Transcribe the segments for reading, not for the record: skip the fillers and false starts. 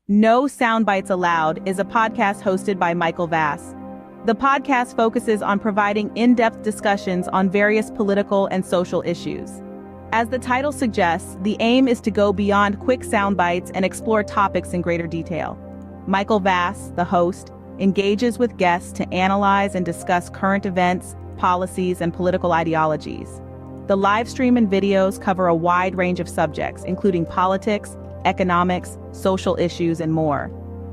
No Soundbites Allowed is a podcast hosted by Michael Vass. The podcast focuses on providing in-depth discussions on various political and social issues. As the title suggests, the aim is to go beyond quick sound bites and explore topics in greater detail. Michael Vass, the host, engages with guests to analyze and discuss current events, policies, and political ideologies. The live stream and videos cover a wide range of subjects, including politics, economics, social issues, and more.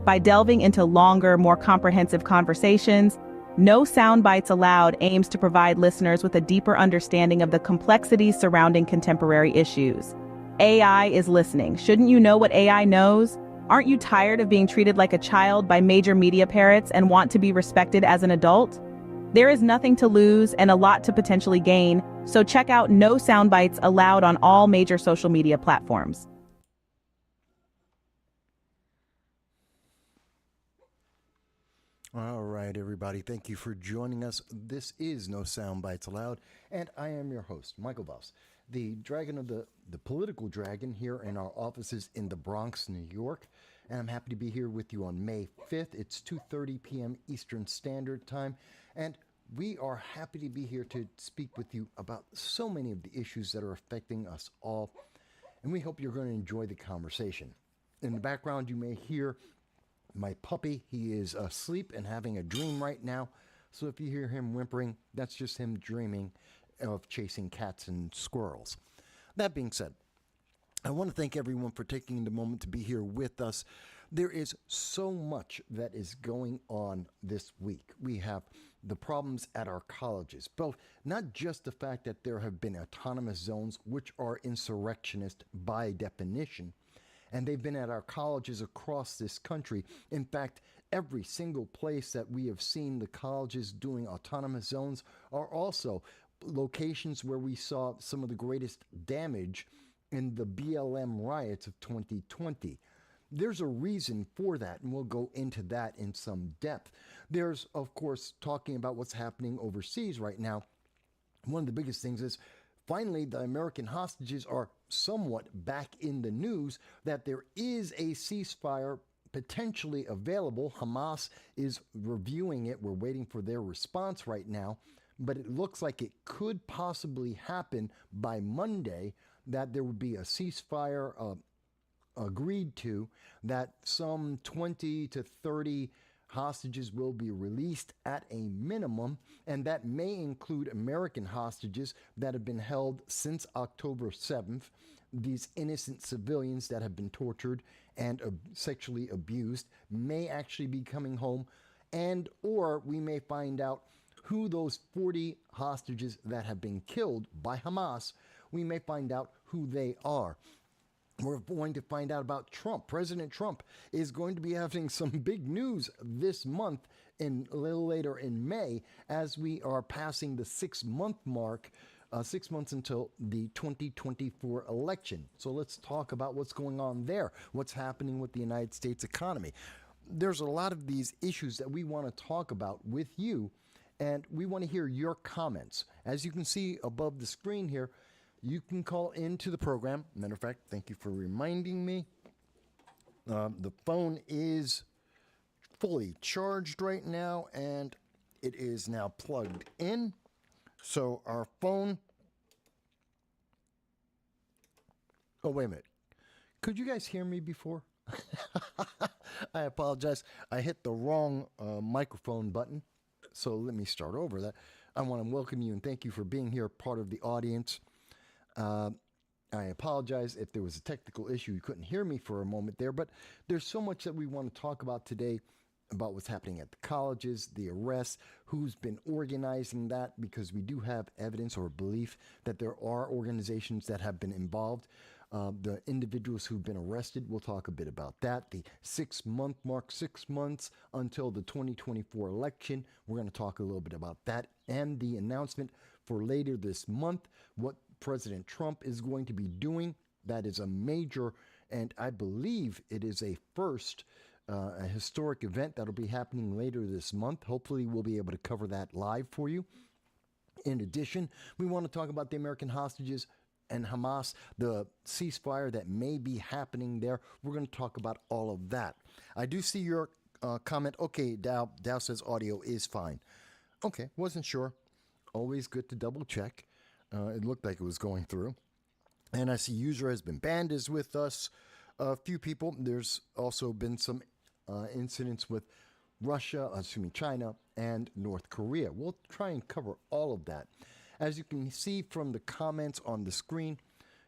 By delving into longer, more comprehensive conversations, No Soundbites Allowed aims to provide listeners with a deeper understanding of the complexities surrounding contemporary issues. AI is listening. Shouldn't you know what AI knows? Aren't you tired of being treated like a child by major media parrots and want to be respected as an adult? There is nothing to lose and a lot to potentially gain, so check out No Soundbites Allowed on all major social media platforms. All right, everybody. Thank you for joining us. This is No Soundbites Allowed, and I am your host, Michael Voss, the dragon of the political dragon here in our offices in the Bronx, New York. And I'm happy to be here with you on May 5th. It's 2:30 p.m. Eastern Standard Time, and we are happy to be here to speak with you about so many of the issues that are affecting us all, and we hope you're going to enjoy the conversation. In the background, you may hear my puppy. He is asleep and having a dream right now. So if you hear him whimpering, that's just him dreaming of chasing cats and squirrels. That being said, I want to thank everyone for taking the moment to be here with us. There is so much that is going on this week. We have the problems at our colleges, both not just the fact that there have been autonomous zones, which are insurrectionist by definition, and they've been at our colleges across this country. In fact, every single place that we have seen the colleges doing autonomous zones are also locations where we saw some of the greatest damage in the BLM riots of 2020. There's a reason for that, and we'll go into that in some depth. There's, of course, talking about what's happening overseas right now. One of the biggest things is finally, the American hostages are somewhat back in the news, that there is a ceasefire potentially available. Hamas is reviewing it. We're waiting for their response right now, but it looks like it could possibly happen by Monday, that there would be a ceasefire agreed to, that some 20 to 30 hostages will be released at a minimum, and that may include American hostages that have been held since October 7th, these innocent civilians that have been tortured and sexually abused may actually be coming home, and or we may find out who those 40 hostages that have been killed by Hamas, we may find out who they are. We're going to find out about Trump. President Trump is going to be having some big news this month, a little later in May, as we are passing the 6-month mark, 6 months until the 2024 election. So let's talk about what's going on there, what's happening with the United States economy. There's a lot of these issues that we want to talk about with you, and we want to hear your comments. As you can see above the screen here, you can call into the program. Matter of fact, thank you for reminding me. The phone is fully charged right now, and it is now plugged in. So our phone... Oh, wait a minute. Could you guys hear me before? I apologize. I hit the wrong microphone button. So let me start over that. I want to welcome you and thank you for being here, part of the audience. I apologize if there was a technical issue. You couldn't hear me for a moment there, but there's so much that we want to talk about today, about what's happening at the colleges, the arrests, who's been organizing that, because we do have evidence or belief that there are organizations that have been involved. The individuals who've been arrested, we'll talk a bit about that. The 6-month mark, 6 months until the 2024 election. We're going to talk a little bit about that, and the announcement for later this month, what President Trump is going to be doing. That is a major, and I believe it is a first, a historic event that'll be happening later this month. Hopefully we'll be able to cover that live for you. In addition, we want to talk about the American hostages and Hamas, the ceasefire that may be happening there. We're going to talk about all of that. I do see your comment. Okay, Dow says audio is fine. Okay, wasn't sure. Always good to double check. It looked like it was going through. And I see user has been banned is with us. A few people. There's also been some incidents with Russia, China, and North Korea. We'll try and cover all of that. As you can see from the comments on the screen,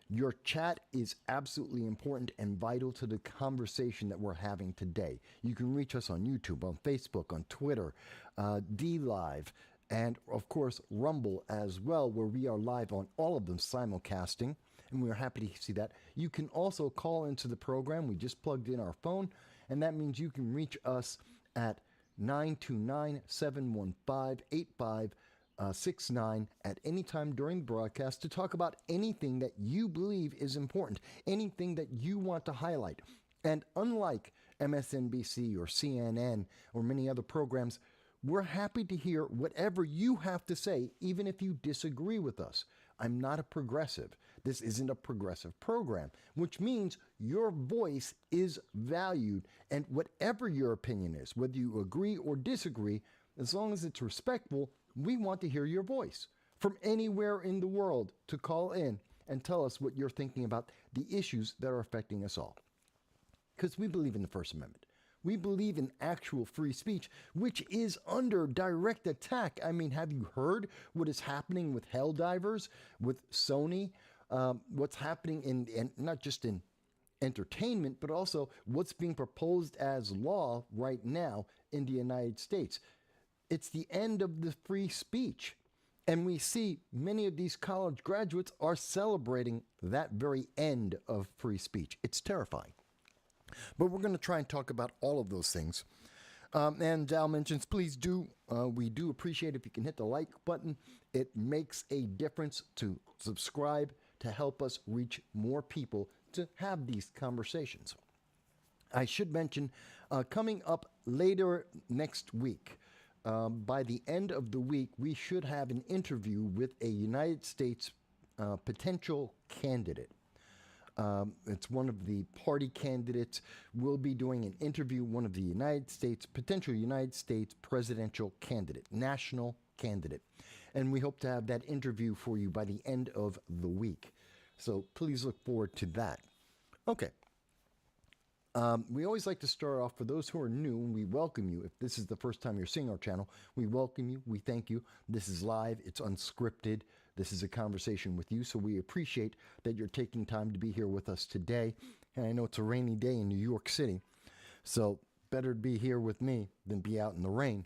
your chat is absolutely important and vital to the conversation that we're having today. You can reach us on YouTube, on Facebook, on Twitter, DLive, and of course Rumble as well, where we are live on all of them simulcasting, and we're happy to see that. You can also call into the program. We just plugged in our phone, and that means you can reach us at 929-715-8569 at any time during the broadcast to talk about anything that you believe is important, anything that you want to highlight. And unlike MSNBC or CNN or many other programs, we're happy to hear whatever you have to say, even if you disagree with us. I'm not a progressive. This isn't a progressive program, which means your voice is valued. And whatever your opinion is, whether you agree or disagree, as long as it's respectful, we want to hear your voice from anywhere in the world to call in and tell us what you're thinking about the issues that are affecting us all. Because we believe in the First Amendment. We believe in actual free speech, which is under direct attack. I mean, have you heard what is happening with Helldivers, with Sony, what's happening in not just in entertainment, but also what's being proposed as law right now in the United States? It's the end of the free speech. And we see many of these college graduates are celebrating that very end of free speech. It's terrifying. But we're going to try and talk about all of those things. And Dow mentions, please do, we do appreciate if you can hit the like button. It makes a difference to subscribe to help us reach more people to have these conversations. I should mention, coming up later next week, by the end of the week, we should have an interview with a United States potential candidate. It's one of the party candidates. We'll be doing an interview, one of the potential United States presidential candidate, national candidate. And we hope to have that interview for you by the end of the week. So please look forward to that. Okay. We always like to start off, for those who are new, and we welcome you. If this is the first time you're seeing our channel, we welcome you. We thank you. This is live. It's unscripted. This is a conversation with you, so we appreciate that you're taking time to be here with us today. And I know it's a rainy day in New York City, so better to be here with me than be out in the rain.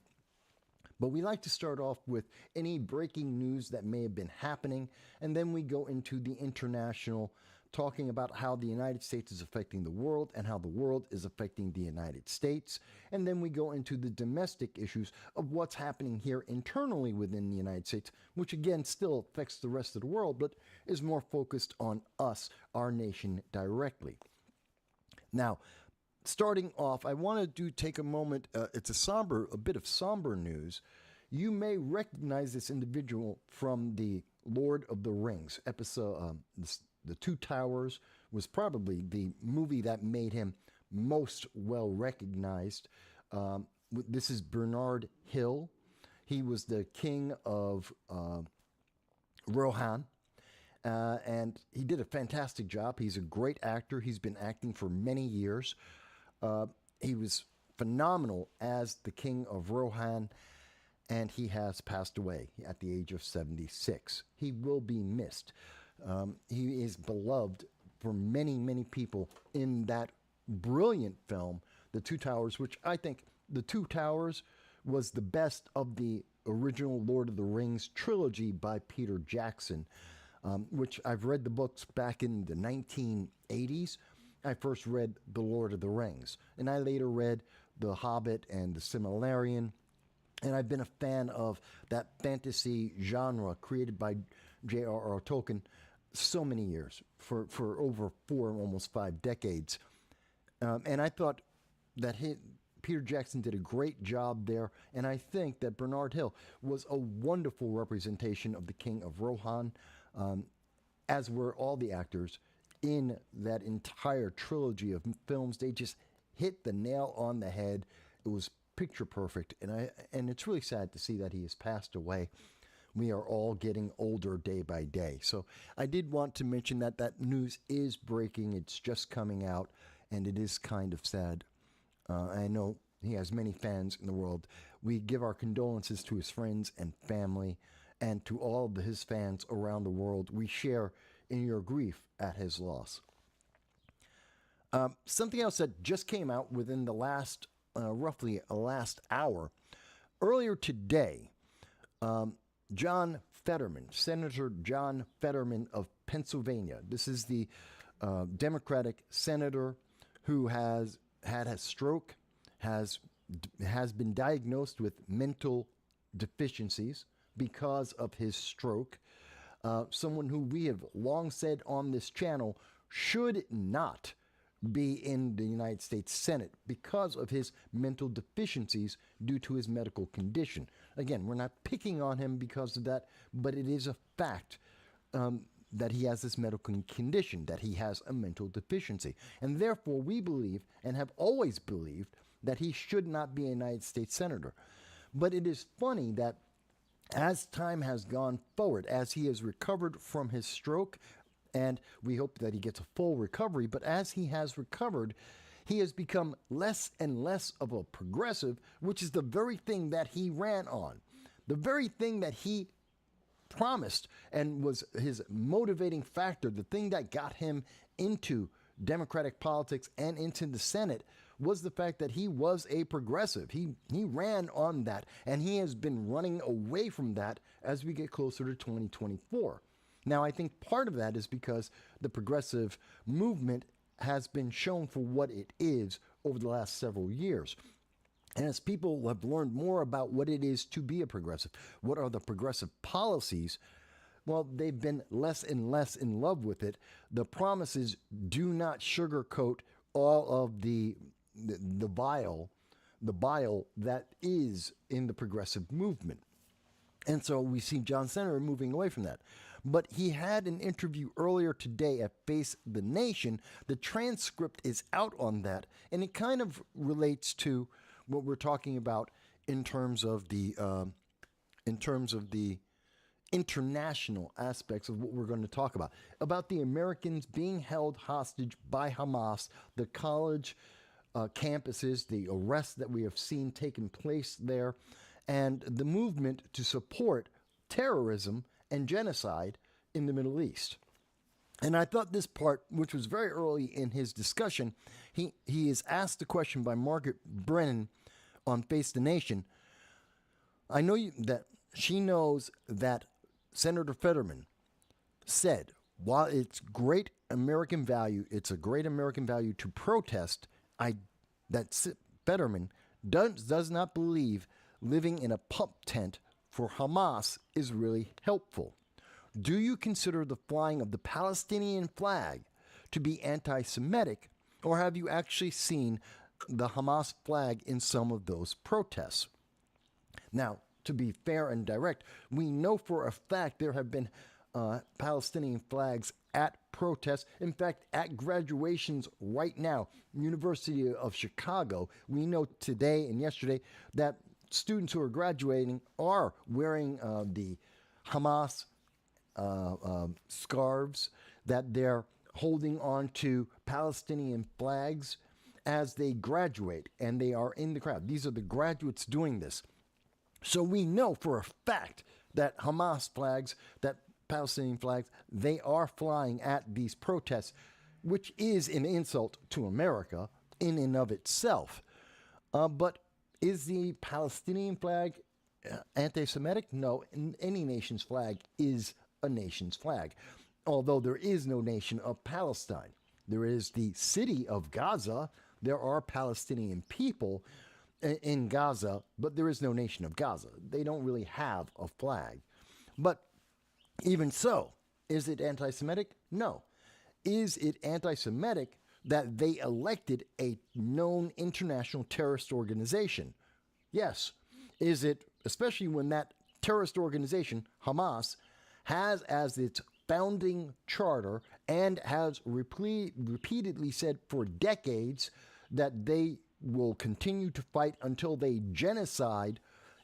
But we like to start off with any breaking news that may have been happening, and then we go into the international, talking about how the United States is affecting the world and how the world is affecting the United States. And then we go into the domestic issues of what's happening here internally within the United States, which again still affects the rest of the world, but is more focused on us, our nation, directly. Now, starting off, I want to take a moment. It's a bit of somber news. You may recognize this individual from the Lord of the Rings episode. The Two Towers was probably the movie that made him most well recognized. This is Bernard Hill. He was the king of Rohan, and he did a fantastic job. He's a great actor. He's been acting for many years. He was phenomenal as the king of Rohan, and he has passed away at the age of 76. He will be missed. He is beloved for many, many people in that brilliant film, The Two Towers, which I think The Two Towers was the best of the original Lord of the Rings trilogy by Peter Jackson, which I've read the books back in the 1980s. I first read The Lord of the Rings, and I later read The Hobbit and The Silmarillion, and I've been a fan of that fantasy genre created by J.R.R. Tolkien so many years, for over 4, almost 5 decades. And I thought that Peter Jackson did a great job there, and I think that Bernard Hill was a wonderful representation of the King of Rohan. as were all the actors in that entire trilogy of films. They just hit the nail on the head. It was picture perfect, and it's really sad to see that he has passed away. We are all getting older day by day. So I did want to mention that news is breaking. It's just coming out, and it is kind of sad. I know he has many fans in the world. We give our condolences to his friends and family, and to all of his fans around the world. We share in your grief at his loss. Something else that just came out within the last, roughly a last hour. Earlier today, John Fetterman, Senator John Fetterman of Pennsylvania. This is the Democratic senator who has had a stroke, has been diagnosed with mental deficiencies because of his stroke. Someone who we have long said on this channel should not be in the United States Senate because of his mental deficiencies due to his medical condition. Again, we're not picking on him because of that, but it is a fact that he has this medical condition, that he has a mental deficiency. And therefore, we believe, and have always believed, that he should not be a United States Senator. But it is funny that as time has gone forward, as he has recovered from his stroke, and we hope that he gets a full recovery, but as he has recovered, he has become less and less of a progressive, which is the very thing that he ran on. The very thing that he promised and was his motivating factor, the thing that got him into Democratic politics and into the Senate, was the fact that he was a progressive. He ran on that, and he has been running away from that as we get closer to 2024. Now, I think part of that is because the progressive movement has been shown for what it is over the last several years. And as people have learned more about what it is to be a progressive, what are the progressive policies, well, they've been less and less in love with it. The promises do not sugarcoat all of the bile that is in the progressive movement. And so we see John Senator moving away from that. But he had an interview earlier today at Face the Nation. The transcript is out on that, and it kind of relates to what we're talking about in terms of the international aspects of what we're going to talk about the Americans being held hostage by Hamas, the college campuses, the arrests that we have seen taking place there, and the movement to support terrorism and genocide in the Middle East. And I thought this part, which was very early in his discussion, he is asked the question by Margaret Brennan on Face the Nation. I know that she knows that Senator Fetterman said, while it's great American value, it's a great American value to protest, that Fetterman does not believe living in a pump tent for Hamas is really helpful. Do you consider the flying of the Palestinian flag to be anti-Semitic, or have you actually seen the Hamas flag in some of those protests? Now, to be fair and direct, we know for a fact there have been Palestinian flags at protests. In fact, at graduations right now, University of Chicago, we know today and yesterday that students who are graduating are wearing the Hamas scarves, that they're holding on to Palestinian flags as they graduate, and they are in the crowd. These are the graduates doing this. So we know for a fact that Hamas flags, that Palestinian flags, they are flying at these protests, which is an insult to America in and of itself. But is the Palestinian flag anti-Semitic? No, any nation's flag is a nation's flag. Although there is no nation of Palestine. There is the city of Gaza. There are Palestinian people in Gaza, but there is no nation of Gaza. They don't really have a flag. But even so, is it anti-Semitic? No. Is it anti-Semitic that they elected a known international terrorist organization? Yes. Is it, especially when that terrorist organization, Hamas, has as its founding charter and has repeatedly said for decades that they will continue to fight until they genocide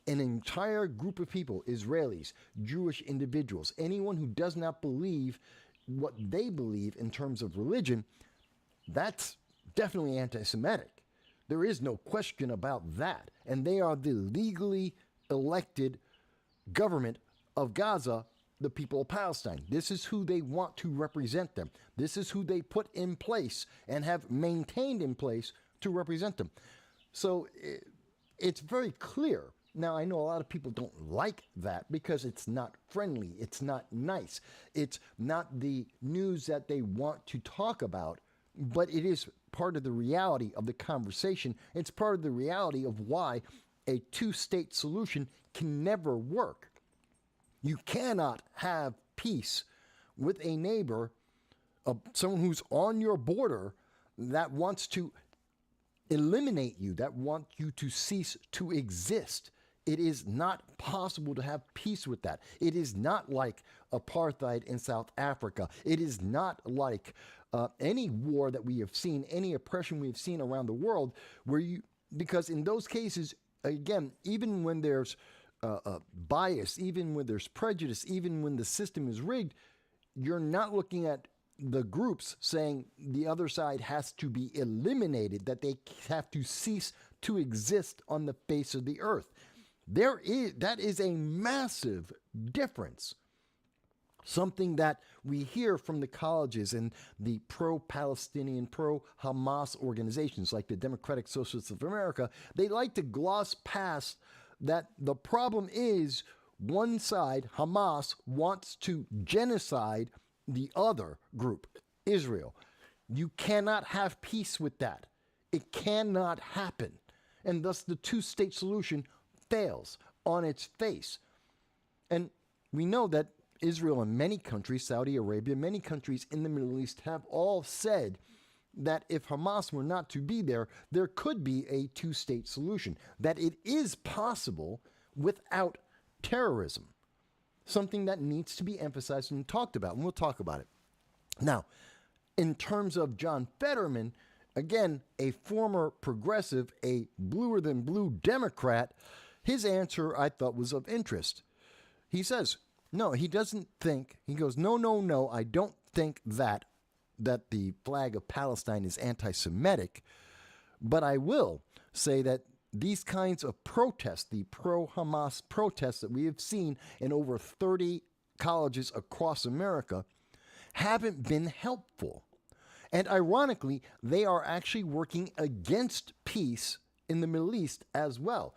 an entire group of people, Israelis, Jewish individuals, anyone who does not believe what they believe in terms of religion. That's definitely anti-Semitic. There is no question about that. And they are the legally elected government of Gaza, the people of Palestine. This is who they want to represent them. This is who they put in place and have maintained in place to represent them. So it's very clear. Now, I know a lot of people don't like that because it's not friendly. It's not nice. It's not the news that they want to talk about, but it is part of the reality of the conversation. It's part of the reality of why a two-state solution can never work. You cannot have peace with a neighbor, someone who's on your border that wants to eliminate you, that wants you to cease to exist. It is not possible to have peace with that. It is not like apartheid in South Africa. It is not like any war that we have seen, any oppression we have seen around the world, because in those cases, again, even when there's bias, even when there's prejudice, even when the system is rigged, you're not looking at the groups saying the other side has to be eliminated, that they have to cease to exist on the face of the earth. That is a massive difference. Something that we hear from the colleges and the pro-Palestinian, pro-Hamas organizations like the Democratic Socialists of America, they like to gloss past that the problem is one side, Hamas, wants to genocide the other group, Israel. You cannot have peace with that. It cannot happen. And thus the two-state solution fails on its face. And we know that Israel and many countries, Saudi Arabia, many countries in the Middle East have all said that if Hamas were not to be there, there could be a two-state solution, that it is possible without terrorism. Something that needs to be emphasized and talked about, and we'll talk about it. Now, in terms of John Fetterman, again, a former progressive, a bluer than blue Democrat, his answer I thought was of interest. He says, no, he doesn't think, he goes, no, I don't think that the flag of Palestine is anti-Semitic, but I will say that these kinds of protests, the pro-Hamas protests that we have seen in over 30 colleges across America, haven't been helpful. And ironically, they are actually working against peace in the Middle East as well.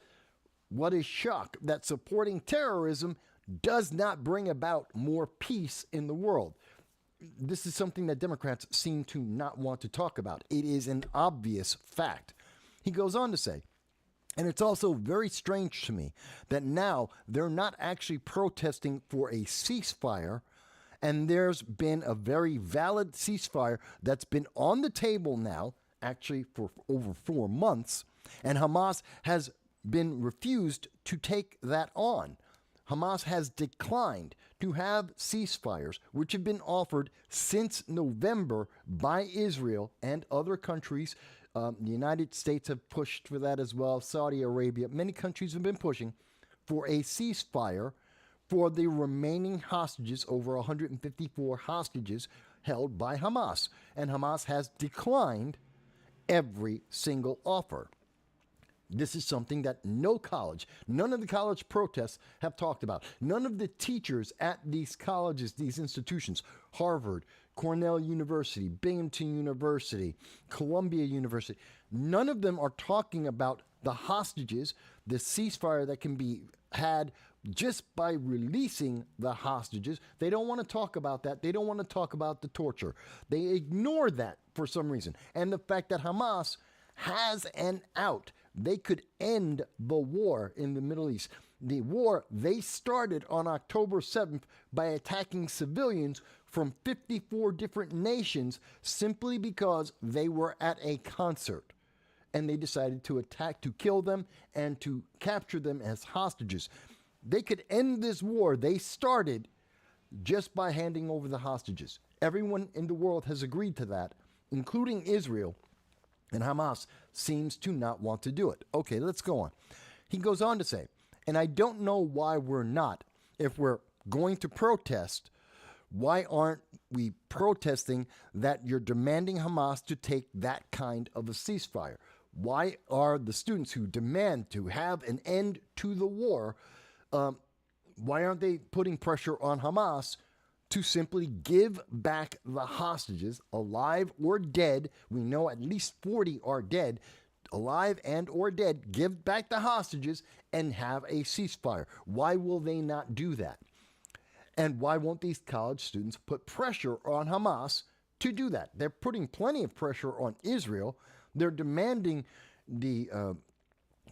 What a shock that supporting terrorism does not bring about more peace in the world. This is something that Democrats seem to not want to talk about. It is an obvious fact. He goes on to say, and it's also very strange to me that now they're not actually protesting for a ceasefire, and there's been a very valid ceasefire that's been on the table now, actually for over 4 months, and Hamas has been refused to take that on. Hamas has declined to have ceasefires, which have been offered since November by Israel and other countries. The United States have pushed for that as well. Saudi Arabia, many countries have been pushing for a ceasefire for the remaining hostages, over 154 hostages held by Hamas. And Hamas has declined every single offer. This is something that no college, none of the college protests have talked about. None of the teachers at these colleges, these institutions, Harvard, Cornell University, Binghamton University, Columbia University, none of them are talking about the hostages, the ceasefire that can be had just by releasing the hostages. They don't want to talk about that. They don't want to talk about the torture. They ignore that for some reason. And the fact that Hamas has an out. They could end the war in the Middle East. The war they started on October 7th by attacking civilians from 54 different nations simply because they were at a concert. And they decided to attack, to kill them, and to capture them as hostages. They could end this war they started just by handing over the hostages. Everyone in the world has agreed to that, including Israel, and Hamas seems to not want to do it. Okay, let's go on. He goes on to say, and I don't know why we're not. If we're going to protest, why aren't we protesting that you're demanding Hamas to take that kind of a ceasefire? Why are the students who demand to have an end to the war, why aren't they putting pressure on Hamas to simply give back the hostages, alive or dead? We know at least 40 are dead, alive and or dead. Give back the hostages and have a ceasefire. Why will they not do that? And why won't these college students put pressure on Hamas to do that? They're putting plenty of pressure on Israel. They're demanding the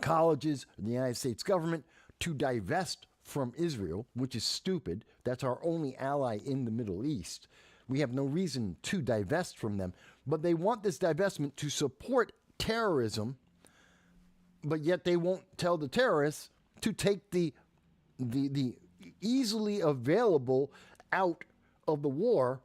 colleges, the United States government, to divest from Israel, which is stupid. That's our only ally in the Middle East. We have no reason to divest from them. But they want this divestment to support terrorism, but yet they won't tell the terrorists to take the easily available out of the war,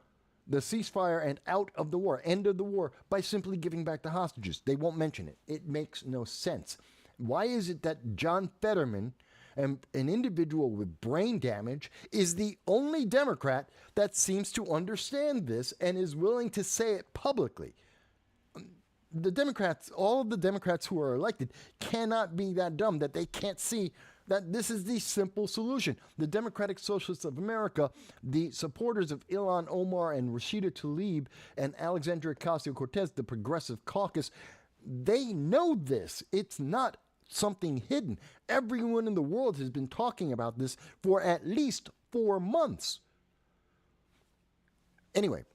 the ceasefire and out of the war, end of the war, by simply giving back the hostages. They won't mention it. It makes no sense. Why is it that John Fetterman, an individual with brain damage, is the only Democrat that seems to understand this and is willing to say it publicly? The Democrats, all of the Democrats who are elected, cannot be that dumb that they can't see that this is the simple solution. The Democratic Socialists of America, the supporters of Ilhan Omar and Rashida Tlaib and Alexandria Ocasio-Cortez, the Progressive Caucus, they know this. It's not something hidden. Everyone in the world has been talking about this for at least 4 months. Anyway,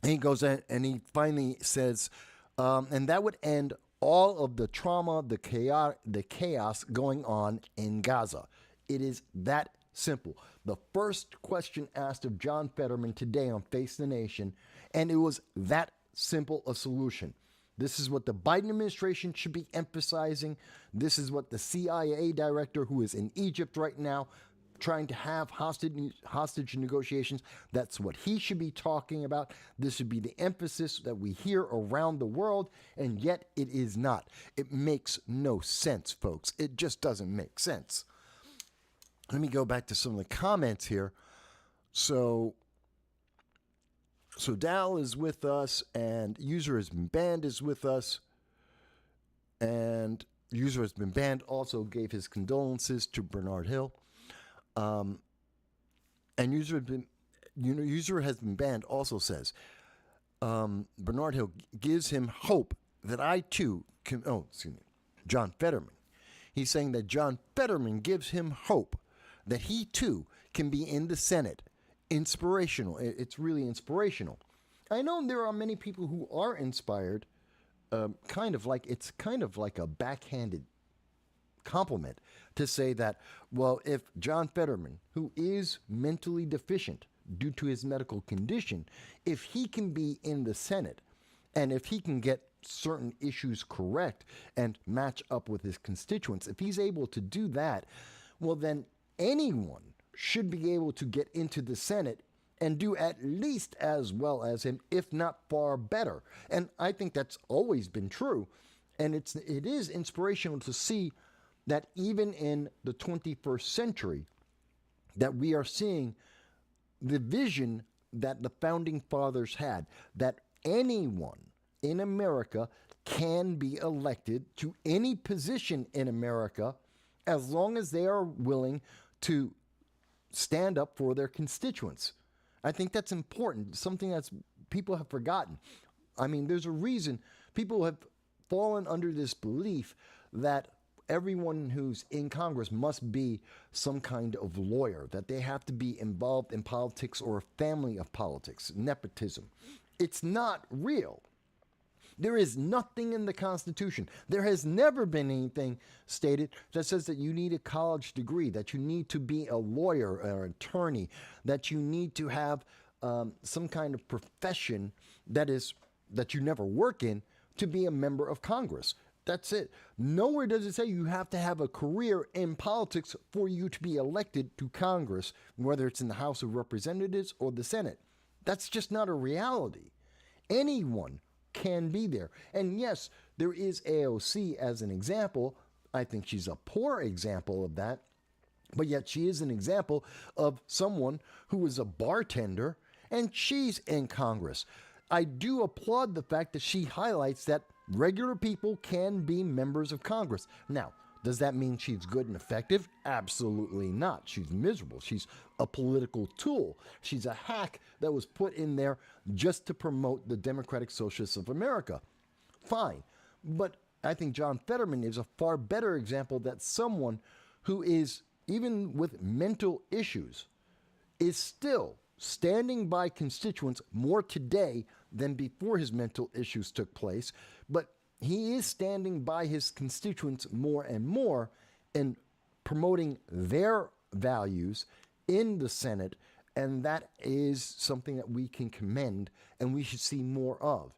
he goes in and he finally says, and that would end all of the trauma, the chaos going on in Gaza. It is that simple. The first question asked of John Fetterman today on Face the Nation, and it was that simple a solution. This is what the Biden administration should be emphasizing. This is what the CIA director, who is in Egypt right now, trying to have hostage negotiations, that's what he should be talking about. This should be the emphasis that we hear around the world, and yet it is not. It makes no sense, folks. It just doesn't make sense. Let me go back to some of the comments here. So Dal is with us, and User Has Been Banned is with us, and User Has Been Banned also gave his condolences to Bernard Hill. And User Has Been Banned also says, Bernard Hill gives him hope that I too can, John Fetterman. He's saying that John Fetterman gives him hope that he too can be in the Senate. Inspirational. It's really inspirational. I know there are many people who are inspired, kind of like a backhanded compliment to say that, well, if John Fetterman, who is mentally deficient due to his medical condition, if he can be in the Senate and if he can get certain issues correct and match up with his constituents, if he's able to do that, well, then anyone should be able to get into the Senate and do at least as well as him, if not far better. And I think that's always been true. And it is inspirational to see that even in the 21st century, that we are seeing the vision that the founding fathers had, that anyone in America can be elected to any position in America as long as they are willing to stand up for their constituents. I think that's important, something that's people have forgotten. I mean, there's a reason people have fallen under this belief that everyone who's in Congress must be some kind of lawyer, that they have to be involved in politics or a family of politics, nepotism. It's not real. There is nothing in the Constitution. There has never been anything stated that says that you need a college degree, that you need to be a lawyer or an attorney, that you need to have some kind of profession that you never work in to be a member of Congress. That's it. Nowhere does it say you have to have a career in politics for you to be elected to Congress, whether it's in the House of Representatives or the Senate. That's just not a reality. Anyone can be there. And yes, there is AOC as an example. I think she's a poor example of that. But yet she is an example of someone who is a bartender and she's in Congress. I do applaud the fact that she highlights that regular people can be members of Congress. Now, does that mean she's good and effective? Absolutely not. She's miserable. She's a political tool. She's a hack that was put in there just to promote the Democratic Socialists of America. Fine. But I think John Fetterman is a far better example that someone who is, even with mental issues, is still standing by constituents more today than before his mental issues took place, but he is standing by his constituents more and more in promoting their values in the Senate, and that is something that we can commend and we should see more of.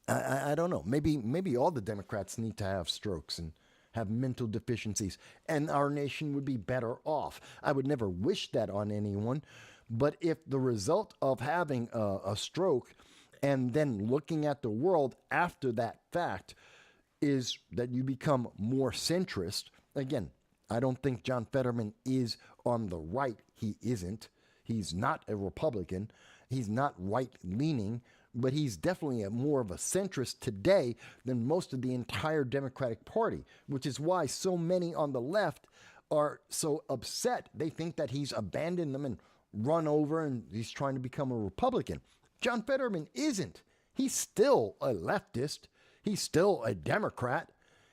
I don't know. Maybe all the Democrats need to have strokes and have mental deficiencies, and our nation would be better off. I would never wish that on anyone, but if the result of having a stroke and then looking at the world after that fact is that you become more centrist, again, I don't think John Fetterman is on the right. He isn't. He's not a Republican. He's not right-leaning, but he's definitely more of a centrist today than most of the entire Democratic Party, which is why so many on the left are so upset. They think that he's abandoned them and run over and he's trying to become a Republican. John Fetterman isn't. He's still a leftist. He's still a Democrat.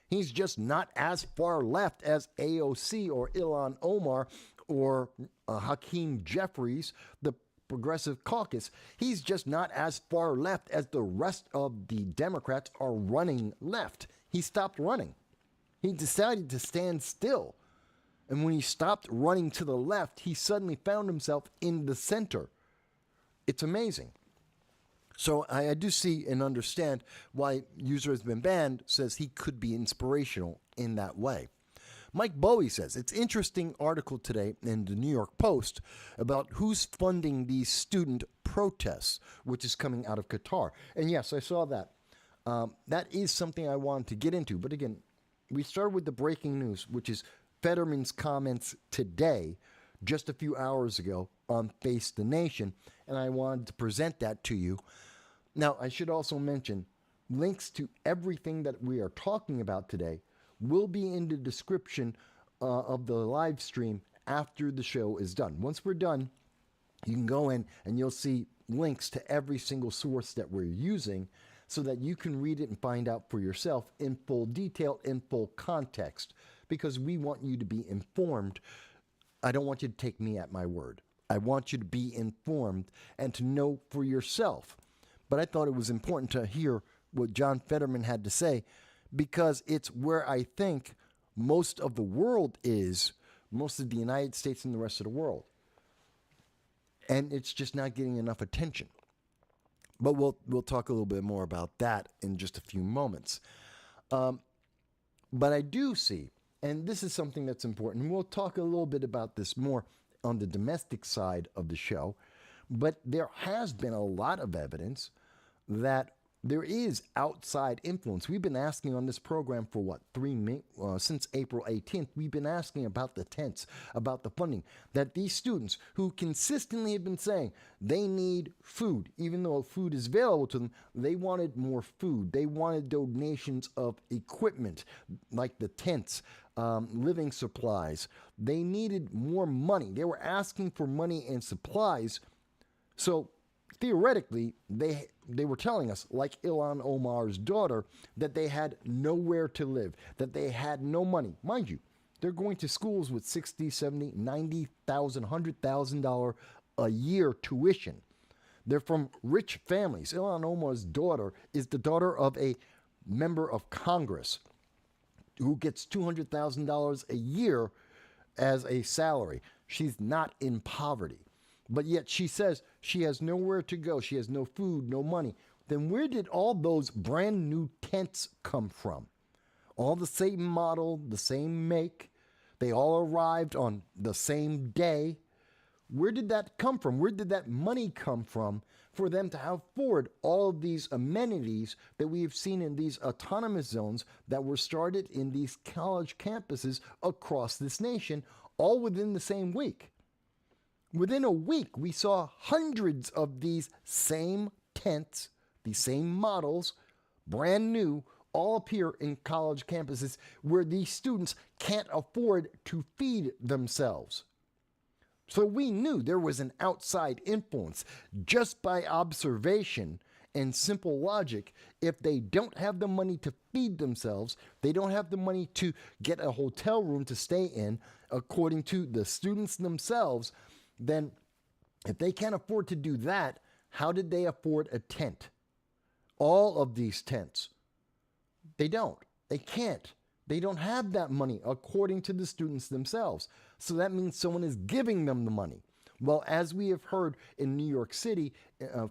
He's just not as far left as AOC or Ilhan Omar or Hakeem Jeffries, the Progressive Caucus. He's just not as far left as the rest of the Democrats are running left. He stopped running. He decided to stand still. And when he stopped running to the left, he suddenly found himself in the center. It's amazing. So I do see and understand why User Has Been Banned says he could be inspirational in that way. Mike Bowie says, it's interesting article today in the New York Post about who's funding these student protests, which is coming out of Qatar. And yes, I saw that. That is something I wanted to get into. But again, we started with the breaking news, which is Fetterman's comments today, just a few hours ago on Face the Nation. And I wanted to present that to you. Now, I should also mention links to everything that we are talking about today will be in the description of the live stream after the show is done. Once we're done, you can go in and you'll see links to every single source that we're using so that you can read it and find out for yourself in full detail, in full context, because we want you to be informed. I don't want you to take me at my word. I want you to be informed and to know for yourself. But I thought it was important to hear what John Fetterman had to say, because it's where I think most of the world is, most of the United States and the rest of the world. And it's just not getting enough attention. But we'll talk a little bit more about that in just a few moments. But I do see, and this is something that's important, and we'll talk a little bit about this more on the domestic side of the show, but there has been a lot of evidence that there is outside influence. We've been asking on this program for since April 18th, we've been asking about the tents, about the funding, that these students who consistently have been saying they need food, even though food is available to them, they wanted more food. They wanted donations of equipment like the tents, living supplies. They needed more money. They were asking for money and supplies. So theoretically, they were telling us, like Ilhan Omar's daughter, that they had nowhere to live, that they had no money. Mind you, they're going to schools with $60,000, $70,000, $90,000, $100,000 a year tuition. They're from rich families. Ilhan Omar's daughter is the daughter of a member of Congress who gets $200,000 a year as a salary. She's not in poverty. But yet she says she has nowhere to go. She has no food, no money. then where did all those brand new tents come from? All the same model, the same make. They all arrived on the same day. Where did that come from? Where did that money come from for them to afford all of these amenities that we have seen in these autonomous zones that were started in these college campuses across this nation, all within the same week? Within a week, we saw hundreds of these same tents, these same models, brand new, all appear in college campuses where these students can't afford to feed themselves. So we knew there was an outside influence just by observation and simple logic. If they don't have the money to feed themselves, they don't have the money to get a hotel room to stay in, according to the students themselves, then if they can't afford to do that, how did they afford a tent? All of these tents. They don't. They can't. They don't have that money, according to the students themselves. So that means someone is giving them the money. Well, as we have heard in New York City,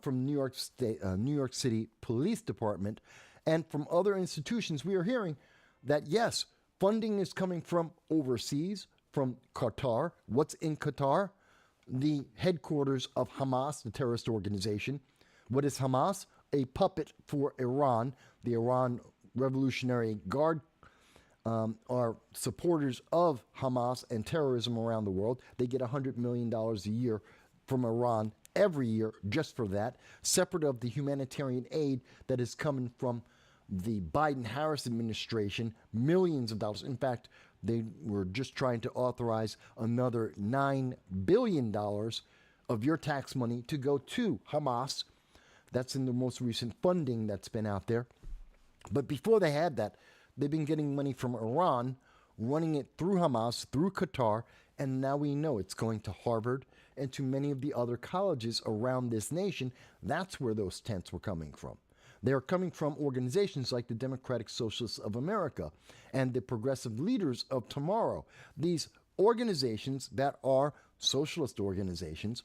from New York City Police Department, and from other institutions, we are hearing that, yes, funding is coming from overseas, from Qatar. What's in Qatar? The headquarters of Hamas, the terrorist organization. What is Hamas? A puppet for Iran. The Iran Revolutionary Guard are supporters of Hamas and terrorism around the world. They get $100 million a year from Iran every year just for that, separate of the humanitarian aid that is coming from the Biden-Harris administration, millions of dollars. In fact, they were just trying to authorize another $9 billion of your tax money to go to Hamas. That's in the most recent funding that's been out there. But before they had that, they've been getting money from Iran, running it through Hamas, through Qatar, and now we know it's going to Harvard and to many of the other colleges around this nation. That's where those tents were coming from. They're coming from organizations like the Democratic Socialists of America and the Progressive Leaders of Tomorrow. These organizations that are socialist organizations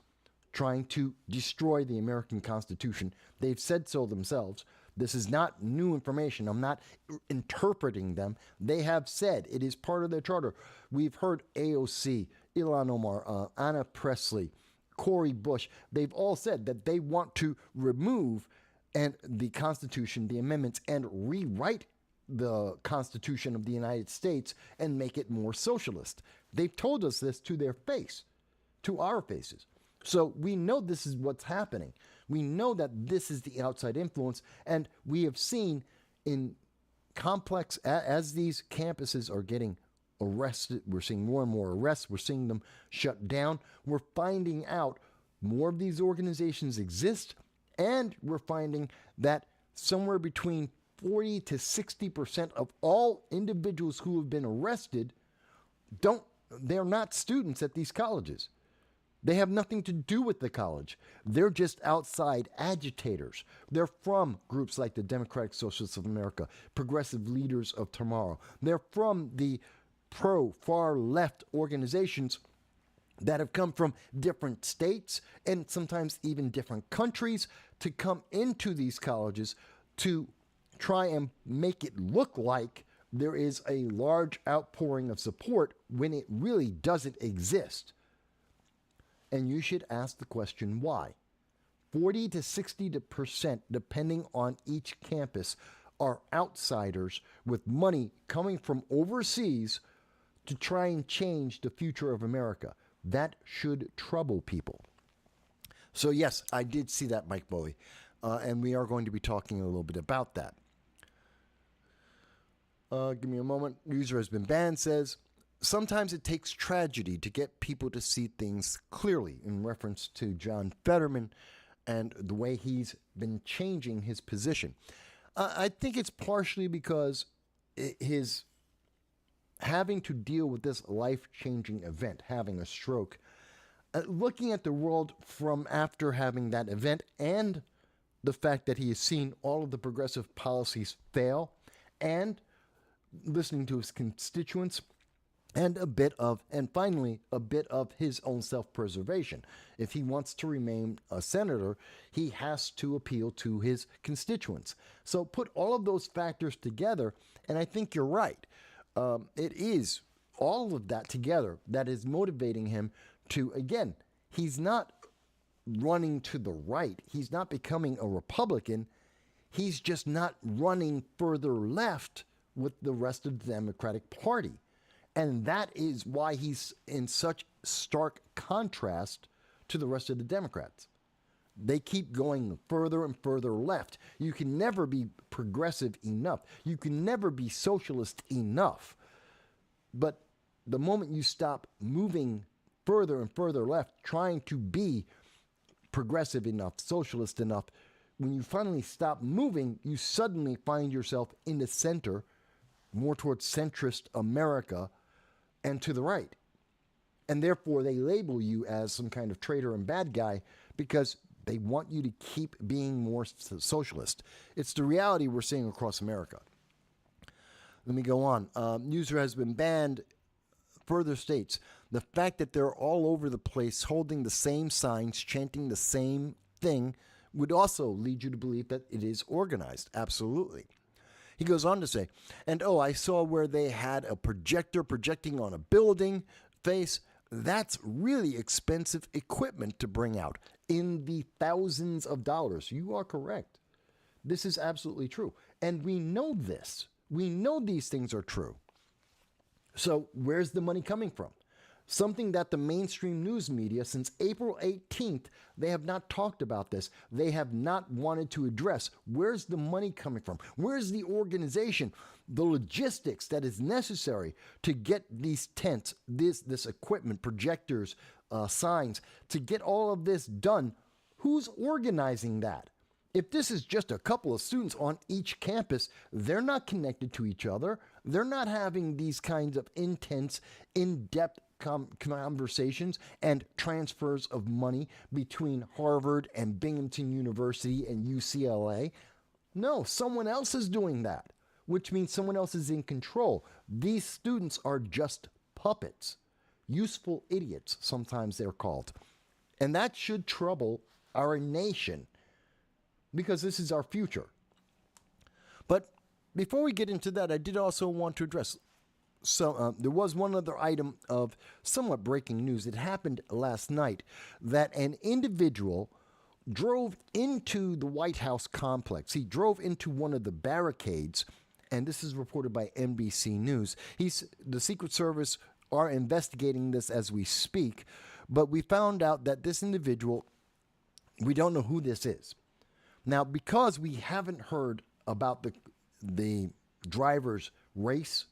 trying to destroy the American Constitution. They've said so themselves. This is not new information. I'm not interpreting them. They have said it is part of their charter. We've heard AOC, Ilhan Omar, Anna Presley, Cori Bush. They've all said that they want to remove the Constitution, the amendments, and rewrite the Constitution of the United States and make it more socialist. They've told us this to their face, to our faces. So we know this is what's happening. We know that this is the outside influence, and we have seen in complex, as these campuses are getting arrested, we're seeing more and more arrests, we're seeing them shut down, we're finding out more of these organizations exist, and we're finding that somewhere between 40 to 60% of all individuals who have been arrested they're not students at these colleges. They have nothing to do with the college. They're just outside agitators. They're from groups like the Democratic Socialists of America, Progressive Leaders of Tomorrow. They're from the pro-far left organizations that have come from different states and sometimes even different countries to come into these colleges to try and make it look like there is a large outpouring of support when it really doesn't exist. And you should ask the question, why? 40 to 60%, depending on each campus, are outsiders with money coming from overseas to try and change the future of America. That should trouble people. So yes, I did see that, Mike Bowie, and we are going to be talking a little bit about that. Give me a moment. User has been banned says, sometimes it takes tragedy to get people to see things clearly, in reference to John Fetterman and the way he's been changing his position. I think it's partially because his having to deal with this life-changing event, having a stroke, looking at the world from after having that event, and the fact that he has seen all of the progressive policies fail, and listening to his constituents and finally, a bit of his own self-preservation. If he wants to remain a senator, he has to appeal to his constituents. So put all of those factors together, and I think you're right. It is all of that together that is motivating him to, again, he's not running to the right. He's not becoming a Republican. He's just not running further left with the rest of the Democratic Party. And that is why he's in such stark contrast to the rest of the Democrats. They keep going further and further left. You can never be progressive enough. You can never be socialist enough. But the moment you stop moving further and further left, trying to be progressive enough, socialist enough, when you finally stop moving, you suddenly find yourself in the center, more towards centrist America, and to the right. And therefore, they label you as some kind of traitor and bad guy because they want you to keep being more socialist. It's the reality we're seeing across America. Let me go on. User has been banned. Further states, the fact that they're all over the place holding the same signs, chanting the same thing, would also lead you to believe that it is organized. Absolutely. He goes on to say, and I saw where they had a projector projecting on a building face. That's really expensive equipment to bring out in the thousands of dollars. You are correct. This is absolutely true. And we know this. We know these things are true. So where's the money coming from? Something that the mainstream news media, since April 18th, they have not talked about this. They have not wanted to address. Where's the money coming from? Where's the organization, the logistics that is necessary to get these tents, this equipment, projectors, signs, to get all of this done? Who's organizing that? If this is just a couple of students on each campus, they're not connected to each other. They're not having these kinds of intense, in-depth conversations and transfers of money between Harvard and Binghamton University and UCLA. No, someone else is doing that, which means someone else is in control. These students are just puppets, useful idiots, sometimes they're called. And that should trouble our nation because this is our future. But before we get into that, I did also want to address there was one other item of somewhat breaking news. It happened last night that an individual drove into the White House complex. He drove into one of the barricades, and this is reported by NBC News. The Secret Service are investigating this as we speak, but we found out that this individual, we don't know who this is. Now, because we haven't heard about the driver's race,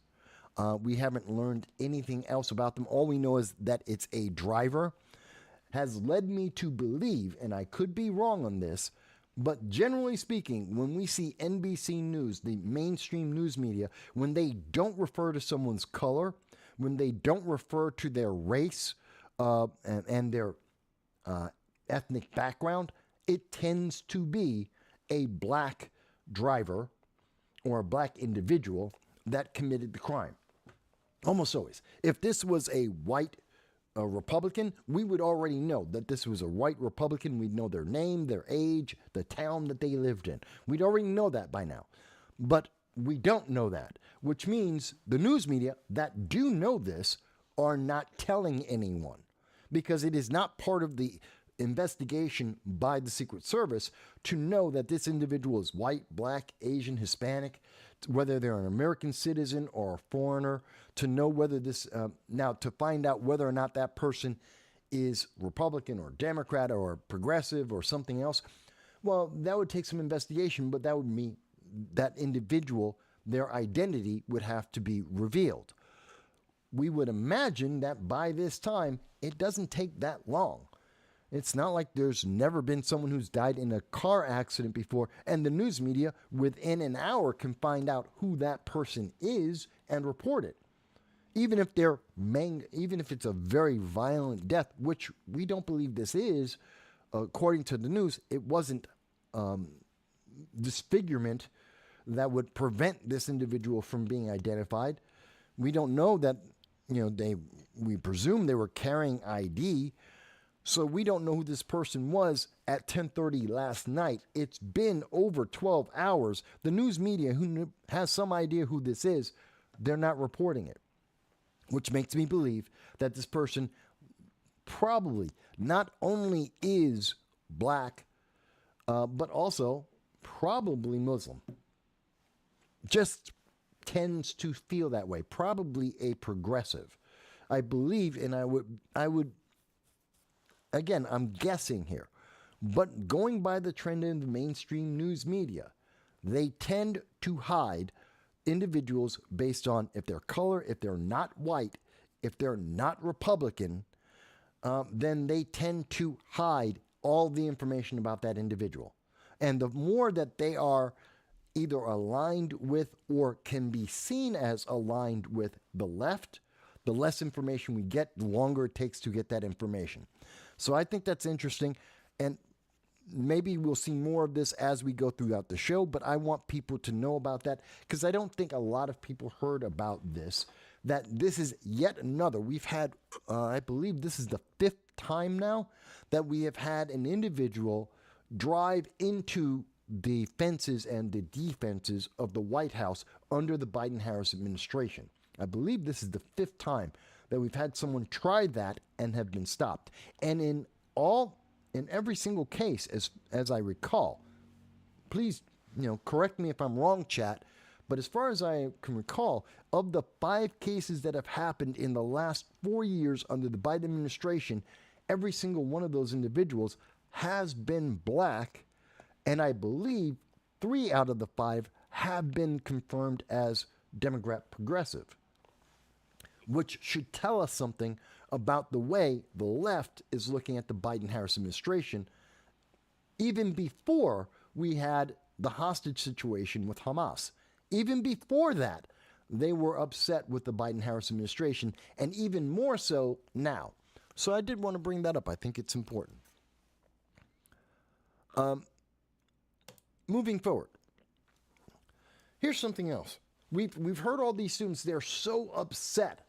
we haven't learned anything else about them. All we know is that it's a driver, has led me to believe, and I could be wrong on this, but generally speaking, when we see NBC News, the mainstream news media, when they don't refer to someone's color, when they don't refer to their race and their ethnic background, it tends to be a black driver or a black individual that committed the crime. Almost always. If this was a white Republican, we would already know that this was a white Republican. We'd know their name, their age, the town that they lived in. We'd already know that by now. But we don't know that, which means the news media that do know this are not telling anyone because it is not part of the investigation by the Secret Service to know that this individual is white, black, Asian, Hispanic, whether they're an American citizen or a foreigner, to know whether this, now to find out whether or not that person is Republican or Democrat or progressive or something else. Well, that would take some investigation, but that would mean that individual, their identity would have to be revealed. We would imagine that by this time, it doesn't take that long. It's not like there's never been someone who's died in a car accident before, and the news media within an hour can find out who that person is and report it. Even if it's a very violent death, which we don't believe this is, according to the news, it wasn't disfigurement that would prevent this individual from being identified. We don't know that we presume they were carrying ID. So we don't know who this person was at 10:30 last night. It's been over 12 hours. The news media, who has some idea who this is, they're not reporting it, which makes me believe that this person probably not only is black, but also probably Muslim. Just tends to feel that way. Probably a progressive. I believe, and I would, again, I'm guessing here, but going by the trend in the mainstream news media, they tend to hide individuals based on if they're color, if they're not white, if they're not Republican, then they tend to hide all the information about that individual. And the more that they are either aligned with or can be seen as aligned with the left, the less information we get, the longer it takes to get that information. So I think that's interesting, and maybe we'll see more of this as we go throughout the show, but I want people to know about that because I don't think a lot of people heard about this, that this is yet another. We've had, I believe this is the 5th time now that we have had an individual drive into the fences and the defenses of the White House under the Biden-Harris administration. I believe this is the 5th time that we've had someone try that and have been stopped. And in every single case, as I recall, please, correct me if I'm wrong, chat, but as far as I can recall, of the 5 cases that have happened in the last 4 years under the Biden administration, every single one of those individuals has been black, and I believe 3 out of the 5 have been confirmed as Democrat progressive, which should tell us something about the way the left is looking at the Biden-Harris administration, even before we had the hostage situation with Hamas. Even before that, they were upset with the Biden-Harris administration, and even more so now. So I did want to bring that up. I think it's important. Moving forward, here's something else. We've heard all these students, they're so upset.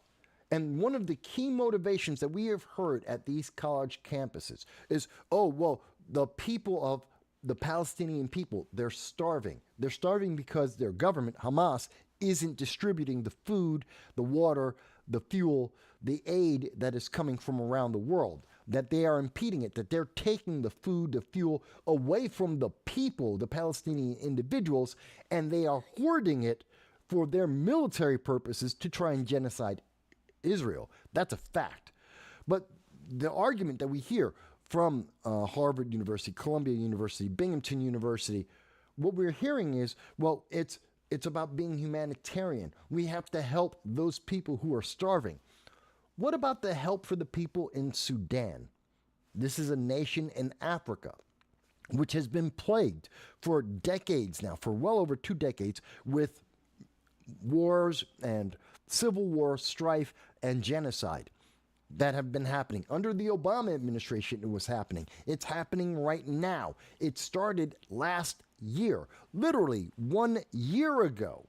And one of the key motivations that we have heard at these college campuses is, oh, well, the people of the Palestinian people, they're starving. They're starving because their government, Hamas, isn't distributing the food, the water, the fuel, the aid that is coming from around the world, that they are impeding it, that they're taking the food, the fuel away from the people, the Palestinian individuals, and they are hoarding it for their military purposes to try and genocide Israel. That's a fact. But the argument that we hear from Harvard University, Columbia University, Binghamton University, what we're hearing is, well, it's about being humanitarian. We have to help those people who are starving. What about the help for the people in Sudan? This is a nation in Africa which has been plagued for decades now, for well over 2 decades, with wars and civil war, strife, and genocide that have been happening. Under the Obama administration, it was happening. It's happening right now. It started last year, literally 1 year ago.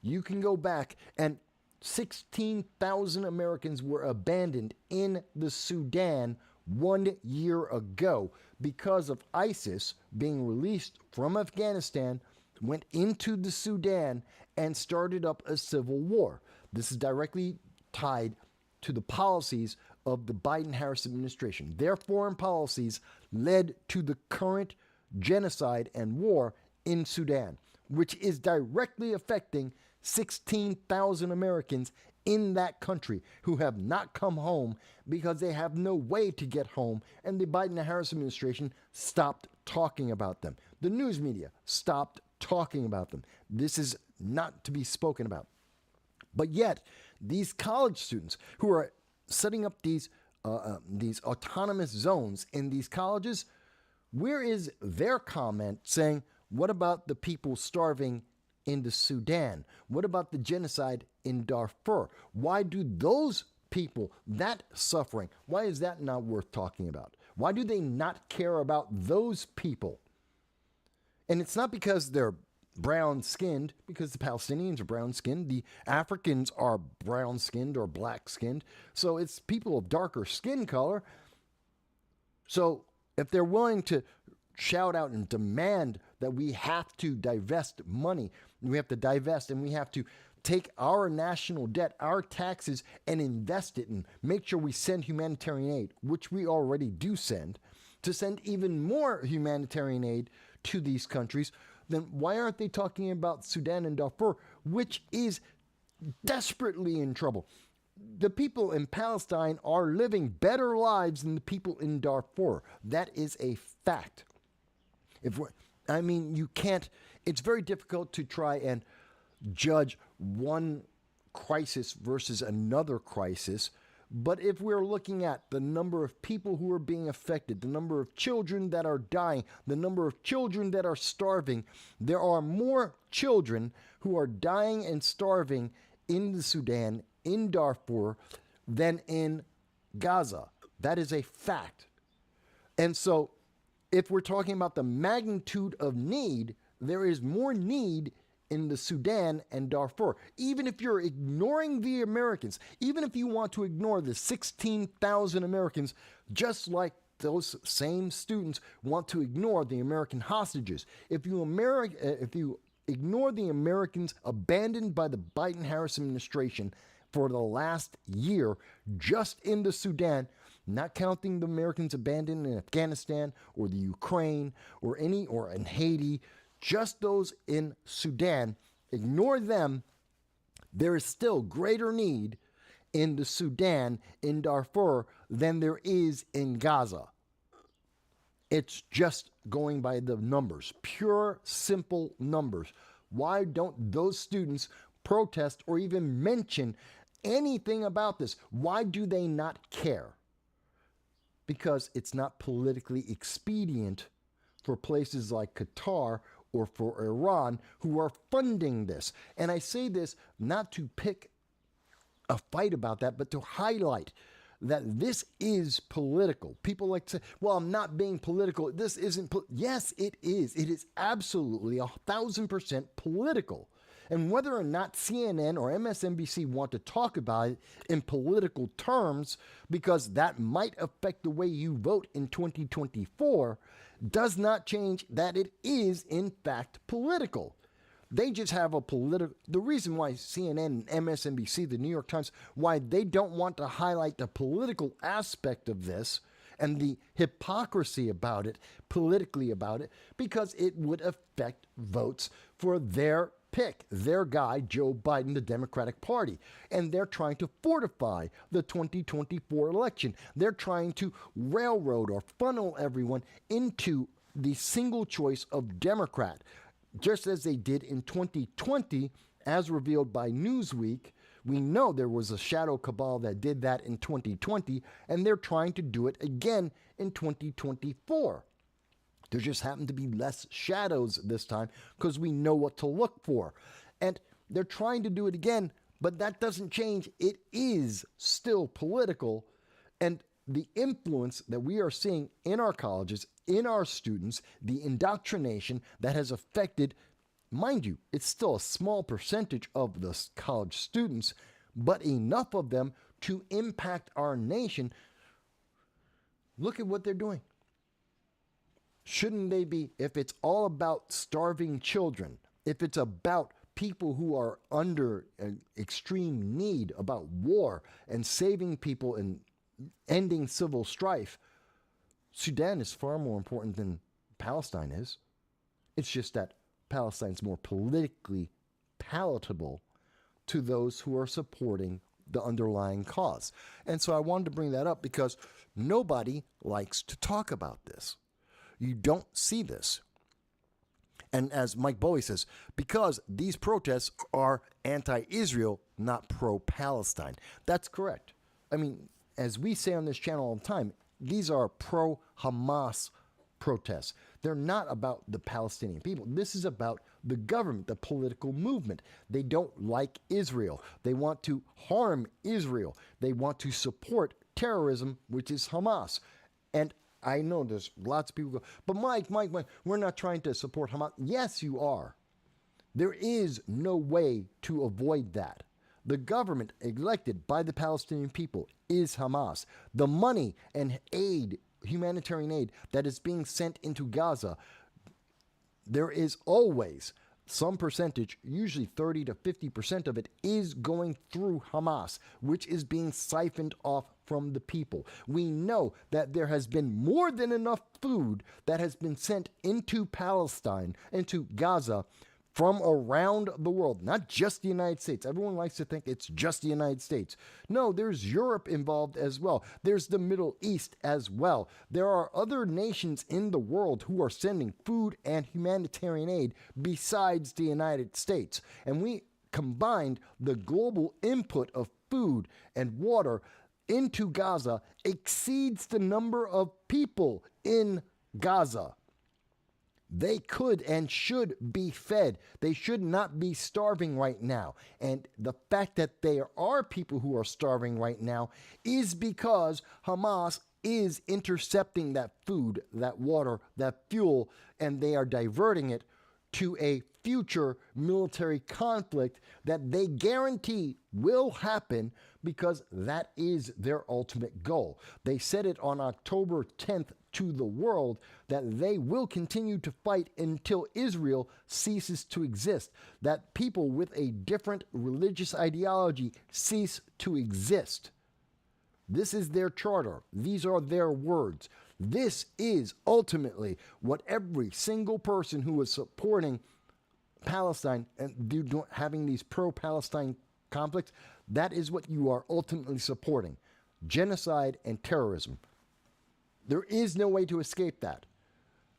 You can go back, and 16,000 Americans were abandoned in the Sudan 1 year ago because of ISIS being released from Afghanistan, went into the Sudan, and started up a civil war. This is directly tied to the policies of the Biden-Harris administration. Their foreign policies led to the current genocide and war in Sudan, which is directly affecting 16,000 Americans in that country who have not come home because they have no way to get home, and the Biden-Harris administration stopped talking about them. The news media stopped talking about them. This is not to be spoken about. But yet, these college students who are setting up these autonomous zones in these colleges, where is their comment saying, what about the people starving in the Sudan? What about the genocide in Darfur? Why do those people, that suffering, why is that not worth talking about? Why do they not care about those people? And it's not because they're brown skinned because the Palestinians are brown skinned. The Africans are brown skinned or black skinned. So it's people of darker skin color. So if they're willing to shout out and demand that we have to divest money, we have to divest and we have to take our national debt, our taxes, and invest it and make sure we send humanitarian aid, which we already do send, to send even more humanitarian aid to these countries, then why aren't they talking about Sudan and Darfur, which is desperately in trouble? The people in Palestine are living better lives than the people in Darfur. That is a fact. You can't, it's very difficult to try and judge one crisis versus another crisis. But if we're looking at the number of people who are being affected, the number of children that are dying, the number of children that are starving, there are more children who are dying and starving in the Sudan, in Darfur, than in Gaza. That is a fact. And so if we're talking about the magnitude of need, there is more need in the Sudan and Darfur. Even if you're ignoring the Americans, even if you want to ignore the 16,000 Americans, just like those same students want to ignore the American hostages. If you ignore the Americans abandoned by the Biden-Harris administration for the last year, just in the Sudan, not counting the Americans abandoned in Afghanistan or the Ukraine or in Haiti, just those in Sudan, ignore them, there is still greater need in the Sudan, in Darfur, than there is in Gaza. It's just going by the numbers, pure, simple numbers. Why don't those students protest or even mention anything about this? Why do they not care? Because it's not politically expedient for places like Qatar or for Iran who are funding this. And I say this not to pick a fight about that, but to highlight that this is political. People like to say, well, I'm not being political. This isn't. Yes, it is. It is absolutely 1,000% political. And whether or not CNN or MSNBC want to talk about it in political terms, because that might affect the way you vote in 2024, does not change that it is, in fact, political. They just have a political... The reason why CNN and MSNBC, the New York Times, why they don't want to highlight the political aspect of this and the hypocrisy about it, politically about it, because it would affect votes for their pick, their guy, Joe Biden, the Democratic Party. And they're trying to fortify the 2024 election. They're trying to railroad or funnel everyone into the single choice of Democrat, just as they did in 2020, as revealed by Newsweek. We know there was a shadow cabal that did that in 2020, and they're trying to do it again in 2024. There just happen to be less shadows this time because we know what to look for. And they're trying to do it again, but that doesn't change. It is still political. And the influence that we are seeing in our colleges, in our students, the indoctrination that has affected, mind you, it's still a small percentage of the college students, but enough of them to impact our nation. Look at what they're doing. Shouldn't they be, if it's all about starving children, if it's about people who are under extreme need, about war and saving people and ending civil strife, Sudan is far more important than Palestine is. It's just that Palestine's more politically palatable to those who are supporting the underlying cause. And so I wanted to bring that up because nobody likes to talk about this. You don't see this. And as Mike Bowie says, because these protests are anti-Israel, not pro-Palestine. That's correct. I mean, as we say on this channel all the time, these are pro-Hamas protests. They're not about the Palestinian people. This is about the government, the political movement. They don't like Israel. They want to harm Israel. They want to support terrorism, which is Hamas. And I know there's lots of people go, but Mike, we're not trying to support Hamas. Yes, you are. There is no way to avoid that. The government elected by the Palestinian people is Hamas. The money and aid, humanitarian aid, that is being sent into Gaza, there is always some percentage, usually 30 to 50% of it, is going through Hamas, which is being siphoned off from the people. We know that there has been more than enough food that has been sent into Palestine, into Gaza, from around the world, not just the United States. Everyone likes to think it's just the United States. No, there's Europe involved as well. There's the Middle East as well. There are other nations in the world who are sending food and humanitarian aid besides the United States. And we combined the global input of food and water into Gaza exceeds the number of people in Gaza. They could and should be fed. They should not be starving right now. And the fact that there are people who are starving right now is because Hamas is intercepting that food, that water, that fuel, and they are diverting it to a future military conflict that they guarantee will happen because that is their ultimate goal. They said it on October 10th to the world that they will continue to fight until Israel ceases to exist, that people with a different religious ideology cease to exist. This is their charter. These are their words. This is ultimately what every single person who is supporting Palestine and having these pro-Palestine conflicts, that is what you are ultimately supporting. Genocide and terrorism. There is no way to escape that.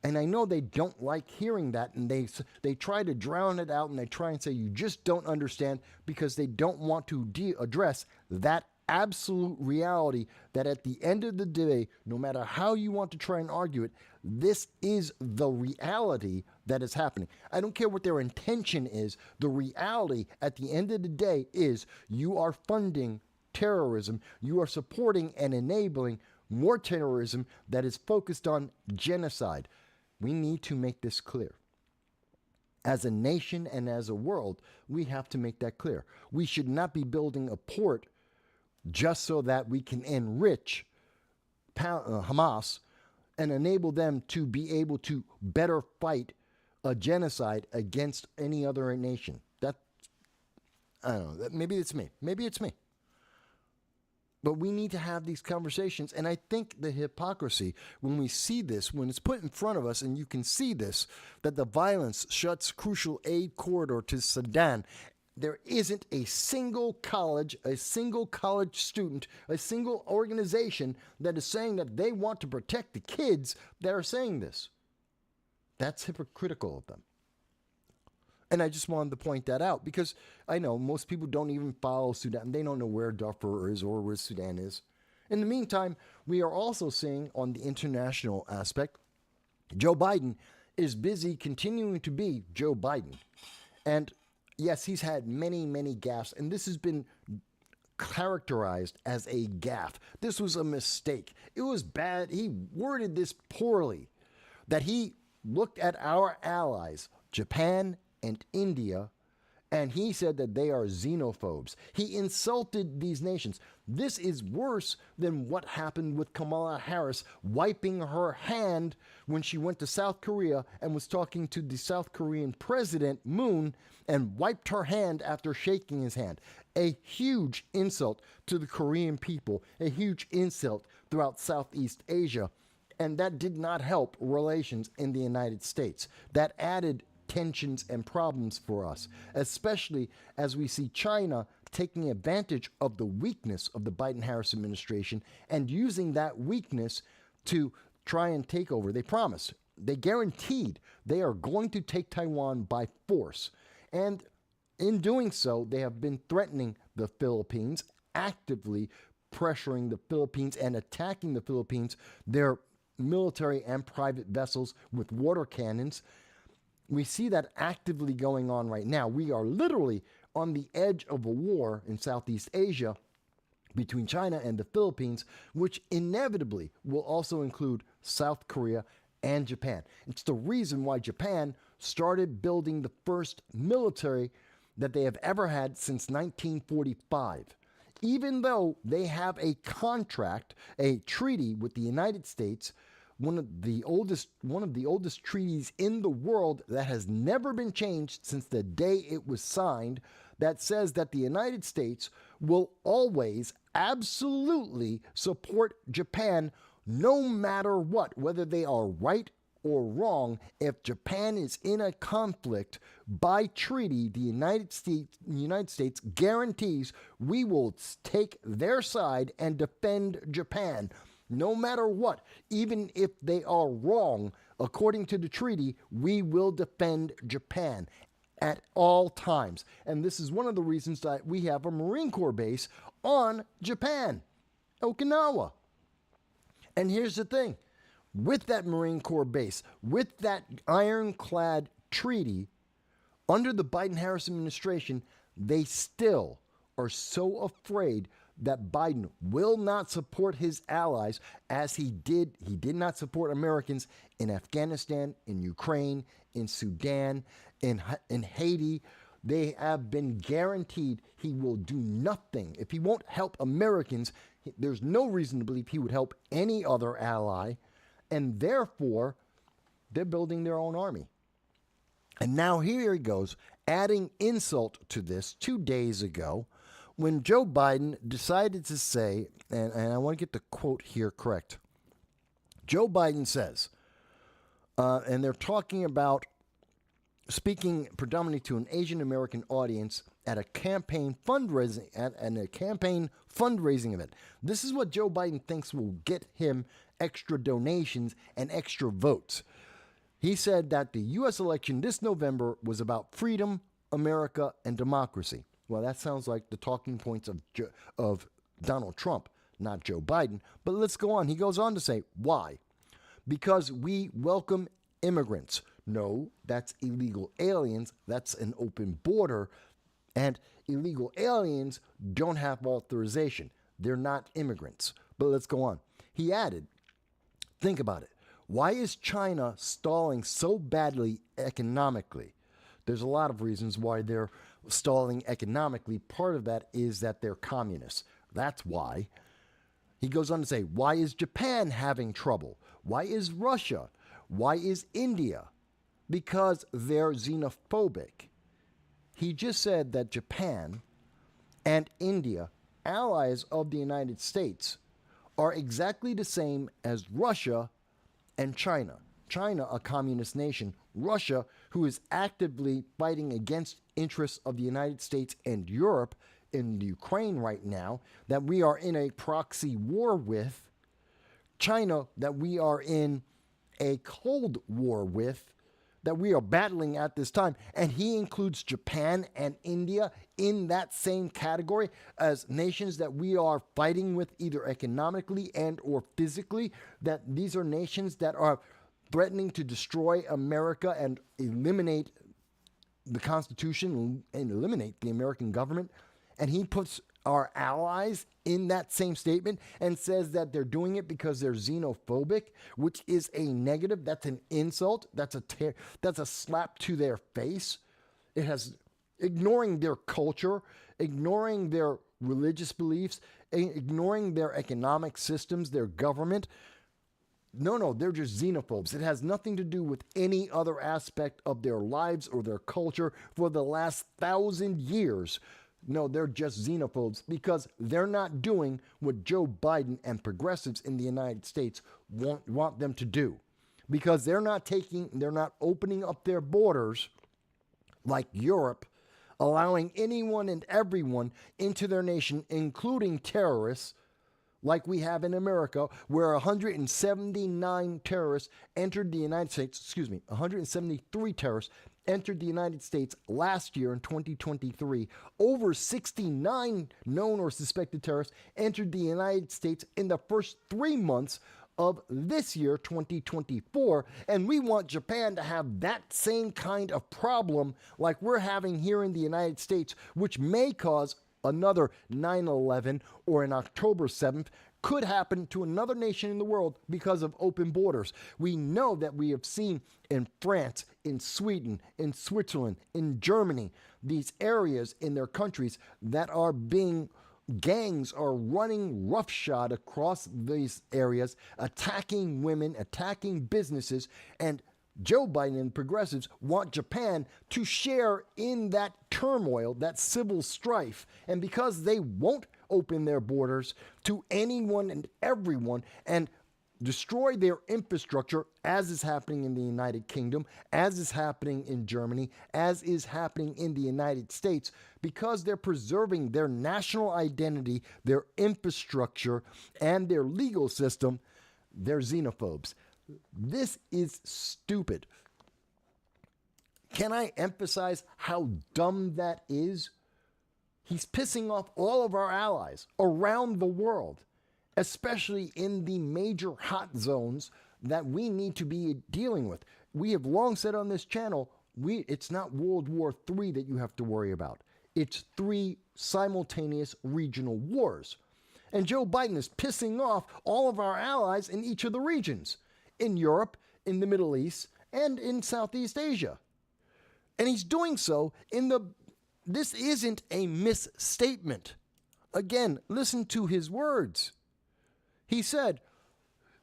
And I know they don't like hearing that, and they try to drown it out, and they try and say you just don't understand because they don't want to address that absolute reality that at the end of the day, no matter how you want to try and argue it, this is the reality that is happening. I don't care what their intention is. The reality at the end of the day is you are funding terrorism. You are supporting and enabling more terrorism that is focused on genocide. We need to make this clear. As a nation and as a world, we have to make that clear. We should not be building a port just so that we can enrich Hamas and enable them to be able to better fight a genocide against any other nation. I don't know. Maybe it's me. Maybe it's me. But we need to have these conversations. And I think the hypocrisy, when we see this, when it's put in front of us and you can see this, that the violence shuts crucial aid corridor to Sudan, there isn't a single college student, a single organization that is saying that they want to protect the kids that are saying this. That's hypocritical of them. And I just wanted to point that out because I know most people don't even follow Sudan. They don't know where Darfur is or where Sudan is. In the meantime, we are also seeing on the international aspect, Joe Biden is busy continuing to be Joe Biden. And yes, he's had many, many gaffes, and this has been characterized as a gaffe. This was a mistake. It was bad. He worded this poorly, that he looked at our allies, Japan and India, and he said that they are xenophobes. He insulted these nations. This is worse than what happened with Kamala Harris wiping her hand when she went to South Korea and was talking to the South Korean President, Moon, and wiped her hand after shaking his hand. A huge insult to the Korean people, a huge insult throughout Southeast Asia, and that did not help relations in the United States. That added tensions and problems for us, especially as we see China taking advantage of the weakness of the Biden-Harris administration and using that weakness to try and take over. They promised, they guaranteed they are going to take Taiwan by force. And in doing so, they have been threatening the Philippines, actively pressuring the Philippines and attacking the Philippines, their military and private vessels with water cannons. We see that actively going on right now. We are literally on the edge of a war in Southeast Asia between China and the Philippines, which inevitably will also include South Korea and Japan. It's the reason why Japan started building the first military that they have ever had since 1945. Even though they have a contract, a treaty with the United States, one of the oldest treaties in the world that has never been changed since the day it was signed, that says that the United States will always absolutely support Japan no matter what, whether they are right or wrong. If Japan is in a conflict, by treaty, the United States guarantees we will take their side and defend Japan no matter what. Even if they are wrong, according to the treaty, we will defend Japan at all times. And this is one of the reasons that we have a Marine Corps base on Japan, Okinawa. And here's the thing. With that Marine Corps base, with that ironclad treaty, under the Biden-Harris administration, they still are so afraid that Biden will not support his allies as he did. He did not support Americans in Afghanistan, in Ukraine, in Sudan, in Haiti. They have been guaranteed he will do nothing. If he won't help Americans, there's no reason to believe he would help any other ally. And therefore, they're building their own army. And now here he goes, adding insult to this 2 days ago, when Joe Biden decided to say, and I want to get the quote here correct. Joe Biden says, and they're talking about speaking predominantly to an Asian American audience at a campaign fundraising event. This is what Joe Biden thinks will get him extra donations and extra votes. He said that the U.S. election this November was about freedom, America, and democracy. Well, that sounds like the talking points of Donald Trump, not Joe Biden. But let's go on. He goes on to say, why? Because we welcome immigrants. No, that's illegal aliens. That's an open border. And illegal aliens don't have authorization. They're not immigrants. But let's go on. He added, think about it. Why is China stalling so badly economically? There's a lot of reasons why they're stalling economically. Part of that is that they're communists. That's why. He goes on to say, why is Japan having trouble? Why is Russia? Why is India? Because they're xenophobic. He just said that Japan and India, allies of the United States, are exactly the same as Russia and China. China, a communist nation. Russia, who is actively fighting against interests of the United States and Europe in Ukraine right now, that we are in a proxy war with. China, that we are in a cold war with, that we are battling at this time. And he includes Japan and India in that same category as nations that we are fighting with either economically and or physically, that these are nations that are threatening to destroy America and eliminate the Constitution and eliminate the American government. And he puts our allies in that same statement and says that they're doing it because they're xenophobic, which is a negative. That's an insult. That's a slap to their face. It has ignoring their culture, ignoring their religious beliefs, ignoring their economic systems, their government. No, they're just xenophobes. It has nothing to do with any other aspect of their lives or their culture for the last 1,000 years. No, they're just xenophobes because they're not doing what Joe Biden and progressives in the United States want them to do. Because they're not opening up their borders like Europe, allowing anyone and everyone into their nation, including terrorists, like we have in America, where 179 terrorists entered the United States, 173 terrorists entered the United States last year in 2023. Over 69 known or suspected terrorists entered the United States in the first 3 months of this year, 2024. And we want Japan to have that same kind of problem like we're having here in the United States, which may cause another 9/11 or an October 7th, could happen to another nation in the world because of open borders. We know that we have seen in France, in Sweden, in Switzerland, in Germany, these areas in their countries that are being gangs are running roughshod across these areas, attacking women, attacking businesses, and Joe Biden and progressives want Japan to share in that turmoil, that civil strife. And because they won't open their borders to anyone and everyone and destroy their infrastructure, as is happening in the United Kingdom, as is happening in Germany, as is happening in the United States, because they're preserving their national identity, their infrastructure, and their legal system, they're xenophobes. This is stupid. Can I emphasize how dumb that is? He's pissing off all of our allies around the world, especially in the major hot zones that we need to be dealing with. We have long said on this channel, it's not World War III that you have to worry about. It's 3 simultaneous regional wars. And Joe Biden is pissing off all of our allies in each of the regions. In Europe, in the Middle East, and in Southeast Asia. And he's doing so this isn't a misstatement. Again, listen to his words. He said,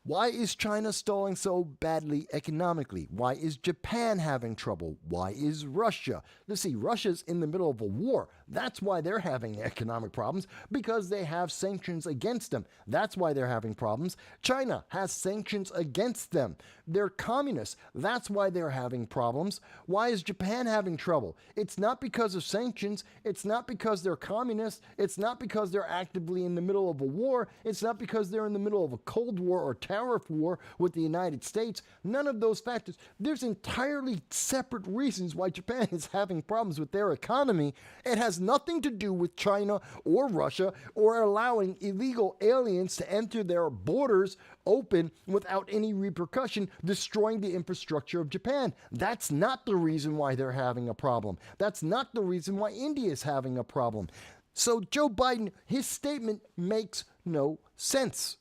why is China stalling so badly economically? Why is Japan having trouble? Why is Russia? You see, Russia's in the middle of a war. That's why they're having economic problems, because they have sanctions against them. That's why they're having problems. China has sanctions against them. They're communists. That's why they're having problems. Why is Japan having trouble? It's not because of sanctions. It's not because they're communists. It's not because they're actively in the middle of a war. It's not because they're in the middle of a Cold War or tariff war with the United States. None of those factors. There's entirely separate reasons why Japan is having problems with their economy. It has nothing to do with China or Russia or allowing illegal aliens to enter their borders open without any repercussion, destroying the infrastructure of Japan. That's not the reason why they're having a problem. That's not the reason why India is having a problem. So Joe Biden, his statement makes no sense.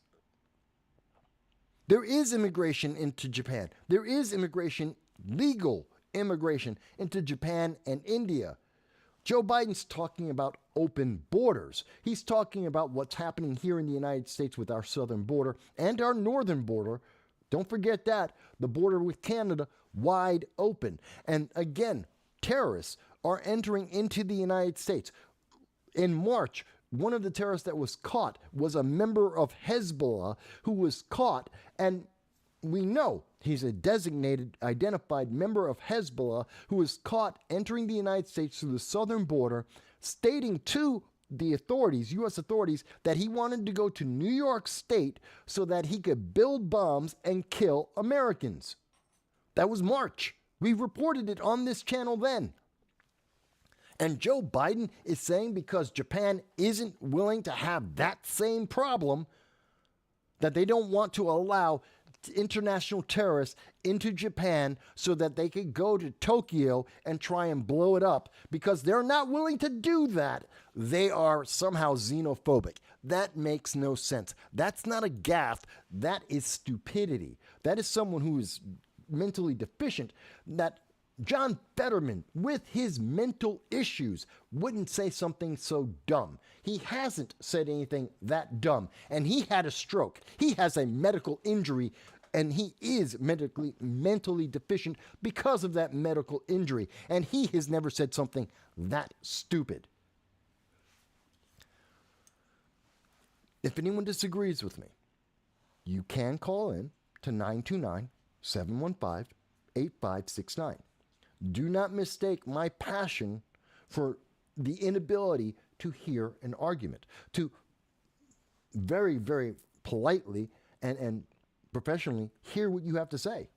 There is immigration into Japan. There is immigration, legal immigration into Japan and India. Joe Biden's talking about open borders. He's talking about what's happening here in the United States with our southern border and our northern border. Don't forget that, the border with Canada wide open. And again, terrorists are entering into the United States. In March, one of the terrorists that was caught was a member of Hezbollah who was caught, and we know he's a designated, identified member of Hezbollah who was caught entering the United States through the southern border, stating to the authorities, U.S. authorities, that he wanted to go to New York State so that he could build bombs and kill Americans. That was March. We reported it on this channel then. And Joe Biden is saying because Japan isn't willing to have that same problem, that they don't want to allow international terrorists into Japan so that they could go to Tokyo and try and blow it up. Because they're not willing to do that, they are somehow xenophobic. That makes no sense. That's not a gaffe. That is stupidity. That is someone who is mentally deficient. That John Fetterman, with his mental issues, wouldn't say something so dumb. He hasn't said anything that dumb. And he had a stroke. He has a medical injury, and he is mentally deficient because of that medical injury. And he has never said something that stupid. If anyone disagrees with me, you can call in to 929-715-8569. Do not mistake my passion for the inability to hear an argument, to very, very politely and professionally hear what you have to say.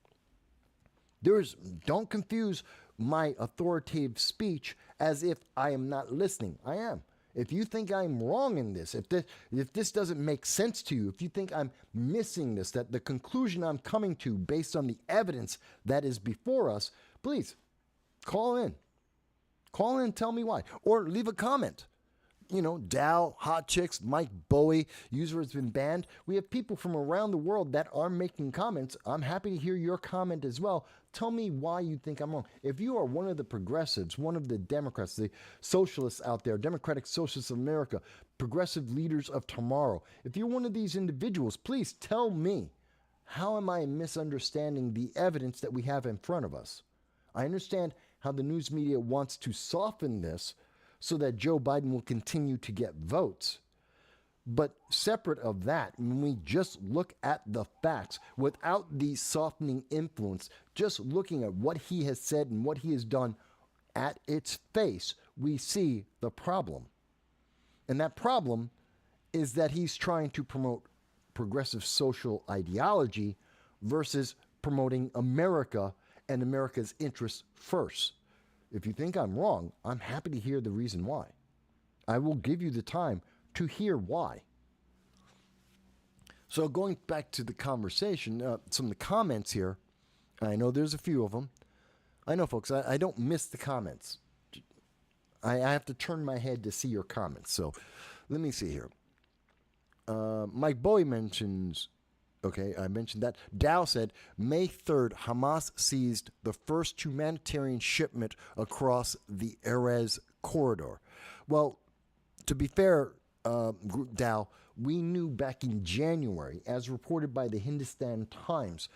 Don't confuse my authoritative speech as if I am not listening. I am. If you think I'm wrong in this, if this doesn't make sense to you, if you think I'm missing this, that the conclusion I'm coming to based on the evidence that is before us, please call in. Call in and tell me why. Or leave a comment. Dow, Hot Chicks, Mike Bowie, user has been banned. We have people from around the world that are making comments. I'm happy to hear your comment as well. Tell me why you think I'm wrong. If you are one of the progressives, one of the Democrats, the socialists out there, Democratic Socialists of America, progressive leaders of tomorrow, if you're one of these individuals, please tell me, how am I misunderstanding the evidence that we have in front of us? I understand how the news media wants to soften this so that Joe Biden will continue to get votes. But separate of that, when we just look at the facts without the softening influence, just looking at what he has said and what he has done at its face, we see the problem. And that problem is that he's trying to promote progressive social ideology versus promoting America and America's interests first. If you think I'm wrong, I'm happy to hear the reason why. I will give you the time to hear why. So going back to the conversation, some of the comments here, I know there's a few of them. I know, folks, I don't miss the comments. I have to turn my head to see your comments. So let me see here. Mike Bowie mentions... Okay, I mentioned that. Dow said, May 3rd, Hamas seized the first humanitarian shipment across the Erez corridor. Well, to be fair, Dow, we knew back in January, as reported by the Hindustan Times,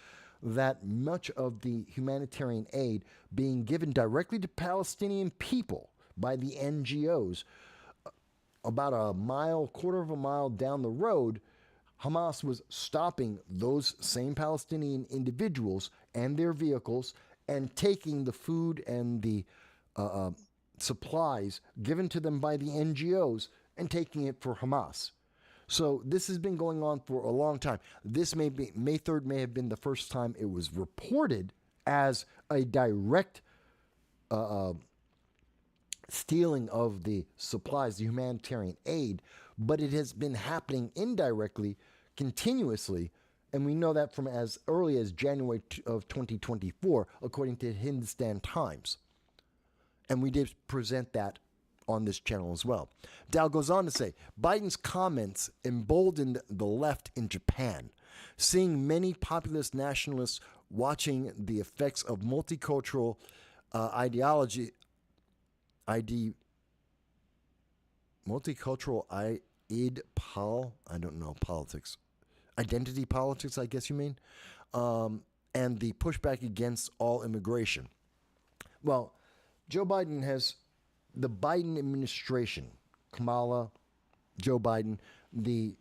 that much of the humanitarian aid being given directly to Palestinian people by the NGOs, about quarter of a mile down the road, Hamas was stopping those same Palestinian individuals and their vehicles and taking the food and the supplies given to them by the NGOs and taking it for Hamas. So this has been going on for a long time. This May 3rd may have been the first time it was reported as a direct stealing of the supplies, the humanitarian aid, but it has been happening indirectly, continuously, and we know that from as early as January of 2024, according to Hindustan Times. And we did present that on this channel as well. Dow goes on to say, Biden's comments emboldened the left in Japan, seeing many populist nationalists watching the effects of multicultural identity politics, I guess you mean, and the pushback against all immigration. Well, the Biden administration, Kamala, Joe Biden, the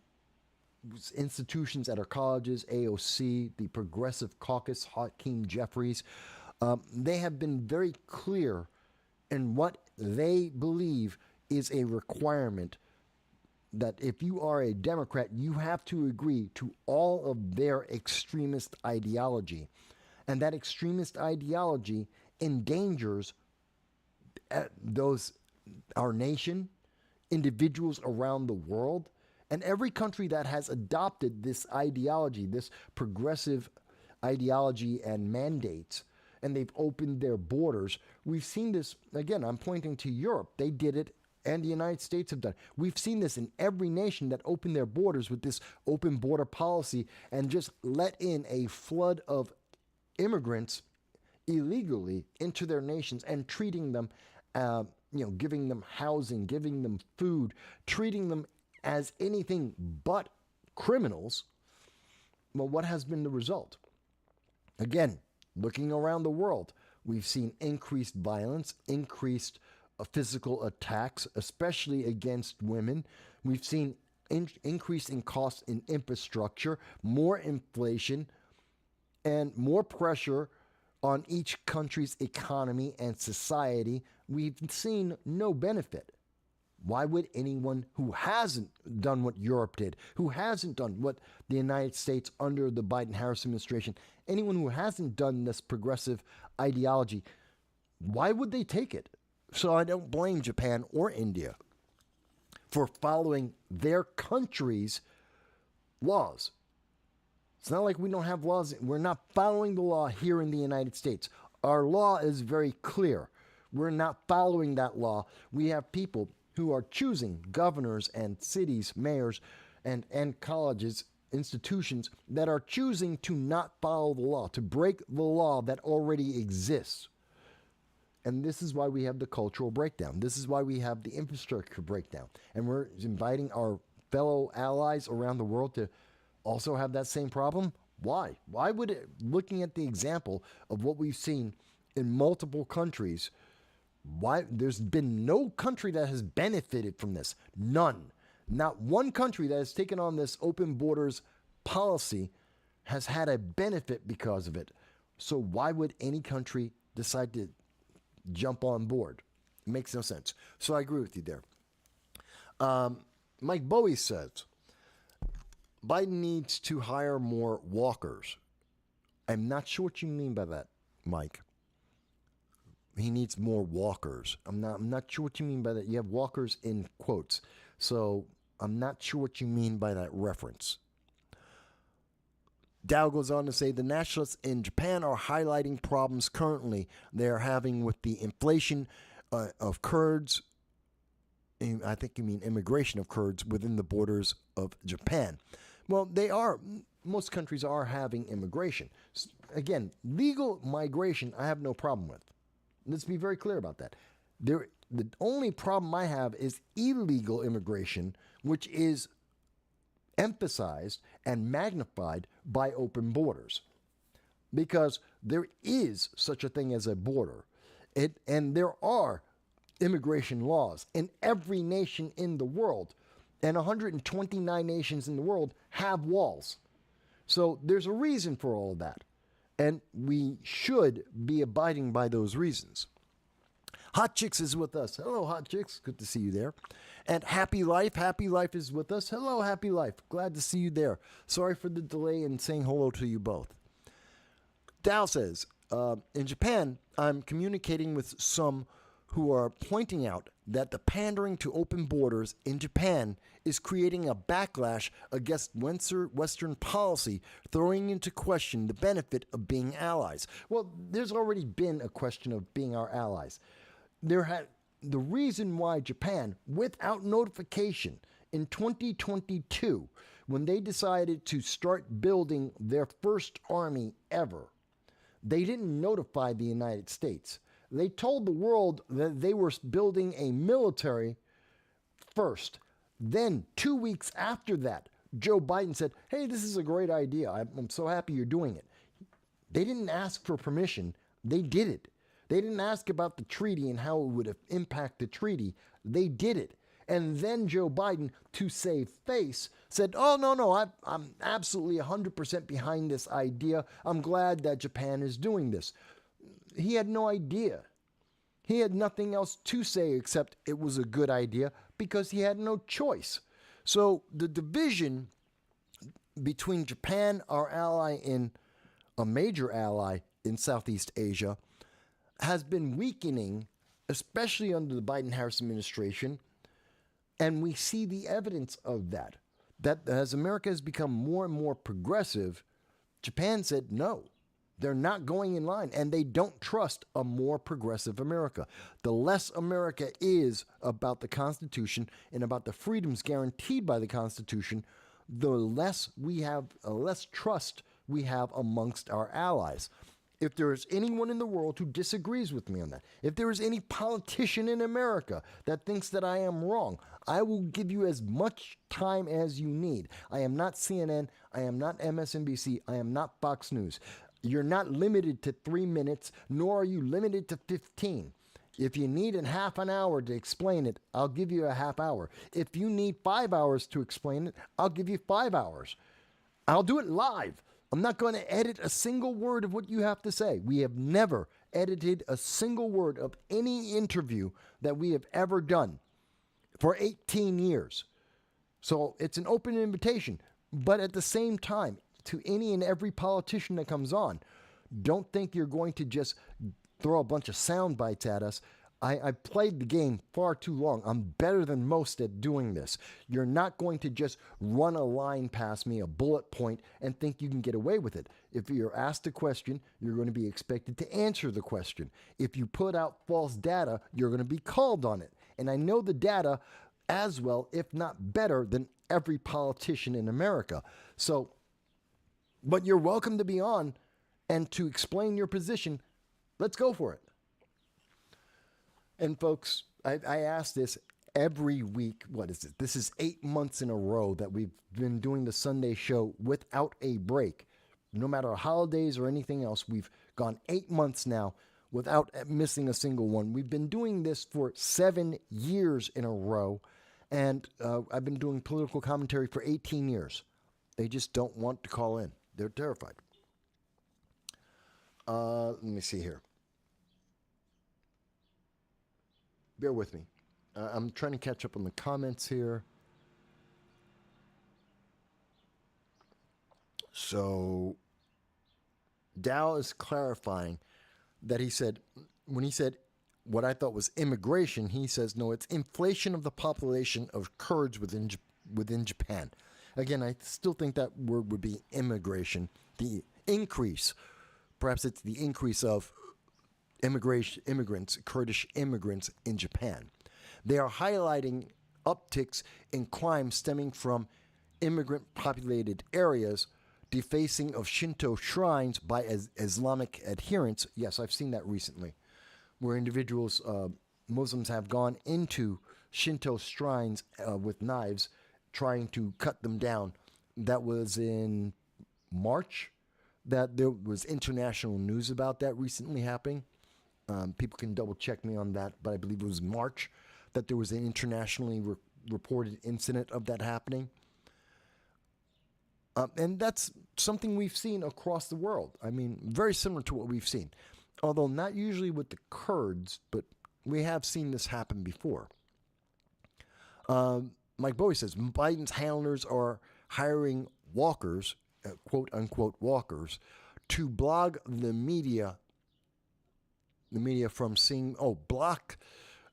institutions at our colleges, AOC, the Progressive Caucus, Hakeem Jeffries, they have been very clear in what they believe is a requirement that if you are a Democrat, you have to agree to all of their extremist ideology. And that extremist ideology endangers our nation, individuals around the world, and every country that has adopted this ideology, this progressive ideology and mandates, and they've opened their borders. We've seen this, again, I'm pointing to Europe. They did it, and the United States have done it. We've seen this in every nation that opened their borders with this open border policy and just let in a flood of immigrants illegally into their nations and treating them, giving them housing, giving them food, treating them as anything but criminals. Well, what has been the result? Again, looking around the world, we've seen increased violence, increased physical attacks, especially against women. We've seen increase in costs in infrastructure, more inflation, and more pressure on each country's economy and society. We've seen no benefit. Why would anyone who hasn't done what Europe did, who hasn't done what the United States under the Biden-Harris administration, anyone who hasn't done this progressive ideology, why would they take it? So I don't blame Japan or India for following their country's laws. It's not like we don't have laws. We're not following the law here in the United States. Our law is very clear. We're not following that law. We have people who are choosing governors and cities, mayors, and colleges, institutions that are choosing to not follow the law, to break the law that already exists. And this is why we have the cultural breakdown. This is why we have the infrastructure breakdown. And we're inviting our fellow allies around the world to also have that same problem. Why? Why would it, looking at the example of what we've seen in multiple countries, why there's been no country that has benefited from this? None. Not one country that has taken on this open borders policy has had a benefit because of it. So why would any country decide to jump on board? It makes no sense. So I agree with you there. Mike Bowie says, Biden needs to hire more walkers. I'm not sure what you mean by that, Mike. He needs more walkers. I'm not sure what you mean by that. You have walkers in quotes. So I'm not sure what you mean by that reference. Dow goes on to say the nationalists in Japan are highlighting problems currently they are having with the inflation of Kurds. I think you mean immigration of Kurds within the borders of Japan. Well, most countries are having immigration. Again, legal migration, I have no problem with. Let's be very clear about that. The only problem I have is illegal immigration, which is emphasized and magnified by open borders. Because there is such a thing as a border. And there are immigration laws in every nation in the world. And 129 nations in the world have walls. So there's a reason for all of that. And we should be abiding by those reasons. Hot Chicks is with us. Hello, Hot Chicks. Good to see you there. And Happy Life is with us. Hello, Happy Life. Glad to see you there. Sorry for the delay in saying hello to you both. Dow says, in Japan, I'm communicating with some who are pointing out that the pandering to open borders in Japan is creating a backlash against Western policy, throwing into question the benefit of being allies. Well, there's already been a question of being our allies. The reason why Japan, without notification, in 2022, when they decided to start building their first army ever, they didn't notify the United States. They told the world that they were building a military first. Then 2 weeks after that, Joe Biden said, hey, this is a great idea. I'm so happy you're doing it. They didn't ask for permission. They did it. They didn't ask about the treaty and how it would impact the treaty. They did it. And then Joe Biden, to save face, said, oh, no, I'm absolutely 100% behind this idea. I'm glad that Japan is doing this. He had no idea. He had nothing else to say except it was a good idea because he had no choice. So the division between Japan, our ally in a major ally in Southeast Asia, has been weakening, especially under the Biden-Harris administration. And we see the evidence of that. That as America has become more and more progressive, Japan said no. They're not going in line, and they don't trust a more progressive America. The less America is about the Constitution and about the freedoms guaranteed by the Constitution, the less trust we have amongst our allies. If there is anyone in the world who disagrees with me on that, if there is any politician in America that thinks that I am wrong, I will give you as much time as you need. I am not CNN. I am not MSNBC. I am not Fox News. You're not limited to 3 minutes, nor are you limited to 15. If you need a half an hour to explain it, I'll give you a half hour. If you need 5 hours to explain it, I'll give you 5 hours. I'll do it live. I'm not going to edit a single word of what you have to say. We have never edited a single word of any interview that we have ever done for 18 years. So it's an open invitation. But at the same time, to any and every politician that comes on, don't think you're going to just throw a bunch of sound bites at us. I played the game far too long. I'm better than most at doing this. You're not going to just run a line past me, a bullet point, and think you can get away with it. If you're asked a question, you're going to be expected to answer the question. If you put out false data, you're going to be called on it. and I know the data as well, if not better, than every politician in America. So, but you're welcome to be on and to explain your position. Let's go for it. And folks, I ask this every week. What is it? This is 8 months in a row that we've been doing the Sunday show without a break. No matter holidays or anything else, we've gone 8 months now without missing a single one. We've been doing this for 7 years in a row, and I've been doing political commentary for 18 years. They just don't want to call in. They're terrified. Let me see here. Bear with me. I'm trying to catch up on the comments here. So, Dow is clarifying that when he said what I thought was immigration, he says, no, it's inflation of the population of Kurds within Japan. Again, I still think that word would be immigration. The increase, perhaps it's the increase of immigrants, Kurdish immigrants in Japan. They are highlighting upticks in crime stemming from immigrant-populated areas, defacing of Shinto shrines by Islamic adherents. Yes, I've seen that recently, where individuals, Muslims, have gone into Shinto shrines with knives, trying to cut them down. That was in March. That there was international news about that recently happening. People can double check me on that, but I believe it was March that there was an internationally reported incident of that happening. And that's something we've seen across the world. I mean, very similar to what we've seen. Although not usually with the Kurds, but we have seen this happen before. Mike Bowie says, Biden's handlers are hiring walkers, quote-unquote walkers, to block the media from seeing, block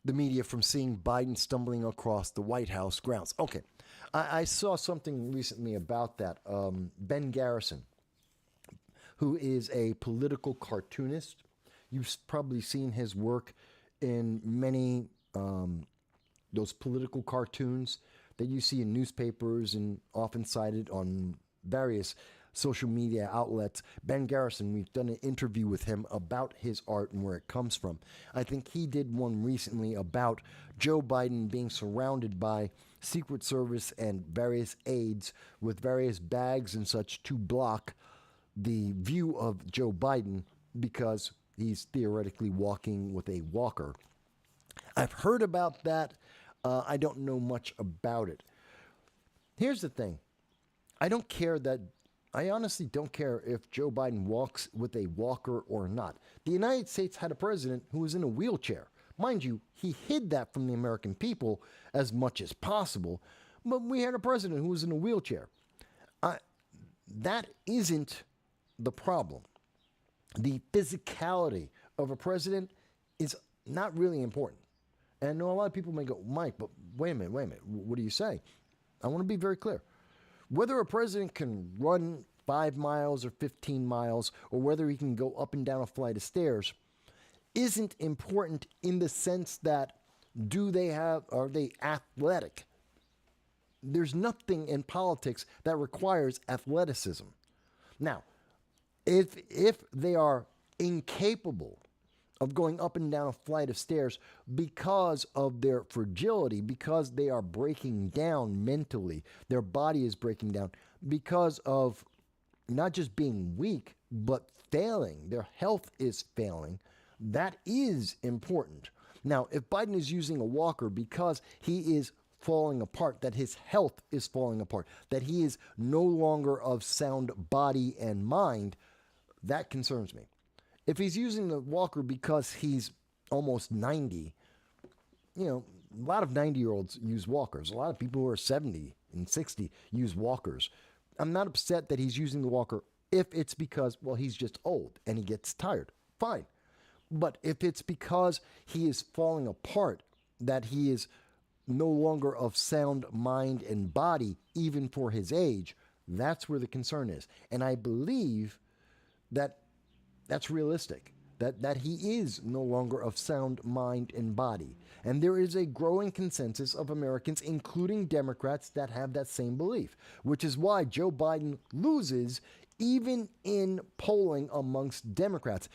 the media from seeing Biden stumbling across the White House grounds. Okay, I saw something recently about that. Ben Garrison, who is a political cartoonist. You've probably seen his work in many those political cartoons that you see in newspapers and often cited on various social media outlets. Ben Garrison, we've done an interview with him about his art and where it comes from. I think he did one recently about Joe Biden being surrounded by Secret Service and various aides with various bags and such to block the view of Joe Biden because he's theoretically walking with a walker. I've heard about that. I don't know much about it. Here's the thing. I honestly don't care if Joe Biden walks with a walker or not. The United States had a president who was in a wheelchair. Mind you, he hid that from the American people as much as possible, but we had a president who was in a wheelchair. That isn't the problem. The physicality of a president is not really important. And I know a lot of people may go, Mike, but wait a minute, what do you say? I want to be very clear. Whether a president can run 5 miles or 15 miles, or whether he can go up and down a flight of stairs, isn't important in the sense that are they athletic? There's nothing in politics that requires athleticism. Now, if they are incapable of going up and down a flight of stairs because of their fragility, because they are breaking down mentally, their body is breaking down, because of not just being weak, but failing, their health is failing, that is important. Now, if Biden is using a walker because he is falling apart, that his health is falling apart, that he is no longer of sound body and mind, that concerns me. If he's using the walker because he's almost 90, a lot of 90-year-olds use walkers. A lot of people who are 70 and 60 use walkers. I'm not upset that he's using the walker if it's because, he's just old and he gets tired. Fine. But if it's because he is falling apart, that he is no longer of sound mind and body, even for his age, that's where the concern is. And I believe that that's realistic. that he is no longer of sound mind and body. And there is a growing consensus of Americans, including Democrats, that have that same belief, which is why Joe Biden loses even in polling amongst Democrats.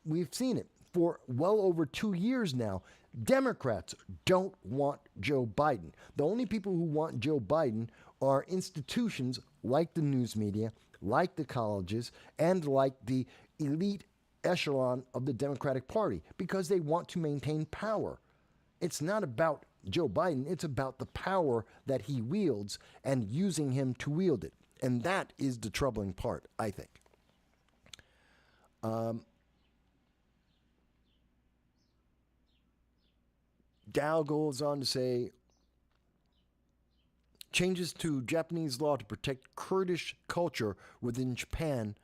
We've seen it for well over 2 years now. Democrats don't want Joe Biden. The only people who want Joe Biden are institutions like the news media, like the colleges, and like the elite echelon of the Democratic Party, because they want to maintain power. It's not about Joe Biden, it's about the power that he wields and using him to wield it. And that is the troubling part, I think. Dow goes on to say, changes to Japanese law to protect Kurdish culture within Japan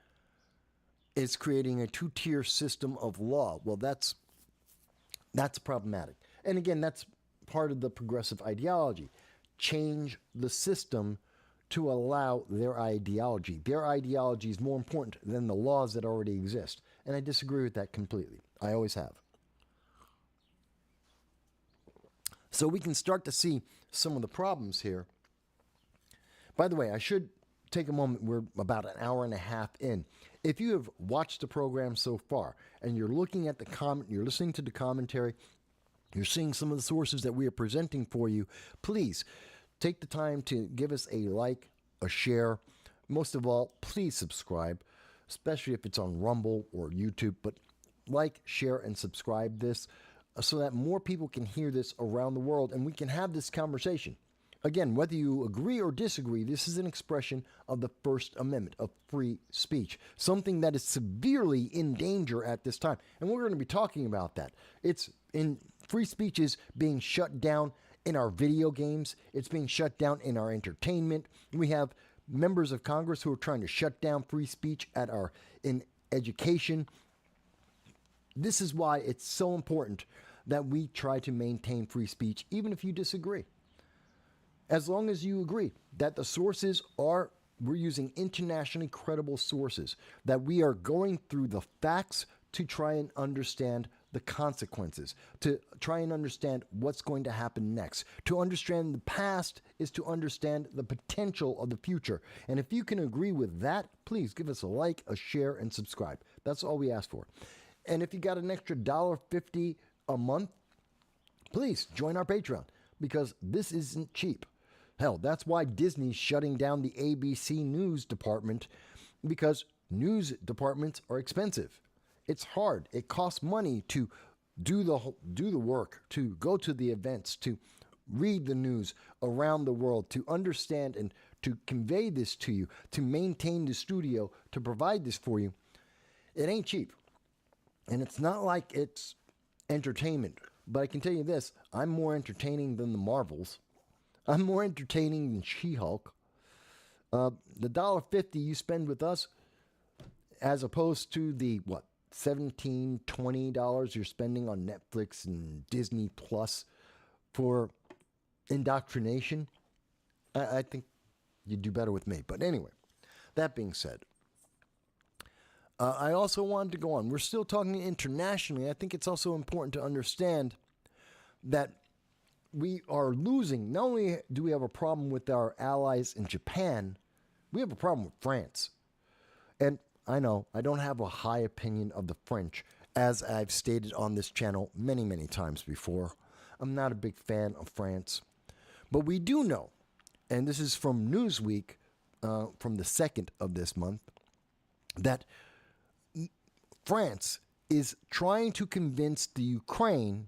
is creating a two-tier system of law. Well, that's problematic. And again, that's part of the progressive ideology. Change the system to allow their ideology. Their ideology is more important than the laws that already exist. And I disagree with that completely. I always have. So we can start to see some of the problems here. By the way, I should take a moment. We're about an hour and a half in. If you have watched the program so far and you're looking at the comment, you're listening to the commentary, you're seeing some of the sources that we are presenting for you, please take the time to give us a like, a share. Most of all, please subscribe, especially if it's on Rumble or YouTube. But like, share, and subscribe this so that more people can hear this around the world and we can have this conversation. Again, whether you agree or disagree, this is an expression of the First Amendment, of free speech, something that is severely in danger at this time. And we're going to be talking about that. Free speech is being shut down in our video games. It's being shut down in our entertainment. We have members of Congress who are trying to shut down free speech in education. This is why it's so important that we try to maintain free speech, even if you disagree. As long as you agree that the sources we're using internationally credible sources, that we are going through the facts to try and understand the consequences, to try and understand what's going to happen next. To understand the past is to understand the potential of the future. And if you can agree with that, please give us a like, a share, and subscribe. That's all we ask for. And if you got an extra $1.50 a month, please join our Patreon, because this isn't cheap. Hell, that's why Disney's shutting down the ABC News department, because news departments are expensive. It's hard. It costs money to do the work, to go to the events, to read the news around the world, to understand and to convey this to you, to maintain the studio, to provide this for you. It ain't cheap. And it's not like it's entertainment. But I can tell you this, I'm more entertaining than the Marvels. I'm more entertaining than She-Hulk. The $1.50 you spend with us, as opposed to the, $17, $20 you're spending on Netflix and Disney Plus for indoctrination, I think you'd do better with me. But anyway, that being said, I also wanted to go on. We're still talking internationally. I think it's also important to understand that we are losing. Not only do we have a problem with our allies in Japan, we have a problem with France. And I know I don't have a high opinion of the French, as I've stated on this channel many, many times before. I'm not a big fan of France. But we do know, and this is from Newsweek, from the 2nd of this month, that France is trying to convince the Ukraine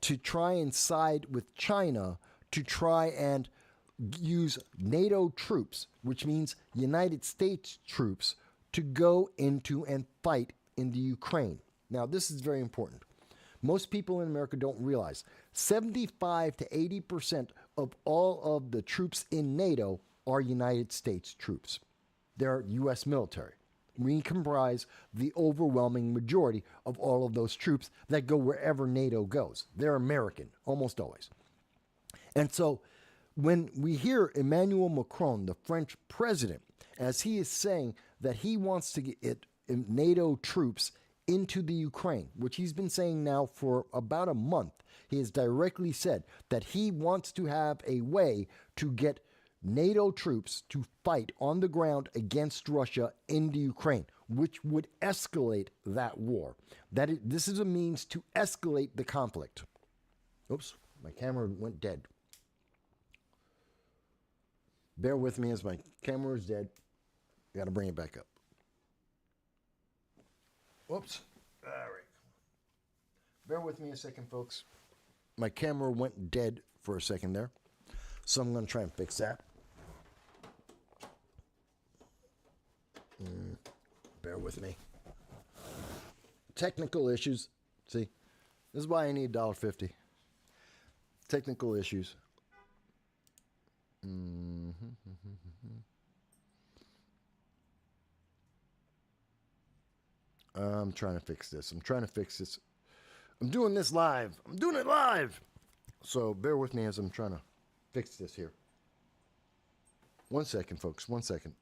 to try and side with China to try and use NATO troops, which means United States troops, to go into and fight in the Ukraine. Now, this is very important. Most people in America don't realize 75 to 80% of all of the troops in NATO are United States troops. They're U.S. military. We comprise the overwhelming majority of all of those troops that go wherever NATO goes. They're American, almost always. And so when we hear Emmanuel Macron, the French president, as he is saying that he wants to get NATO troops into the Ukraine, which he's been saying now for about a month. He has directly said that he wants to have a way to get NATO troops to fight on the ground against Russia in the Ukraine, which would escalate that war. This is a means to escalate the conflict. Oops, my camera went dead. Bear with me as my camera is dead. Got to bring it back up. Whoops. All right. Bear with me a second, folks. My camera went dead for a second there. So I'm going to try and fix that. Bear with me. Technical issues. See, this is why I need $1.50. Technical issues. I'm trying to fix this. I'm doing this live. I'm doing it live. So bear with me as I'm trying to fix this here. 1 second, folks. 1 second.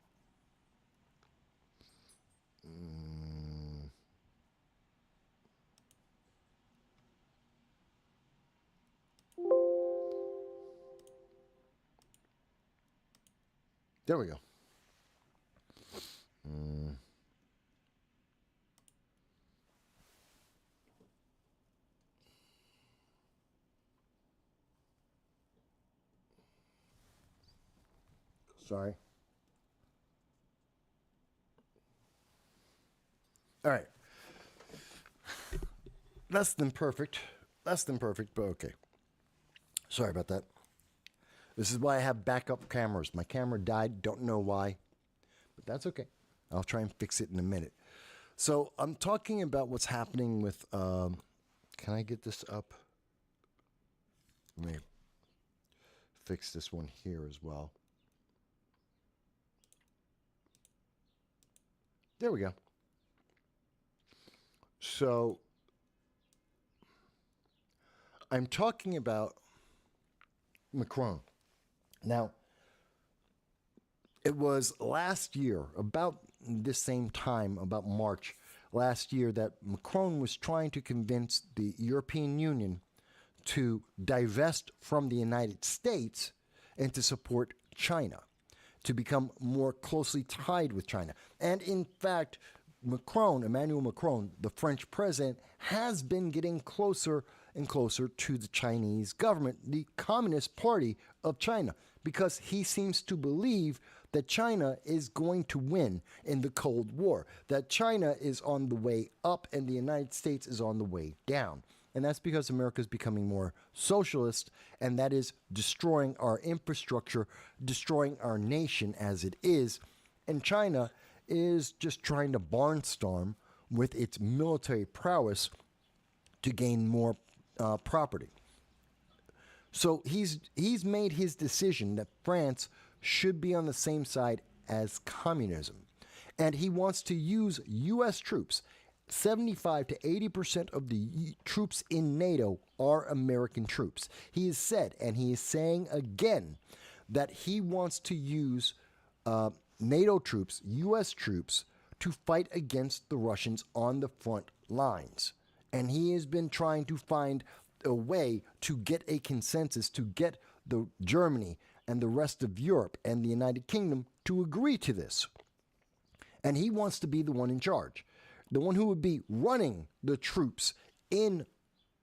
There we go. Sorry. All right. Less than perfect, but okay. Sorry about that. This is why I have backup cameras. My camera died, don't know why, but that's okay. I'll try and fix it in a minute. So I'm talking about what's happening with, can I get this up? Let me fix this one here as well. There we go. So I'm talking about Macron. Now, it was last year, about this same time, about March last year, that Macron was trying to convince the European Union to divest from the United States and to support China, to become more closely tied with China. And in fact, Emmanuel Macron, the French president, has been getting closer and closer to the Chinese government, the Communist Party of China, because he seems to believe that China is going to win in the Cold War, that China is on the way up and the United States is on the way down. And that's because America is becoming more socialist, and that is destroying our infrastructure, destroying our nation as it is. And China is just trying to barnstorm with its military prowess to gain more property. So he's made his decision that France should be on the same side as communism. And he wants to use U.S. troops. 75 to 80% of the troops in NATO are American troops. He has said, and he is saying again, that he wants to use NATO troops, U.S. troops, to fight against the Russians on the front lines. And he has been trying to find a way to get a consensus, to get Germany and the rest of Europe and the United Kingdom to agree to this. And he wants to be the one in charge. The one who would be running the troops in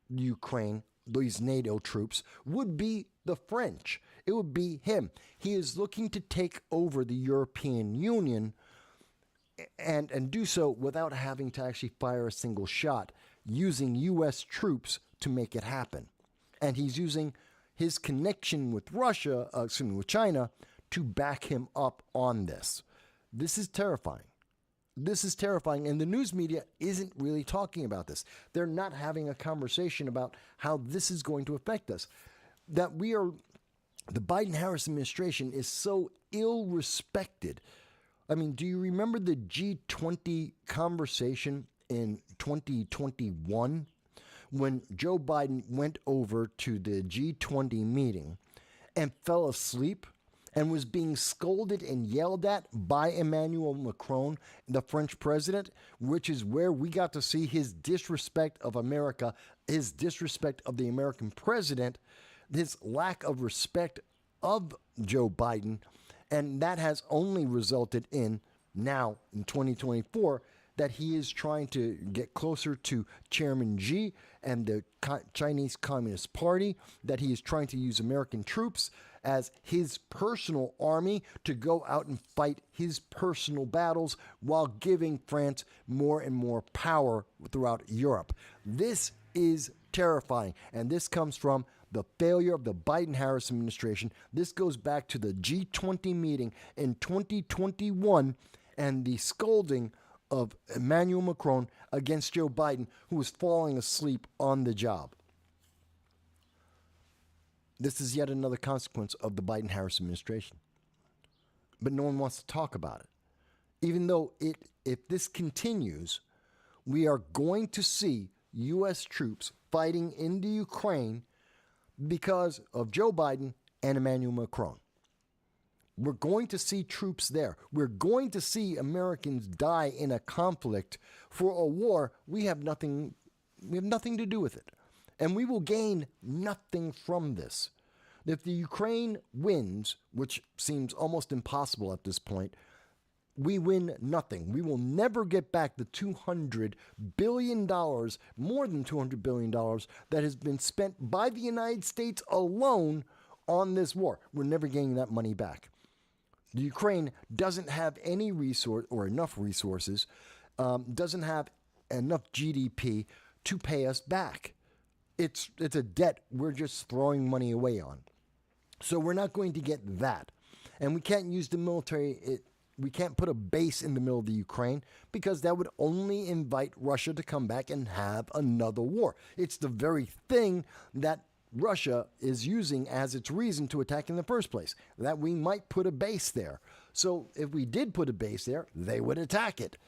Ukraine, these NATO troops, would be the French. It would be him. He is looking to take over the European Union and do so without having to actually fire a single shot, using U.S. troops to make it happen. And he's using his connection with with China, to back him up on this. This is terrifying. This is terrifying, and the news media isn't really talking about this. They're not having a conversation about how this is going to affect us. The Biden-Harris administration is so ill-respected. I mean, do you remember the G20 conversation in 2021 when Joe Biden went over to the G20 meeting and fell asleep and was being scolded and yelled at by Emmanuel Macron, the French president, which is where we got to see his disrespect of America, his disrespect of the American president, his lack of respect of Joe Biden. And that has only resulted in now in 2024 that he is trying to get closer to Chairman Xi and the Chinese Communist Party, that he is trying to use American troops as his personal army to go out and fight his personal battles while giving France more and more power throughout Europe. This is terrifying, and this comes from the failure of the Biden-Harris administration. This goes back to the G20 meeting in 2021 and the scolding of Emmanuel Macron against Joe Biden, who was falling asleep on the job. This is yet another consequence of the Biden-Harris administration. But no one wants to talk about it. Even though if this continues, we are going to see U.S. troops fighting in the Ukraine because of Joe Biden and Emmanuel Macron. We're going to see troops there. We're going to see Americans die in a conflict for a war we have nothing to do with it. And we will gain nothing from this. If the Ukraine wins, which seems almost impossible at this point, we win nothing. We will never get back the $200 billion, more than $200 billion, that has been spent by the United States alone on this war. We're never getting that money back. The Ukraine doesn't have any resource or enough resources, doesn't have enough GDP to pay us back. It's a debt we're just throwing money away on. So we're not going to get that. And we can't use the military. We can't put a base in the middle of the Ukraine because that would only invite Russia to come back and have another war. It's the very thing that Russia is using as its reason to attack in the first place, that we might put a base there. So if we did put a base there, they would attack it.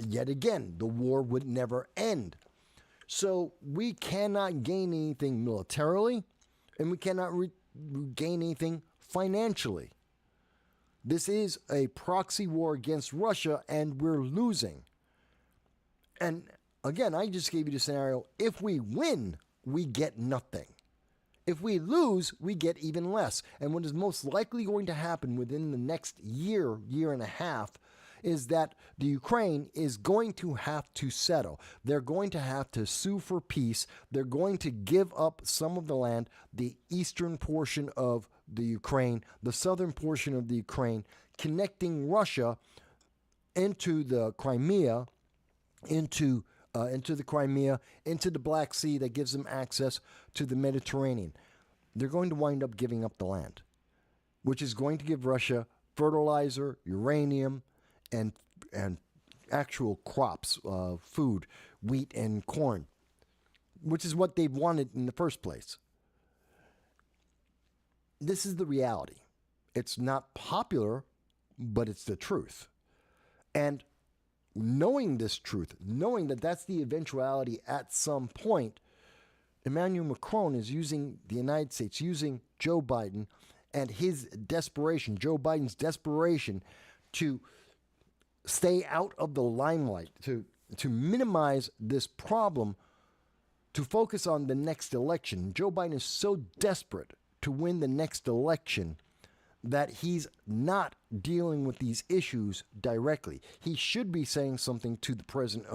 Yet again, the war would never end. So we cannot gain anything militarily, and we cannot gain anything financially. This is a proxy war against Russia, and we're losing. And again, I just gave you the scenario. If we win, we get nothing. If we lose, we get even less. And what is most likely going to happen within the next year, year and a half, is that the Ukraine is going to have to settle. They're going to have to sue for peace. They're going to give up some of the land, the eastern portion of the Ukraine, the southern portion of the Ukraine, connecting Russia into the Crimea, into the Black Sea that gives them access to the Mediterranean. They're going to wind up giving up the land, which is going to give Russia fertilizer, uranium, and actual crops, food, wheat and corn, which is what they wanted in the first place. This is the reality. It's not popular, but it's the truth. And knowing this truth, knowing that that's the eventuality at some point, Emmanuel Macron is using the United States, using Joe Biden and his desperation, Joe Biden's desperation to stay out of the limelight, to minimize this problem, to focus on the next election. Joe Biden is so desperate to win the next election that he's not dealing with these issues directly. He should be saying something to the president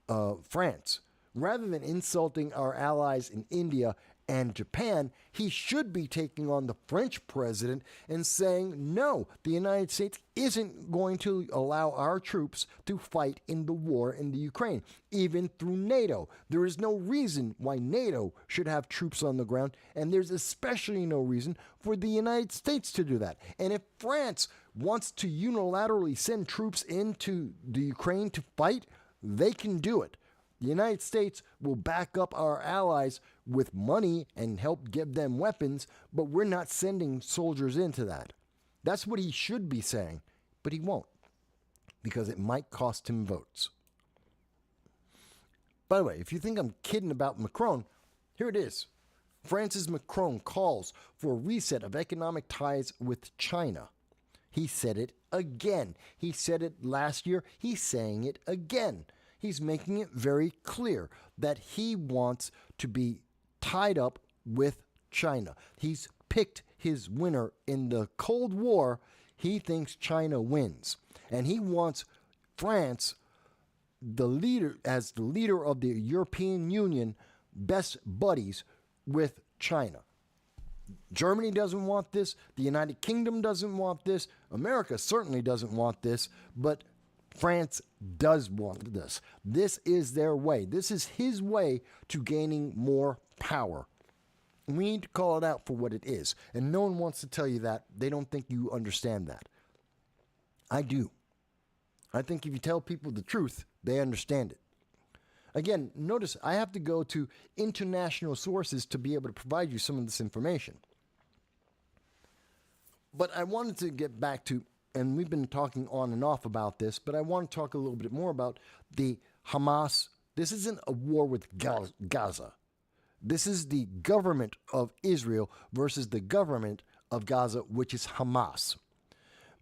of France. Rather than insulting our allies in India and Japan, he should be taking on the French president and saying, no, the United States isn't going to allow our troops to fight in the war in the Ukraine, even through NATO. There is no reason why NATO should have troops on the ground, and there's especially no reason for the United States to do that. And if France wants to unilaterally send troops into the Ukraine to fight, they can do it. The United States will back up our allies with money and help give them weapons, but we're not sending soldiers into that. That's what he should be saying, but he won't, because it might cost him votes. By the way, if you think I'm kidding about Macron, here it is. Francis Macron calls for a reset of economic ties with China. He said it again. He said it last year. He's saying it again. He's making it very clear that he wants to be tied up with China. He's picked his winner in the Cold War. He thinks China wins. And he wants France, as the leader of the European Union, best buddies with China. Germany doesn't want this. The United Kingdom doesn't want this. America certainly doesn't want this. But France does want this. This is their way. This is his way to gaining more power. We need to call it out for what it is. And no one wants to tell you that. They don't think you understand that. I do. I think if you tell people the truth, they understand it. Again, notice I have to go to international sources to be able to provide you some of this information. But I wanted to get back to, and we've been talking on and off about this, but I want to talk a little bit more about the Hamas. This isn't a war with Gaza. This is the government of Israel versus the government of Gaza, which is Hamas.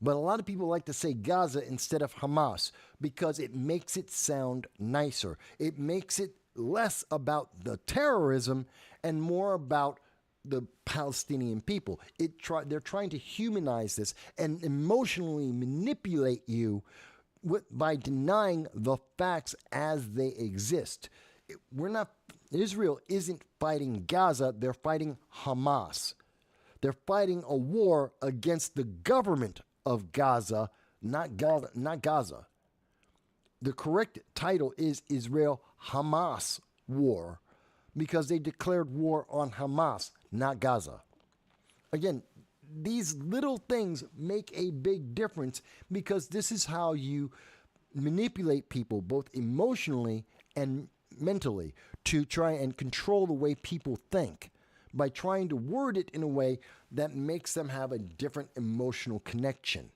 But a lot of people like to say Gaza instead of Hamas because it makes it sound nicer. It makes it less about the terrorism and more about the Palestinian people. They're trying to humanize this and emotionally manipulate you by denying the facts as they exist. Israel isn't fighting Gaza, they're fighting Hamas. They're fighting a war against the government of Gaza, not Gaza. The correct title is Israel-Hamas war because they declared war on Hamas, not Gaza. Again, these little things make a big difference because this is how you manipulate people both emotionally and mentally to try and control the way people think by trying to word it in a way that makes them have a different emotional connection.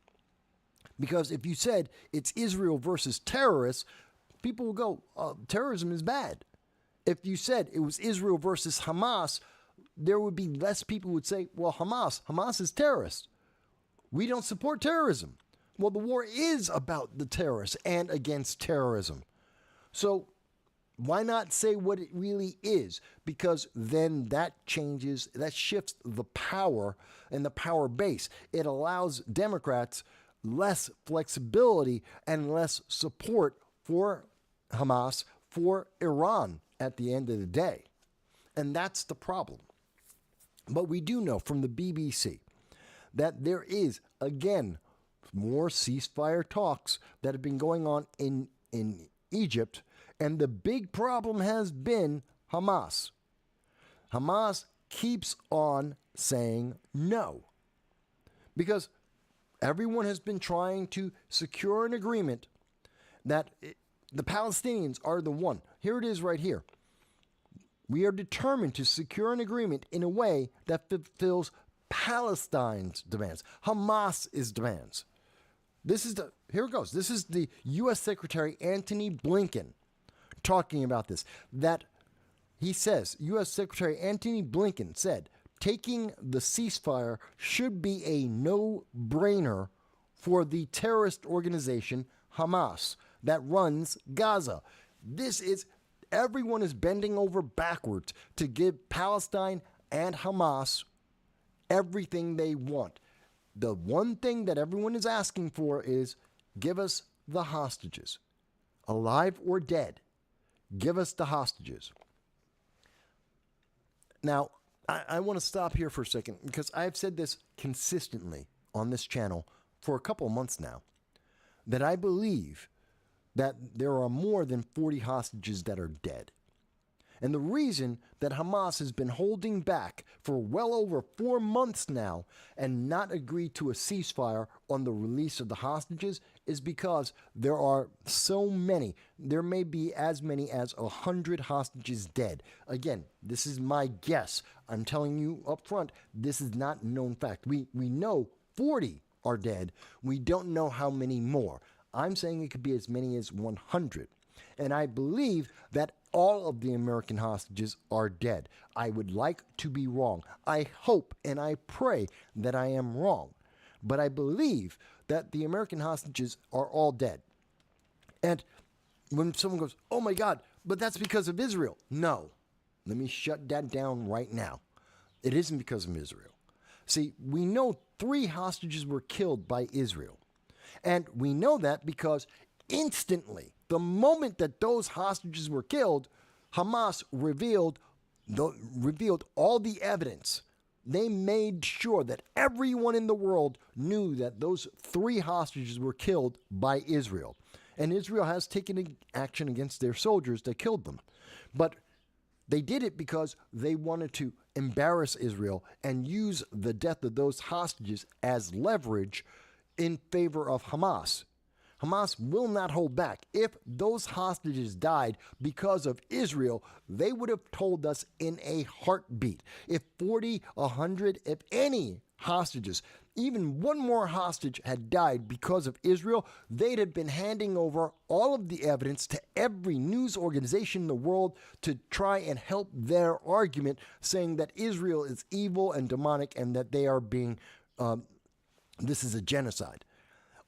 Because if you said it's Israel versus terrorists, people will go, terrorism is bad. If you said it was Israel versus Hamas, there would be less people who would say, well, Hamas is terrorist. We don't support terrorism. Well, the war is about the terrorists and against terrorism. So why not say what it really is? Because then that shifts the power and the power base. It allows Democrats less flexibility and less support for Hamas, for Iran at the end of the day. And that's the problem. But we do know from the BBC that there is, again, more ceasefire talks that have been going on in Egypt. And the big problem has been Hamas. Hamas keeps on saying no. Because everyone has been trying to secure an agreement that the Palestinians are the one. Here it is right here. We are determined to secure an agreement in a way that fulfills Palestine's demands, Hamas's demands. Here it goes. This is the U.S. Secretary Antony Blinken talking about this. That he says, U.S. Secretary Antony Blinken said, taking the ceasefire should be a no-brainer for the terrorist organization Hamas that runs Gaza. Everyone is bending over backwards to give Palestine and Hamas everything they want. The one thing that everyone is asking for is give us the hostages, alive or dead. Give us the hostages. Now, I want to stop here for a second because I've said this consistently on this channel for a couple of months now, that I believe that there are more than 40 hostages that are dead. And the reason that Hamas has been holding back for well over 4 months now and not agreed to a ceasefire on the release of the hostages is because there are so many. There may be as many as 100 hostages dead. Again, this is my guess. I'm telling you up front, this is not known fact. We know 40 are dead. We don't know how many more. I'm saying it could be as many as 100. And I believe that all of the American hostages are dead. I would like to be wrong. I hope and I pray that I am wrong. But I believe that the American hostages are all dead. And when someone goes, oh my God, but that's because of Israel. No, let me shut that down right now. It isn't because of Israel. See, we know 3 hostages were killed by Israel. And we know that because instantly, the moment that those hostages were killed, Hamas revealed all the evidence. They made sure that everyone in the world knew that those 3 hostages were killed by Israel. And Israel has taken action against their soldiers that killed them. But they did it because they wanted to embarrass Israel and use the death of those hostages as leverage in favor of Hamas. Hamas will not hold back. If those hostages died because of Israel, they would have told us in a heartbeat. If 40, 100, if any hostages, even one more hostage had died because of Israel, they'd have been handing over all of the evidence to every news organization in the world to try and help their argument, saying that Israel is evil and demonic and that they are being, this is a genocide.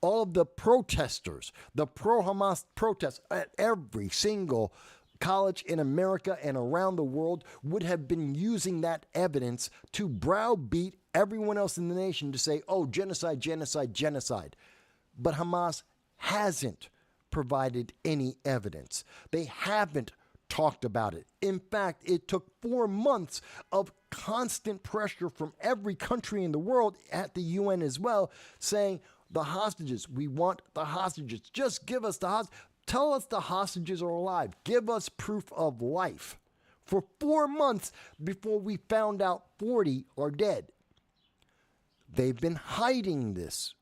All of the protesters, the pro-Hamas protests at every single college in America and around the world would have been using that evidence to browbeat everyone else in the nation to say, oh, genocide, genocide, genocide. But Hamas hasn't provided any evidence. They haven't talked about it. In fact, it took 4 months of constant pressure from every country in the world, at the UN as well, saying, the hostages, we want the hostages. Just give us the hostages. Tell us the hostages are alive. Give us proof of life. For 4 months before we found out 40 are dead. They've been hiding this.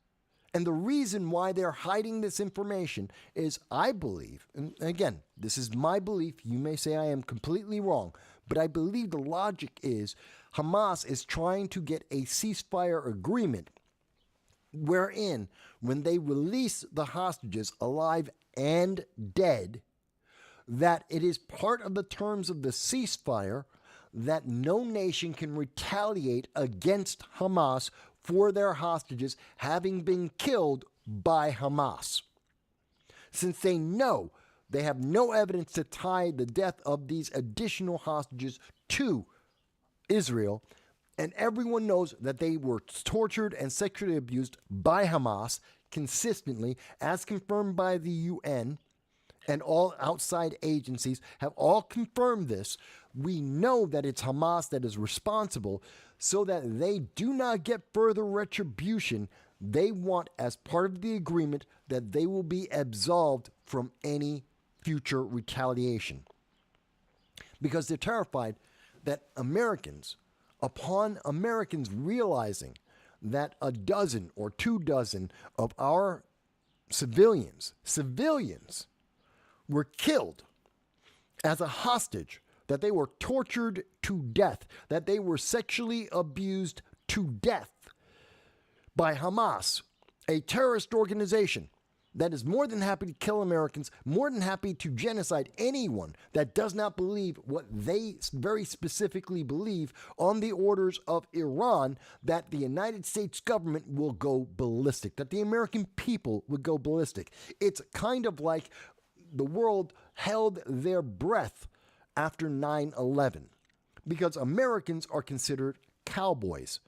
And the reason why they're hiding this information is, I believe, and again, this is my belief. You may say I am completely wrong, but I believe the logic is Hamas is trying to get a ceasefire agreement wherein, when they release the hostages alive and dead, that it is part of the terms of the ceasefire that no nation can retaliate against Hamas for their hostages having been killed by Hamas. Since they know they have no evidence to tie the death of these additional hostages to Israel, and everyone knows that they were tortured and sexually abused by Hamas consistently, as confirmed by the UN, and all outside agencies have all confirmed this. We know that it's Hamas that is responsible, so that they do not get further retribution. They want, as part of the agreement, that they will be absolved from any future retaliation. Because they're terrified that upon Americans realizing that a dozen or 24 of our civilians were killed as a hostage, that they were tortured to death, that they were sexually abused to death by Hamas, a terrorist organization that is more than happy to kill Americans, more than happy to genocide anyone that does not believe what they very specifically believe, on the orders of Iran, that the United States government will go ballistic, that the American people would go ballistic. It's kind of like the world held their breath after 9/11, because Americans are considered cowboys.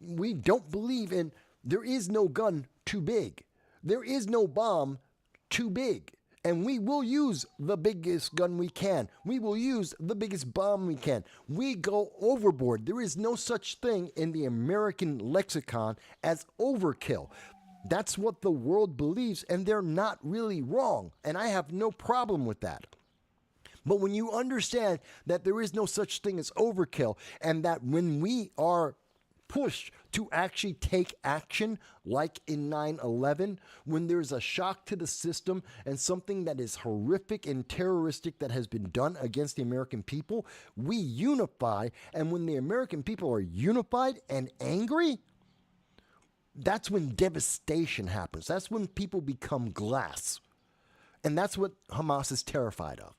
We don't believe in, there is no gun too big. There is no bomb too big. And we will use the biggest gun we can. We will use the biggest bomb we can. We go overboard. There is no such thing in the American lexicon as overkill. That's what the world believes, and they're not really wrong. And I have no problem with that. But when you understand that there is no such thing as overkill, and that when we are pushed to actually take action, like in 9/11, when there's a shock to the system and something that is horrific and terroristic that has been done against the American people, we unify. And when the American people are unified and angry, that's when devastation happens. That's when people become glass. And that's what Hamas is terrified of.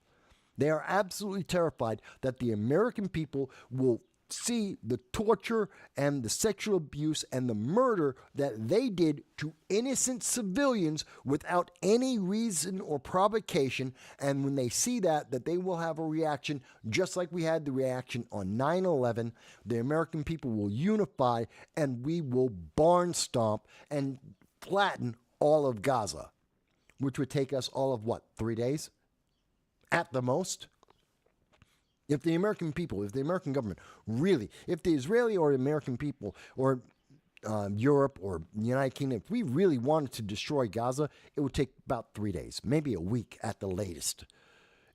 They are absolutely terrified that the American people will see the torture and the sexual abuse and the murder that they did to innocent civilians without any reason or provocation. And when they see that they will have a reaction just like we had the reaction on 9/11. The American people will unify and we will barn stomp and flatten all of Gaza, which would take us all of what, 3 days at the most? If the American people, if the American government really, if the Israeli or American people or Europe or the United Kingdom, if we really wanted to destroy Gaza, it would take about 3 days, maybe a week at the latest.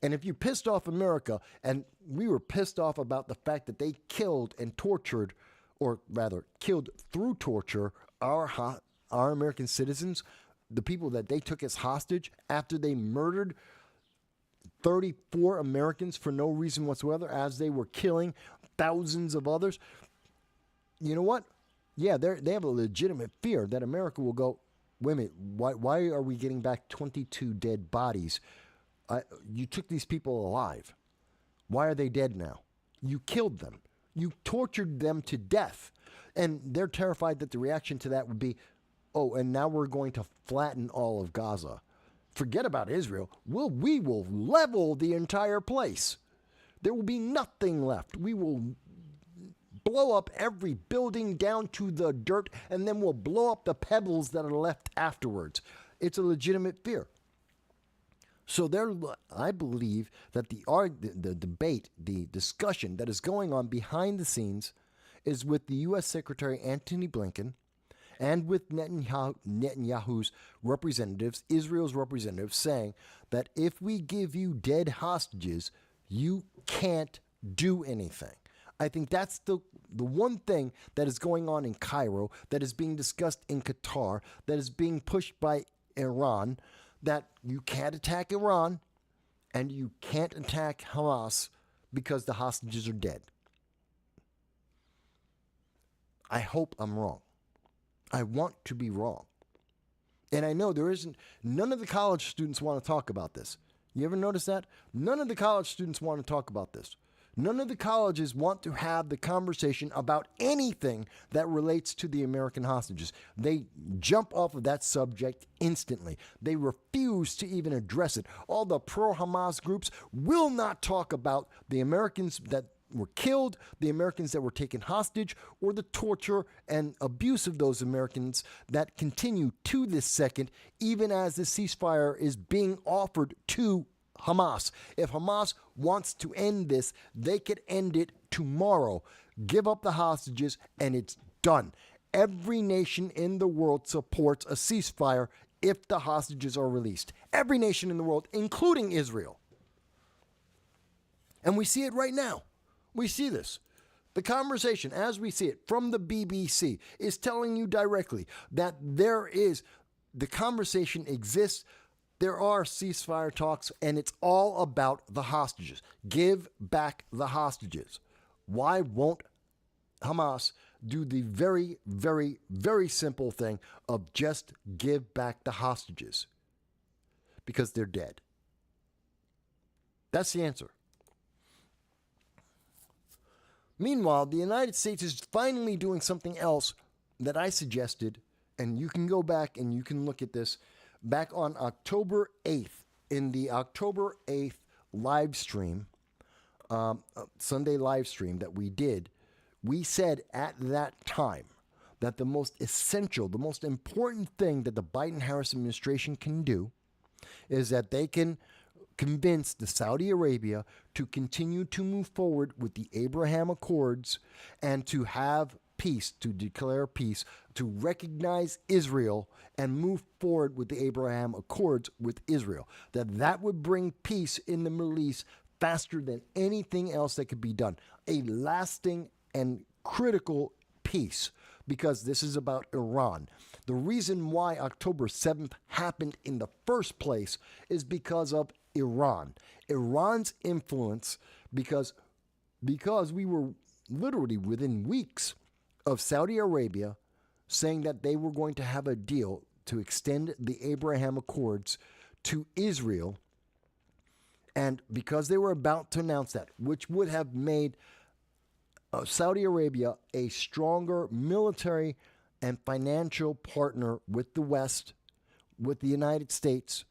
And if you pissed off America, and we were pissed off about the fact that they killed and tortured, or rather killed through torture, our American citizens, the people that they took as hostage after they murdered 34 Americans for no reason whatsoever as they were killing thousands of others. You know what? Yeah, they have a legitimate fear that America will go, wait a minute, why are we getting back 22 dead bodies? You took these people alive. Why are they dead now? You killed them. You tortured them to death. And they're terrified that the reaction to that would be, oh, and now we're going to flatten all of Gaza. Forget about Israel. We will level the entire place. There will be nothing left. We will blow up every building down to the dirt, and then we'll blow up the pebbles that are left afterwards. It's a legitimate fear. So I believe that the debate, the discussion that is going on behind the scenes is with the U.S. Secretary Antony Blinken and with Netanyahu's representatives, Israel's representatives, saying that if we give you dead hostages, you can't do anything. I think that's the one thing that is going on in Cairo, that is being discussed in Qatar, that is being pushed by Iran, that you can't attack Iran and you can't attack Hamas because the hostages are dead. I hope I'm wrong. I want to be wrong. And I know none of the college students want to talk about this. You ever notice that? None of the college students want to talk about this. None of the colleges want to have the conversation about anything that relates to the American hostages. They jump off of that subject instantly. They refuse to even address it. All the pro-Hamas groups will not talk about the Americans that were killed, the Americans that were taken hostage, or the torture and abuse of those Americans that continue to this second, even as the ceasefire is being offered to Hamas. If Hamas wants to end this, they could end it tomorrow. Give up the hostages and it's done. Every nation in the world supports a ceasefire if the hostages are released. Every nation in the world, including Israel. And we see it right now. We see this. The conversation, as we see it from the BBC, is telling you directly that the conversation exists. There are ceasefire talks, and it's all about the hostages. Give back the hostages. Why won't Hamas do the very, very, very simple thing of just give back the hostages? Because they're dead. That's the answer. Meanwhile, the United States is finally doing something else that I suggested, and you can go back and you can look at this. Back on October 8th, in the October 8th live stream, Sunday live stream that we did, we said at that time that the most essential, the most important thing that the Biden-Harris administration can do is that they can convince the Saudi Arabia to continue to move forward with the Abraham Accords and to have peace, to declare peace, to recognize Israel and move forward with the Abraham Accords with Israel. That would bring peace in the Middle East faster than anything else that could be done. A lasting and critical peace, because this is about Iran. The reason why October 7th happened in the first place is because of Iran. Iran's influence, because we were literally within weeks of Saudi Arabia saying that they were going to have a deal to extend the Abraham Accords to Israel. And because they were about to announce that, which would have made Saudi Arabia a stronger military and financial partner with the West, with the United States,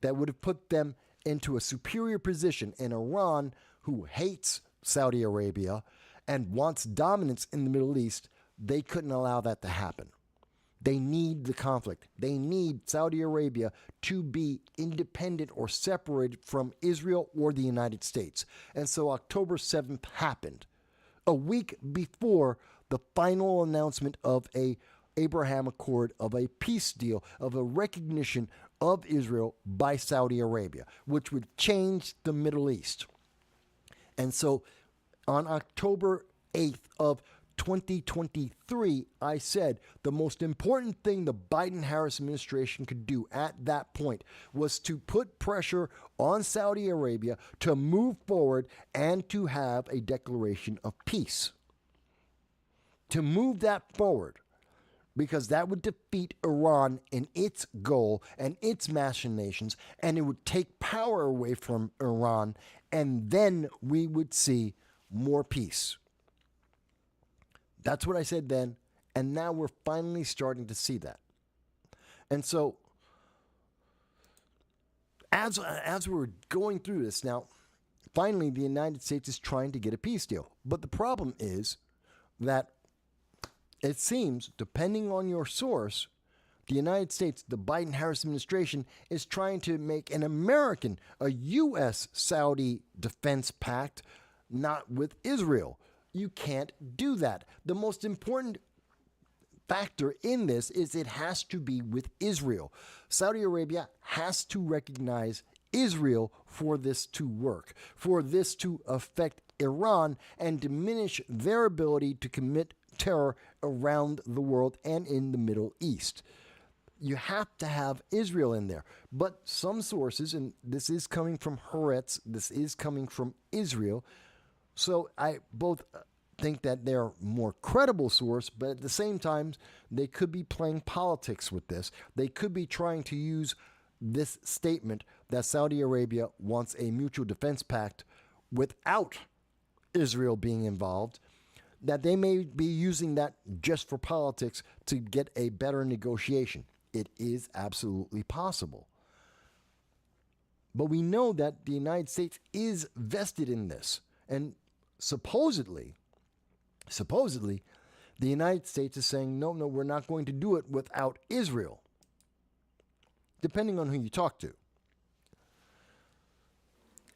that would have put them into a superior position. And Iran, who hates Saudi Arabia and wants dominance in the Middle East, they couldn't allow that to happen. They need the conflict. They need Saudi Arabia to be independent or separated from Israel or the United States. And so October 7th happened, a week before the final announcement of a Abraham Accord, of a peace deal, of a recognition of Israel by Saudi Arabia, which would change the Middle East. And so on October 8th of 2023, I said the most important thing the Biden-Harris administration could do at that point was to put pressure on Saudi Arabia to move forward and to have a declaration of peace. To move that forward, because that would defeat Iran in its goal and its machinations, and it would take power away from Iran, and then we would see more peace. That's what I said then, and now we're finally starting to see that. And so, as we're going through this now, finally the United States is trying to get a peace deal. But the problem is that it seems, depending on your source, the United States, the Biden-Harris administration, is trying to make an American, a U.S.-Saudi defense pact, not with Israel. You can't do that. The most important factor in this is it has to be with Israel. Saudi Arabia has to recognize Israel for this to work, for this to affect Iran and diminish their ability to commit terror around the world and in the Middle East. You have to have Israel in there. But some sources, and this is coming from Haaretz, this is coming from Israel, so I both think that they're more credible source, but at the same time, they could be playing politics with this. They could be trying to use this statement that Saudi Arabia wants a mutual defense pact without Israel being involved, that they may be using that just for politics to get a better negotiation. It is absolutely possible. But we know that the United States is vested in this. And supposedly, the United States is saying, no, we're not going to do it without Israel, depending on who you talk to.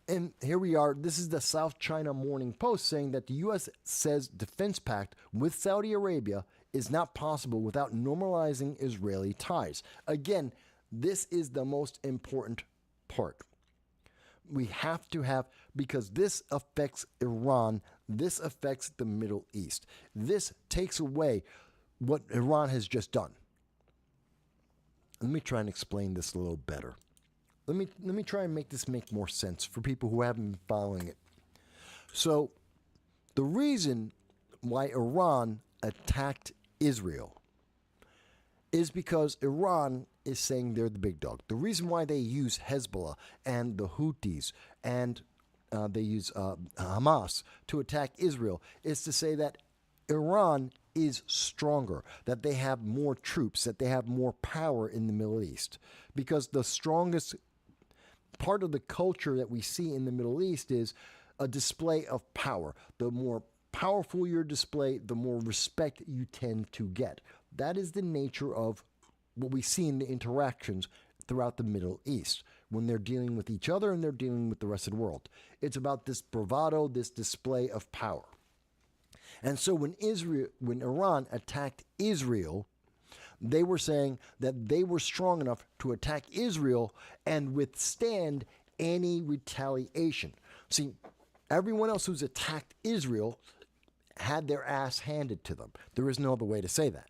And here we are. This is the South China Morning Post saying that the U.S. says defense pact with Saudi Arabia is not possible without normalizing Israeli ties. Again, this is the most important part. We have to have, because this affects Iran, this affects the Middle East. This takes away what Iran has just done. Let me try and explain this a little better. Let me try and make this make more sense for people who haven't been following it. So, the reason why Iran attacked Israel is because Iran is saying they're the big dog. The reason why they use Hezbollah and the Houthis and they use Hamas to attack Israel is to say that Iran is stronger, that they have more troops, that they have more power in the Middle East. Because the strongest part of the culture that we see in the Middle East is a display of power. The more powerful your display, the more respect you tend to get. That is the nature of what we see in the interactions throughout the Middle East when they're dealing with each other and they're dealing with the rest of the world. It's about this bravado, this display of power. And so when Iran attacked Israel, they were saying that they were strong enough to attack Israel and withstand any retaliation. See, everyone else who's attacked Israel had their ass handed to them. There is no other way to say that.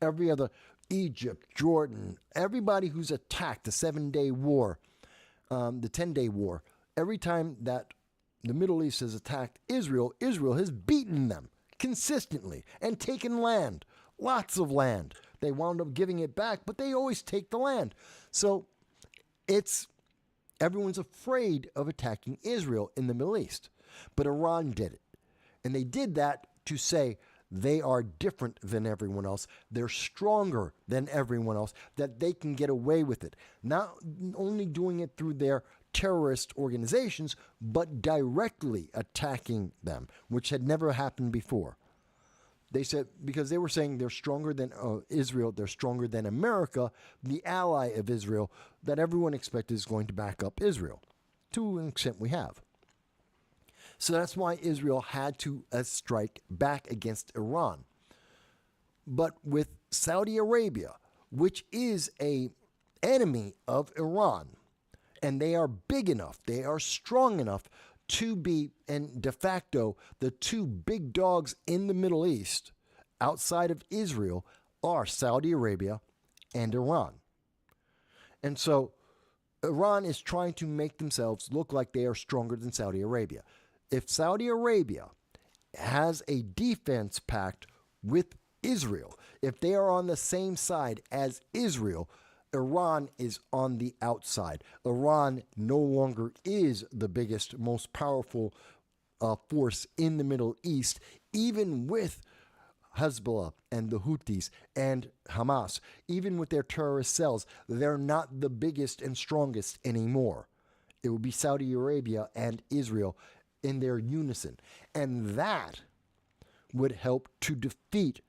Every other, Egypt, Jordan, everybody who's attacked the 7-day war, the 10-day war, every time that the Middle East has attacked Israel, Israel has beaten them consistently and taken land, lots of land. They wound up giving it back, but they always take the land. So it's Everyone's afraid of attacking Israel in the Middle East. But Iran did it. And they did that to say they are different than everyone else. They're stronger than everyone else, that they can get away with it. Not only doing it through their terrorist organizations, but directly attacking them, which had never happened before. They said, because they were saying they're stronger than Israel, they're stronger than America, the ally of Israel, that everyone expected is going to back up Israel. To an extent we have. So that's why Israel had to strike back against Iran. But with Saudi Arabia, which is an enemy of Iran, and they are big enough, they are strong enough to be, and de facto, the two big dogs in the Middle East outside of Israel are Saudi Arabia and Iran. And so Iran is trying to make themselves look like they are stronger than Saudi Arabia. If Saudi Arabia has a defense pact with Israel, if they are on the same side as Israel, Iran is on the outside. Iran no longer is the biggest, most powerful force in the Middle East, even with Hezbollah and the Houthis and Hamas. Even with their terrorist cells, they're not the biggest and strongest anymore. It would be Saudi Arabia and Israel in their unison. And that would help to defeat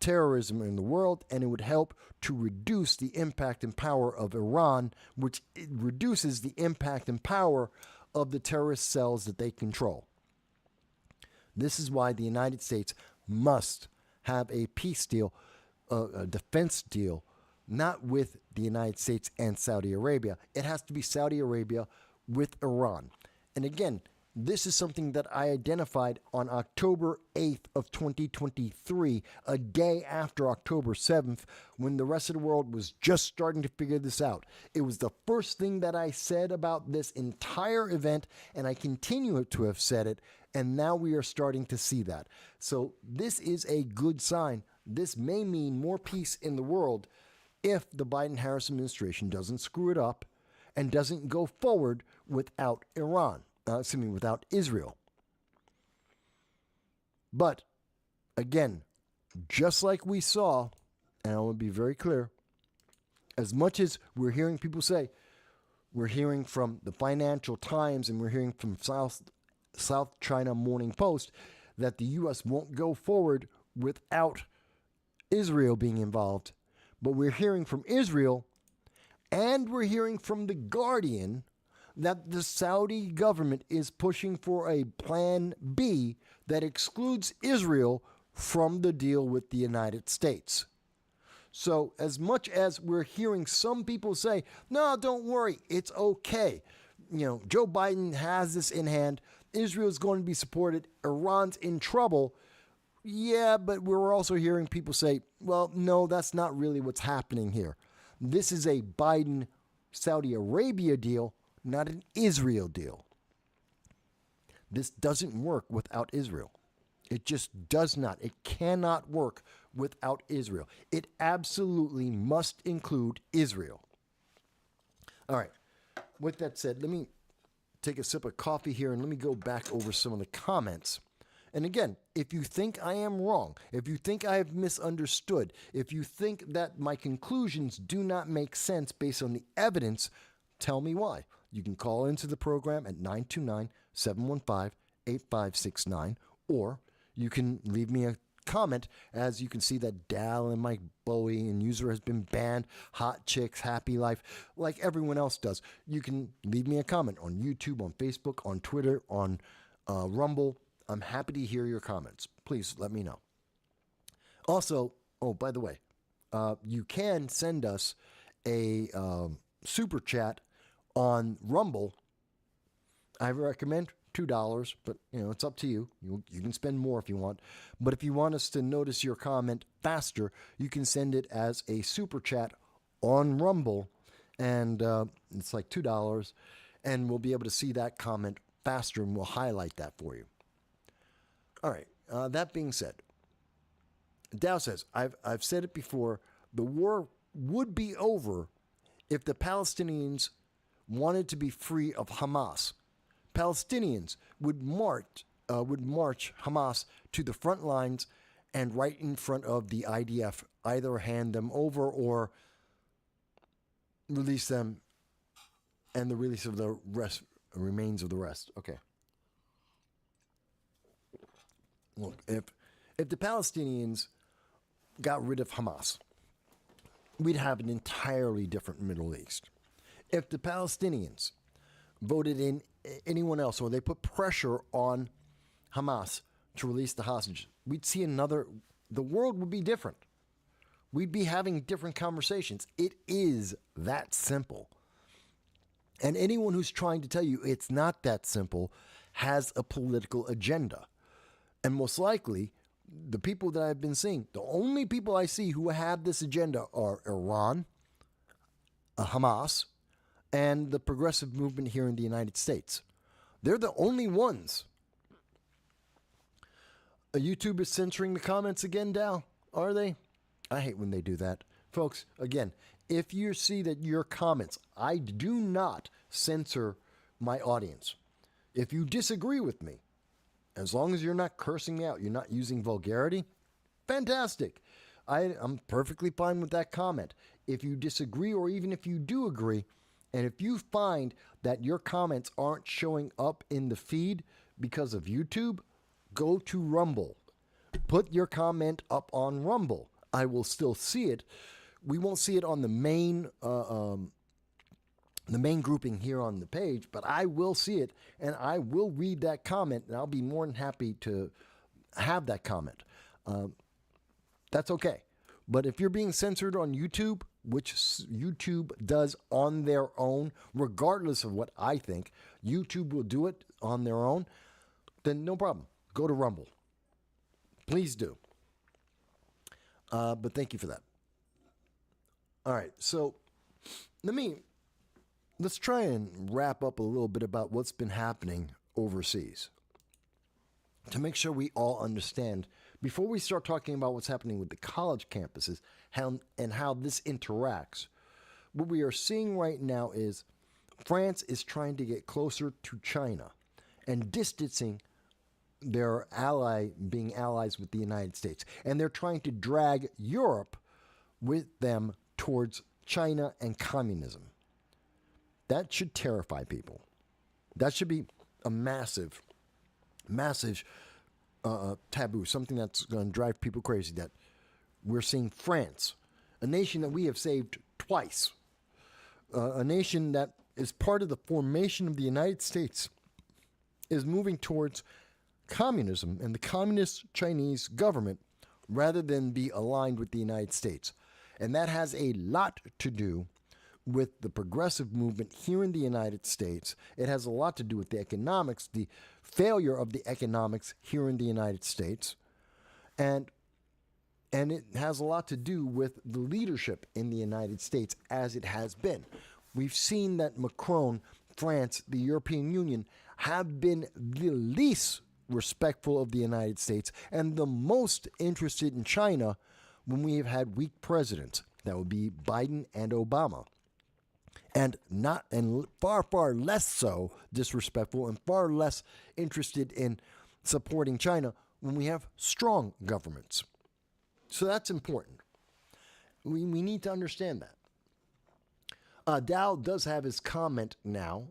terrorism in the world, and it would help to reduce the impact and power of Iran, which reduces the impact and power of the terrorist cells that they control. This is why the United States must have a peace deal, a defense deal, not with the United States and Saudi Arabia. It has to be Saudi Arabia with Iran. And again, this is something that I identified on October 8th of 2023, a day after October 7th, when the rest of the world was just starting to figure this out. It was the first thing that I said about this entire event, and I continue to have said it, and now we are starting to see that. So this is a good sign. This may mean more peace in the world if the Biden-Harris administration doesn't screw it up and doesn't go forward without Iran. Without Israel. But, again, just like we saw, and I want to be very clear, as much as we're hearing people say, we're hearing from the Financial Times and we're hearing from South China Morning Post that the U.S. won't go forward without Israel being involved. But we're hearing from Israel and we're hearing from The Guardian that the Saudi government is pushing for a plan B that excludes Israel from the deal with the United States. So as much as we're hearing some people say, no, don't worry, it's okay. Joe Biden has this in hand. Israel's going to be supported. Iran's in trouble. Yeah, but we're also hearing people say, well, no, that's not really what's happening here. This is a Biden-Saudi Arabia deal, not an Israel deal. This doesn't work without Israel. It just does not. It cannot work without Israel. It absolutely must include Israel. All right. With that said, let me take a sip of coffee here and let me go back over some of the comments. And again, if you think I am wrong, if you think I have misunderstood, if you think that my conclusions do not make sense based on the evidence, tell me why. You can call into the program at 929-715-8569, or you can leave me a comment. As you can see that Dal and Mike Bowie and user has been banned, Hot Chicks, Happy Life, like everyone else does. You can leave me a comment on YouTube, on Facebook, on Twitter, on Rumble. I'm happy to hear your comments. Please let me know. Also, by the way, you can send us a super chat on Rumble. I recommend $2, but it's up to you. You can spend more if you want. But if you want us to notice your comment faster, you can send it as a super chat on Rumble, and it's like $2, and we'll be able to see that comment faster, and we'll highlight that for you. All right. That being said, Dow says, I've said it before, the war would be over if the Palestinians wanted to be free of Hamas. Palestinians would march Hamas to the front lines and right in front of the IDF, either hand them over or release them, and the release of the remains of the rest. Okay. Look, if the Palestinians got rid of Hamas, we'd have an entirely different Middle East. If the Palestinians voted in anyone else, or they put pressure on Hamas to release the hostages, we'd see the world would be different. We'd be having different conversations. It is that simple. And anyone who's trying to tell you it's not that simple has a political agenda. And most likely, the people that I've been seeing, the only people I see who have this agenda are Iran, Hamas, and the progressive movement here in the United States. They're the only ones. YouTube is censoring the comments again, Dal. Are they? I hate when they do that. Folks, again, if you see that your comments, I do not censor my audience. If you disagree with me, as long as you're not cursing me out, you're not using vulgarity, fantastic. I'm perfectly fine with that comment. If you disagree, or even if you do agree, and if you find that your comments aren't showing up in the feed because of YouTube, go to Rumble. Put your comment up on Rumble. I will still see it. We won't see it on the main grouping here on the page, but I will see it, and I will read that comment, and I'll be more than happy to have that comment. That's okay. But if you're being censored on YouTube, which YouTube does on their own, regardless of what I think, YouTube will do it on their own, then no problem. Go to Rumble. Please do. But thank you for that. All right, so let's try and wrap up a little bit about what's been happening overseas to make sure we all understand before we start talking about what's happening with the college campuses and how this interacts. What we are seeing right now is France is trying to get closer to China and distancing their being allies with the United States. And they're trying to drag Europe with them towards China and communism. That should terrify people. That should be a massive taboo, something that's going to drive people crazy, that we're seeing France, a nation that we have saved twice, a nation that is part of the formation of the United States, is moving towards communism and the communist Chinese government rather than be aligned with the United States. And that has a lot to do with the progressive movement here in the United States. It has a lot to do with the economics, the failure of the economics here in the United States. And it has a lot to do with the leadership in the United States as it has been. We've seen that Macron, France, the European Union have been the least respectful of the United States and the most interested in China when we have had weak presidents. That would be Biden and Obama. And far less so disrespectful and far less interested in supporting China when we have strong governments. So that's important. We need to understand that. Dow does have his comment now,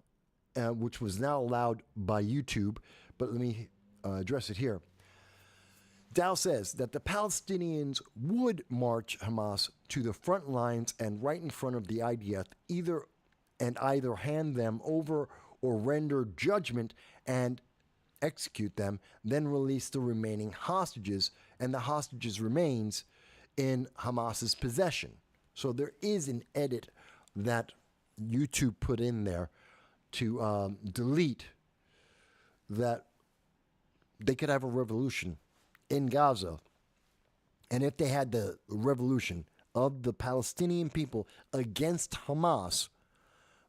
which was now allowed by YouTube, but let me address it here. Dow says that the Palestinians would march Hamas to the front lines and right in front of the IDF, either hand them over or render judgment and execute them, then release the remaining hostages, and the hostages remains in Hamas's possession. So there is an edit that YouTube put in there to delete that they could have a revolution in Gaza. And if they had the revolution of the Palestinian people against Hamas,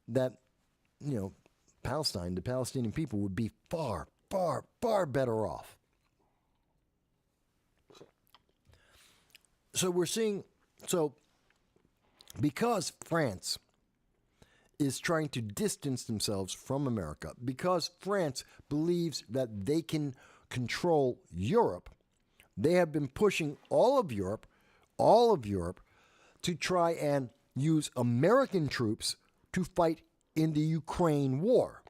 that, Palestine, the Palestinian people would be far, far, far better off. So we're seeing, because France is trying to distance themselves from America because France believes that they can control Europe. They have been pushing all of Europe, to try and use American troops to fight in the Ukraine war,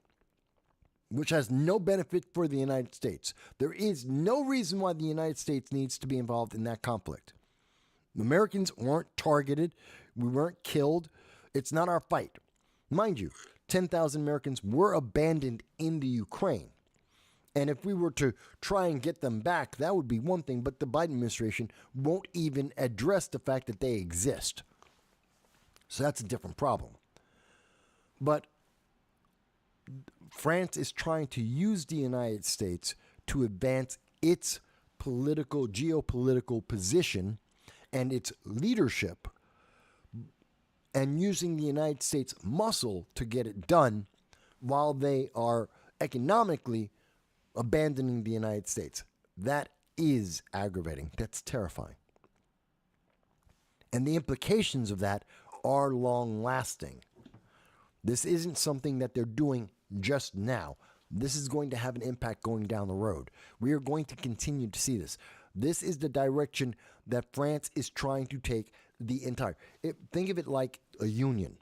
which has no benefit for the United States. There is no reason why the United States needs to be involved in that conflict. The Americans weren't targeted. We weren't killed. It's not our fight. Mind you, 10,000 Americans were abandoned in the Ukraine. And if we were to try and get them back, that would be one thing, but the Biden administration won't even address the fact that they exist. So that's a different problem. But France is trying to use the United States to advance its geopolitical position and its leadership, and using the United States muscle to get it done while they are economically abandoning the United States. That is aggravating. That's terrifying. And the implications of that are long-lasting. This isn't something that they're doing just now. This is going to have an impact going down the road. We are going to continue to see this. This is the direction that France is trying to take the entire. Think of it like a union.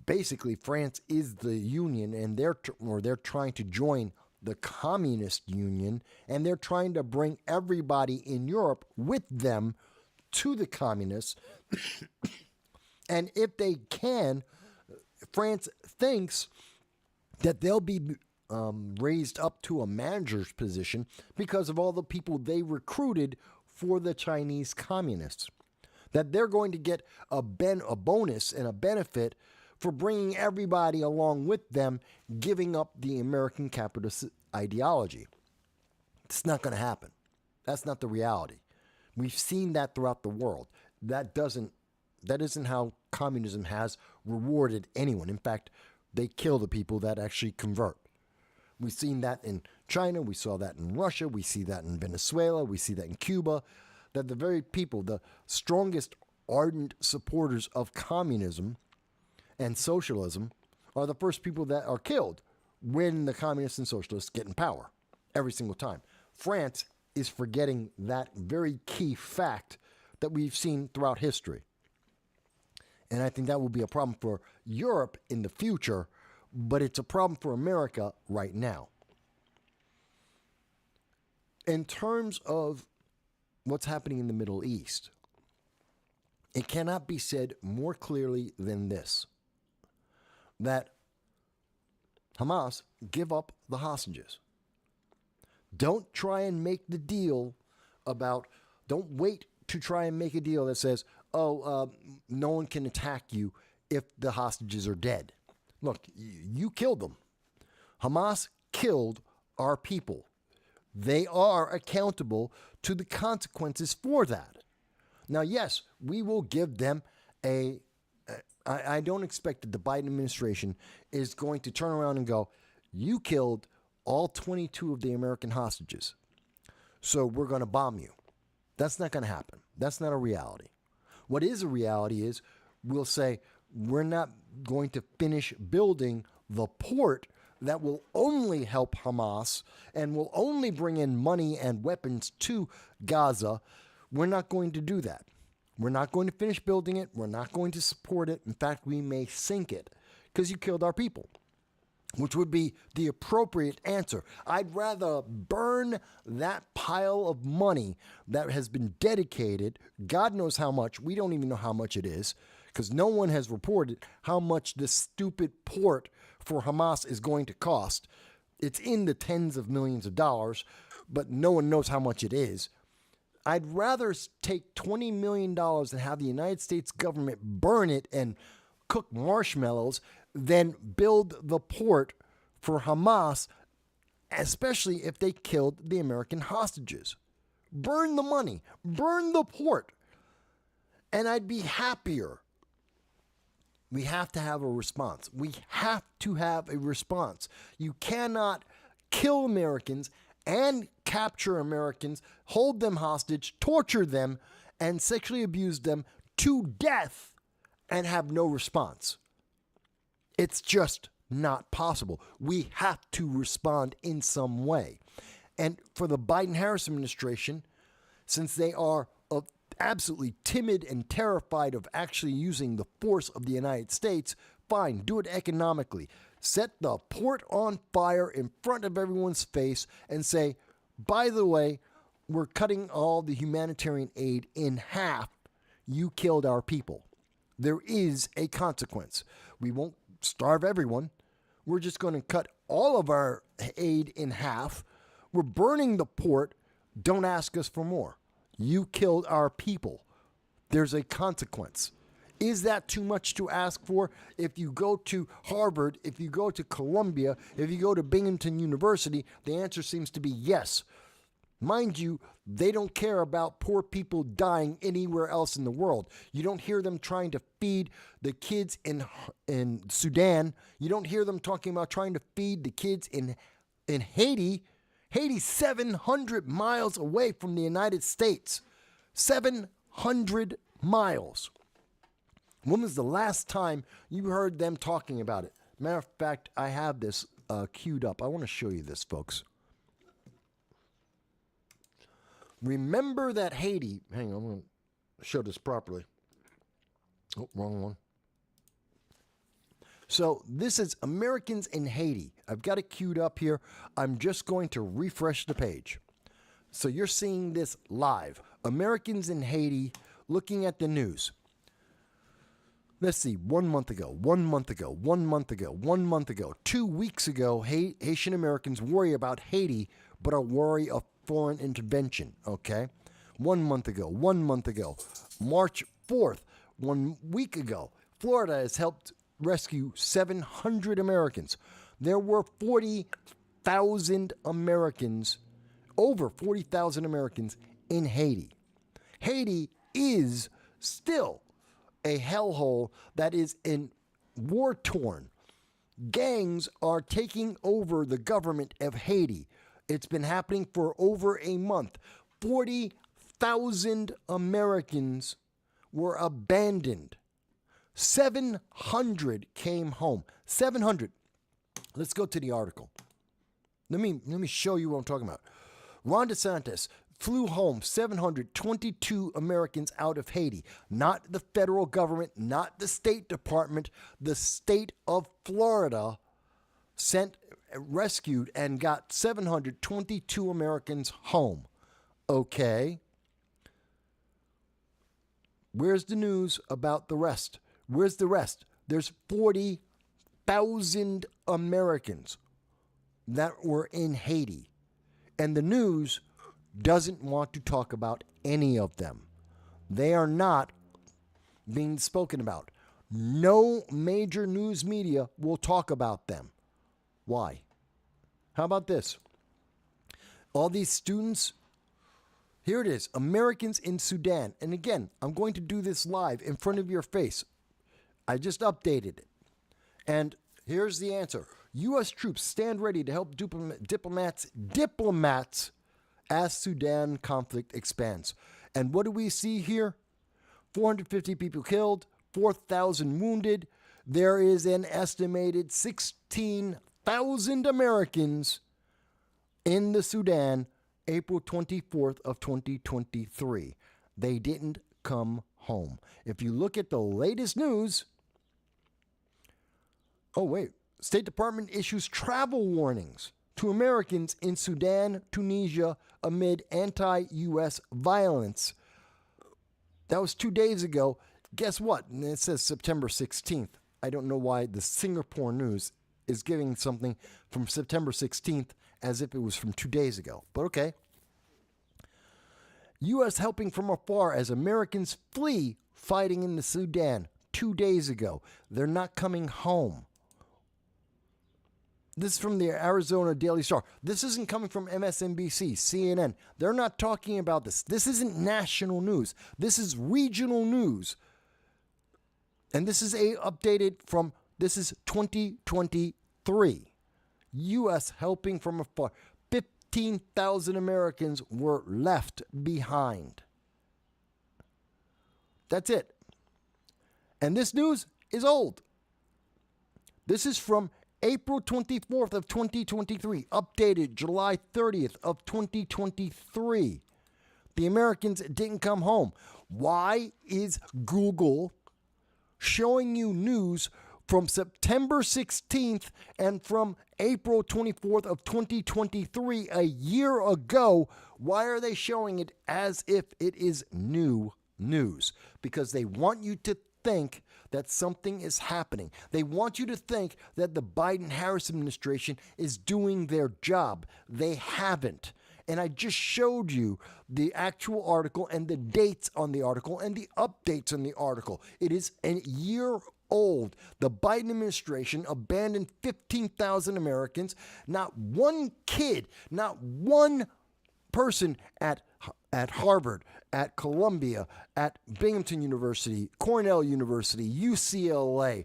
Basically, France is the union, and they're trying to join the communist union, and they're trying to bring everybody in Europe with them to the communists. And if they can, France thinks that they'll be raised up to a manager's position because of all the people they recruited for the Chinese communists. That they're going to get a bonus and a benefit for bringing everybody along with them, giving up the American capitalist ideology. It's not going to happen. That's not the reality. We've seen that throughout the world. That isn't how communism has rewarded anyone. In fact, they kill the people that actually convert. We've seen that in China. We saw that in Russia. We see that in Venezuela. We see that in Cuba. That the very people, the strongest ardent supporters of communism and socialism, are the first people that are killed when the communists and socialists get in power, every single time. France is forgetting that very key fact that we've seen throughout history. And I think that will be a problem for Europe in the future, but it's a problem for America right now. In terms of what's happening in the Middle East, it cannot be said more clearly than this, that Hamas give up the hostages. Don't try and make the deal don't wait to try and make a deal that says, no one can attack you if the hostages are dead. Look, you killed them. Hamas killed our people. They are accountable to the consequences for that. Now, yes, we will give them I don't expect that the Biden administration is going to turn around and go, you killed all 22 of the American hostages, so we're going to bomb you. That's not going to happen. That's not a reality. What is a reality is we'll say we're not going to finish building the port that will only help Hamas and will only bring in money and weapons to Gaza. We're not going to do that. We're not going to finish building it. We're not going to support it. In fact, we may sink it because you killed our people, which would be the appropriate answer. I'd rather burn that pile of money that has been dedicated, God knows how much, we don't even know how much it is, because no one has reported how much this stupid port for Hamas is going to cost. It's in the tens of millions of dollars, but no one knows how much it is. I'd rather take $20 million and have the United States government burn it and cook marshmallows than build the port for Hamas, especially if they killed the American hostages. Burn the money. Burn the port. And I'd be happier. We have to have a response. We have to have a response. You cannot kill Americans and capture Americans, hold them hostage, torture them, and sexually abuse them to death and have no response. It's just not possible. We have to respond in some way. And for the Biden-Harris administration, since they are absolutely timid and terrified of actually using the force of the United States, fine, do it economically. Set the port on fire in front of everyone's face and say, by the way, we're cutting all the humanitarian aid in half. You killed our people. There is a consequence. We won't starve everyone. We're just going to cut all of our aid in half. We're burning the port. Don't ask us for more. You killed our people. There's a consequence. Is that too much to ask for? If you go to Harvard, if you go to Columbia, if you go to Binghamton University, the answer seems to be yes. Mind you, they don't care about poor people dying anywhere else in the world. You don't hear them trying to feed the kids in Sudan. You don't hear them talking about trying to feed the kids in Haiti. Haiti's 700 miles away from the United States. 700 miles. When was the last time you heard them talking about it? Matter of fact, I have this queued up. I want to show you this, folks. Remember that Haiti, hang on, I'm going to show this properly. Oh, wrong one. So this is Americans in Haiti. I've got it queued up here. I'm just going to refresh the page. So you're seeing this live. Americans in Haiti looking at the news. Let's see, 1 month ago, 1 month ago, 1 month ago, 1 month ago, 2 weeks ago, Haitian Americans worry about Haiti, but are worried of foreign intervention, okay? 1 month ago, 1 month ago, March 4th, 1 week ago, Florida has helped rescue 700 Americans. There were 40,000 Americans, over 40,000 Americans in Haiti. Haiti is still a hellhole that is in war-torn. Gangs are taking over the government of Haiti. It's been happening for over a month. 40,000 Americans were abandoned. 700 came home. 700. Let's go to the article. Let me show you what I'm talking about. Ron DeSantis flew home 722 Americans out of Haiti. Not the federal government, not the State Department. The state of Florida rescued and got 722 Americans home. Okay. Where's the news about the rest? Where's the rest? There's 40,000 Americans that were in Haiti. And the news doesn't want to talk about any of them. They are not being spoken about. No major news media will talk about them. Why? How about this? All these students, here it is, Americans in Sudan. And again, I'm going to do this live in front of your face. I just updated it. And here's the answer. U.S. troops stand ready to help diplomats as Sudan conflict expands. And what do we see here? 450 people killed, 4,000 wounded. There is an estimated 16,000 Americans in the Sudan, April 24th of 2023. They didn't come home. If you look at the latest news, State Department issues travel warnings to Americans in Sudan, Tunisia, amid anti-U.S. violence. That was 2 days ago. Guess what? And it says September 16th. I don't know why the Singapore News is giving something from September 16th as if it was from 2 days ago. But okay. U.S. helping from afar as Americans flee fighting in the Sudan 2 days ago. They're not coming home. This is from the Arizona Daily Star. This isn't coming from MSNBC, CNN. They're not talking about this. This isn't national news. This is regional news. And this is this is 2023. U.S. helping from afar. 15,000 Americans were left behind. That's it. And this news is old. This is from April 24th of 2023, updated July 30th of 2023. The Americans didn't come home. Why is Google showing you news from September 16th and from April 24th of 2023, a year ago? Why are they showing it as if it is new news? Because they want you to think that something is happening. They want you to think that the Biden-Harris administration is doing their job. They haven't. And I just showed you the actual article and the dates on the article and the updates on the article. It is a year old. The Biden administration abandoned 15,000 Americans. Not one kid, not one person at Harvard, at Columbia, at Binghamton University, Cornell University, UCLA,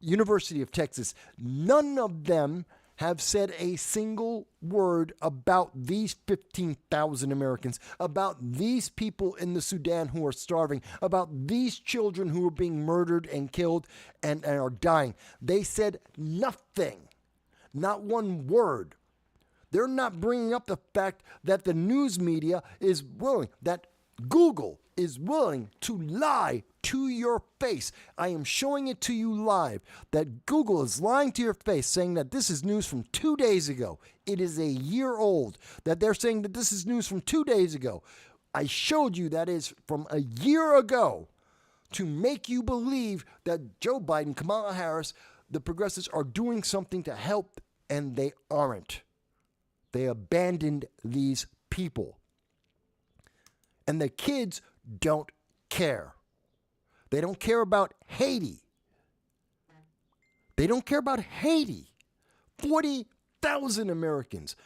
University of Texas, none of them have said a single word about these 15,000 Americans, about these people in the Sudan who are starving, about these children who are being murdered and killed and are dying. They said nothing, not one word. They're not bringing up the fact that the news media is willing, that Google is willing to lie to your face. I am showing it to you live, that Google is lying to your face, saying that this is news from 2 days ago. It is a year old, that they're saying that this is news from 2 days ago. I showed you that is from a year ago to make you believe that Joe Biden, Kamala Harris, the progressives are doing something to help, and they aren't. They abandoned these people. And the kids don't care. They don't care about Haiti. They don't care about Haiti. 40,000 Americans,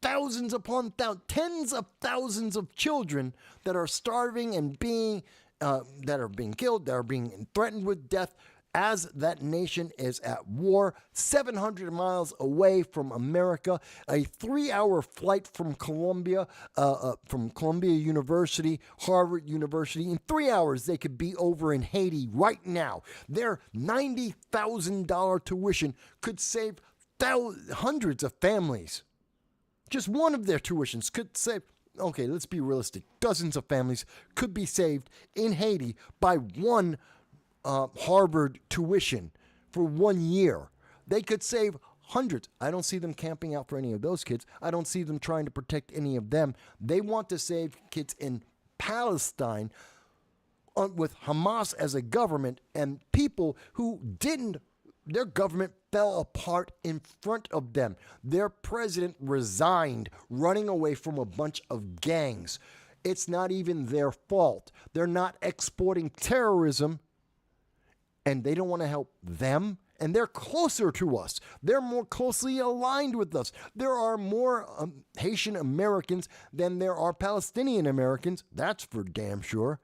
thousands upon thousands, tens of thousands of children that are starving and that are being killed, that are being threatened with death as that nation is at war, 700 miles away from America, a 3-hour flight from Columbia University, Harvard University. In 3 hours, they could be over in Haiti right now. Their $90,000 tuition could save hundreds of families. Just one of their tuitions could save, okay, let's be realistic, dozens of families could be saved in Haiti by one Harvard tuition for 1 year. They could save hundreds. I don't see them camping out for any of those kids. I don't see them trying to protect any of them. They want to save kids in Palestine with Hamas as a government, and people who didn't, their government fell apart in front of them. Their president resigned, running away from a bunch of gangs. It's not even their fault. They're not exporting terrorism, and they don't want to help them, and they're closer to us. They're more closely aligned with us. There are more Haitian Americans than there are Palestinian Americans, that's for damn sure,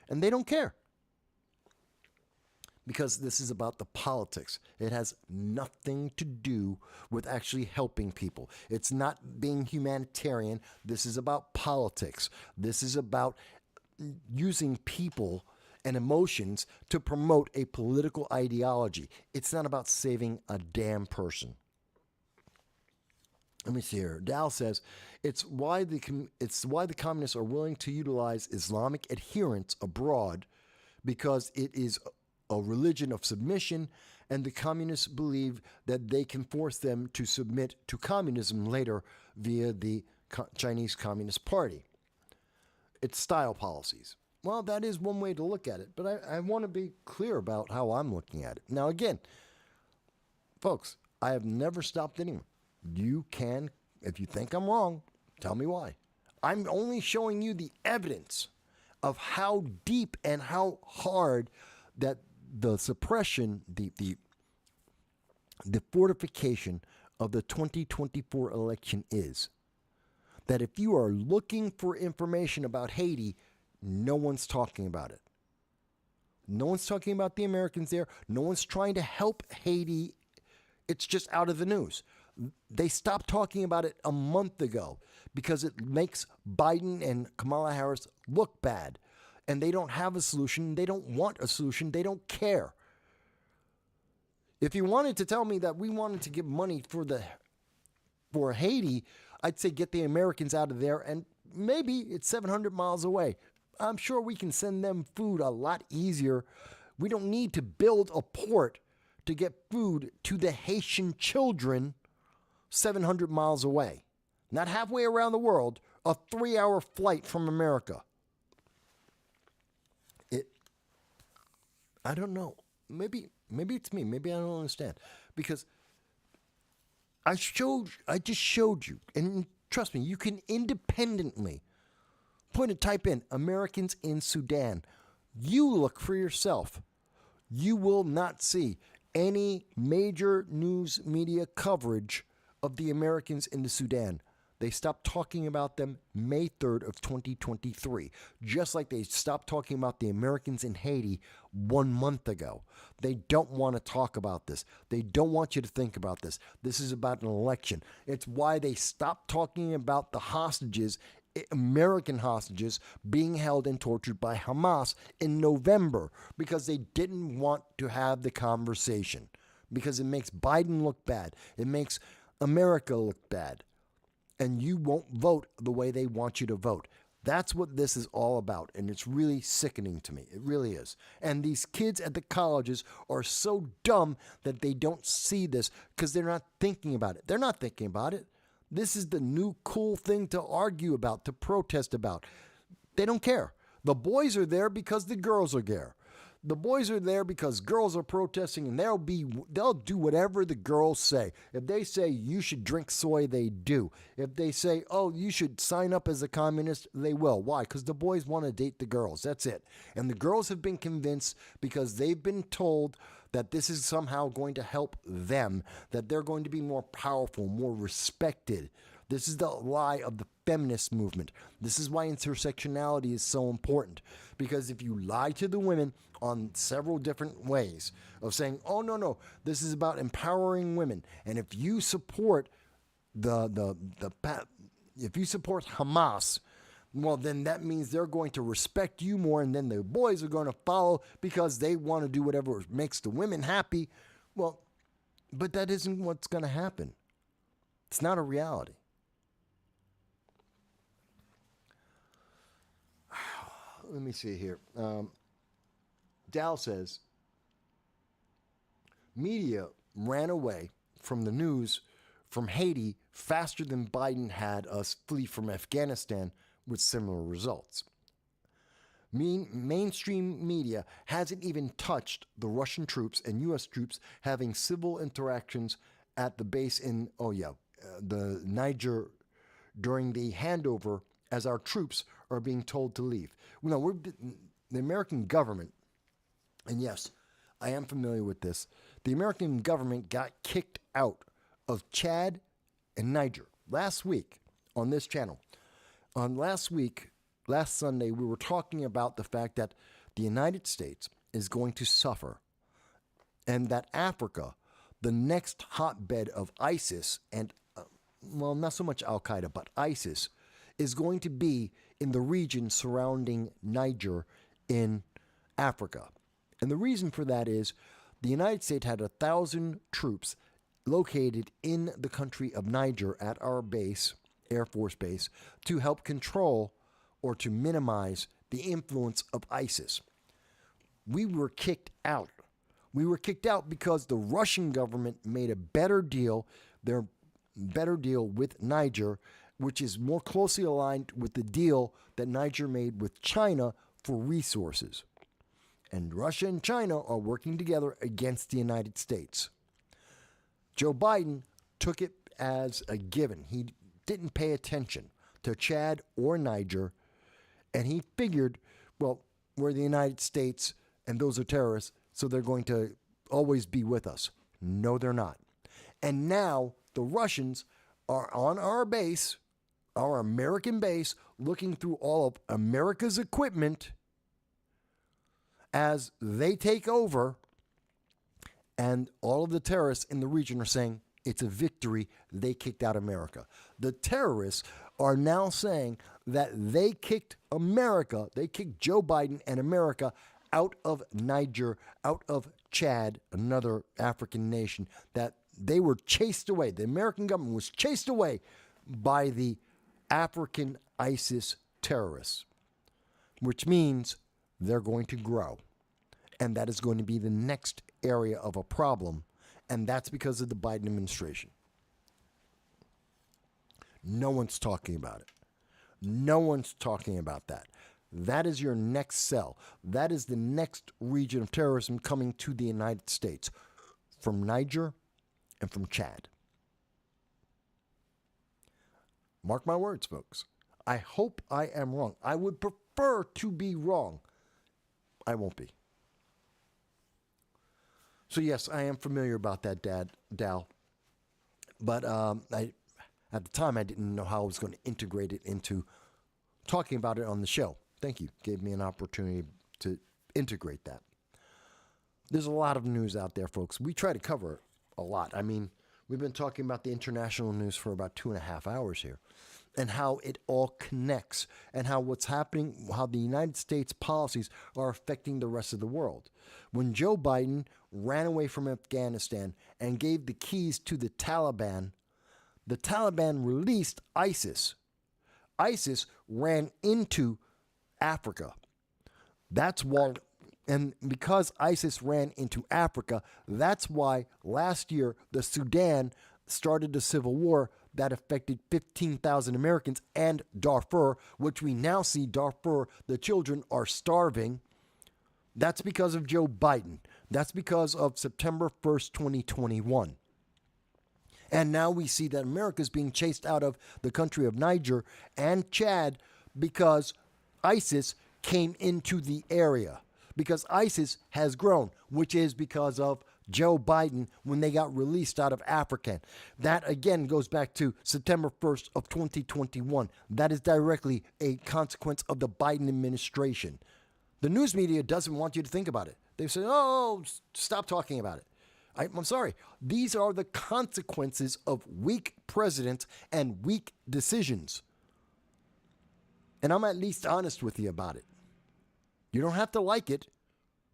and they don't care. Because this is about the politics. It has nothing to do with actually helping people. It's not being humanitarian. This is about politics. This is about using people and emotions to promote a political ideology. It's not about saving a damn person. Let me see here. Dow says, it's why the communists are willing to utilize Islamic adherents abroad, because it is a religion of submission, and the communists believe that they can force them to submit to communism later via the Chinese Communist Party. It's style policies. Well, that is one way to look at it, but I want to be clear about how I'm looking at it. Now, again, folks, I have never stopped anyone. You can, if you think I'm wrong, tell me why. I'm only showing you the evidence of how deep and how hard that the suppression, the fortification of the 2024 election is. That if you are looking for information about Haiti, no one's talking about it. No one's talking about the Americans there. No one's trying to help Haiti. It's just out of the news. They stopped talking about it a month ago because it makes Biden and Kamala Harris look bad. And they don't have a solution. They don't want a solution. They don't care. If you wanted to tell me that we wanted to give money for Haiti, I'd say get the Americans out of there, and maybe it's 700 miles away. I'm sure we can send them food a lot easier. We don't need to build a port to get food to the Haitian children 700 miles away. Not halfway around the world, a 3-hour flight from America. I don't know. Maybe it's me. Maybe I don't understand. Because I just showed you, and trust me, you can independently type in Americans in Sudan. You look for yourself. You will not see any major news media coverage of the Americans in the Sudan. They stopped talking about them May 3rd of 2023, just like they stopped talking about the Americans in Haiti 1 month ago. They don't want to talk about this. They don't want you to think about this. This is about an election. It's why they stopped talking about the hostages, American hostages, being held and tortured by Hamas in November, because they didn't want to have the conversation, because it makes Biden look bad. It makes America look bad. And you won't vote the way they want you to vote. That's what this is all about, and it's really sickening to me. It really is. And these kids at the colleges are so dumb that they don't see this because they're not thinking about it. They're not thinking about it. This is the new cool thing to argue about, to protest about. They don't care. The boys are there because the girls are there. The boys are there because girls are protesting, and they'll do whatever the girls say. If they say you should drink soy, they do. If they say, oh, you should sign up as a communist, they will. Why? Because the boys want to date the girls. That's it. And the girls have been convinced because they've been told that this is somehow going to help them, that they're going to be more powerful, more respected. This is the lie of the feminist movement. This is why intersectionality is so important. Because if you lie to the women on several different ways of saying, oh, no, this is about empowering women. And if you support if you support Hamas, well, then that means they're going to respect you more, and then the boys are going to follow because they want to do whatever makes the women happy. Well, but that isn't what's going to happen. It's not a reality. Let me see here. Dow says, media ran away from the news from Haiti faster than Biden had us flee from Afghanistan with similar results. Mainstream media hasn't even touched the Russian troops and U.S. troops having civil interactions at the base in, the Niger during the handover as our troops are being told to leave. The American government, and yes, I am familiar with this, the American government got kicked out of Chad and Niger last week on this channel. Last Sunday, we were talking about the fact that the United States is going to suffer, and that Africa, the next hotbed of ISIS, and, not so much Al-Qaeda, but ISIS, is going to be in the region surrounding Niger in Africa. And the reason for that is the United States had 1,000 troops located in the country of Niger at our base, Air Force Base, to help control or to minimize the influence of ISIS. We were kicked out. We were kicked out because the Russian government made a better deal, their better deal with Niger, which is more closely aligned with the deal that Niger made with China for resources. And Russia and China are working together against the United States. Joe Biden took it as a given. He didn't pay attention to Chad or Niger, and he figured, well, we're the United States and those are terrorists, so they're going to always be with us. No, they're not. And now the Russians are on our base, our American base, looking through all of America's equipment as they take over, and all of the terrorists in the region are saying it's a victory. They kicked out America. The terrorists are now saying that they kicked America, they kicked Joe Biden and America out of Niger, out of Chad, another African nation, that they were chased away. The American government was chased away by the African ISIS terrorists, which means they're going to grow. And that is going to be the next area of a problem. And that's because of the Biden administration. No one's talking about it. No one's talking about that. That is your next cell. That is the next region of terrorism coming to the United States from Niger and from Chad. Mark my words, folks. I hope I am wrong. I would prefer to be wrong. I won't be. So yes, I am familiar about that, Dal. But at the time, I didn't know how I was going to integrate it into talking about it on the show. Thank you. Gave me an opportunity to integrate that. There's a lot of news out there, folks. We try to cover a lot. I mean, we've been talking about the international news for about 2.5 hours here, and how it all connects, and how what's happening, how the United States policies are affecting the rest of the world. When Joe Biden ran away from Afghanistan and gave the keys to the Taliban released ISIS. ISIS ran into Africa. That's why, and because ISIS ran into Africa, that's why last year the Sudan started a civil war that affected 15,000 Americans, and Darfur, which we now see Darfur, the children are starving. That's because of Joe Biden. That's because of September 1st, 2021. And now we see that America is being chased out of the country of Niger and Chad because ISIS came into the area. Because ISIS has grown, which is because of Joe Biden when they got released out of Africa. That again goes back to September 1st of 2021. That is directly a consequence of the Biden administration. The news media doesn't want you to think about it. They say, oh, stop talking about it. I'm sorry. These are the consequences of weak presidents and weak decisions. And I'm at least honest with you about it. You don't have to like it,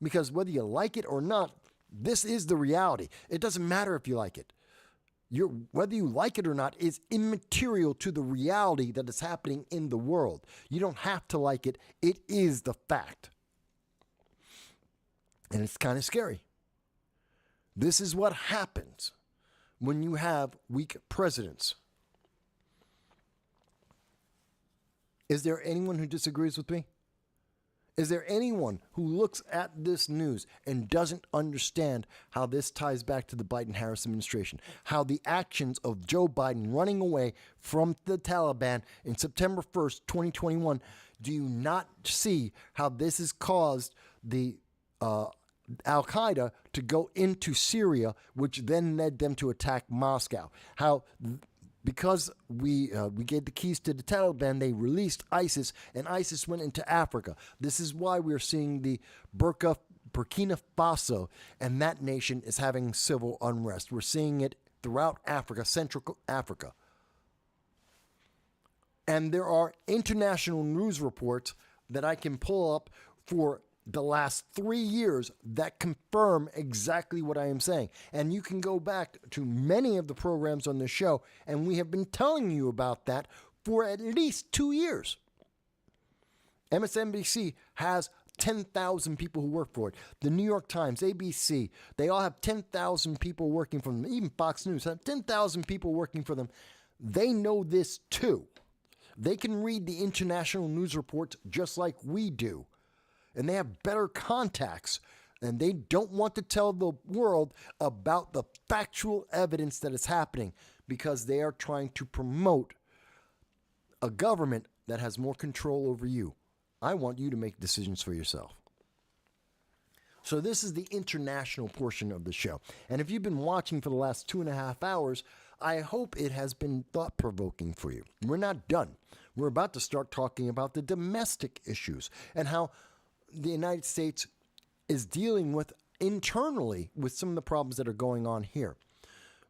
because whether you like it or not, this is the reality. It doesn't matter if you like it. Whether you like it or not is immaterial to the reality that is happening in the world. You don't have to like it. It is the fact. And it's kind of scary. This is what happens when you have weak presidents. Is there anyone who disagrees with me? Is there anyone who looks at this news and doesn't understand how this ties back to the Biden-Harris administration? How the actions of Joe Biden running away from the Taliban in September 1st, 2021, do you not see how this has caused the Al-Qaeda to go into Syria, which then led them to attack Moscow? How because we gave the keys to the Taliban, they released ISIS, and ISIS went into Africa. This is why we're seeing the Burkina Faso, and that nation is having civil unrest. We're seeing it throughout Africa, Central Africa. And there are international news reports that I can pull up for the last 3 years that confirm exactly what I am saying. And you can go back to many of the programs on the show, and we have been telling you about that for at least 2 years. MSNBC has 10,000 people who work for it. The New York Times, ABC, they all have 10,000 people working for them. Even Fox News have 10,000 people working for them. They know this too. They can read the international news reports just like we do. And they have better contacts, and they don't want to tell the world about the factual evidence that is happening because they are trying to promote a government that has more control over you. I want you to make decisions for yourself. So this is the international portion of the show. And if you've been watching for the last 2.5 hours, I hope it has been thought-provoking for you. We're not done. We're about to start talking about the domestic issues and how the United States is dealing with internally with some of the problems that are going on here.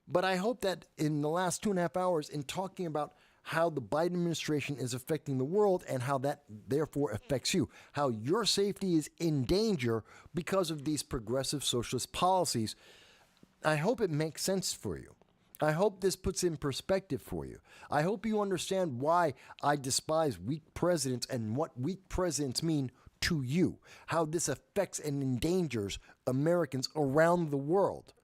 But I hope that in the last 2.5 hours, in talking about how the Biden administration is affecting the world and how that therefore affects you, how your safety is in danger because of these progressive socialist policies. I hope it makes sense for you. I hope this puts in perspective for you. I hope you understand why I despise weak presidents and what weak presidents mean to you, how this affects and endangers Americans around the world,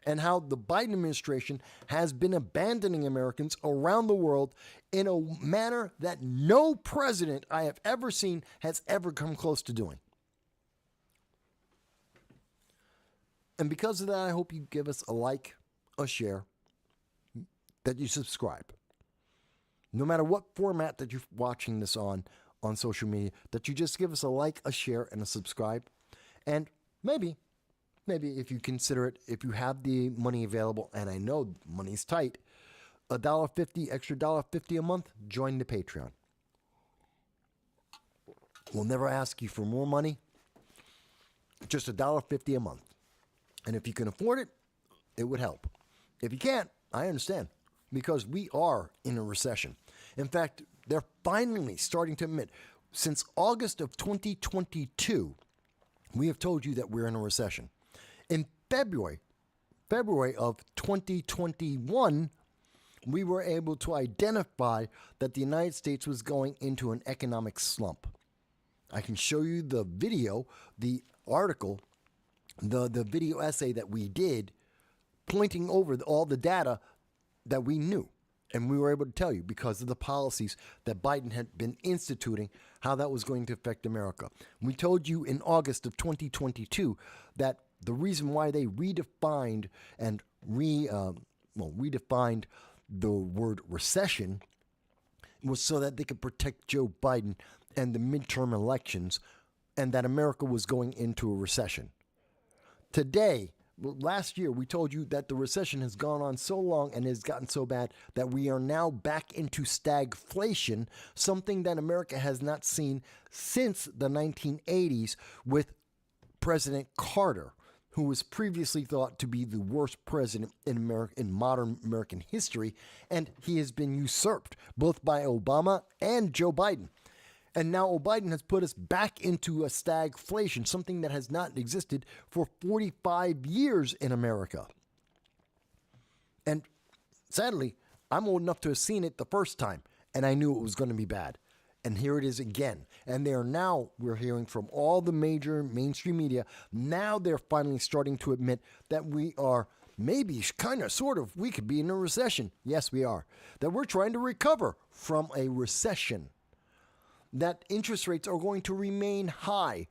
and how the Biden administration has been abandoning Americans around the world in a manner that no president I have ever seen has ever come close to doing. And because of that, I hope you give us a like, a share, that you subscribe. No matter what format that you're watching this on social media, that you just give us a like, a share, and a subscribe. And maybe if you consider it, if you have the money available, and I know money's tight, $1.50, extra $1.50 a month, join the Patreon. We'll never ask you for more money, just $1.50 a month. And if you can afford it, it would help. If you can't, I understand, because we are in a recession. In fact, they're finally starting to admit, since August of 2022, we have told you that we're in a recession. In February of 2021, we were able to identify that the United States was going into an economic slump. I can show you the video, the article, the video essay that we did, pointing over all the data that we knew. And we were able to tell you, because of the policies that Biden had been instituting, how that was going to affect America. We told you in August of 2022 that the reason why they redefined the word recession was so that they could protect Joe Biden and the midterm elections, and that America was going into a recession. Today, last year, we told you that the recession has gone on so long and has gotten so bad that we are now back into stagflation, something that America has not seen since the 1980s with President Carter, who was previously thought to be the worst president in modern American history, and he has been usurped both by Obama and Joe Biden. And now Biden has put us back into a stagflation, something that has not existed for 45 years in America. And sadly, I'm old enough to have seen it the first time, and I knew it was going to be bad. And here it is again. And we're hearing from all the major mainstream media, now they're finally starting to admit that we are maybe we could be in a recession. Yes, we are. That we're trying to recover from a recession. That interest rates are going to remain high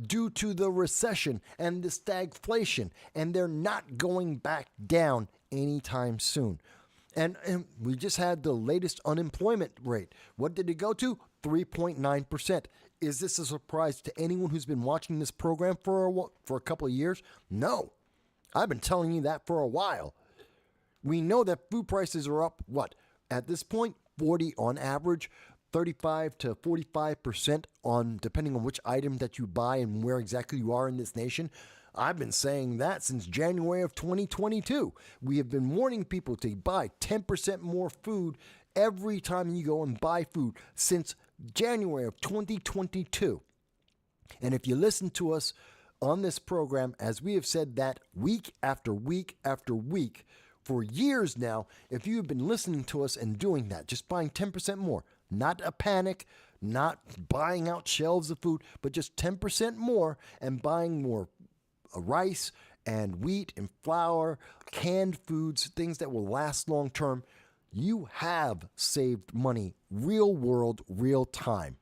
due to the recession and the stagflation, and they're not going back down anytime soon. And we just had the latest unemployment rate. What did it go to? 3.9%. Is this a surprise to anyone who's been watching this program for a couple of years? No. I've been telling you that for a while. We know that food prices are up, at this point, 40 on average, 35 to 45% on depending on which item that you buy and where exactly you are in this nation. I've been saying that since January of 2022. We have been warning people to buy 10% more food every time you go and buy food since January of 2022. And if you listen to us on this program, as we have said that week after week after week for years now, if you have been listening to us and doing that, just buying 10% more, not a panic, not buying out shelves of food, but just 10% more and buying more rice and wheat and flour, canned foods, things that will last long term, you have saved money, real world, real time.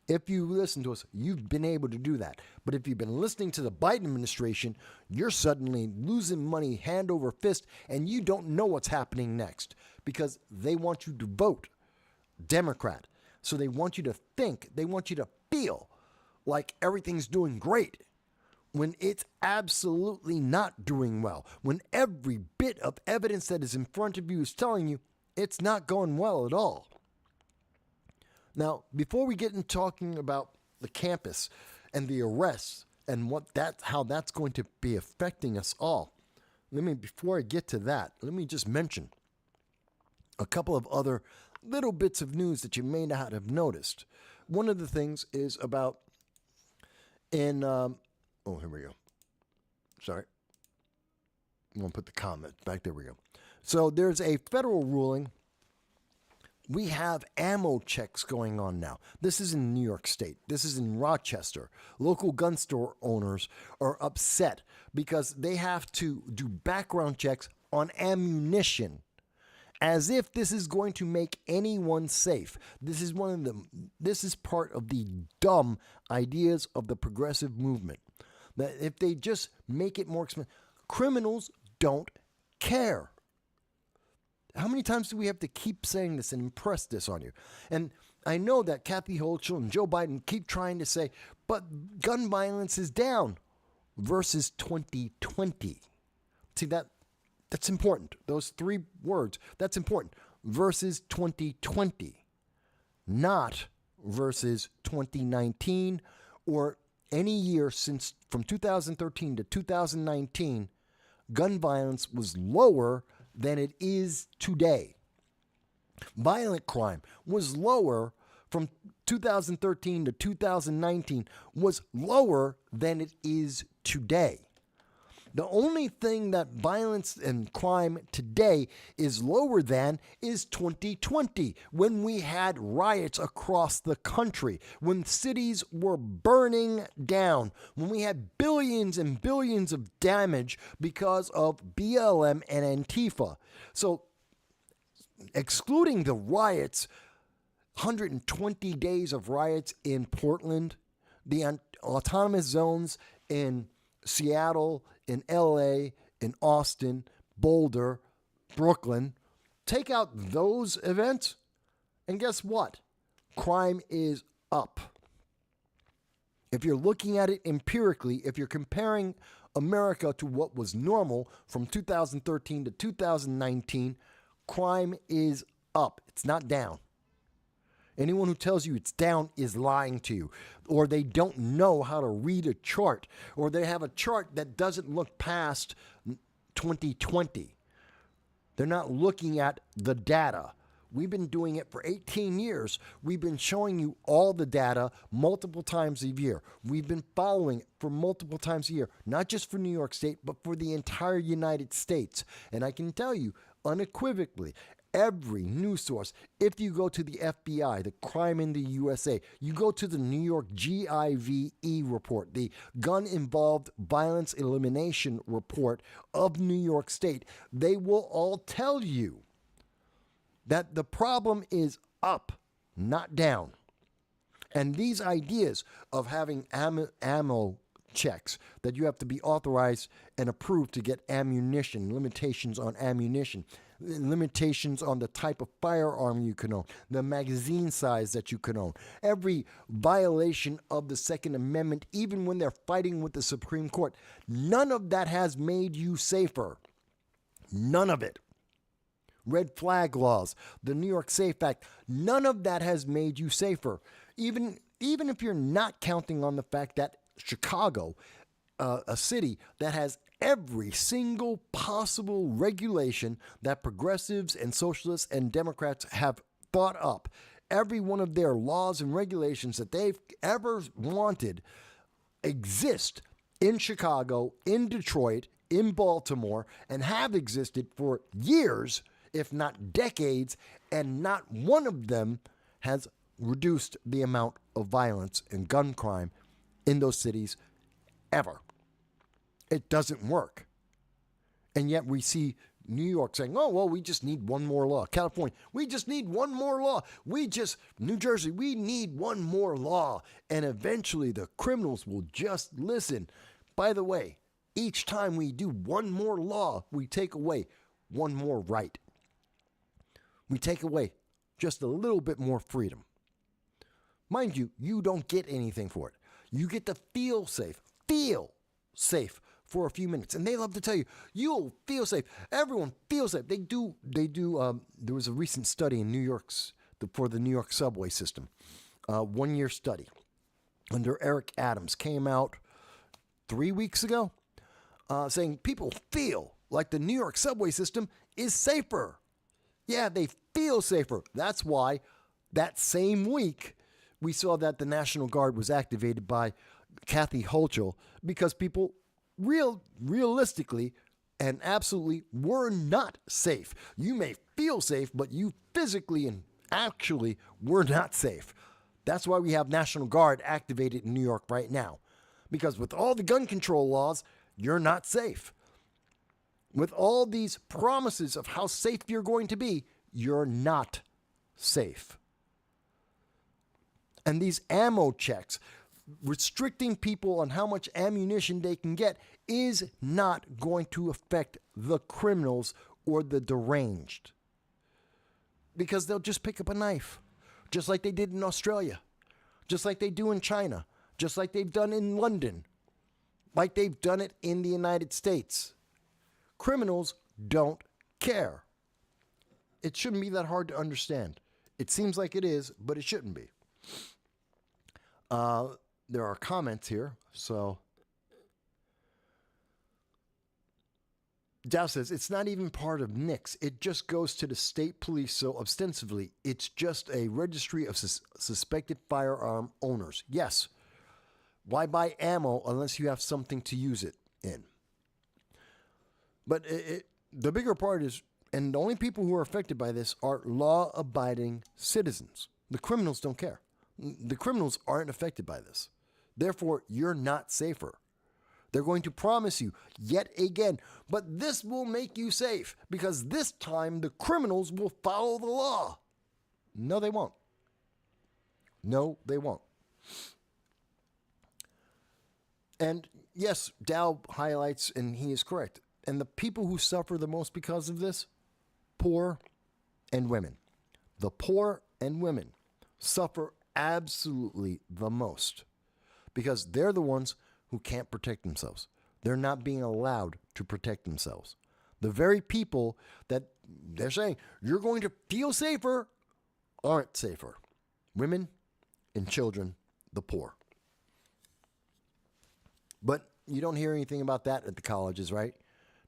If you listen to us, you've been able to do that. But if you've been listening to the Biden administration, you're suddenly losing money hand over fist, and you don't know what's happening next because they want you to vote Democrat. So they want you to think, they want you to feel like everything's doing great when it's absolutely not doing well. When every bit of evidence that is in front of you is telling you it's not going well at all. Now, before we get into talking about the campus and the arrests and how that's going to be affecting us all, before I get to that, let me just mention A couple of other little bits of news that you may not have noticed. One of the things is about here we go. Sorry. I'm going to put the comment back. There we go. So there's a federal ruling. We have ammo checks going on now. This is in New York State. This is in Rochester. Local gun store owners are upset because they have to do background checks on ammunition, as if this is going to make anyone safe. This is part of the dumb ideas of the progressive movement. That if they just make it more expensive, criminals don't care. How many times do we have to keep saying this and impress this on you? And I know that Kathy Hochul and Joe Biden keep trying to say, but gun violence is down versus 2020. See, that's important. Those three words, that's important. Versus 2020, not versus 2019 or any year since from 2013 to 2019, gun violence was lower than it is today. Violent crime was lower from 2013 to 2019, was lower than it is today. The only thing that violence and crime today is lower than is 2020, when we had riots across the country, when cities were burning down, when we had billions and billions of damage because of BLM and Antifa. So, excluding the riots, 120 days of riots in Portland, the autonomous zones in Seattle, in LA, in Austin, Boulder, Brooklyn. Take out those events, and guess what? Crime is up. If you're looking at it empirically, if you're comparing America to what was normal from 2013 to 2019, crime is up. It's not down. Anyone who tells you it's down is lying to you, or they don't know how to read a chart, or they have a chart that doesn't look past 2020. They're not looking at the data. We've been doing it for 18 years. We've been showing you all the data multiple times a year. We've been following it for multiple times a year, not just for New York State, but for the entire United States. And I can tell you unequivocally, every news source, if you go to the FBI, the Crime in the USA, you go to the New York GIVE report, the Gun Involved Violence Elimination report of New York State, they will all tell you that the problem is up, not down. And these ideas of having ammo checks, that you have to be authorized and approved to get ammunition, limitations on ammunition, limitations on the type of firearm you can own, the magazine size that you can own, every violation of the Second Amendment, even when they're fighting with the Supreme Court, none of that has made you safer. None of it. Red flag laws, the New York SAFE Act, none of that has made you safer. Even if you're not counting on the fact that Chicago, a city that has every single possible regulation that progressives and socialists and Democrats have thought up, every one of their laws and regulations that they've ever wanted exist in Chicago, in Detroit, in Baltimore, and have existed for years, if not decades, and not one of them has reduced the amount of violence and gun crime in those cities ever. It doesn't work. And yet we see New York saying, oh, well, we just need one more law. California, we just need one more law. New Jersey, we need one more law. And eventually the criminals will just listen. By the way, each time we do one more law, we take away one more right. We take away just a little bit more freedom. Mind you, you don't get anything for it. You get to feel safe for a few minutes. And they love to tell you, you'll feel safe. Everyone feels safe. They do. There was a recent study in for the New York subway system, 1 year study under Eric Adams, came out 3 weeks ago, saying people feel like the New York subway system is safer. Yeah, they feel safer. That's why that same week we saw that the National Guard was activated by Kathy Hochul because people realistically and absolutely were not safe. You may feel safe, but you physically and actually were not safe. That's why we have National Guard activated in New York right now. Because with all the gun control laws, you're not safe. With all these promises of how safe you're going to be, you're not safe. And these ammo checks, restricting people on how much ammunition they can get, is not going to affect the criminals or the deranged. Because they'll just pick up a knife, just like they did in Australia, just like they do in China, just like they've done in London, like they've done it in the United States. Criminals don't care. It shouldn't be that hard to understand. It seems like it is, but it shouldn't be. There are comments here, so Dow says, it's not even part of NICS. It just goes to the state police, so ostensibly, it's just a registry of suspected firearm owners. Yes. Why buy ammo unless you have something to use it in? But the bigger part is, and the only people who are affected by this are law-abiding citizens. The criminals don't care. The criminals aren't affected by this. Therefore, you're not safer. They're going to promise you yet again, but this will make you safe because this time the criminals will follow the law. No, they won't. No, they won't. And yes, Dow highlights, and he is correct, and the people who suffer the most because of this, poor and women. The poor and women suffer absolutely the most because they're the ones who can't protect themselves. They're not being allowed to protect themselves. The very people that they're saying, you're going to feel safer, aren't safer. Women and children, the poor. But you don't hear anything about that at the colleges, right?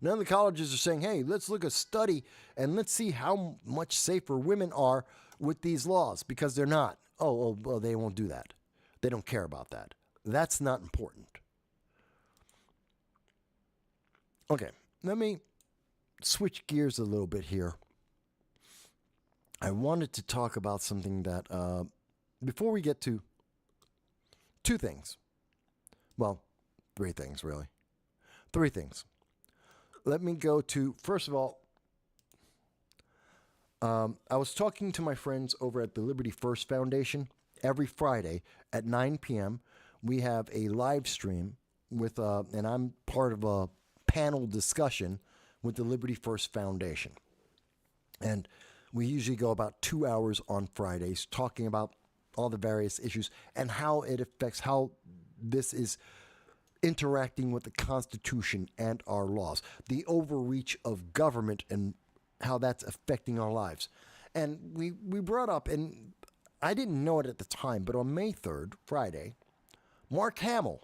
None of the colleges are saying, hey, let's look at a study and let's see how much safer women are with these laws, because they're not. Oh, well, they won't do that. They don't care about that. That's not important. Okay, let me switch gears a little bit here. I wanted to talk about something that, before we get to two things. Well, three things, really. Three things. Let me go to, first of all, I was talking to my friends over at the Liberty First Foundation. Every Friday at 9 p.m., we have a live stream with, and I'm part of a panel discussion with the Liberty First Foundation. And we usually go about 2 hours on Fridays talking about all the various issues and how it affects, how this is interacting with the Constitution and our laws, the overreach of government and how that's affecting our lives. And we brought up, and I didn't know it at the time, but on May 3rd, Friday, Mark Hamill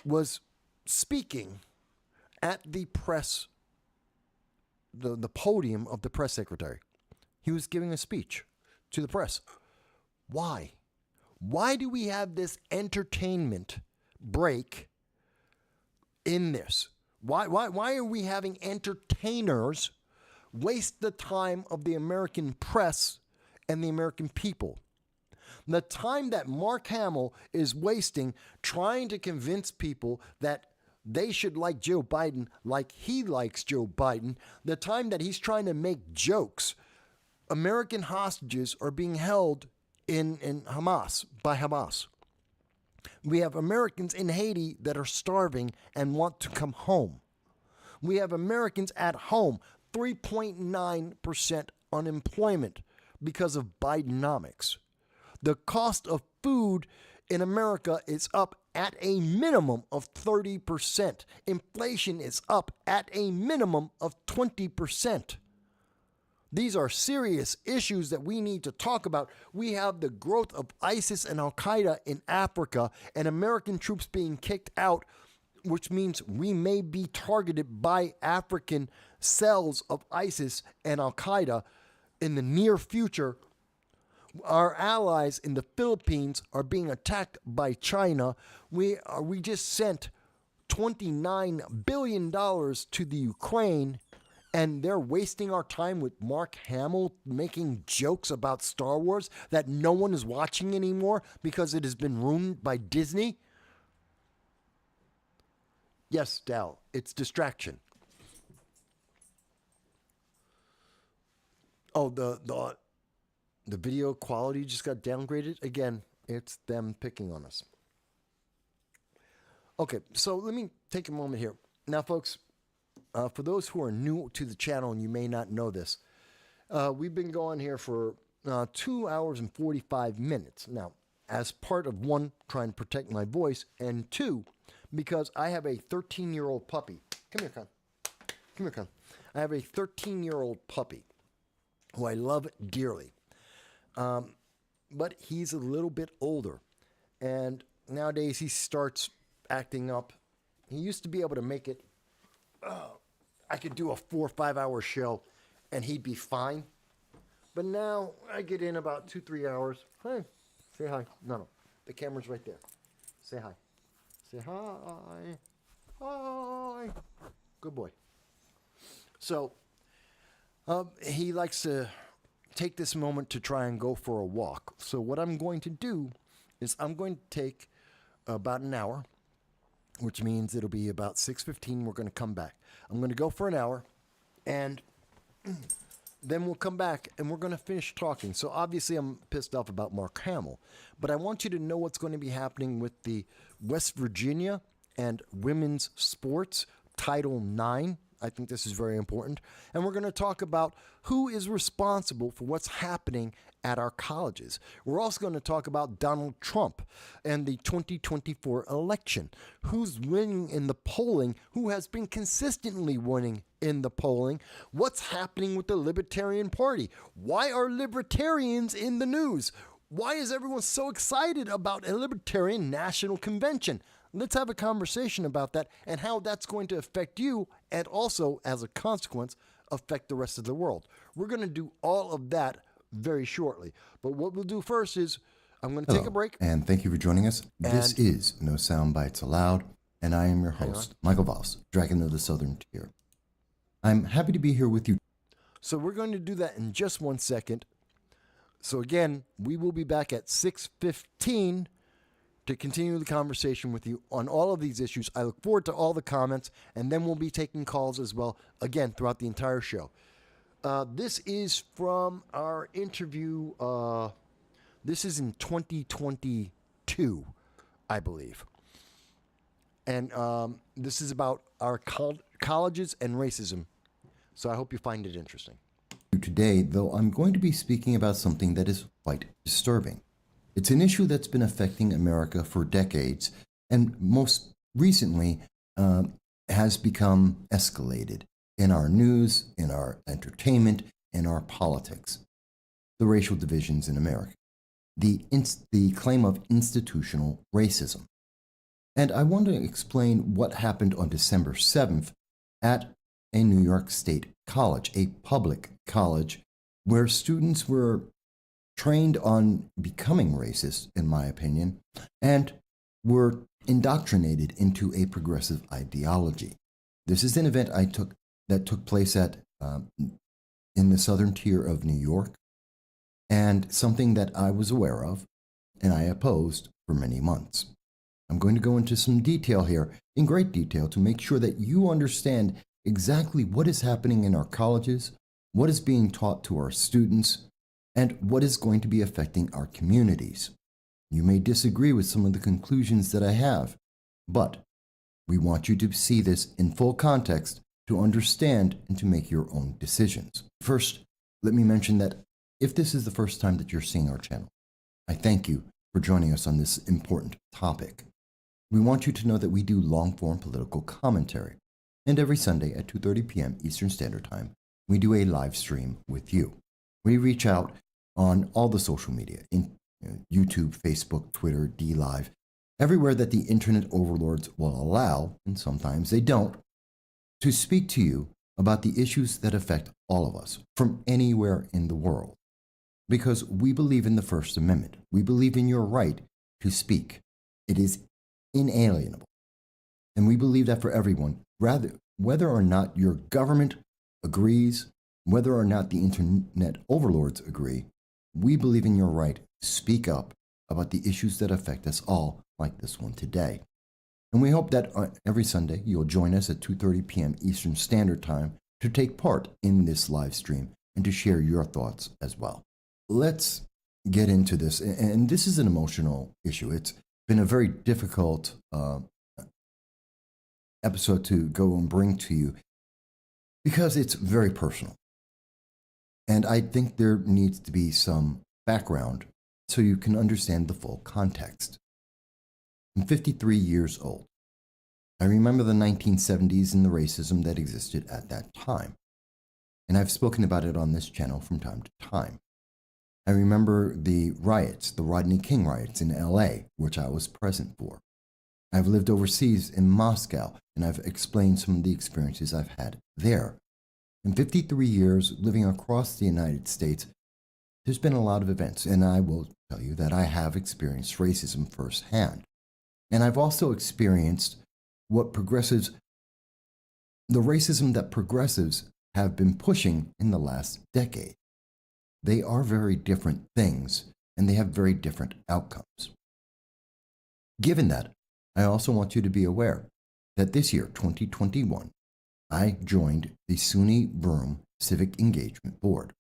was speaking at the press, the podium of the press secretary. He was giving a speech to the press. Why? Why do we have this entertainment break in this? Why are we having entertainers waste the time of the American press and the American people? The time that Mark Hamill is wasting trying to convince people that they should like Joe Biden like he likes Joe Biden, the time that he's trying to make jokes, American hostages are being held in Hamas, by Hamas. We have Americans in Haiti that are starving and want to come home. We have Americans at home, 3.9% unemployment because of Bidenomics. The cost of food in America is up at a minimum of 30%. Inflation is up at a minimum of 20%. These are serious issues that we need to talk about. We have the growth of ISIS and Al-Qaeda in Africa and American troops being kicked out, which means we may be targeted by African cells of ISIS and Al-Qaeda in the near future, our allies in the Philippines are being attacked by China. We just sent $29 billion to the Ukraine, and they're wasting our time with Mark Hamill making jokes about Star Wars that no one is watching anymore because it has been ruined by Disney. Yes, Dal, it's distraction. Oh, the video quality just got downgraded. Again, it's them picking on us. Okay, so let me take a moment here. Now, folks, for those who are new to the channel and you may not know this, we've been going here for 2 hours and 45 minutes. Now, as part of one, trying to protect my voice, and two, because I have a 13-year-old puppy. Come here, Con. Come here, Con. I have a 13-year-old puppy who I love dearly. But he's a little bit older. And nowadays he starts acting up. He used to be able to make it. I could do a 4 or 5 hour show and he'd be fine. But now I get in about 2-3 hours. Hey, say hi. No. The camera's right there. Say hi. Say hi. Hi. Good boy. So, he likes to take this moment to try and go for a walk. So what I'm going to do is I'm going to take about an hour, which means it'll be about 6:15. We're going to come back. I'm going to go for an hour, and then we'll come back, and we're going to finish talking. So obviously I'm pissed off about Mark Hamill, but I want you to know what's going to be happening with the West Virginia and women's sports Title IX. I think this is very important. And we're going to talk about who is responsible for what's happening at our colleges. We're also going to talk about Donald Trump and the 2024 election. Who's winning in the polling? Who has been consistently winning in the polling? What's happening with the Libertarian Party? Why are libertarians in the news? Why is everyone so excited about a Libertarian National Convention? Let's have a conversation about that and how that's going to affect you and also, as a consequence, affect the rest of the world. We're going to do all of that very shortly. But what we'll do first is I'm going to take a break. And thank you for joining us. This is No Soundbites Allowed, and I am your host, Michael Voss, Dragon of the Southern Tier. I'm happy to be here with you. So we're going to do that in just 1 second. So again, we will be back at 6:15 to continue the conversation with you on all of these issues. I look forward to all the comments, and then we'll be taking calls as well, again, throughout the entire show. This is from our interview. This is in 2022, I believe. And this is about our colleges and racism. So I hope you find it interesting. Today, though, I'm going to be speaking about something that is quite disturbing. It's an issue that's been affecting America for decades, and most recently has become escalated in our news, in our entertainment, in our politics. The racial divisions in America. The claim of institutional racism. And I want to explain what happened on December 7th at a New York State college, a public college, where students were trained on becoming racist, in my opinion, and were indoctrinated into a progressive ideology. This is an event that took place at in the southern tier of New York, and something that I was aware of and I opposed for many months. I'm going to go into some detail here, in great detail, to make sure that you understand exactly what is happening in our colleges, what is being taught to our students, and what is going to be affecting our communities. You may disagree with some of the conclusions that I have, but we want you to see this in full context to understand and to make your own decisions. First, let me mention that if this is the first time that you're seeing our channel, I thank you for joining us on this important topic. We want you to know that we do long-form political commentary, and every Sunday at 2:30 p.m. Eastern Standard Time, we do a live stream with you. We reach out on all the social media, in YouTube, Facebook, Twitter, DLive, everywhere that the internet overlords will allow, and sometimes they don't, to speak to you about the issues that affect all of us from anywhere in the world. Because we believe in the First Amendment. We believe in your right to speak. It is inalienable. And we believe that for everyone, whether or not your government agrees, whether or not the internet overlords agree, we believe in your right to speak up about the issues that affect us all, like this one today. And we hope that every Sunday you'll join us at 2:30 p.m. Eastern Standard Time to take part in this live stream and to share your thoughts as well. Let's get into this. And this is an emotional issue. It's been a very difficult episode to go and bring to you because it's very personal. And I think there needs to be some background so you can understand the full context. I'm 53 years old. I remember the 1970s and the racism that existed at that time. And I've spoken about it on this channel from time to time. I remember the riots, the Rodney King riots in LA, which I was present for. I've lived overseas in Moscow, and I've explained some of the experiences I've had there. In 53 years living across the United States, there's been a lot of events, and I will tell you that I have experienced racism firsthand. And I've also experienced the racism that progressives have been pushing in the last decade. They are very different things, and they have very different outcomes. Given that, I also want you to be aware that this year, 2021, I joined the SUNY Broome Civic Engagement Board.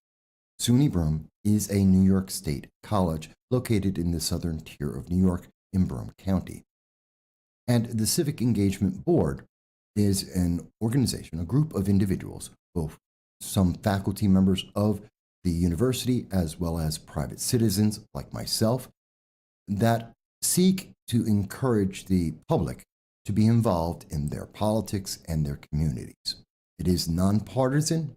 SUNY Broome is a New York State college located in the southern tier of New York in Broome County. And the Civic Engagement Board is an organization, a group of individuals, both some faculty members of the university as well as private citizens like myself, that seek to encourage the public to be involved in their politics and their communities. It is nonpartisan,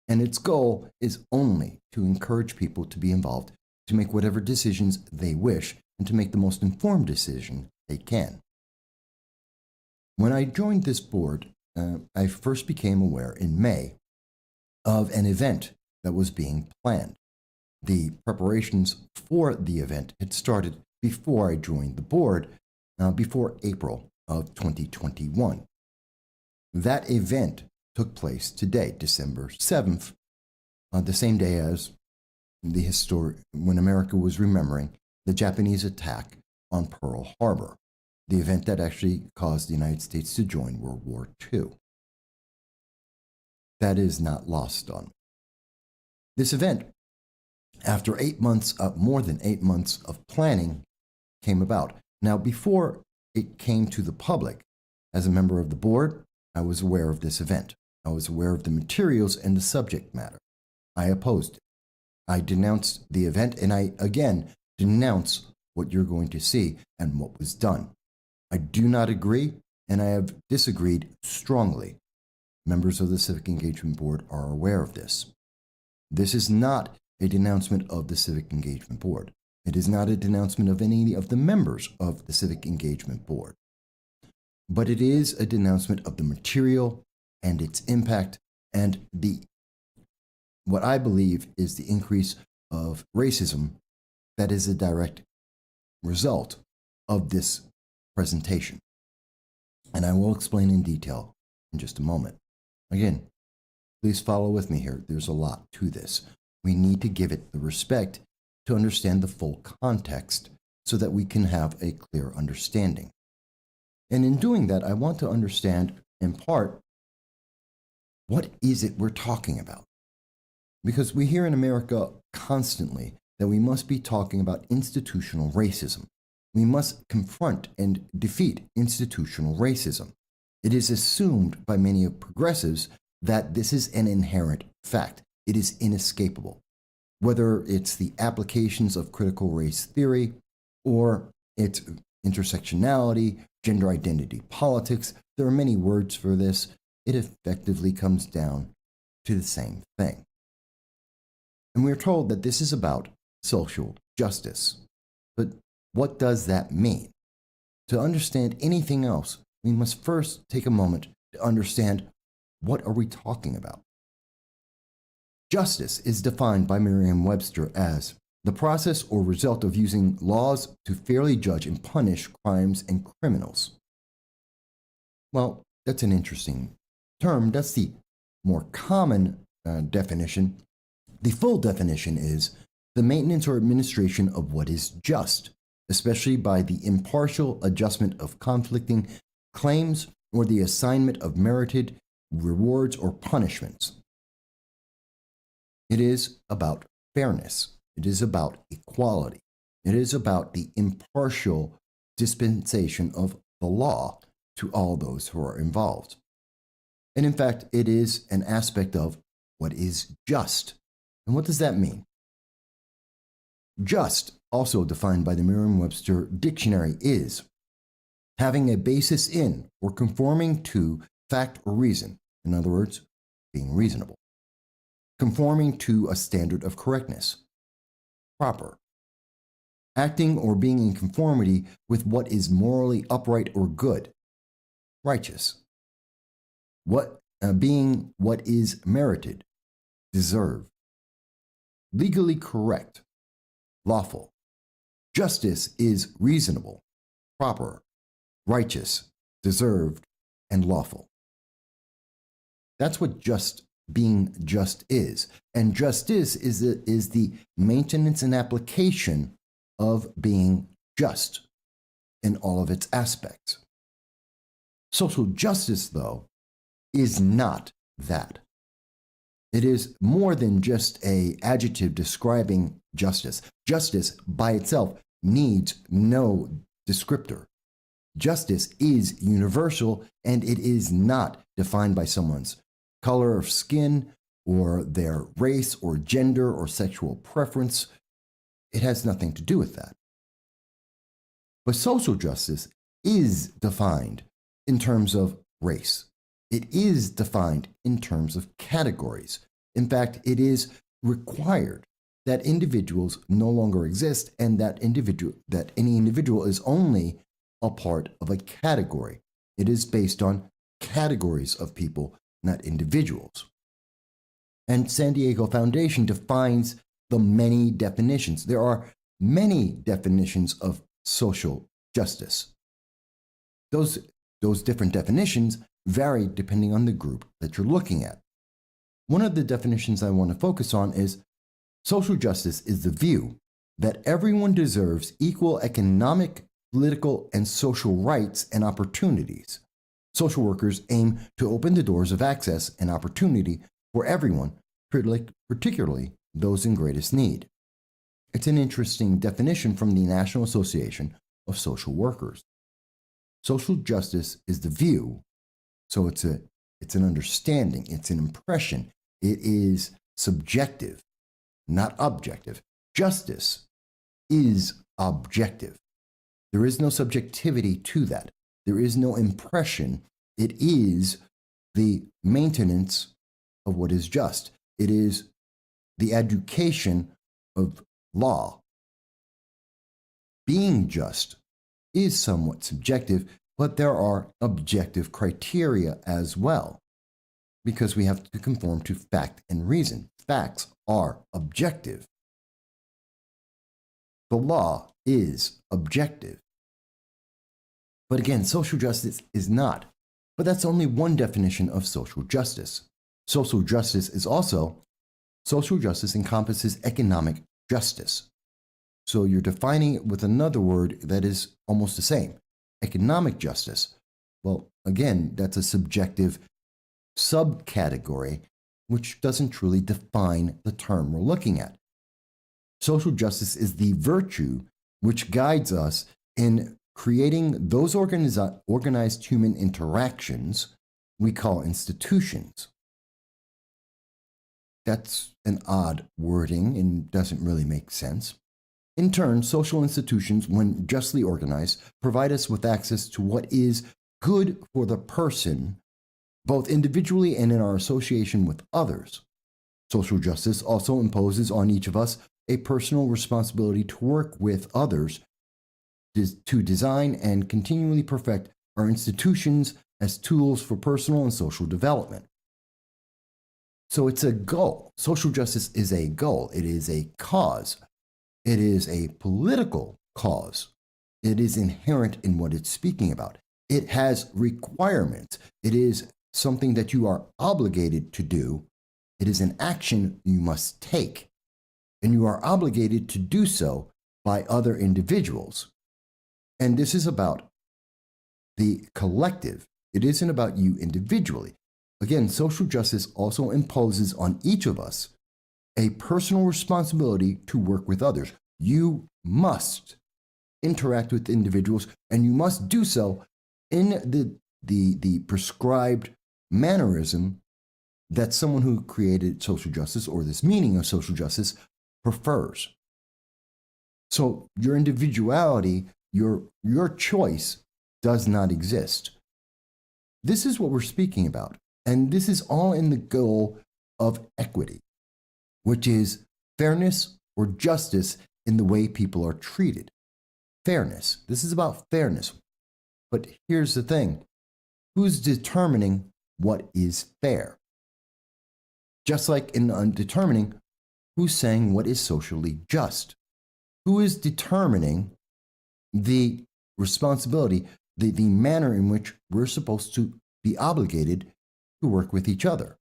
and its goal is only to encourage people to be involved, to make whatever decisions they wish, and to make the most informed decision they can. When I joined this board, I first became aware in May of an event that was being planned. The preparations for the event had started before I joined the board, before April of 2021. That event took place today, December 7th, the same day as when America was remembering the Japanese attack on Pearl Harbor, the event that actually caused the United States to join World War II. That is not lost on me. This event, after more than 8 months of planning, came about. Now, before it came to the public, as a member of the board, I was aware of this event. I was aware of the materials and the subject matter. I opposed it. I denounced the event, and I, again, denounce what you're going to see and what was done. I do not agree, and I have disagreed strongly. Members of the Civic Engagement Board are aware of this. This is not a denouncement of the Civic Engagement Board. It is not a denouncement of any of the members of the Civic Engagement Board. But it is a denouncement of the material and its impact and what I believe is the increase of racism that is a direct result of this presentation. And I will explain in detail in just a moment. Again, please follow with me here. There's a lot to this. We need to give it the respect to understand the full context so that we can have a clear understanding. And in doing that, I want to understand, in part, what is it we're talking about? Because we hear in America constantly that we must be talking about institutional racism. We must confront and defeat institutional racism. It is assumed by many of progressives that this is an inherent fact. It is inescapable. Whether it's the applications of critical race theory or it's intersectionality, gender identity politics, there are many words for this. It effectively comes down to the same thing. And we're told that this is about social justice. But what does that mean? To understand anything else, we must first take a moment to understand what are we talking about? Justice is defined by Merriam-Webster as the process or result of using laws to fairly judge and punish crimes and criminals. Well, that's an interesting term. That's the more common definition. The full definition is the maintenance or administration of what is just, especially by the impartial adjustment of conflicting claims or the assignment of merited rewards or punishments. It is about fairness. It is about equality. It is about the impartial dispensation of the law to all those who are involved. And in fact, it is an aspect of what is just. And what does that mean? Just, also defined by the Merriam-Webster dictionary, is having a basis in or conforming to fact or reason. In other words, being reasonable. Conforming to a standard of correctness. Proper. Acting or being in conformity with what is morally upright or good. Righteous. Being what is merited. Deserved. Legally correct. Lawful. Justice is reasonable, proper, righteous, deserved, and lawful. That's what being just is. And justice is the maintenance and application of being just in all of its aspects. Social justice, though, is not that. It is more than just an adjective describing justice. Justice by itself needs no descriptor. Justice is universal, and it is not defined by someone's color of skin or their race or gender or sexual preference. It has nothing to do with that. But social justice is defined in terms of race. It is defined in terms of categories. In fact, it is required that individuals no longer exist and that any individual is only a part of a category. It is based on categories of people, not individuals. And San Diego Foundation defines the many definitions. There are many definitions of social justice. Those different definitions vary depending on the group that you're looking at. One of the definitions I want to focus on is social justice is the view that everyone deserves equal economic, political, and social rights and opportunities. Social workers aim to open the doors of access and opportunity for everyone, particularly those in greatest need. It's an interesting definition from the National Association of Social Workers. Social justice is the view, so it's an understanding, it's an impression, it is subjective, not objective. Justice is objective. There is no subjectivity to that. There is no impression. It is the maintenance of what is just. It is the education of law. Being just is somewhat subjective, but there are objective criteria as well, because we have to conform to fact and reason. Facts are objective. The law is objective. But again, social justice is not. But that's only one definition of social justice. Social justice encompasses economic justice. So you're defining it with another word that is almost the same. Economic justice. Well, again, that's a subjective subcategory which doesn't truly define the term we're looking at. Social justice is the virtue which guides us in creating those organized human interactions we call institutions. That's an odd wording and doesn't really make sense. In turn, social institutions, when justly organized, provide us with access to what is good for the person, both individually and in our association with others. Social justice also imposes on each of us a personal responsibility to work with others to design and continually perfect our institutions as tools for personal and social development. So it's a goal. Social justice is a goal. It is a cause. It is a political cause. It is inherent in what it's speaking about. It has requirements. It is something that you are obligated to do. It is an action you must take. And you are obligated to do so by other individuals. And this is about the collective. It isn't about you individually. Again, social justice also imposes on each of us a personal responsibility to work with others. You must interact with individuals, and you must do so in the prescribed mannerism that someone who created social justice, or this meaning of social justice, prefers. So your individuality, your choice does not exist. This is what we're speaking about. And this is all in the goal of equity, which is fairness or justice in the way people are treated. Fairness. This is about fairness. But here's the thing. Who's determining what is fair? Just like in determining who's saying what is socially just. Who is determining the responsibility, the manner in which we're supposed to be obligated to work with each other?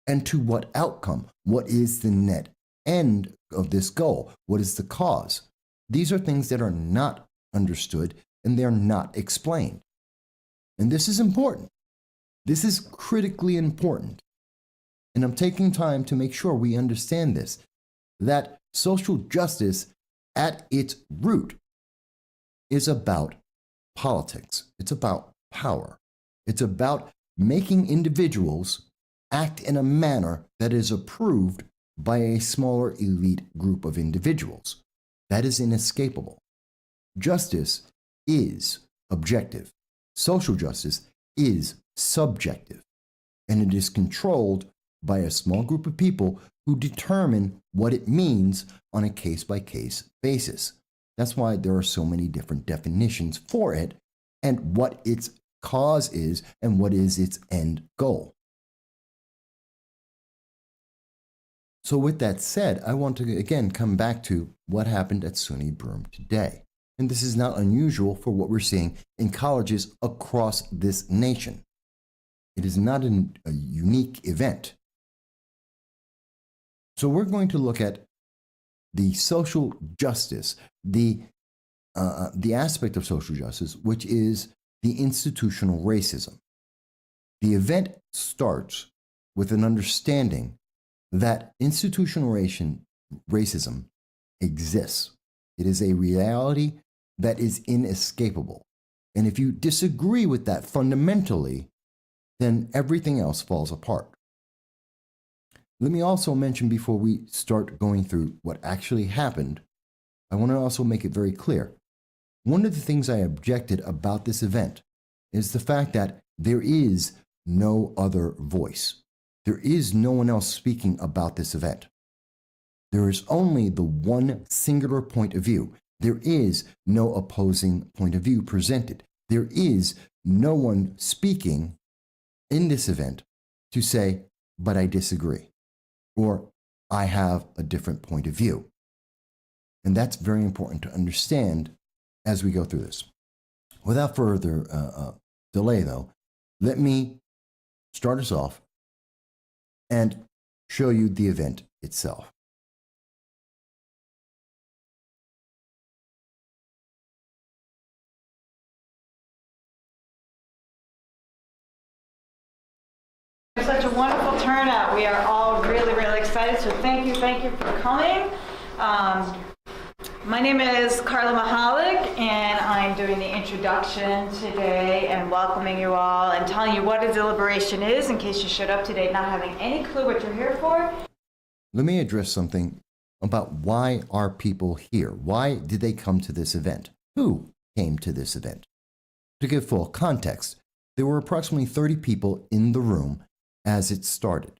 And to what outcome? What is the net end of this goal? What is the cause? These are things that are not understood and they're not explained. And this is important. This is critically important. And I'm taking time to make sure we understand this, that social justice at its root is about politics. It's about power. It's about making individuals act in a manner that is approved by a smaller elite group of individuals. That is inescapable. Justice is objective. Social justice is subjective. And it is controlled by a small group of people who determine what it means on a case-by-case basis. That's why there are so many different definitions for it and what its cause is and what is its end goal. So with that said, I want to again come back to what happened at SUNY Broome today. And this is not unusual for what we're seeing in colleges across this nation. It is not a unique event. So we're going to look at the social justice, the aspect of social justice, which is the institutional racism. The event starts with an understanding that institutional racism exists. It is a reality that is inescapable. And if you disagree with that fundamentally, then everything else falls apart. Let me also mention before we start going through what actually happened, I want to also make it very clear. One of the things I objected about this event is the fact that there is no other voice. There is no one else speaking about this event. There is only the one singular point of view. There is no opposing point of view presented. There is no one speaking in this event to say, but I disagree, or I have a different point of view. And that's very important to understand as we go through this. Without further delay, though, let me start us off and show you the event itself. Such a wonderful turnout. We are all really, really excited. So thank you for coming. My name is Carla Mahalik, and I'm doing the introduction today and welcoming you all and telling you what a deliberation is in case you showed up today not having any clue what you're here for. Let me address something about why are people here? Why did they come to this event? Who came to this event? To give full context, there were approximately 30 people in the room as it started.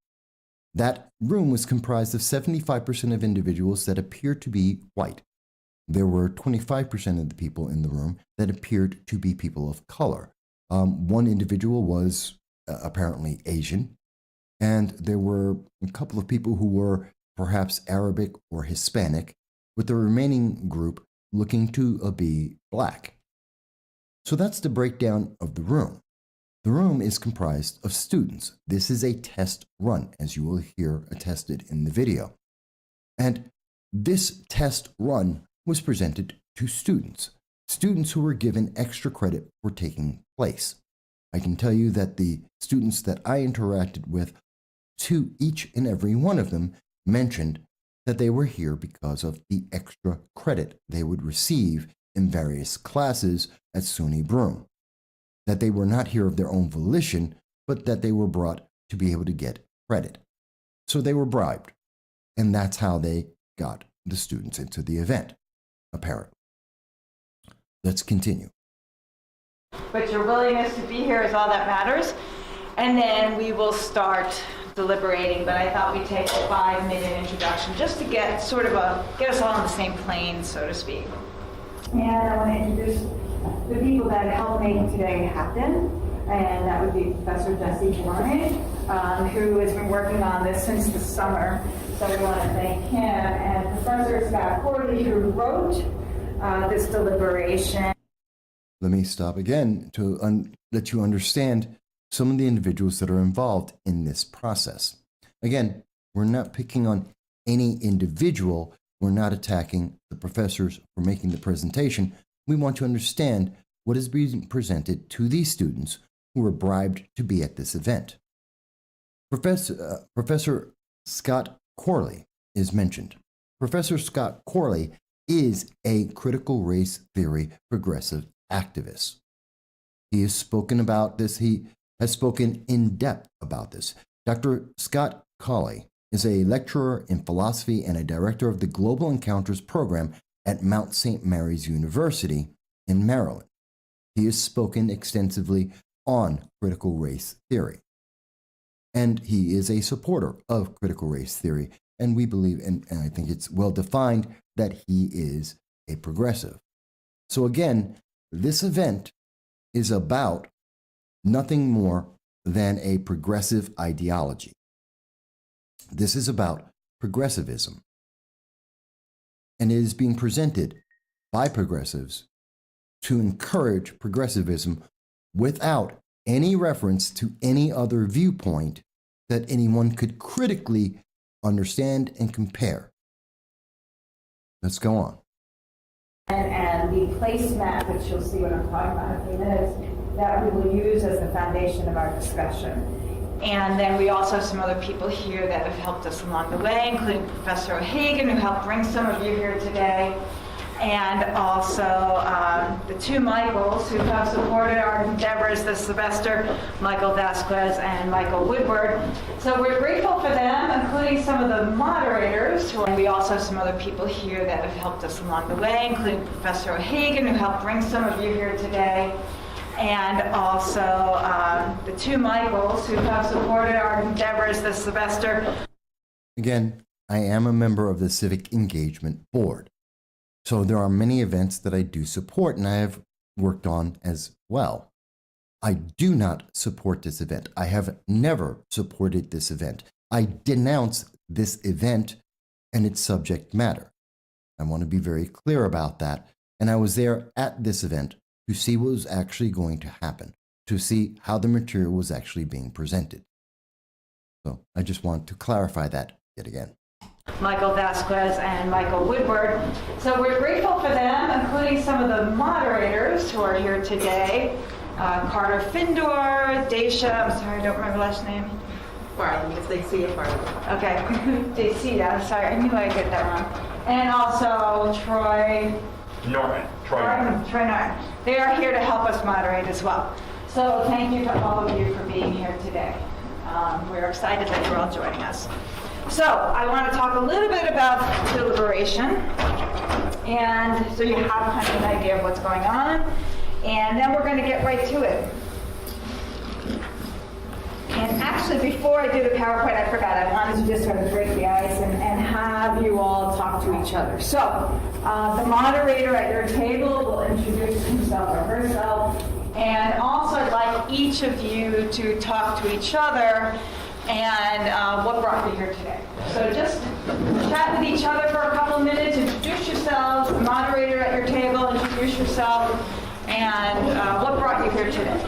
That room was comprised of 75% of individuals that appeared to be white. There were 25% of the people in the room that appeared to be people of color. One individual was apparently Asian. and there were a couple of people who were perhaps Arabic or Hispanic, with the remaining group looking to be black. So that's the breakdown of the room. The room is comprised of students. This is a test run, as you will hear attested in the video. And this test run was presented to students who were given extra credit for taking place. I can tell you that the students that I interacted with, to each and every one of them, mentioned that they were here because of the extra credit they would receive in various classes at SUNY Broome. That they were not here of their own volition, but that they were brought to be able to get credit. So they were bribed, and that's how they got the students into the event, apparently. Let's continue. But your willingness to be here is all that matters. And then we will start deliberating, but I thought we'd take a 5-minute introduction just to get us all on the same plane, so to speak. And I want to introduce the people that helped make today happen, and that would be Professor Jesse Warren, who has been working on this since the summer, so we want to thank him, and Professor Scott Corley, who wrote this deliberation. Let me stop again to let you understand some of the individuals that are involved in this process. Again, we're not picking on any individual. We're not attacking the professors for making the presentation. We want to understand what is being presented to these students who were bribed to be at this event. Professor Scott Corley is mentioned. Professor Scott Corley is a critical race theory progressive activist. He has spoken about this. He has spoken in depth about this. Dr. Scott Corley is a lecturer in philosophy and a director of the Global Encounters program at Mount St. Mary's University in Maryland. He has spoken extensively on critical race theory. And he is a supporter of critical race theory. And we believe, and I think it's well defined, that he is a progressive. So again, this event is about nothing more than a progressive ideology. This is about progressivism. And it is being presented by progressives to encourage progressivism without any reference to any other viewpoint that anyone could critically understand and compare. Let's go on. And the placemat, which you'll see what I'm talking about in a few minutes, that we will use as the foundation of our discussion. And then we also have some other people here that have helped us along the way, including Professor O'Hagan, who helped bring some of you here today, and also the two Michaels who have supported our endeavors this semester, Michael Vasquez and Michael Woodward. So we're grateful for them, including some of the moderators. And we also have some other people here that have helped us along the way, including Professor O'Hagan, who helped bring some of you here today, and also the two Michaels who have supported our endeavors this semester. Again, I am a member of the Civic Engagement Board. So there are many events that I do support and I have worked on as well. I do not support this event. I have never supported this event. I denounce this event and its subject matter. I want to be very clear about that. And I was there at this event to see what was actually going to happen, to see how the material was actually being presented. So I just want to clarify that yet again. Michael Vasquez and Michael Woodward. So we're grateful for them, including some of the moderators who are here today. Carter Findor, Daisha, I'm sorry, I don't remember last name. Farley, because they see it Farley. Okay, Daisha, sorry, I knew I'd get that wrong. And also Troy Norton. They are here to help us moderate as well. So thank you to all of you for being here today. We're excited that you're all joining us. So I want to talk a little bit about deliberation, and so you have kind of an idea of what's going on, and then we're going to get right to it. And actually, before I do the PowerPoint, I forgot, I wanted to just sort of break the ice and have you all talk to each other. So the moderator at your table will introduce himself or herself, and also I'd like each of you to talk to each other and what brought you here today. So just chat with each other for a couple of minutes, introduce yourselves, the moderator at your table, introduce yourself, and what brought you here today.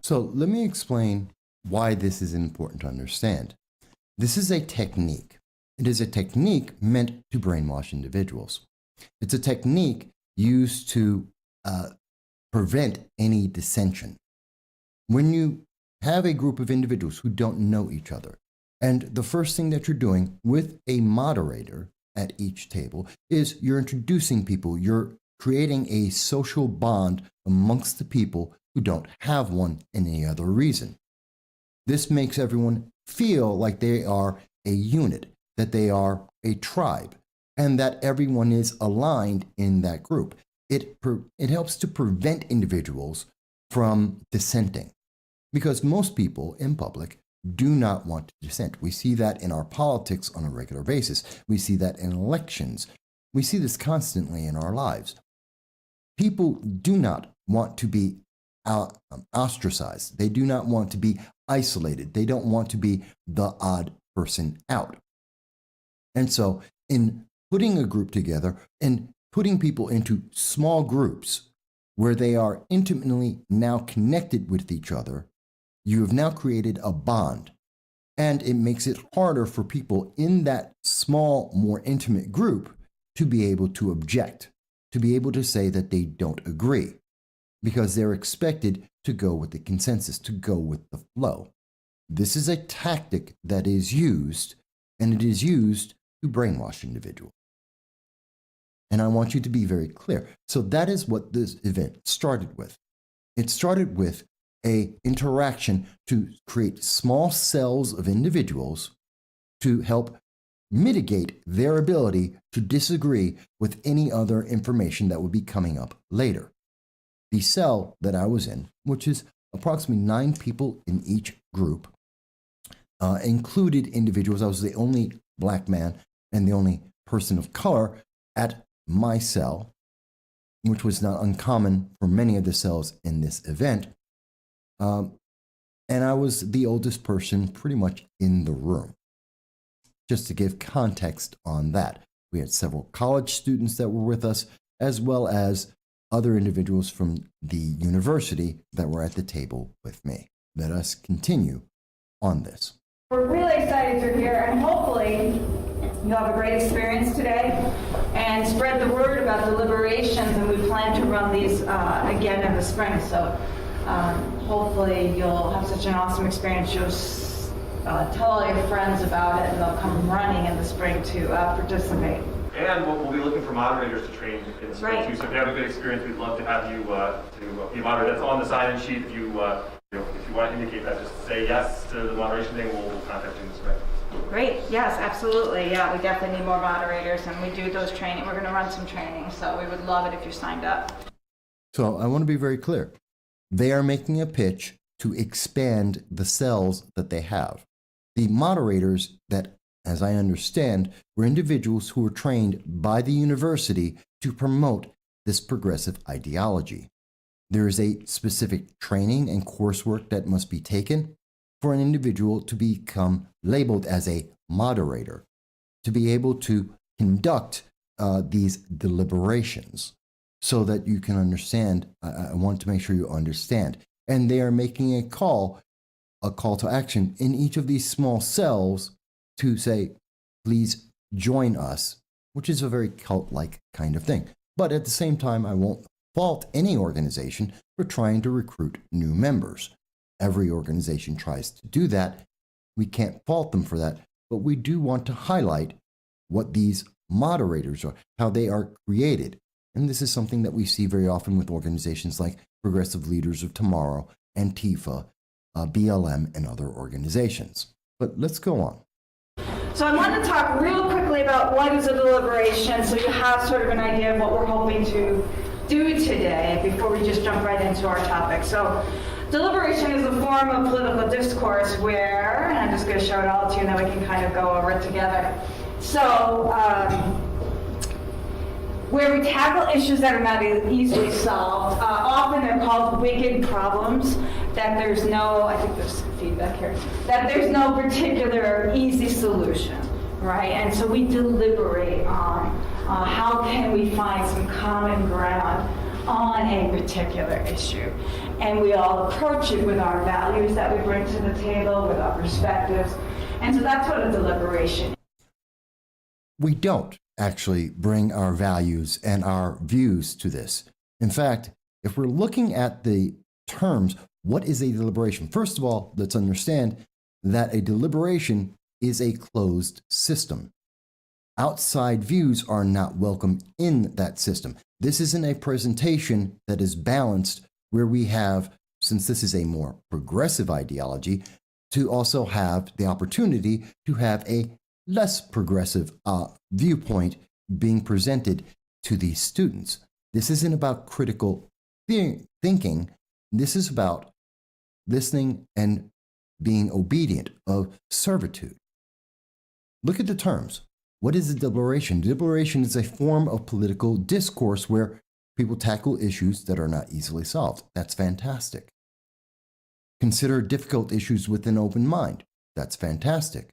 So let me explain why this is important to understand. This is a technique. It is a technique meant to brainwash individuals. It's a technique used to prevent any dissension. When you have a group of individuals who don't know each other, and the first thing that you're doing with a moderator at each table is you're introducing people, you're creating a social bond amongst the people who don't have one in any other reason. This makes everyone feel like they are a unit, that they are a tribe, and that everyone is aligned in that group. It helps to prevent individuals from dissenting, because most people in public do not want to dissent. We see that in our politics on a regular basis. We see that in elections. We see this constantly in our lives. People do not want to be ostracized. They do not want to be isolated. They don't want to be the odd person out. And so in putting a group together and putting people into small groups where they are intimately now connected with each other, you have now created a bond. And it makes it harder for people in that small, more intimate group to be able to object, to be able to say that they don't agree, because they're expected to go with the consensus, to go with the flow. This is a tactic that is used, and it is used to brainwash individuals. And I want you to be very clear. So that is what this event started with. It started with an interaction to create small cells of individuals to help mitigate their ability to disagree with any other information that would be coming up later. The cell that I was in, which is approximately 9 people in each group, included individuals. I was the only black man and the only person of color at my cell, which was not uncommon for many of the cells in this event. And I was the oldest person pretty much in the room. Just to give context on that, we had several college students that were with us, as well as other individuals from the university that were at the table with me. Let us continue on this. We're really excited you're here, and hopefully you'll have a great experience today and spread the word about deliberations, and we plan to run these again in the spring. So hopefully you'll have such an awesome experience. You'll tell all your friends about it, and they'll come running in the spring to participate. And we'll be looking for moderators to train in the spring too. So if you have a good experience, we'd love to have you to be a moderator. That's on the sign-in sheet. If you if you want to indicate that, just say yes to the moderation thing. We'll contact you in the spring. Great. Yes, absolutely. Yeah, we definitely need more moderators, and we do those training. We're going to run some training, so we would love it if you signed up. So I want to be very clear. They are making a pitch to expand the cells that they have. The moderators that, as I understand, were individuals who were trained by the university to promote this progressive ideology. There is a specific training and coursework that must be taken for an individual to become labeled as a moderator, to be able to conduct these deliberations so that you can understand. I want to make sure you understand. And they are making a call to action in each of these small cells to say, please join us, which is a very cult-like kind of thing. But at the same time, I won't fault any organization for trying to recruit new members. Every organization tries to do that. We can't fault them for that, but we do want to highlight what these moderators are, how they are created. And this is something that we see very often with organizations like Progressive Leaders of Tomorrow, Antifa, BLM, and other organizations. But let's go on. So I want to talk real quickly about what is a deliberation, so you have sort of an idea of what we're hoping to do today before we just jump right into our topic. So deliberation is a form of political discourse where, and I'm just going to show it all to you and then we can kind of go over it together. So where we tackle issues that are not easily solved. Often they're called wicked problems that there's no, I think there's some feedback here, that there's no particular easy solution, right? And so we deliberate on how can we find some common ground on a particular issue. And we all approach it with our values that we bring to the table, with our perspectives. And so that's what a deliberation is. We don't actually bring our values and our views to this. In fact, if we're looking at the terms, what is a deliberation? First of all, let's understand that a deliberation is a closed system. Outside views are not welcome in that system. This isn't a presentation that is balanced where we have, since this is a more progressive ideology, to also have the opportunity to have a less progressive viewpoint being presented to these students. This isn't about critical thinking. This is about listening and being obedient, of servitude. Look at the terms. What is a deliberation? Deliberation is a form of political discourse where people tackle issues that are not easily solved. That's fantastic. Consider difficult issues with an open mind. That's fantastic.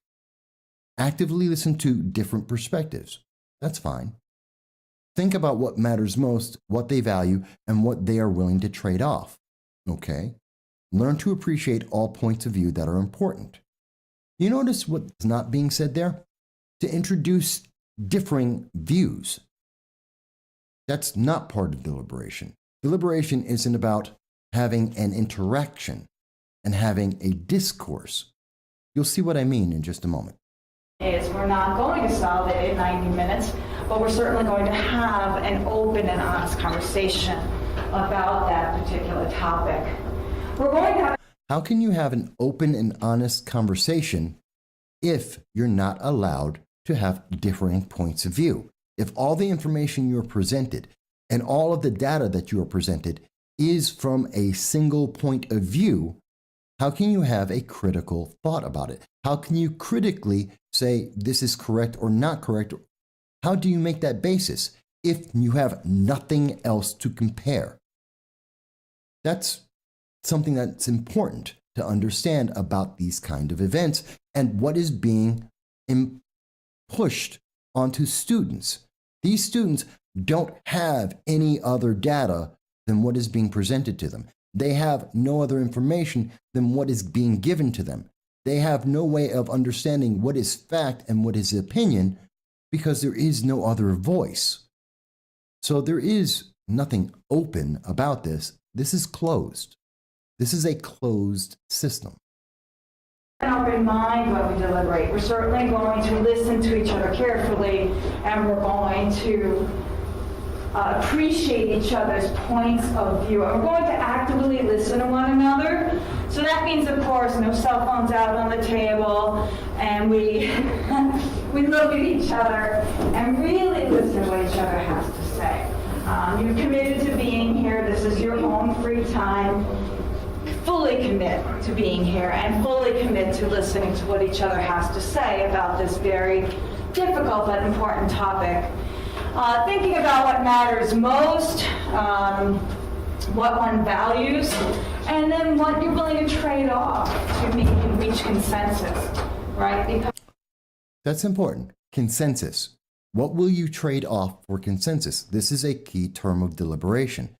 Actively listen to different perspectives. That's fine. Think about what matters most, what they value, and what they are willing to trade off. Okay? Learn to appreciate all points of view that are important. You notice what's not being said there? To introduce differing views. That's not part of deliberation. Deliberation isn't about having an interaction and having a discourse. You'll see what I mean in just a moment. We're not going to solve it in 90 minutes, but we're certainly going to have an open and honest conversation about that particular topic. We're going to have... How can you have an open and honest conversation if you're not allowed to have differing points of view? If all the information you're presented and all of the data that you are presented is from a single point of view, how can you have a critical thought about it? How can you critically say this is correct or not correct? How do you make that basis if you have nothing else to compare? That's something that's important to understand about these kind of events and what is being pushed onto students. These students don't have any other data than what is being presented to them. They have no other information than what is being given to them. They have no way of understanding what is fact and what is opinion because there is no other voice. So there is nothing open about this. This is closed. This is a closed system. An open mind when we deliberate. We're certainly going to listen to each other carefully, and we're going to appreciate each other's points of view. And we're going to actively listen to one another. So that means, of course, no cell phones out on the table, and we look at each other and really listen to what each other has to say. You're committed to being here. This is your own free time. Fully commit to being here and fully commit to listening to what each other has to say about this very difficult but important topic. Thinking about what matters most, what one values, and then what you're willing to trade off to reach consensus, right? That's important. Consensus. What will you trade off for consensus? This is a key term of deliberation.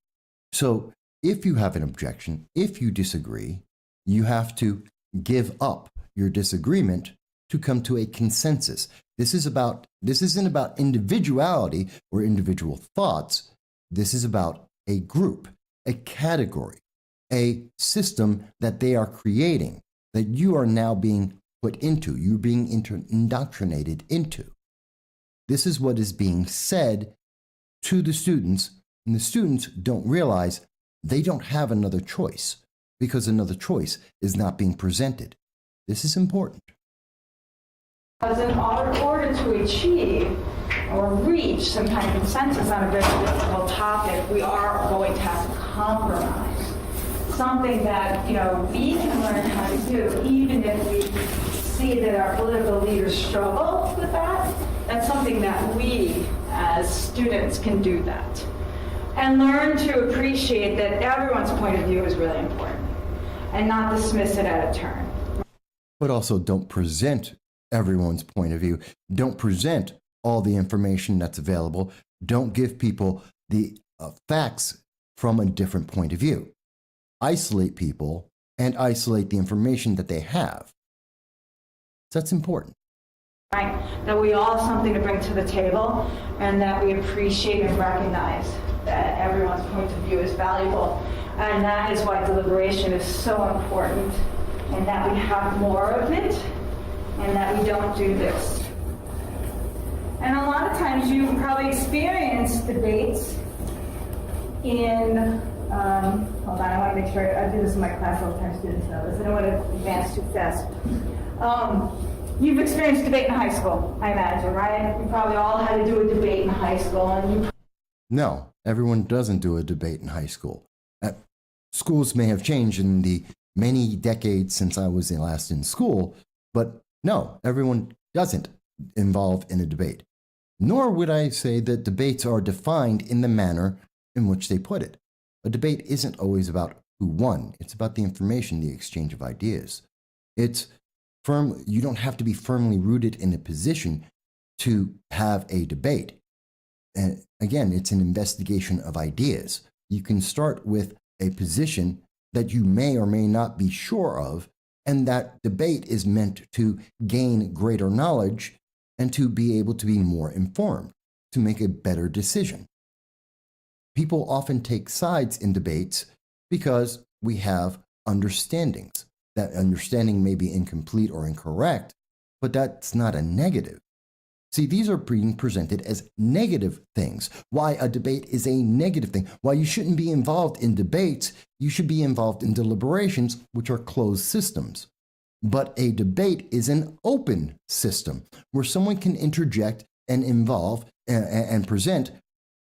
So if you have an objection, if you disagree, you have to give up your disagreement to come to a consensus. This isn't about individuality or individual thoughts. This is about a group, a category, a system that they are creating, that you are now being put into, you're being indoctrinated into. This is what is being said to the students, and the students don't realize they don't have another choice because another choice is not being presented. This is important. Because in order to achieve or reach some kind of consensus on a very difficult topic, we are going to have to compromise. Something that, we can learn how to do, even if we see that our political leaders struggle with that. That's something that we, as students, can do that. And learn to appreciate that everyone's point of view is really important. and not dismiss it at a turn. But also don't present everyone's point of view. Don't present all the information that's available. Don't give people the facts from a different point of view. Isolate people and isolate the information that they have. That's important. Right? That we all have something to bring to the table, and that we appreciate and recognize that everyone's point of view is valuable. And that is why deliberation is so important, and that we have more of it, and that we don't do this. And a lot of times you probably experience debates in, hold on, I want to make sure, I do this in my class all the time, students know this, I don't want to advance too fast. You've experienced debate in high school, I imagine, right? You probably all had to do a debate in high school, and you... No, everyone doesn't do a debate in high school. Schools may have changed in the many decades since I was last in school, but no, everyone doesn't involve in a debate. Nor would I say that debates are defined in the manner in which they put it. A debate isn't always about who won. It's about the information, the exchange of ideas. It's firm. You don't have to be firmly rooted in a position to have a debate. And again, it's an investigation of ideas. You can start with a position that you may or may not be sure of, and that debate is meant to gain greater knowledge and to be able to be more informed, to make a better decision. People often take sides in debates because we have understandings. That understanding may be incomplete or incorrect, but that's not a negative. See, these are being presented as negative things. Why a debate is a negative thing. Why you shouldn't be involved in debates, you should be involved in deliberations, which are closed systems. But a debate is an open system where someone can interject and involve and present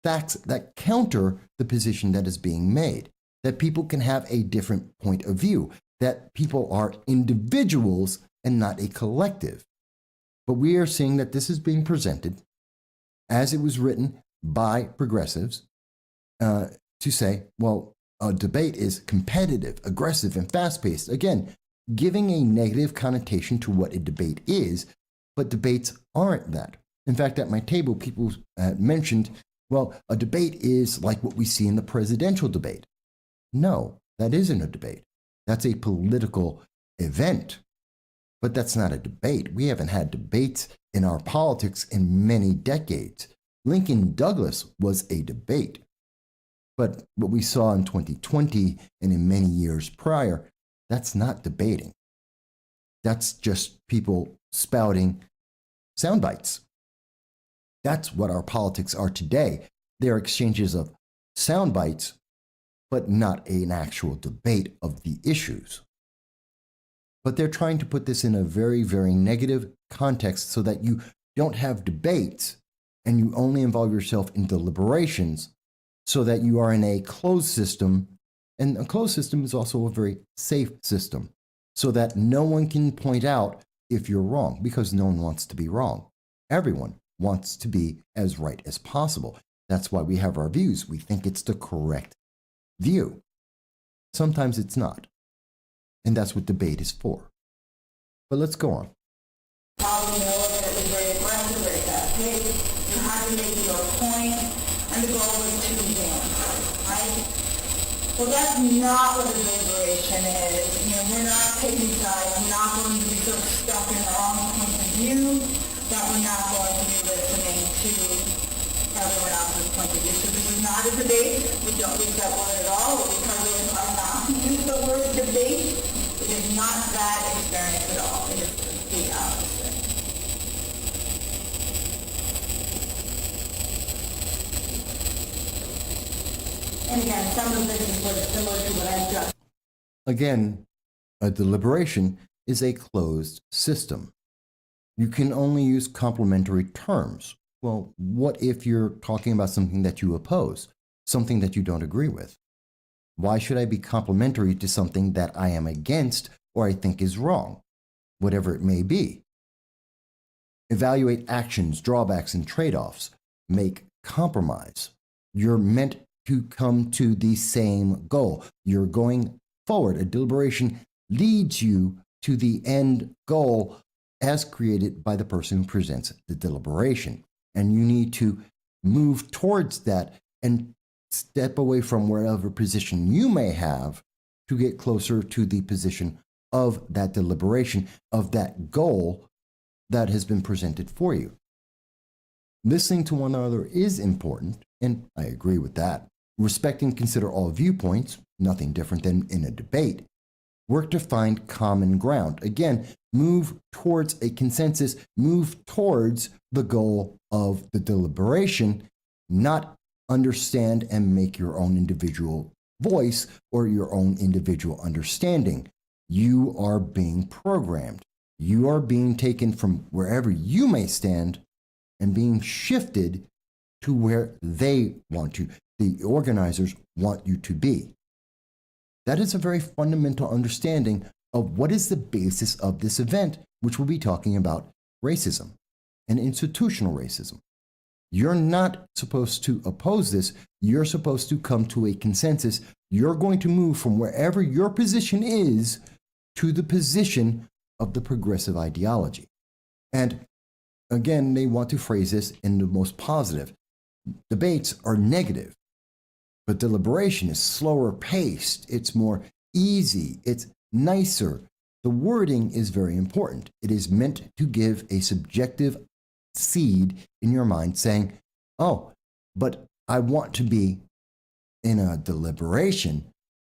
facts that counter the position that is being made, that people can have a different point of view, that people are individuals and not a collective. But we are seeing that this is being presented as it was written by progressives to say, well, a debate is competitive, aggressive, and fast-paced. Again, giving a negative connotation to what a debate is, but debates aren't that. In fact, at my table, people mentioned, well, a debate is like what we see in the presidential debate. No, that isn't a debate. That's a political event. But that's not a debate. We haven't had debates in our politics in many decades. Lincoln Douglas was a debate. But what we saw in 2020 and in many years prior, that's not debating. That's just people spouting sound bites. That's what our politics are today. They're exchanges of sound bites, but not an actual debate of the issues. But they're trying to put this in a very, very negative context so that you don't have debates and you only involve yourself in deliberations so that you are in a closed system. And a closed system is also a very safe system so that no one can point out if you're wrong, because no one wants to be wrong. Everyone wants to be as right as possible. That's why we have our views. We think it's the correct view. Sometimes it's not. And that's what debate is for. But let's go on. How we know that it was very aggressive, very fast-paced. You had to make your point, and the goal was to win, right? Well, that's not what a deliberation is. We're not taking sides. We're not going to be so stuck in our own point of view that we're not going to be listening to everyone else's point of view. So this is not a debate. We don't use that word at all. We try really hard not to use the word debate. It is not that experience at all. It is the opposite. And again, some of this is what is similar to what I've just. Again, a deliberation is a closed system. You can only use complementary terms. Well, what if you're talking about something that you oppose, something that you don't agree with? Why should I be complimentary to something that I am against or I think is wrong, whatever it may be? Evaluate actions, drawbacks, and trade-offs. Make compromise. You're meant to come to the same goal. You're going forward. A deliberation leads you to the end goal as created by the person who presents the deliberation. And you need to move towards that and step away from wherever position you may have to get closer to the position of that deliberation, of that goal that has been presented for you. Listening to one another is important, and I agree with that. Respect and consider all viewpoints, nothing different than in a debate. Work to find common ground. Again, move towards a consensus, move towards the goal of the deliberation, not understand and make your own individual voice or your own individual understanding. You are being programmed. You are being taken from wherever you may stand and being shifted to where they want you, the organizers want you to be. That is a very fundamental understanding of what is the basis of this event, which we'll be talking about racism and institutional racism. You're not supposed to oppose this. You're supposed to come to a consensus. You're going to move from wherever your position is to the position of the progressive ideology. And again, they want to phrase this in the most positive. Debates are negative, but deliberation is slower paced. It's more easy. It's nicer. The wording is very important. It is meant to give a subjective seed in your mind saying, oh, but I want to be in a deliberation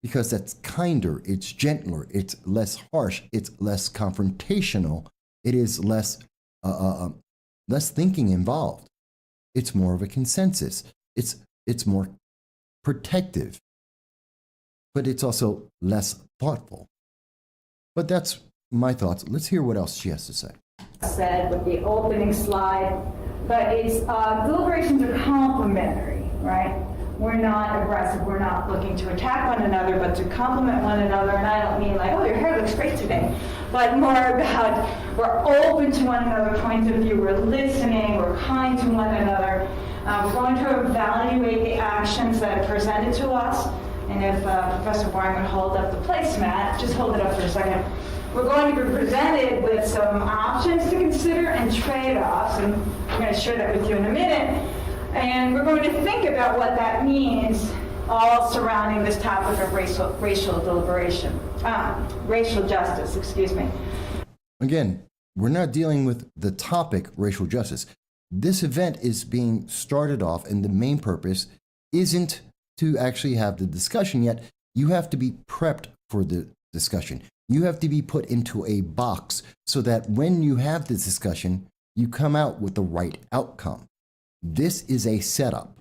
because that's kinder, it's gentler, it's less harsh, it's less confrontational, it is less thinking involved. It's more of a consensus. It's more protective, but it's also less thoughtful. But that's my thoughts. Let's hear what else she has to say. Said with the opening slide, but it's deliberations are complementary, right? We're not aggressive. We're not looking to attack one another, but to complement one another. And I don't mean like, oh, your hair looks great today, but more about we're open to one another's points of view. We're listening. We're kind to one another. We're going to evaluate the actions that are presented to us. And if Professor Boring would hold up the placemat, just hold it up for a second. We're going to be presented with some options to consider and trade-offs, and I'm going to share that with you in a minute. And we're going to think about what that means, all surrounding this topic of racial deliberation, racial justice, excuse me. Again, we're not dealing with the topic racial justice. This event is being started off, and the main purpose isn't to actually have the discussion yet. You have to be prepped for the discussion. You have to be put into a box so that when you have this discussion, you come out with the right outcome. This is a setup.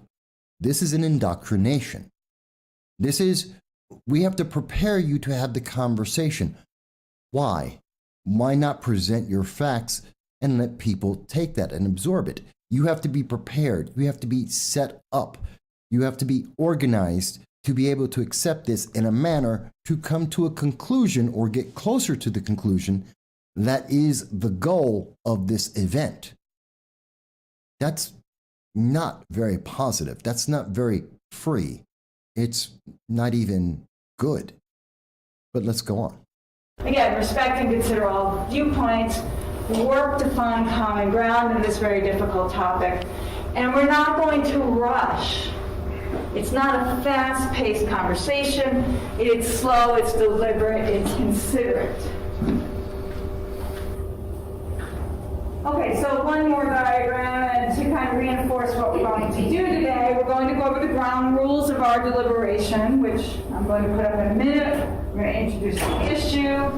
This is an indoctrination. We have to prepare you to have the conversation. Why? Why not present your facts and let people take that and absorb it? You have to be prepared. You have to be set up. You have to be organized to be able to accept this in a manner to come to a conclusion or get closer to the conclusion that is the goal of this event. That's not very positive. That's not very free. It's not even good. But let's go on. Again, respect and consider all viewpoints, work to find common ground in this very difficult topic, and we're not going to rush. It's not a fast-paced conversation. It's slow, it's deliberate, it's considerate. Okay, so one more diagram, and to kind of reinforce what we're going to do today, we're going to go over the ground rules of our deliberation, which I'm going to put up in a minute. We're going to introduce the issue.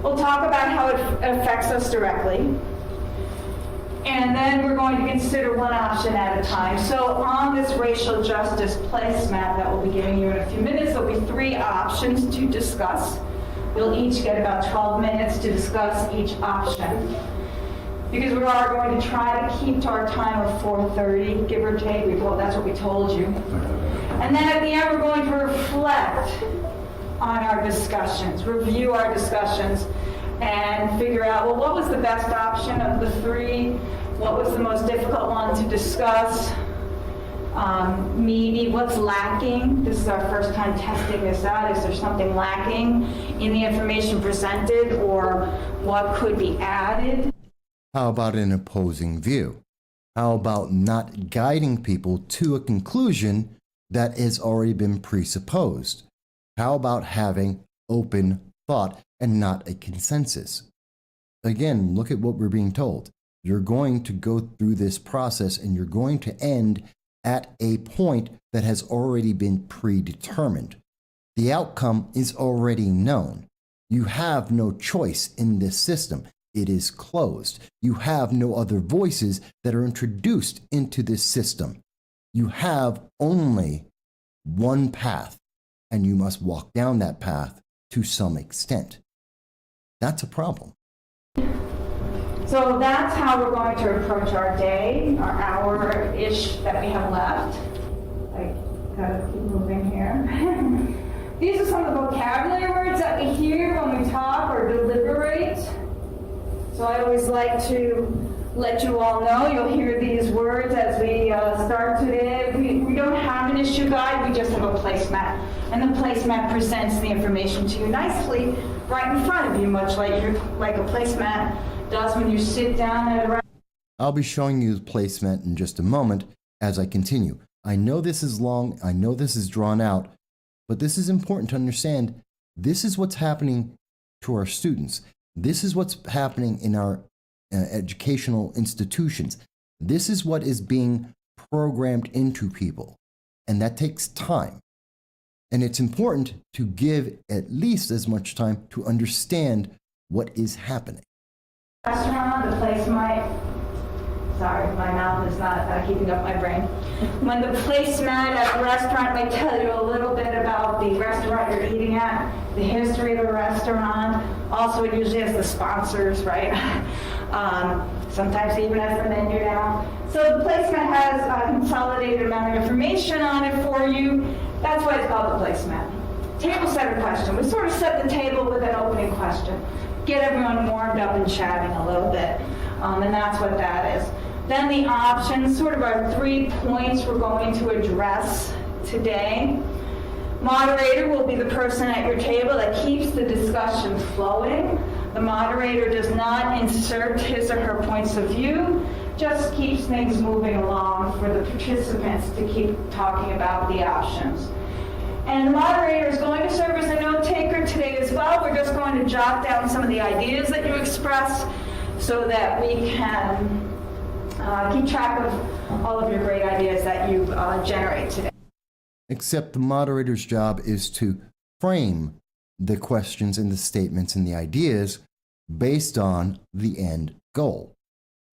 We'll talk about how it affects us directly. And then we're going to consider one option at a time. So on this racial justice placemat that we'll be giving you in a few minutes, there'll be 3 options to discuss. You'll each get about 12 minutes to discuss each option. Because we are going to try to keep to our time of 4:30, give or take. That's what we told you. And then at the end, we're going to reflect on our discussions, review our discussions, and figure out, well, what was the best option of the 3? What was the most difficult one to discuss? maybe what's lacking. This is our first time testing this out. Is there something lacking in the information presented, or what could be added? How about an opposing view? How about not guiding people to a conclusion that has already been presupposed? How about having open thought and not a consensus? Again, look at what we're being told. You're going to go through this process and you're going to end at a point that has already been predetermined. The outcome is already known. You have no choice in this system. It is closed. You have no other voices that are introduced into this system. You have only one path, and you must walk down that path to some extent. That's a problem. So that's how we're going to approach our day, our hour-ish that we have left. I gotta keep moving here. These are some of the vocabulary words that we hear when we talk or deliberate. So I always like to let you all know, you'll hear these words as we start today. We don't have an issue guide, we just have a placemat. And the placemat presents the information to you nicely right in front of you, much like a placemat does when you sit down at a... I'll be showing you the placemat in just a moment as I continue. I know this is long, I know this is drawn out, but this is important to understand. This is what's happening to our students. This is what's happening in our educational institutions. This is what is being programmed into people, and that takes time. And it's important to give at least as much time to understand what is happening. Restaurant, the place might... Sorry, my mouth is not keeping up my brain. When the placemat at a restaurant might tell you a little bit about the restaurant you're eating at, the history of the restaurant. Also, it usually has the sponsors, right? Sometimes it even has the menu down. So the placemat has a consolidated amount of information on it for you. That's why it's called the placemat. Table setter question. We sort of set the table with an opening question. Get everyone warmed up and chatting a little bit. And that's what that is. Then the options, sort of our 3 points we're going to address today. Moderator will be the person at your table that keeps the discussion flowing. The moderator does not insert his or her points of view, just keeps things moving along for the participants to keep talking about the options. And the moderator is going to serve as a note taker today as well. We're just going to jot down some of the ideas that you express so that we can keep track of all of your great ideas that you generate today. Except the moderator's job is to frame the questions and the statements and the ideas based on the end goal.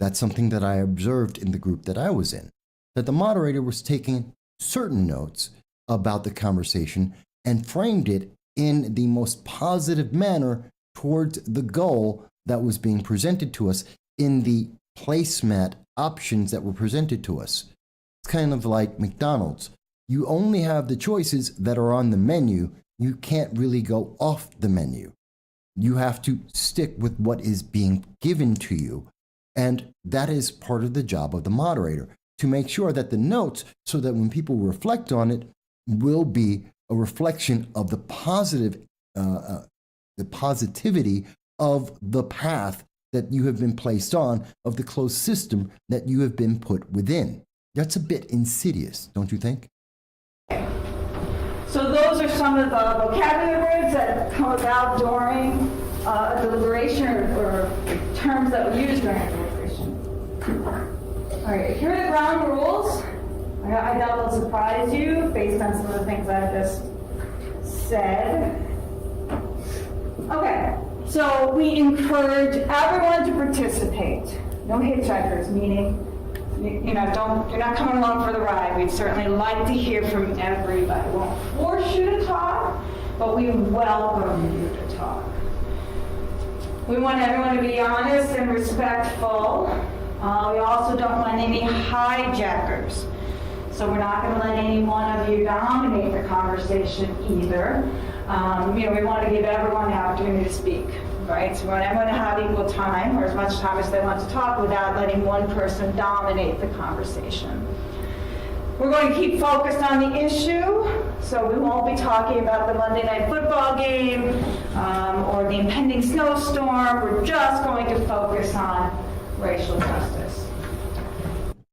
That's something that I observed in the group that I was in, that the moderator was taking certain notes about the conversation and framed it in the most positive manner towards the goal that was being presented to us in the placemat options that were presented to us. It's kind of like McDonald's. You only have the choices that are on the menu. You can't really go off the menu. You have to stick with what is being given to you. And that is part of the job of the moderator, to make sure that the notes, so that when people reflect on it, will be a reflection of the positivity of the path that you have been placed on, of the closed system that you have been put within. That's a bit insidious, don't you think? So those are some of the vocabulary words that come about during a deliberation or terms that we use during a deliberation. All right, here are the ground rules. I doubt they'll surprise you based on some of the things I've just said. Okay, so we encourage everyone to participate. No hitchhikers, meaning, you're not coming along for the ride. We'd certainly like to hear from everybody. We won't force you to talk, but we welcome you to talk. We want everyone to be honest and respectful. We also don't want any hijackers. So we're not going to let any one of you dominate the conversation either. We want to give everyone the opportunity to speak, right? So we want everyone to have equal time, or as much time as they want to talk, without letting one person dominate the conversation. We're going to keep focused on the issue, so we won't be talking about the Monday night football game or the impending snowstorm. We're just going to focus on racial justice.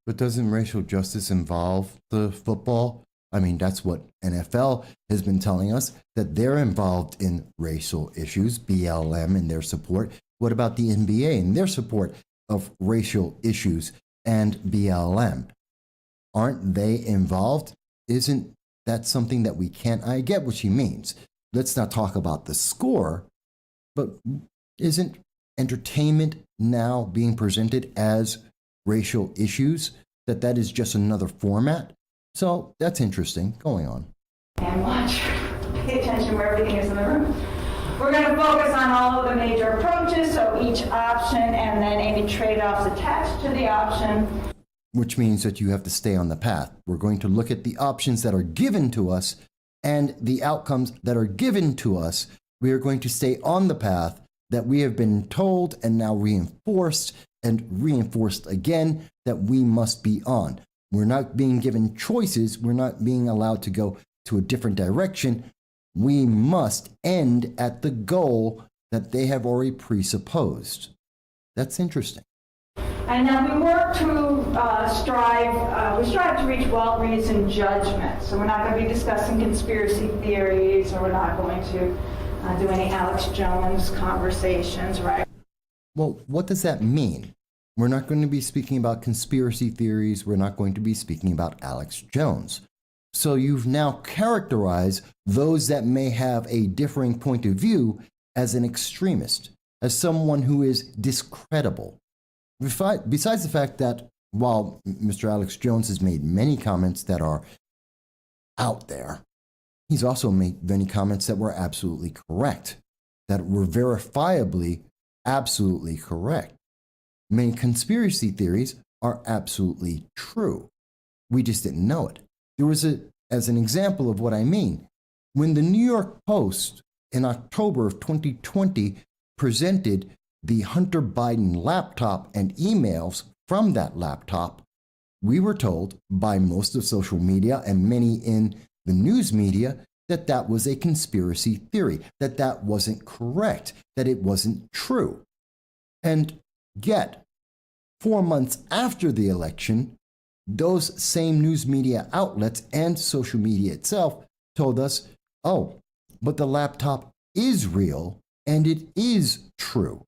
But doesn't racial justice involve the football? I mean, that's what NFL has been telling us, that they're involved in racial issues, BLM and their support. What about the NBA and their support of racial issues and BLM? Aren't they involved? Isn't that something that we can't? I get what she means. Let's not talk about the score, but isn't entertainment now being presented as racial issues? That is just another format? So that's interesting. Going on. And watch, pay attention where everything is in the room. We're going to focus on all of the major approaches, so each option and then any trade-offs attached to the option. Which means that you have to stay on the path. We're going to look at the options that are given to us and the outcomes that are given to us. We are going to stay on the path that we have been told and now reinforced and reinforced again that we must be on. We're not being given choices. We're not being allowed to go to a different direction. We must end at the goal that they have already presupposed. That's interesting. And now we work to strive to reach well-reasoned judgment. So we're not going to be discussing conspiracy theories, or we're not going to do any Alex Jones conversations, right? Well, what does that mean? We're not going to be speaking about conspiracy theories. We're not going to be speaking about Alex Jones. So you've now characterized those that may have a differing point of view as an extremist, as someone who is discreditable. Besides the fact that while Mr. Alex Jones has made many comments that are out there, he's also made many comments that were absolutely correct, that were verifiably absolutely correct. Many conspiracy theories are absolutely true. We just didn't know it. There was as an example of what I mean, when the New York Post in October of 2020 presented the Hunter Biden laptop and emails from that laptop, we were told by most of social media and many in the news media that that was a conspiracy theory, that that wasn't correct, that it wasn't true. And yet, 4 months after the election, those same news media outlets and social media itself told us, oh, but the laptop is real and it is true.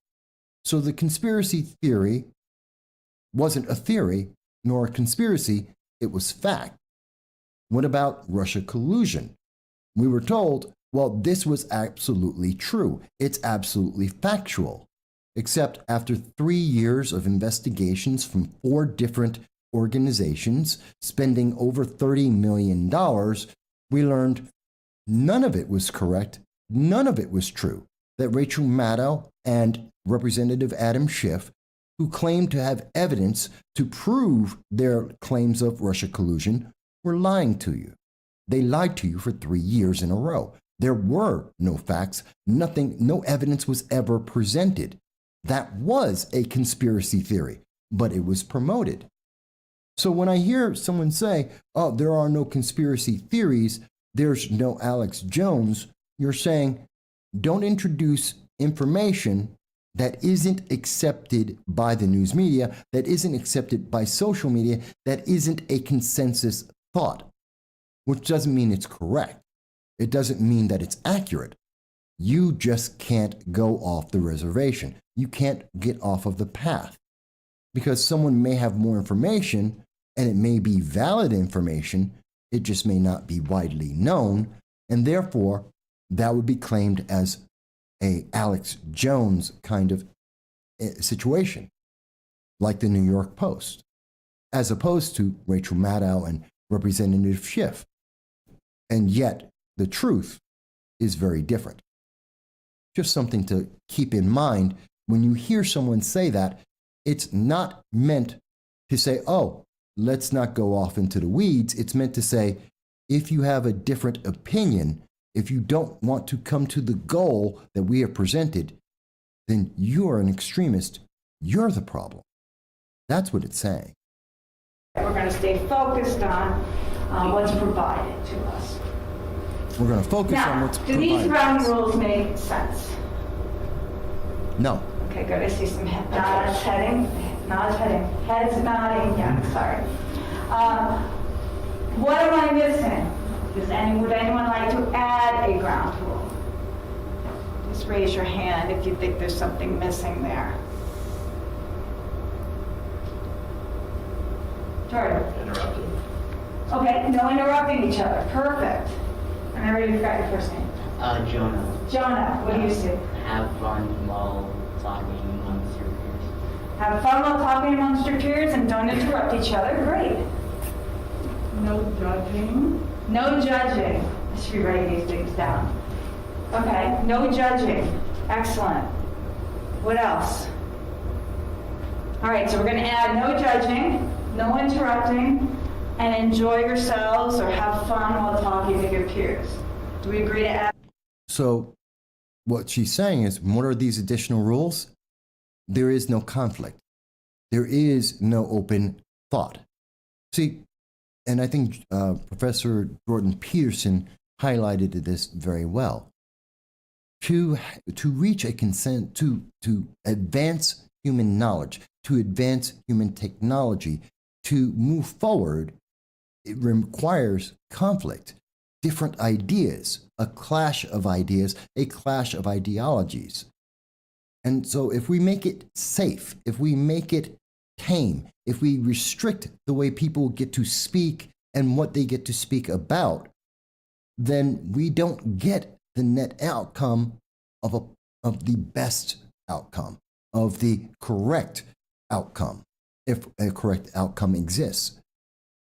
So the conspiracy theory wasn't a theory nor a conspiracy, it was fact. What about Russia collusion? We were told, well, this was absolutely true. It's absolutely factual. Except after 3 years of investigations from 4 different organizations, spending over $30 million, we learned none of it was correct, none of it was true, that Rachel Maddow and Representative Adam Schiff, who claimed to have evidence to prove their claims of Russia collusion, were lying to you. They lied to you for 3 years in a row. There were no facts, nothing, no evidence was ever presented. That was a conspiracy theory, but it was promoted. So when I hear someone say, oh, there are no conspiracy theories, there's no Alex Jones, you're saying, don't introduce information that isn't accepted by the news media, that isn't accepted by social media, that isn't a consensus thought, which doesn't mean it's correct. It doesn't mean that it's accurate. You just can't go off the reservation. You can't get off of the path because someone may have more information and it may be valid information. It just may not be widely known. And therefore, that would be claimed as a Alex Jones kind of situation, like the New York Post, as opposed to Rachel Maddow and Representative Schiff. And yet, the truth is very different. Just something to keep in mind when you hear someone say that. It's not meant to say, oh, let's not go off into the weeds. It's meant to say, if you have a different opinion, if you don't want to come to the goal that we have presented, then you are an extremist. You're the problem. That's what it's saying. We're going to stay focused on what's provided to us. We're going to focus on Now, what's do these provided. ground rules make sense? No. Okay, good. I see some nods heading. Heads nodding. Yeah, sorry. What am I missing? Would anyone like to add a ground rule? Just raise your hand if you think there's something missing there. Jordan. Interrupted. Okay, no interrupting each other. Perfect. And I already forgot your first name. Jonah. Jonah, what do you see? Have fun while talking amongst your peers. Have fun while talking amongst your peers and don't interrupt each other. Great. No judging. No judging. I should be writing these things down. Okay, no judging. Excellent. What else? All right, so we're going to add no judging, no interrupting, and enjoy yourselves or have fun while talking with your peers. Do we agree to add? So what she's saying is, what are these additional rules? There is no conflict. There is no open thought. See, and I think Professor Jordan Peterson highlighted this very well. To reach a consent, to advance human knowledge, to advance human technology, to move forward, it requires conflict, different ideas, a clash of ideas, a clash of ideologies. And so if we make it safe, if we make it tame, if we restrict the way people get to speak and what they get to speak about, then we don't get the net outcome of the best outcome, of the correct outcome, if a correct outcome exists.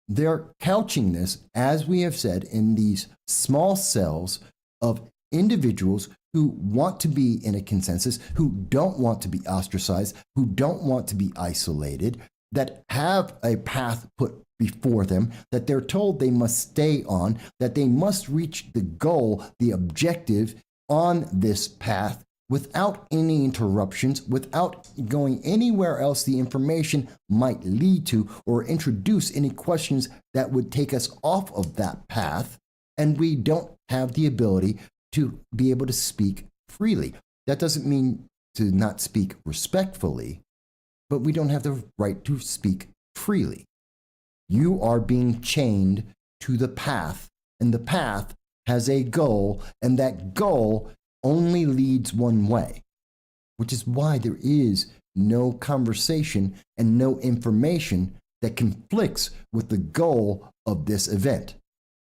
They're couching this, as we have said, in these small cells of individuals who want to be in a consensus, who don't want to be ostracized, who don't want to be isolated, that have a path put before them, that they're told they must stay on, that they must reach the goal, the objective on this path without any interruptions, without going anywhere else the information might lead to or introduce any questions that would take us off of that path. And we don't have the ability to be able to speak freely. That doesn't mean to not speak respectfully, but we don't have the right to speak freely. You are being chained to the path, and the path has a goal, and that goal only leads one way, which is why there is no conversation and no information that conflicts with the goal of this event.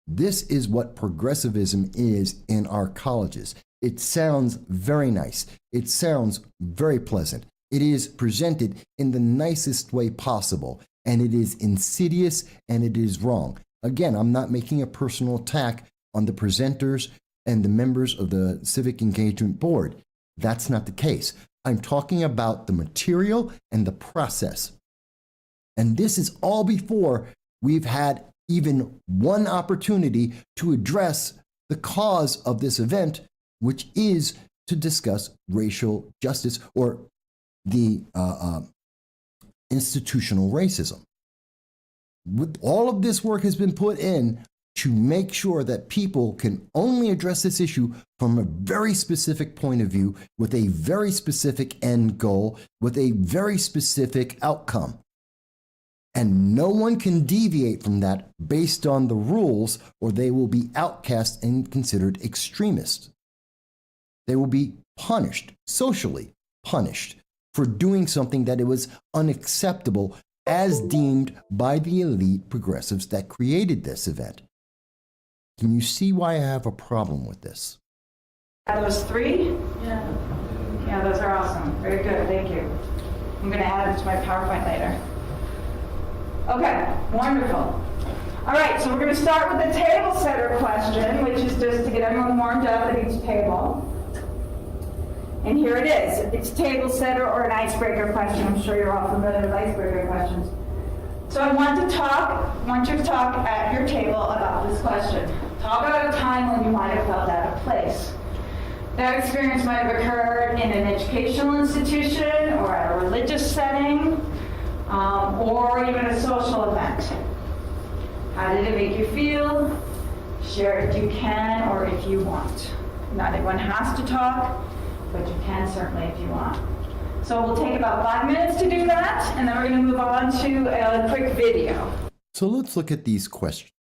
This is what progressivism is in our colleges. It sounds very nice. It sounds very pleasant. It is presented in the nicest way possible, and it is insidious and it is wrong. Again, I'm not making a personal attack on the presenters and the members of the Civic Engagement Board. That's not the case. I'm talking about the material and the process. And this is all before we've had even one opportunity to address the cause of this event, which is to discuss racial justice or the institutional racism. All of this work has been put in to make sure that people can only address this issue from a very specific point of view, with a very specific end goal, with a very specific outcome. And no one can deviate from that based on the rules, or they will be outcast and considered extremists. They will be punished, socially punished, for doing something that it was unacceptable as deemed by the elite progressives that created this event. Can you see why I have a problem with this? Those three? Yeah. Yeah, those are awesome. Very good. Thank you. I'm going to add them to my PowerPoint later. Okay, wonderful. All right, so we're going to start with the table setter question, which is just to get everyone warmed up at each table. And here it is. It's table setter or an icebreaker question. I'm sure you're all familiar with icebreaker questions. So I want you to talk at your table about this question. Talk about a time when you might have felt out of place. That experience might have occurred in an educational institution or at a religious setting, or or even a social event. How did it make you feel? Share if you can or if you want. Not everyone has to talk, but you can certainly if you want. So we'll take about 5 minutes to do that, and then we're going to move on to a quick video. So let's look at these questions.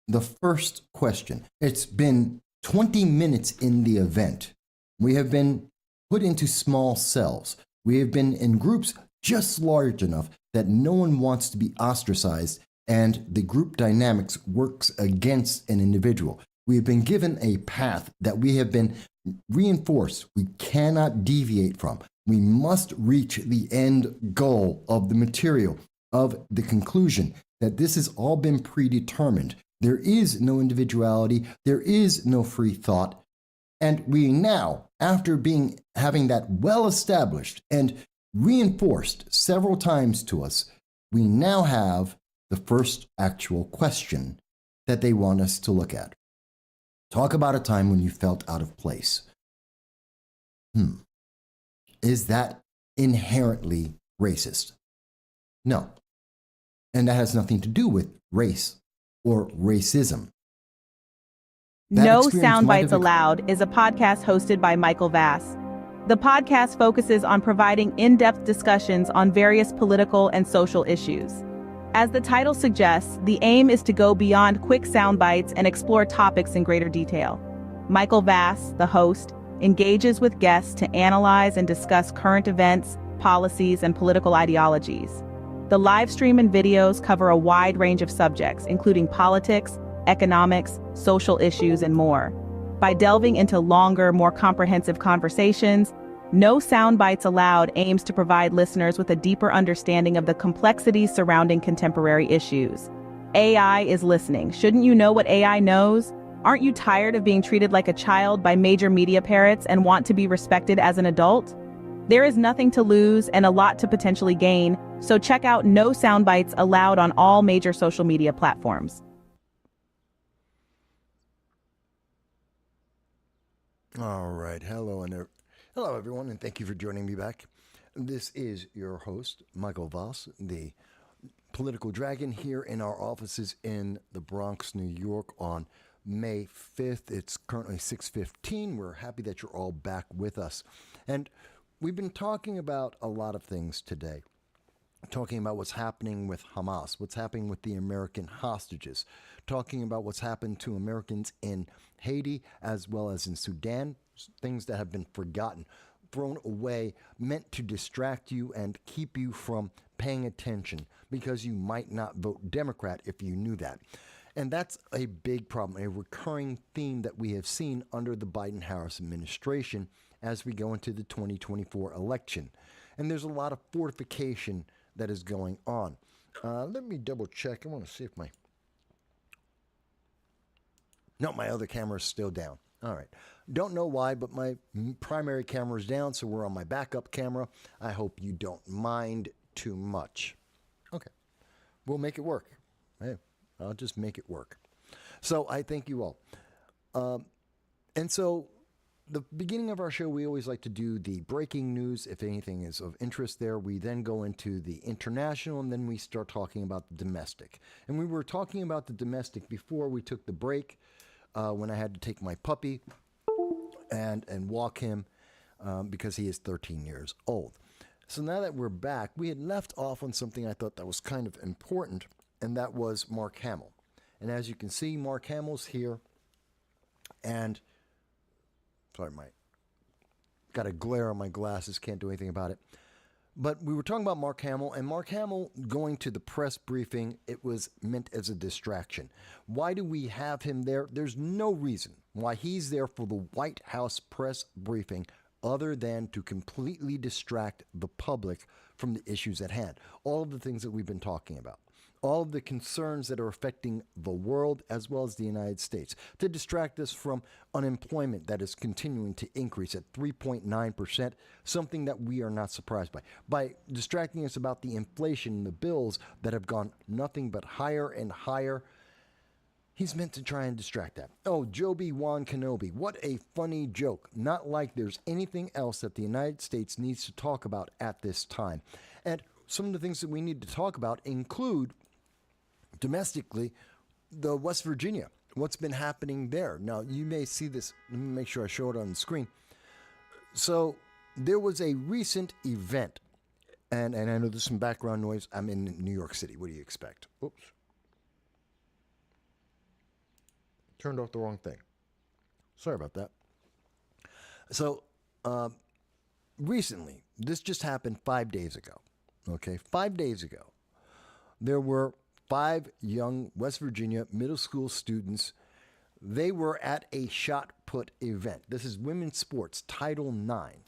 The first question, it's been 20 minutes in the event. We have been put into small cells. We have been in groups just large enough that no one wants to be ostracized, and the group dynamics works against an individual. We have been given a path that we have been reinforced. We cannot deviate from. We must reach the end goal of the material, of the conclusion that this has all been predetermined. There is no individuality. There is no free thought. And we now, after having that well established and reinforced several times to us, we now have the first actual question that they want us to look at. Talk about a time when you felt out of place. Is that inherently racist? No. And that has nothing to do with race or racism. No Soundbites Allowed is a podcast hosted by Michael Vass. The podcast focuses on providing in-depth discussions on various political and social issues. As the title suggests, the aim is to go beyond quick sound bites and explore topics in greater detail. Michael Vass, the host, engages with guests to analyze and discuss current events, policies, and political ideologies. The live stream and videos cover a wide range of subjects, including politics, economics, social issues, and more. By delving into longer, more comprehensive conversations, No Soundbites Allowed aims to provide listeners with a deeper understanding of the complexities surrounding contemporary issues. AI is listening. Shouldn't you know what AI knows? Aren't you tired of being treated like a child by major media parrots and want to be respected as an adult? There is nothing to lose and a lot to potentially gain, so check out No Soundbites Allowed on all major social media platforms. All right. Hello, everyone, and thank you for joining me back. This is your host, Michael Voss, the political dragon, here in our offices in the Bronx, New York, on May 5th. It's currently 6:15. We're happy that you're all back with us. And we've been talking about a lot of things today. Talking about what's happening with Hamas, what's happening with the American hostages, talking about what's happened to Americans in Haiti as well as in Sudan, things that have been forgotten, thrown away, meant to distract you and keep you from paying attention because you might not vote Democrat if you knew that. And that's a big problem, a recurring theme that we have seen under the Biden-Harris administration as we go into the 2024 election. And there's a lot of fortification that is going on. Let me double check. I want to see if my other camera is still down. All right. Don't know why, but my primary camera is down, so we're on my backup camera. I hope you don't mind too much. Okay. We'll make it work. Hey, I'll just make it work. So I thank you all. And so the beginning of our show, we always like to do the breaking news. If anything is of interest there, we then go into the international, and then we start talking about the domestic. And we were talking about the domestic before we took the break, when I had to take my puppy and walk him because he is 13 years old. So now that we're back, we had left off on something I thought that was kind of important, and that was Mark Hamill. And as you can see, Mark Hamill's here, and sorry, got a glare on my glasses, can't do anything about it. But we were talking about Mark Hamill, and Mark Hamill going to the press briefing, it was meant as a distraction. Why do we have him there? There's no reason why he's there for the White House press briefing other than to completely distract the public from the issues at hand. All of the things that we've been talking about. All of the concerns that are affecting the world as well as the United States, to distract us from unemployment that is continuing to increase at 3.9%, something that we are not surprised by distracting us about the inflation and the bills that have gone nothing but higher and higher. He's meant to try and distract that. Oh, Joby Wan Kenobi, what a funny joke. Not like there's anything else that the United States needs to talk about at this time. And some of the things that we need to talk about include domestically the West Virginia, what's been happening there. Now, you may see this. Let me make sure I show it on the screen. So there was a recent event, and I know there's some background noise. I'm in New York City. What do you expect? Oops. Turned off the wrong thing. Sorry about that. So recently, this just happened 5 days ago. Okay, 5 days ago, there were 5 young West Virginia middle school students. They were at a shot put event. This is women's sports, Title IX.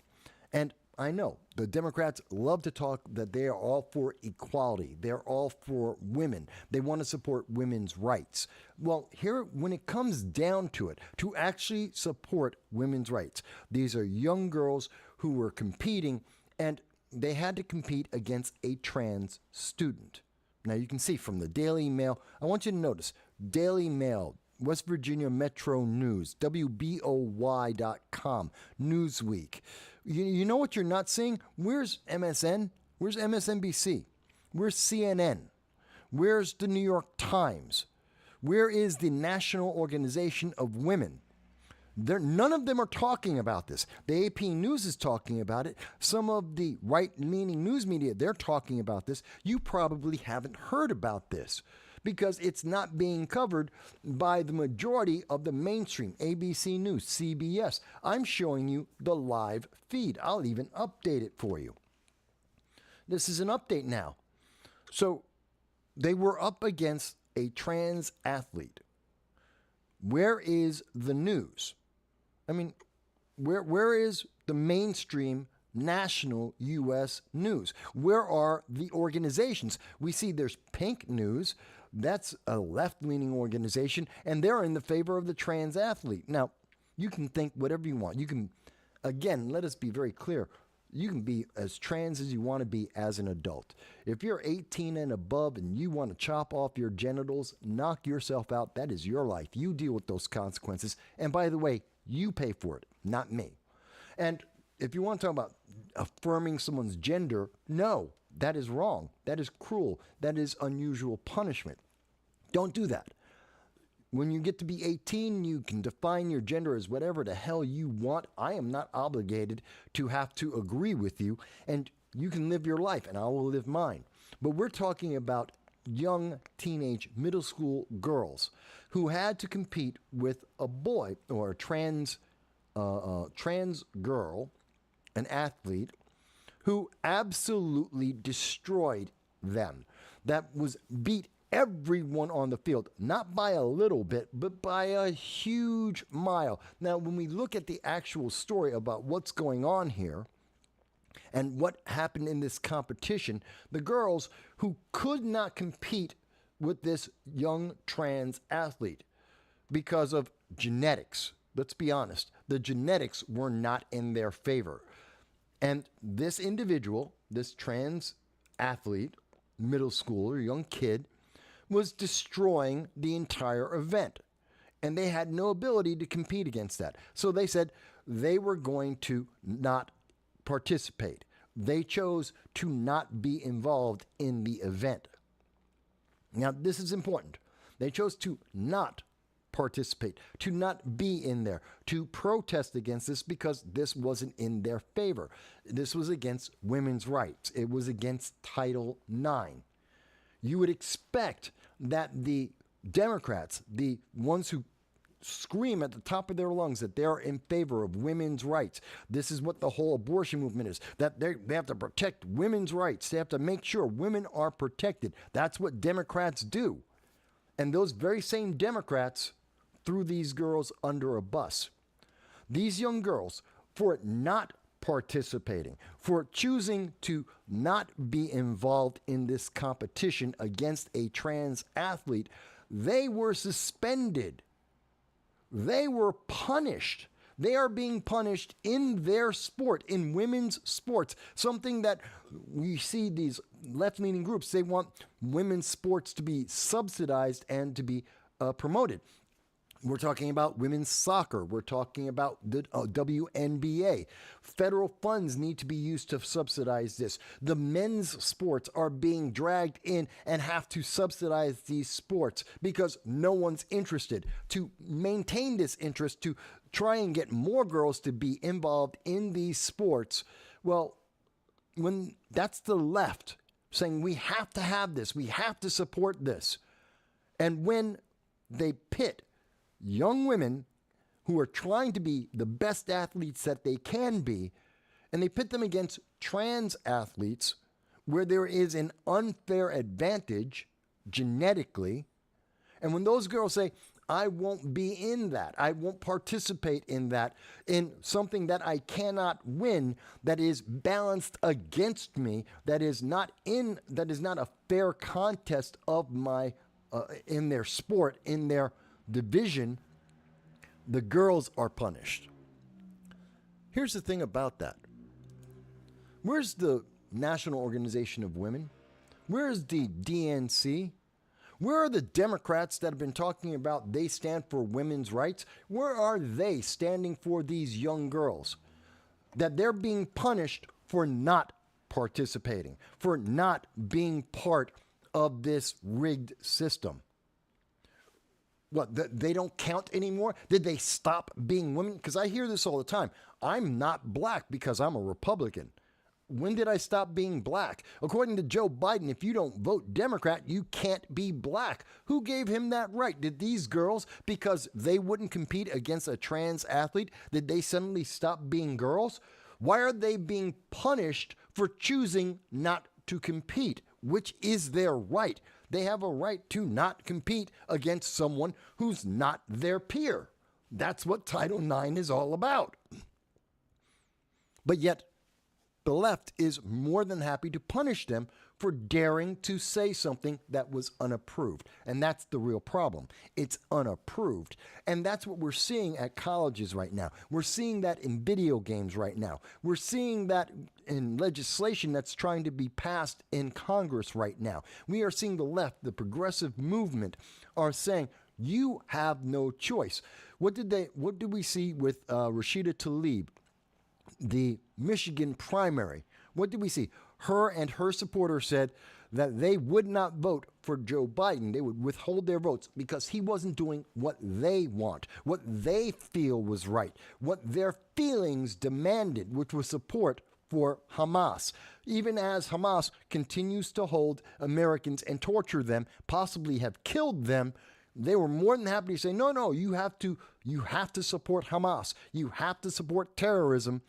And I know the Democrats love to talk that they are all for equality. They're all for women. They want to support women's rights. Well, here, when it comes down to it, to actually support women's rights, these are young girls who were competing, and they had to compete against a trans student. Now, you can see from the Daily Mail, I want you to notice, Daily Mail, West Virginia Metro News, WBOY.com, Newsweek. You know what you're not seeing? Where's MSN? Where's MSNBC? Where's CNN? Where's the New York Times? Where is the National Organization of Women? None of them are talking about this. The AP News is talking about it. Some of the right-leaning news media, they're talking about this. You probably haven't heard about this because it's not being covered by the majority of the mainstream, ABC News, CBS. I'm showing you the live feed. I'll even update it for you. This is an update now. So they were up against a trans athlete. Where is the news? I mean, where is the mainstream national U.S. news? Where are the organizations? We see there's Pink News. That's a left-leaning organization, and they're in the favor of the trans athlete. Now, you can think whatever you want. You can, again, let us be very clear. You can be as trans as you want to be as an adult. If you're 18 and above and you want to chop off your genitals, knock yourself out, that is your life. You deal with those consequences. And by the way, you pay for it, not me. And if you want to talk about affirming someone's gender, no, that is wrong. That is cruel. That is unusual punishment. Don't do that. When you get to be 18, you can define your gender as whatever the hell you want. I am not obligated to have to agree with you, and you can live your life, and I will live mine. But we're talking about young teenage middle school girls who had to compete with a boy or a trans girl, an athlete, who absolutely destroyed them. That was beat everyone on the field, not by a little bit, but by a huge mile. Now, when we look at the actual story about what's going on here and what happened in this competition, the girls who could not compete with this young trans athlete because of genetics, let's be honest, the genetics were not in their favor. And this individual, this trans athlete, middle schooler, young kid, was destroying the entire event. And they had no ability to compete against that. So they said they were going to not participate. They chose to not be involved in the event. Now, this is important. They chose to not participate, to not be in there, to protest against this because this wasn't in their favor. This was against women's rights. It was against Title IX. You would expect that the Democrats, the ones who scream at the top of their lungs that they're in favor of women's rights. This is what the whole abortion movement is, that they have to protect women's rights. They have to make sure women are protected. That's what Democrats do. And those very same Democrats threw these girls under a bus. These young girls, for not participating, for choosing to not be involved in this competition against a trans athlete, they were suspended. They were punished. They are being punished in their sport, in women's sports, something that we see these left-leaning groups, they want women's sports to be subsidized and to be promoted. We're talking about women's soccer. We're talking about the WNBA. Federal funds need to be used to subsidize this. The men's sports are being dragged in and have to subsidize these sports because no one's interested. To maintain this interest, to try and get more girls to be involved in these sports, well, when that's the left saying we have to have this, we have to support this. And when they pit young women who are trying to be the best athletes that they can be, and they pit them against trans athletes where there is an unfair advantage genetically. And when those girls say, I won't be in that, I won't participate in that, in something that I cannot win, that is balanced against me, that is not a fair contest of my, in their sport, in their division, the girls are punished. Here's the thing about that. Where's the National Organization of Women? Where's the DNC? Where are the Democrats that have been talking about they stand for women's rights? Where are they standing for these young girls? That they're being punished for not participating, for not being part of this rigged system. What, they don't count anymore? Did they stop being women? Because I hear this all the time. I'm not black because I'm a Republican. When did I stop being black? According to Joe Biden, if you don't vote Democrat, you can't be black. Who gave him that right? Did these girls, because they wouldn't compete against a trans athlete, did they suddenly stop being girls? Why are they being punished for choosing not to compete, which is their right? They have a right to not compete against someone who's not their peer. That's what Title IX is all about. But yet, the left is more than happy to punish them for daring to say something that was unapproved. And that's the real problem. It's unapproved. And that's what we're seeing at colleges right now. We're seeing that in video games right now. We're seeing that in legislation that's trying to be passed in Congress right now. We are seeing the left, the progressive movement, are saying, you have no choice. What did we see with Rashida Tlaib, the Michigan primary? What did we see? Her and her supporters said that they would not vote for Joe Biden. They would withhold their votes because he wasn't doing what they want, what they feel was right, what their feelings demanded, which was support for Hamas. Even as Hamas continues to hold Americans and torture them, possibly have killed them, they were more than happy to say, no, you have to support Hamas. You have to support terrorism,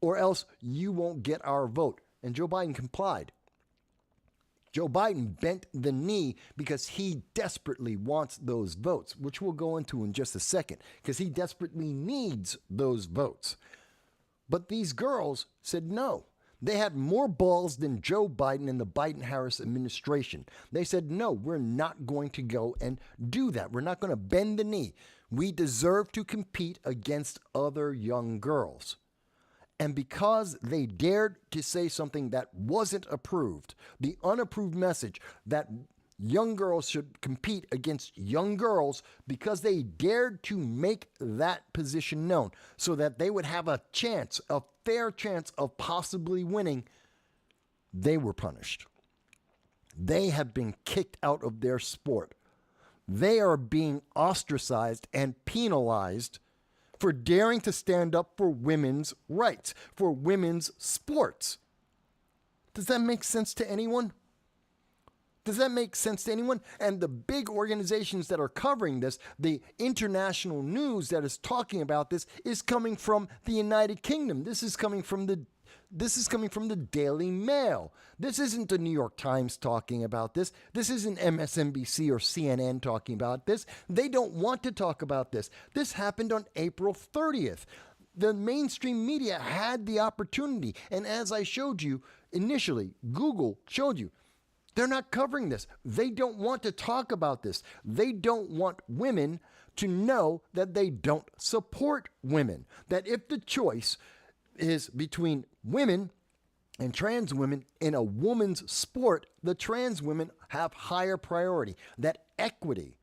or else you won't get our vote. And Joe Biden complied. Joe Biden bent the knee because he desperately wants those votes, which we'll go into in just a second, because he desperately needs those votes. But these girls said no. They had more balls than Joe Biden and the Biden-Harris administration. They said, no, we're not going to go and do that. We're not going to bend the knee. We deserve to compete against other young girls. And because they dared to say something that wasn't approved, the unapproved message that young girls should compete against young girls, because they dared to make that position known so that they would have a chance, a fair chance of possibly winning, they were punished. They have been kicked out of their sport. They are being ostracized and penalized for daring to stand up for women's rights, for women's sports. Does that make sense to anyone? Does that make sense to anyone? And the big organizations that are covering this, the international news that is talking about this, is coming from the United Kingdom. This is coming from the Daily Mail. This isn't the New York Times talking about this. This isn't MSNBC or CNN talking about this. They don't want to talk about this. This happened on April 30th. The mainstream media had the opportunity. And as I showed you initially, Google showed you, they're not covering this. They don't want to talk about this. They don't want women to know that they don't support women. That if the choice is between women and trans women in a woman's sport, the trans women have higher priority. That equity,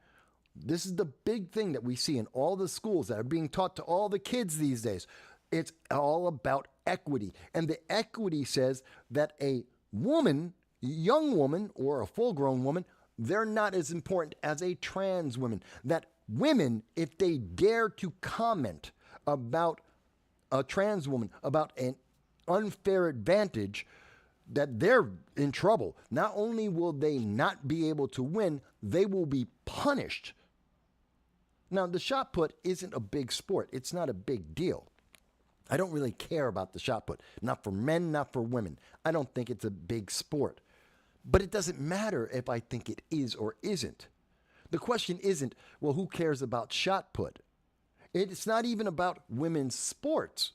This is the big thing that we see in all the schools that are being taught to all the kids these days. It's all about equity. And the equity says that a woman, young woman, or a full-grown woman, they're not as important as a trans woman. That women, if they dare to comment about a trans woman, about an unfair advantage, that they're in trouble. Not only will they not be able to win, they will be punished. Now, the shot put isn't a big sport. It's not a big deal. I don't really care about the shot put. Not for men, not for women. I don't think it's a big sport. But it doesn't matter if I think it is or isn't. The question isn't, well, who cares about shot put? It's not even about women's sports.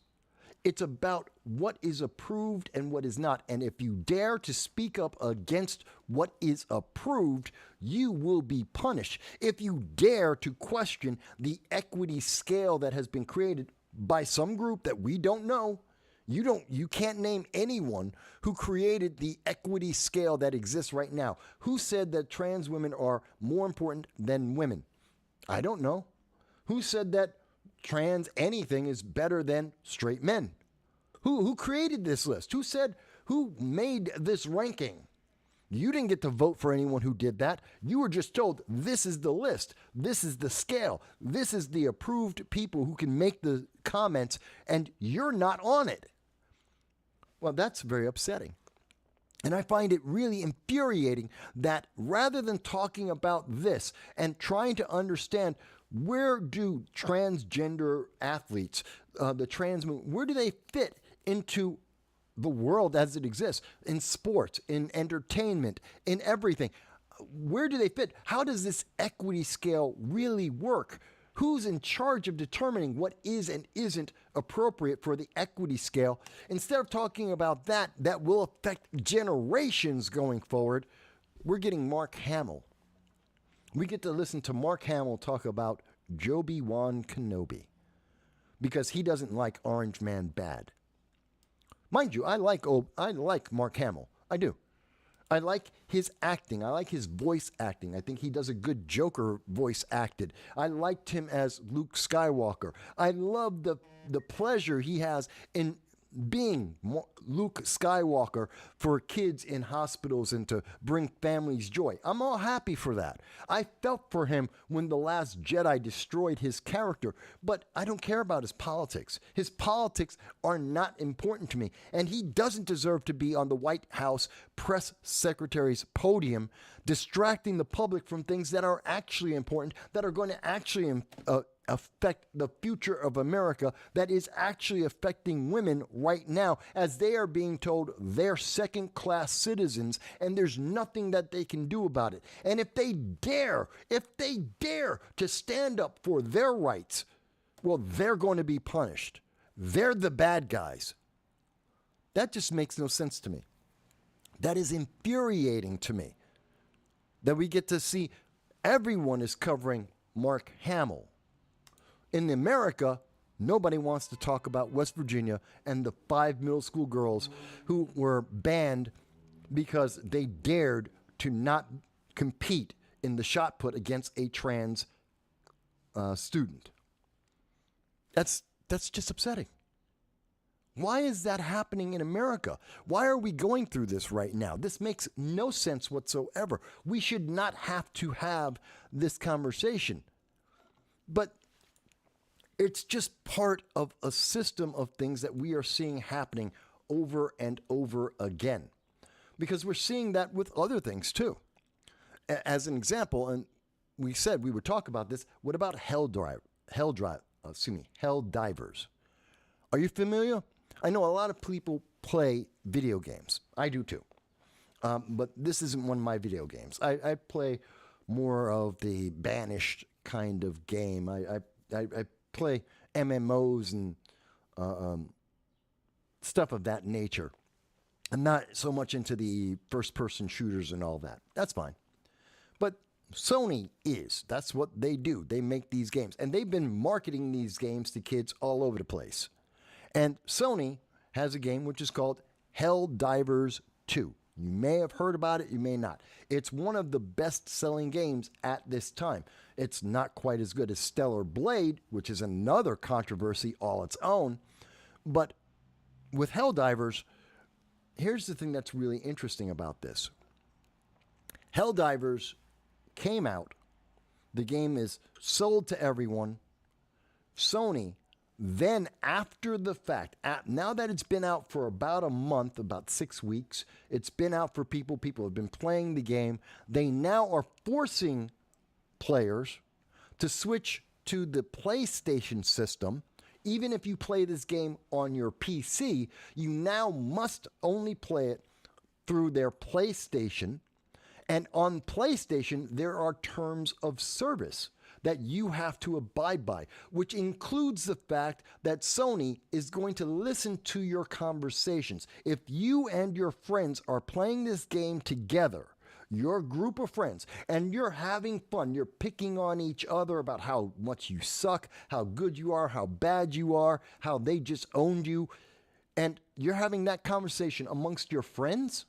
It's about what is approved and what is not. And if you dare to speak up against what is approved, you will be punished. If you dare to question the equity scale that has been created by some group that we don't know, you can't name anyone who created the equity scale that exists right now. Who said that trans women are more important than women? I don't know. Who said that trans anything is better than straight men? Who created this list? Who made this ranking? You didn't get to vote for anyone who did that. You were just told this is the list. This is the scale. This is the approved people who can make the comments, and you're not on it. Well, that's very upsetting. And I find it really infuriating that rather than talking about this and trying to understand where do transgender athletes, the trans movement, where do they fit into the world as it exists, in sports, in entertainment, in everything? Where do they fit? How does this equity scale really work? Who's in charge of determining what is and isn't appropriate for the equity scale? Instead of talking about that will affect generations going forward, we're getting Mark Hamill. We get to listen to Mark Hamill talk about Obi-Wan Kenobi because he doesn't like Orange Man bad. Mind you, I like Mark Hamill. I do. I like his acting. I like his voice acting. I think he does a good Joker voice acted. I liked him as Luke Skywalker. I love the pleasure he has in being Luke Skywalker for kids in hospitals and to bring families joy. I'm all happy for that. I felt for him when The Last Jedi destroyed his character, but I don't care about his politics. His politics are not important to me, and he doesn't deserve to be on the White House press secretary's podium distracting the public from things that are actually important, that are going to actually affect the future of America, that is actually affecting women right now as they are being told they're second-class citizens and there's nothing that they can do about it. And if they dare to stand up for their rights, well, they're going to be punished. They're the bad guys. That just makes no sense to me. That is infuriating to me that we get to see everyone is covering Mark Hamill. In America, nobody wants to talk about West Virginia and the 5 middle school girls who were banned because they dared to not compete in the shot put against a trans student. That's just upsetting. Why is that happening in America? Why are we going through this right now? This makes no sense whatsoever. We should not have to have this conversation. But it's just part of a system of things that we are seeing happening over and over again. Because we're seeing that with other things too. As an example, and we said we would talk about this, what about hell divers? Are you familiar? I know a lot of people play video games. I do too. But this isn't one of my video games. I play more of the banished kind of game. I play MMOs and stuff of that nature. I'm not so much into the first-person shooters and all that. That's fine. But Sony is. That's what they do. They make these games. And they've been marketing these games to kids all over the place. And Sony has a game which is called Helldivers 2. You may have heard about it, you may not. It's one of the best-selling games at this time. It's not quite as good as Stellar Blade, which is another controversy all its own. But with Helldivers, here's the thing that's really interesting about this. Helldivers came out. The game is sold to everyone. Sony, then after the fact, now that it's been out for about a month, about 6 weeks, it's been out for people. People have been playing the game. They now are forcing players to switch to the PlayStation system. Even if you play this game on your PC, you now must only play it through their PlayStation. And on PlayStation, there are terms of service that you have to abide by, which includes the fact that Sony is going to listen to your conversations. If you and your friends are playing this game together, your group of friends, and you're having fun, you're picking on each other about how much you suck, how good you are, how bad you are, how they just owned you, and you're having that conversation amongst your friends,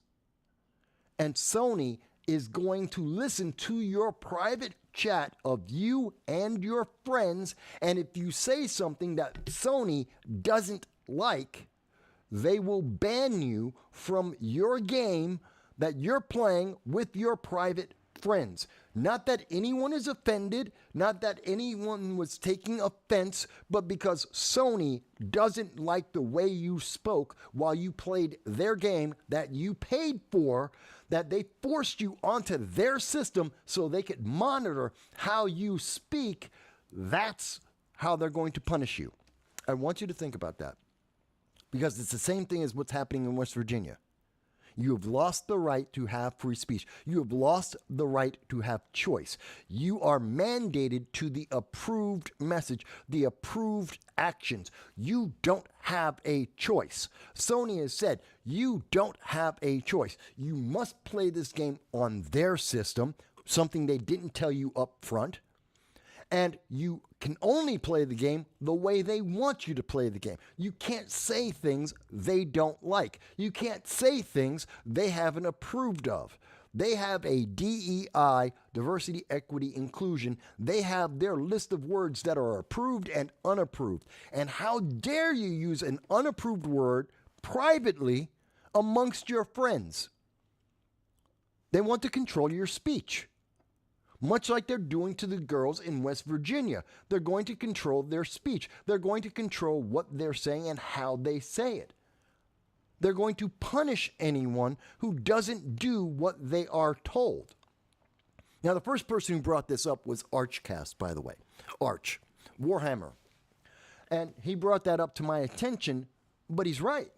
and Sony is going to listen to your private chat of you and your friends, and if you say something that Sony doesn't like, they will ban you from your game that you're playing with your private friends. Not that anyone is offended, not that anyone was taking offense, but because Sony doesn't like the way you spoke while you played their game that you paid for, that they forced you onto their system so they could monitor how you speak. That's how they're going to punish you. I want you to think about that, because it's the same thing as what's happening in West Virginia. You have lost the right to have free speech. You have lost the right to have choice. You are mandated to the approved message, the approved actions. You don't have a choice. Sony has said you don't have a choice. You must play this game on their system, something they didn't tell you up front. And you can only play the game the way they want you to play the game. You can't say things they don't like. You can't say things they haven't approved of. They have a DEI, diversity, equity, inclusion. They have their list of words that are approved and unapproved. And how dare you use an unapproved word privately amongst your friends? They want to control your speech. Much like they're doing to the girls in West Virginia. They're going to control their speech. They're going to control what they're saying and how they say it. They're going to punish anyone who doesn't do what they are told. Now, the first person who brought this up was Archcast, by the way. Arch, Warhammer. And he brought that up to my attention, but he's right.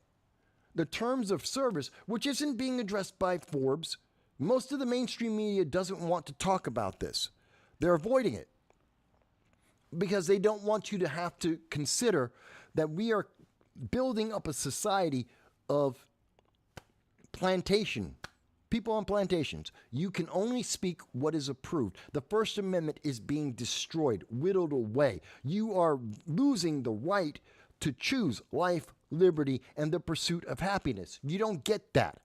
The terms of service, which isn't being addressed by Forbes, most of the mainstream media doesn't want to talk about this. They're avoiding it because they don't want you to have to consider that we are building up a society of plantation. People on plantations. You can only speak what is approved. The First Amendment is being destroyed, whittled away. You are losing the right to choose life, liberty, and the pursuit of happiness. You don't get that.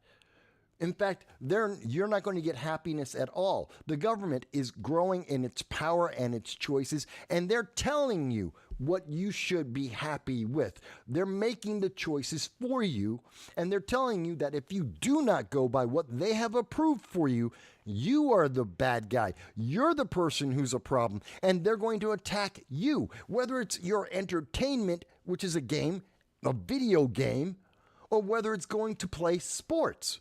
In fact, you're not going to get happiness at all. The government is growing in its power and its choices, and they're telling you what you should be happy with. They're making the choices for you, and they're telling you that if you do not go by what they have approved for you, you are the bad guy. You're the person who's a problem, and they're going to attack you, whether it's your entertainment, which is a game, a video game, or whether it's going to play sports.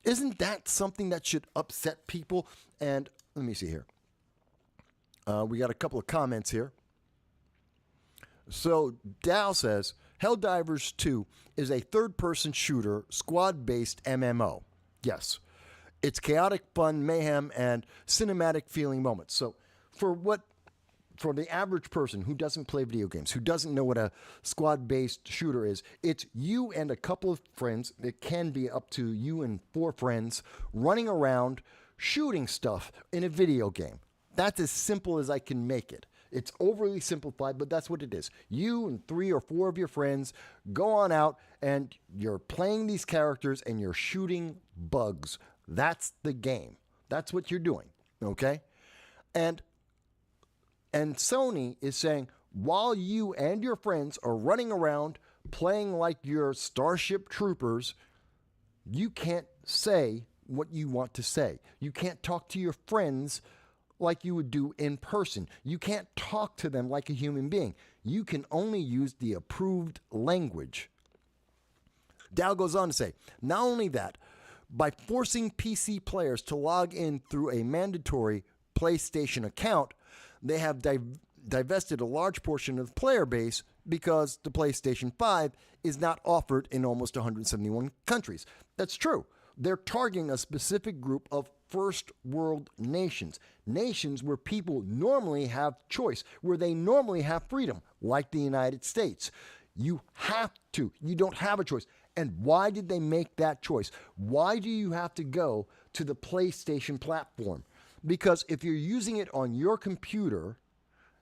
Isn't that something that should upset people? And let me see here. We got a couple of comments here. So Dow says, Helldivers 2 is a third-person shooter, squad-based MMO. Yes. It's chaotic fun, mayhem, and cinematic feeling moments. So for the average person who doesn't play video games, who doesn't know what a squad-based shooter is, it's you and a couple of friends, it can be up to you and 4 friends, running around shooting stuff in a video game. That's as simple as I can make it. It's overly simplified, but that's what it is. You and 3 or 4 of your friends go on out and you're playing these characters and you're shooting bugs. That's the game. That's what you're doing, okay? And Sony is saying, while you and your friends are running around playing like you're Starship Troopers, you can't say what you want to say. You can't talk to your friends like you would do in person. You can't talk to them like a human being. You can only use the approved language. Dow goes on to say, not only that, by forcing PC players to log in through a mandatory PlayStation account, they have divested a large portion of the player base because the PlayStation 5 is not offered in almost 171 countries. That's true. They're targeting a specific group of first world nations, nations where people normally have choice, where they normally have freedom, like the United States. You have to. You don't have a choice. And why did they make that choice? Why do you have to go to the PlayStation platform? Because if you're using it on your computer,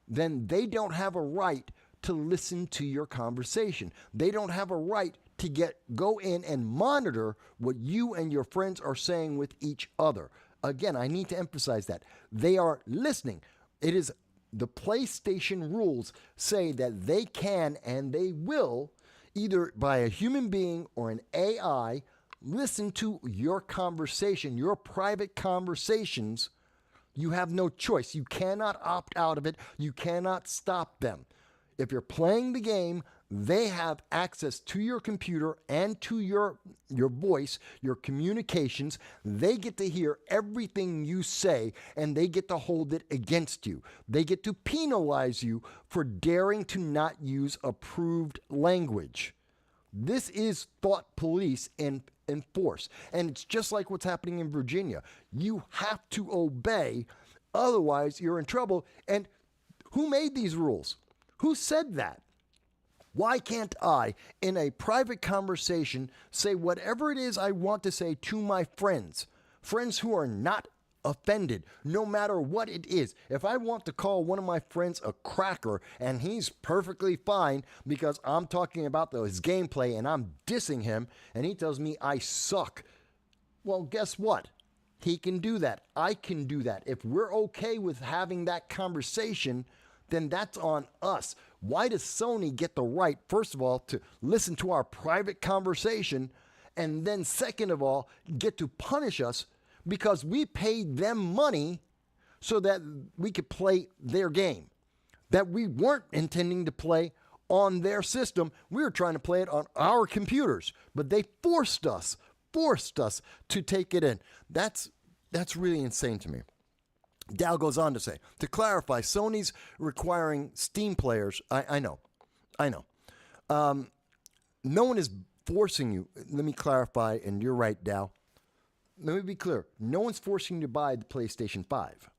then they don't have a right to listen to your conversation. They don't have a right to go in and monitor what you and your friends are saying with each other. Again, I need to emphasize that. They are listening. It is the PlayStation rules say that they can and they will, either by a human being or an AI, listen to your conversation, your private conversations. You have no choice. You cannot opt out of it. You cannot stop them. If you're playing the game, they have access to your computer and to your voice, your communications. They get to hear everything you say, and they get to hold it against you. They get to penalize you for daring to not use approved language. This is thought police in force. And it's just like what's happening in Virginia. You have to obey, otherwise you're in trouble. And who made these rules? Who said that? Why can't I, in a private conversation, say whatever it is I want to say to my friends who are not offended, no matter what it is? If I want to call one of my friends a cracker and he's perfectly fine because I'm talking about his gameplay and I'm dissing him and he tells me I suck, well, guess what? He can do that. I can do that. If we're okay with having that conversation, then that's on us. Why does Sony get the right, first of all, to listen to our private conversation, and then second of all, get to punish us because we paid them money so that we could play their game that we weren't intending to play on their system? We were trying to play it on our computers, but they forced us to take it in. That's really insane to me. Dow goes on to say, to clarify, Sony's requiring Steam players, I know. No one is forcing you. Let me clarify, and you're right, Dow. Let me be clear. No one's forcing you to buy the PlayStation 5.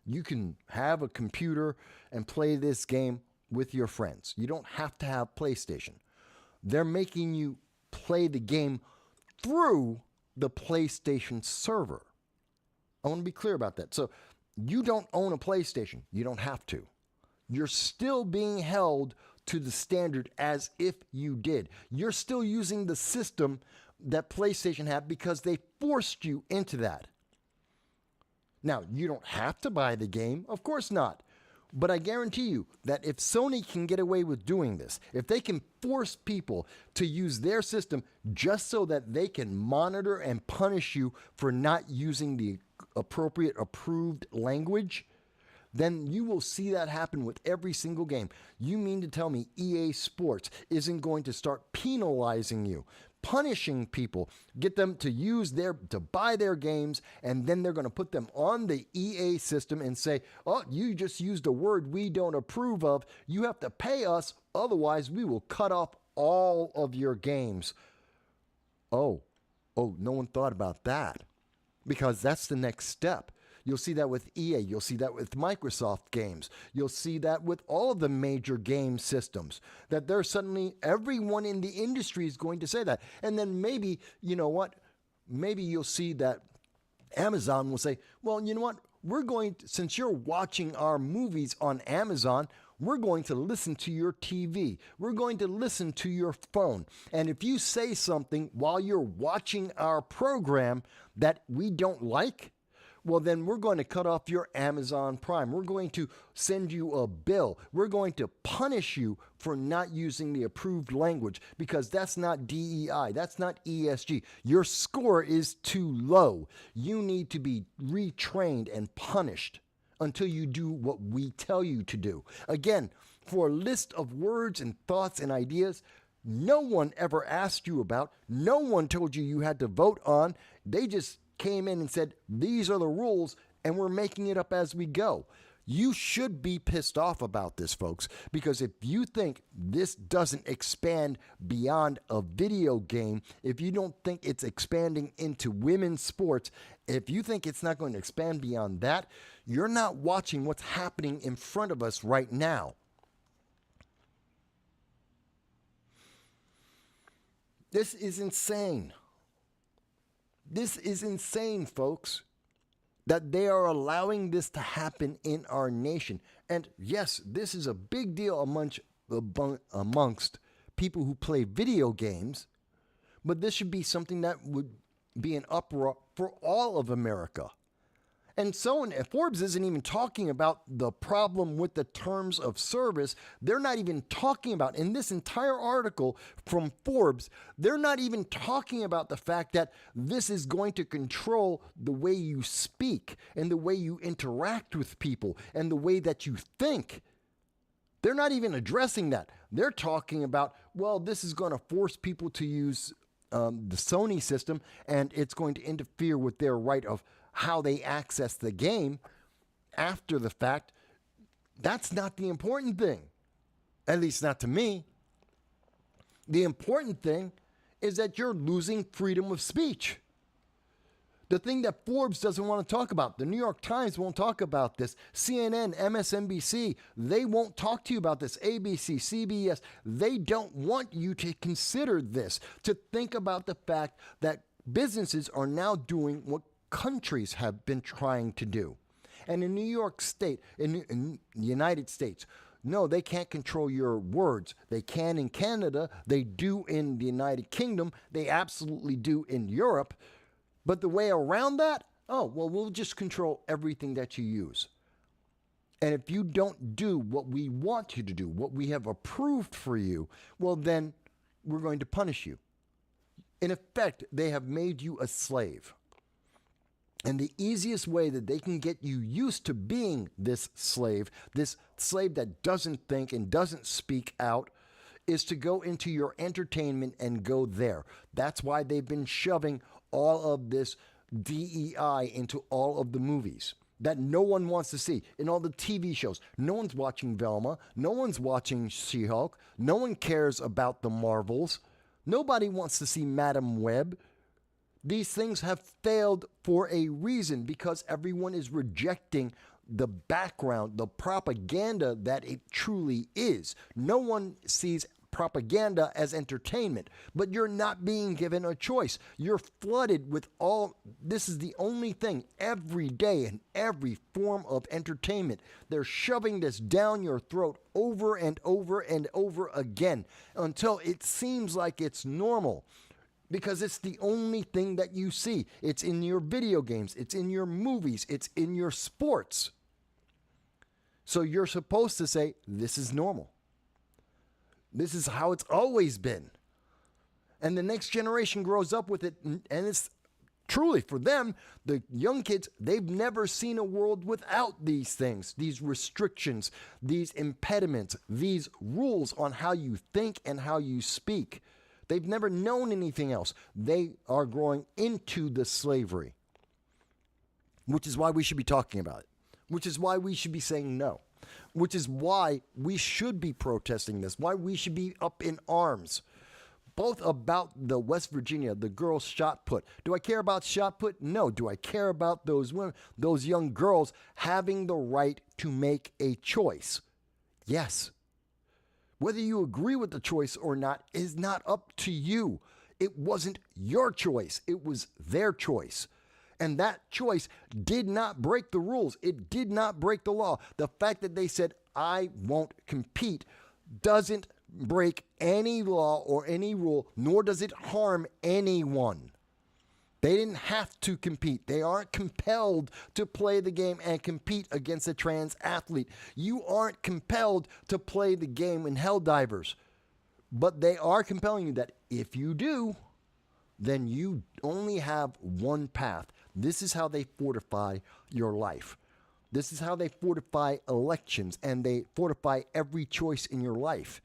You can have a computer and play this game with your friends. You don't have to have PlayStation. They're making you play the game through the PlayStation server. I want to be clear about that. So you don't own a PlayStation. You don't have to. You're still being held to the standard as if you did. You're still using the system that PlayStation had because they forced you into that. Now, you don't have to buy the game. Of course not. But I guarantee you that if Sony can get away with doing this, if they can force people to use their system just so that they can monitor and punish you for not using the appropriate approved language, then you will see that happen with every single game. You mean to tell me EA Sports isn't going to start penalizing you, punishing people, get them to buy their games, and then they're going to put them on the EA system and say, oh, you just used a word we don't approve of. You have to pay us, otherwise we will cut off all of your games. Oh, no one thought about that, because that's the next step. You'll see that with EA. You'll see that with Microsoft games. You'll see that with all of the major game systems, that there's suddenly everyone in the industry is going to say that. And then maybe, you know what? Maybe you'll see that Amazon will say, well, you know what? Since you're watching our movies on Amazon, We're going to listen to your TV. We're going to listen to your phone. And if you say something while you're watching our program that we don't like, well, then we're going to cut off your Amazon Prime. We're going to send you a bill. We're going to punish you for not using the approved language, because that's not DEI. That's not ESG. Your score is too low. You need to be retrained and punished until you do what we tell you to do. Again, for a list of words and thoughts and ideas no one ever asked you about, no one told you you had to vote on, they just came in and said, these are the rules, and we're making it up as we go. You should be pissed off about this, folks, because if you think this doesn't expand beyond a video game, if you don't think it's expanding into women's sports, if you think it's not going to expand beyond that, you're not watching what's happening in front of us right now. This is insane. This is insane, folks, that they are allowing this to happen in our nation. And yes, this is a big deal amongst people who play video games, but this should be something that would be an uproar for all of America. And so Forbes isn't even talking about the problem with the terms of service. They're not even talking about, in this entire article from Forbes, they're not even talking about the fact that this is going to control the way you speak and the way you interact with people and the way that you think. They're not even addressing that. They're talking about, well, this is going to force people to use the Sony system, and it's going to interfere with their right of how they access the game after the fact. That's not the important thing, at least not to me. The important thing is that you're losing freedom of speech. The thing that Forbes doesn't want to talk about, the New York Times won't talk about this, CNN, MSNBC, they won't talk to you about this, ABC, CBS, they don't want you to consider this, to think about the fact that businesses are now doing what countries have been trying to do. And in New York State, in the United States, no, they can't control your words. They can in Canada, they do in the United Kingdom, they absolutely do in Europe. But the way around that, oh, well, we'll just control everything that you use. And if you don't do what we want you to do, what we have approved for you, well, then we're going to punish you. In effect, they have made you a slave. And the easiest way that they can get you used to being this slave that doesn't think and doesn't speak out, is to go into your entertainment and go there. That's why they've been shoving all of this DEI into all of the movies that no one wants to see, in all the TV shows. No one's watching Velma. No one's watching She-Hulk. No one cares about the Marvels. Nobody wants to see Madam Web. These things have failed for a reason, because everyone is rejecting the background, the propaganda that it truly is. No one sees propaganda as entertainment, but you're not being given a choice. You're flooded with this is the only thing every day in every form of entertainment. They're shoving this down your throat over and over and over again until it seems like it's normal. Because it's the only thing that you see. It's in your video games. It's in your movies. It's in your sports. So you're supposed to say, this is normal. This is how it's always been. And the next generation grows up with it. And it's truly, for them, the young kids, they've never seen a world without these things, these restrictions, these impediments, these rules on how you think and how you speak. They've never known anything else. They are growing into the slavery, which is why we should be talking about it, which is why we should be saying no, which is why we should be protesting this, why we should be up in arms, both about the West Virginia, the girls shot put. Do I care about shot put? No. Do I care about those women, those young girls having the right to make a choice? Yes. Whether you agree with the choice or not is not up to you. It wasn't your choice. It was their choice. And that choice did not break the rules. It did not break the law. The fact that they said, I won't compete doesn't break any law or any rule, nor does it harm anyone. They didn't have to compete. They aren't compelled to play the game and compete against a trans athlete. You aren't compelled to play the game in Helldivers. But they are compelling you that if you do, then you only have one path. This is how they fortify your life. This is how they fortify elections, and they fortify every choice in your life.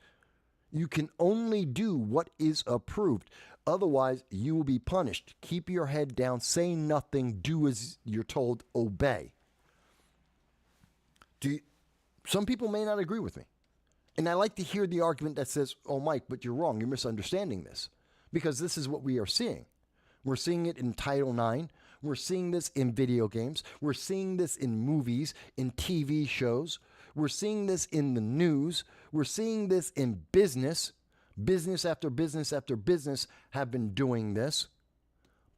You can only do what is approved. Otherwise, you will be punished. Keep your head down, say nothing, do as you're told, obey. Some people may not agree with me. And I like to hear the argument that says, oh, Mike, but you're wrong. You're misunderstanding this. Because this is what we are seeing. We're seeing it in Title IX. We're seeing this in video games. We're seeing this in movies, in TV shows. We're seeing this in the news. We're seeing this in business. Business after business after business have been doing this.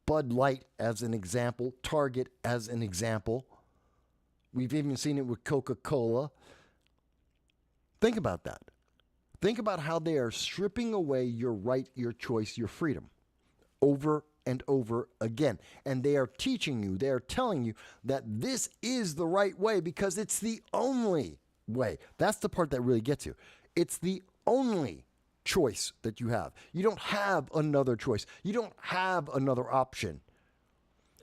Bud Light as an example. Target as an example. We've even seen it with Coca-Cola. Think about that. Think about how they are stripping away your right, your choice, your freedom over and over again. And they are teaching you, they are telling you that this is the right way because it's the only way. That's the part that really gets you. It's the only choice that you have. You don't have another choice. You don't have another option.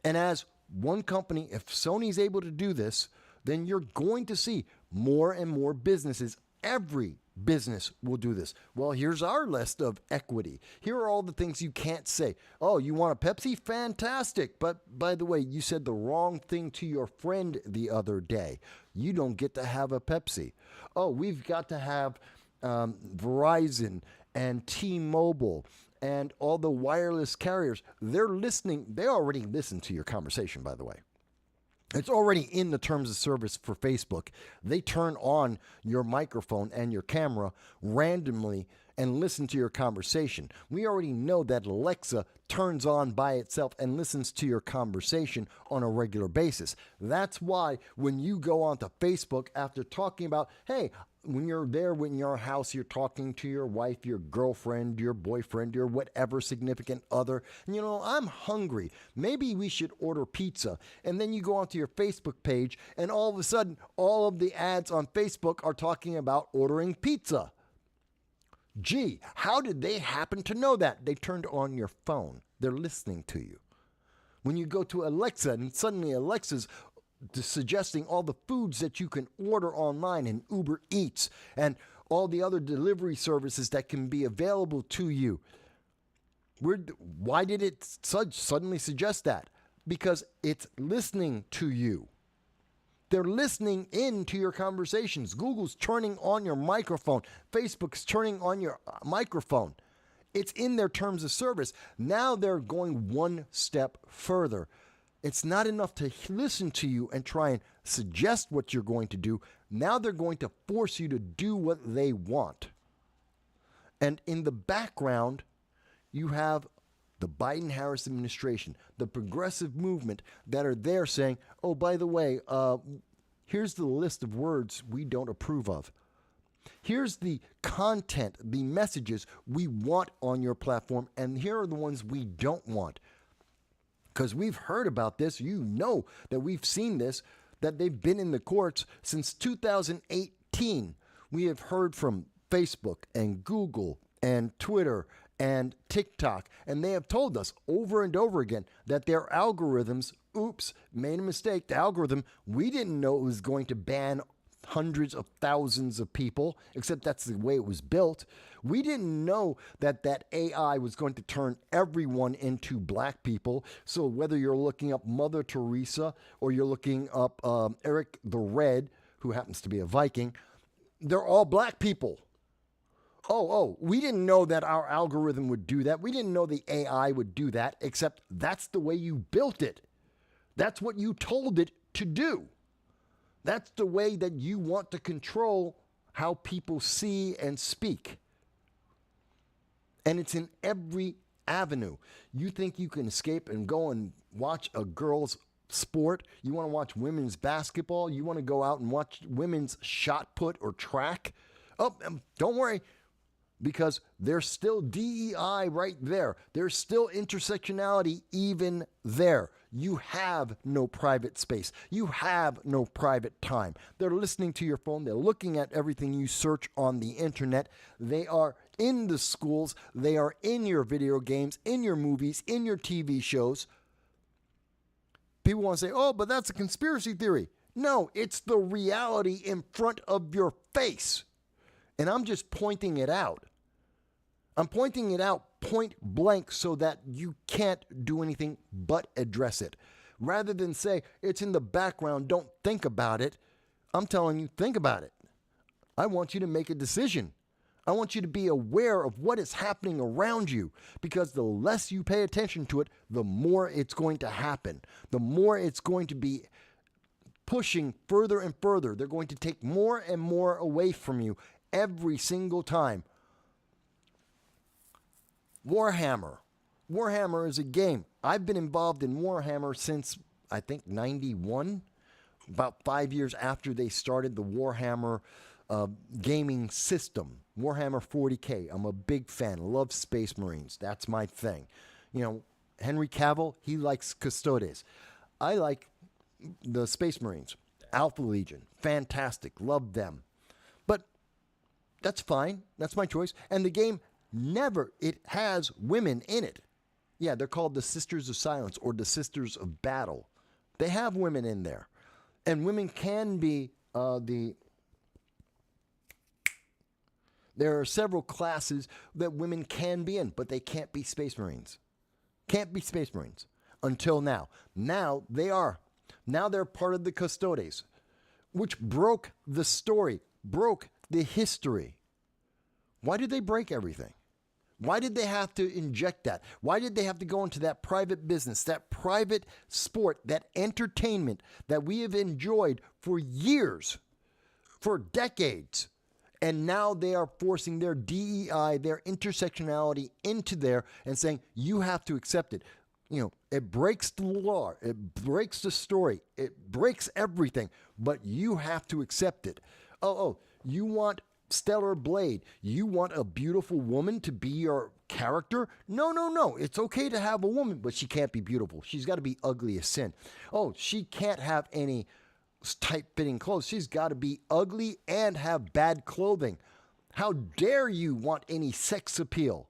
And as one company, if Sony's able to do this, then you're going to see more and more businesses. Every business will do this. Well, here's our list of equity. Here are all the things you can't say. Oh, you want a Pepsi? Fantastic. But by the way, you said the wrong thing to your friend the other day. You don't get to have a Pepsi. Oh, we've got to have Verizon and T-Mobile and all the wireless carriers. They're listening. They already listen to your conversation, by the way. It's already in the terms of service for Facebook. They turn on your microphone and your camera randomly and listen to your conversation. We already know that Alexa turns on by itself and listens to your conversation on a regular basis. That's why when you go onto Facebook after talking about, hey, when you're there in your house, you're talking to your wife, your girlfriend, your boyfriend, your whatever significant other. And you know, I'm hungry. Maybe we should order pizza. And then you go onto your Facebook page, and all of a sudden, all of the ads on Facebook are talking about ordering pizza. Gee, how did they happen to know that? They turned on your phone. They're listening to you. When you go to Alexa, and suddenly Alexa's suggesting all the foods that you can order online and Uber Eats and all the other delivery services that can be available to you. Why did it suddenly suggest that? Because it's listening to you. They're listening into your conversations. Google's turning on your microphone. Facebook's turning on your microphone. It's in their terms of service. Now they're going one step further. It's not enough to listen to you and try and suggest what you're going to do. Now they're going to force you to do what they want. And in the background, you have the Biden-Harris administration, the progressive movement that are there saying, oh, by the way, here's the list of words we don't approve of. Here's the content, the messages we want on your platform, and here are the ones we don't want. Because we've heard about this, you know that we've seen this, that they've been in the courts since 2018. We have heard from Facebook and Google and Twitter and TikTok, and they have told us over and over again that their algorithms, oops, made a mistake. The algorithm, we didn't know it was going to ban hundreds of thousands of people, except that's the way it was built. We didn't know that that AI was going to turn everyone into black people. So whether you're looking up Mother Teresa or you're looking up Eric the Red, who happens to be a Viking, they're all black people. Oh, we didn't know that our algorithm would do that. We didn't know the AI would do that, except that's the way you built it. That's what you told it to do. That's the way that you want to control how people see and speak. And it's in every avenue. You think you can escape and go and watch a girl's sport, you want to watch women's basketball, you want to go out and watch women's shot put or track, don't worry, because there's still DEI right there. There's still intersectionality even there. You have no private space. You have no private time. They're listening to your phone. They're looking at everything you search on the internet. They are in the schools. They are in your video games, in your movies, in your TV shows. People want to say, oh, but that's a conspiracy theory. No, it's the reality in front of your face. And I'm just pointing it out. I'm pointing it out point blank so that you can't do anything but address it. Rather than say, it's in the background, don't think about it. I'm telling you, think about it. I want you to make a decision. I want you to be aware of what is happening around you, because the less you pay attention to it, the more it's going to happen. The more it's going to be pushing further and further. They're going to take more and more away from you every single time. Warhammer. Warhammer is a game. I've been involved in Warhammer since, I think, 91, about 5 years after they started the Warhammer gaming system. Warhammer 40K. I'm a big fan. Love Space Marines. That's my thing. You know, Henry Cavill, he likes Custodes. I like the Space Marines. Alpha Legion. Fantastic. Love them. But that's fine. That's my choice. And the game it has women in it. Yeah, they're called the Sisters of Silence or the Sisters of Battle. They have women in there. And women can be there are several classes that women can be in, but they can't be Space Marines. Can't be Space Marines until now. Now they are. Now they're part of the Custodes, which broke the story, broke the history. Why did they break everything? Why did they have to inject that? Why did they have to go into that private business, that private sport, that entertainment that we have enjoyed for years, for decades? And now they are forcing their DEI, their intersectionality into there and saying, you have to accept it. You know, it breaks the law. It breaks the story. It breaks everything. But you have to accept it. You want Stellar Blade. You want a beautiful woman to be your character? No. It's okay to have a woman, but she can't be beautiful. She's got to be ugly as sin. Oh, she can't have any tight-fitting clothes. She's got to be ugly and have bad clothing. How dare you want any sex appeal?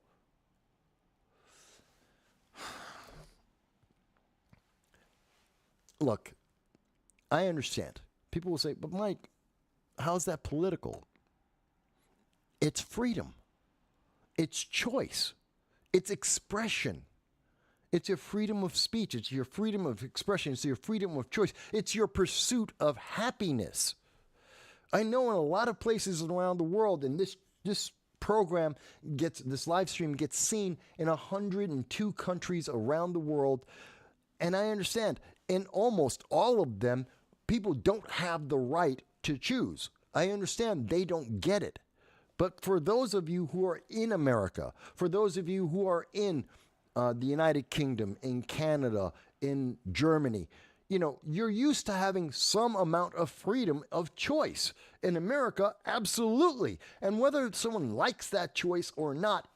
Look, I understand. People will say, but Mike, how's that political? It's freedom. It's choice. It's expression. It's your freedom of speech. It's your freedom of expression. It's your freedom of choice. It's your pursuit of happiness. I know in a lot of places around the world, and this program this live stream gets seen in 102 countries around the world. And I understand in almost all of them, people don't have the right to choose. I understand they don't get it. But for those of you who are in America, for those of you who are in the United Kingdom, in Canada, in Germany, you know, you're used to having some amount of freedom of choice. In America, absolutely. And whether someone likes that choice or not,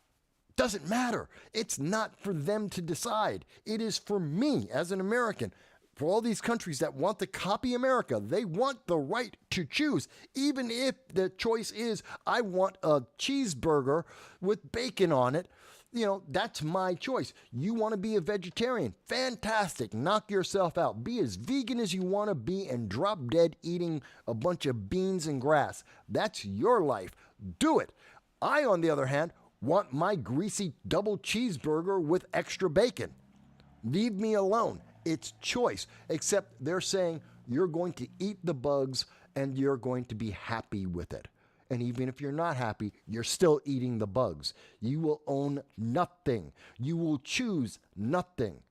doesn't matter. It's not for them to decide. It is for me as an American. For all these countries that want to copy America, they want the right to choose. Even if the choice is, I want a cheeseburger with bacon on it, you know, that's my choice. You want to be a vegetarian? Fantastic. Knock yourself out. Be as vegan as you want to be and drop dead eating a bunch of beans and grass. That's your life. Do it. I, on the other hand, want my greasy double cheeseburger with extra bacon. Leave me alone. It's choice, except they're saying you're going to eat the bugs and you're going to be happy with it. And even if you're not happy, you're still eating the bugs. You will own nothing. You will choose nothing.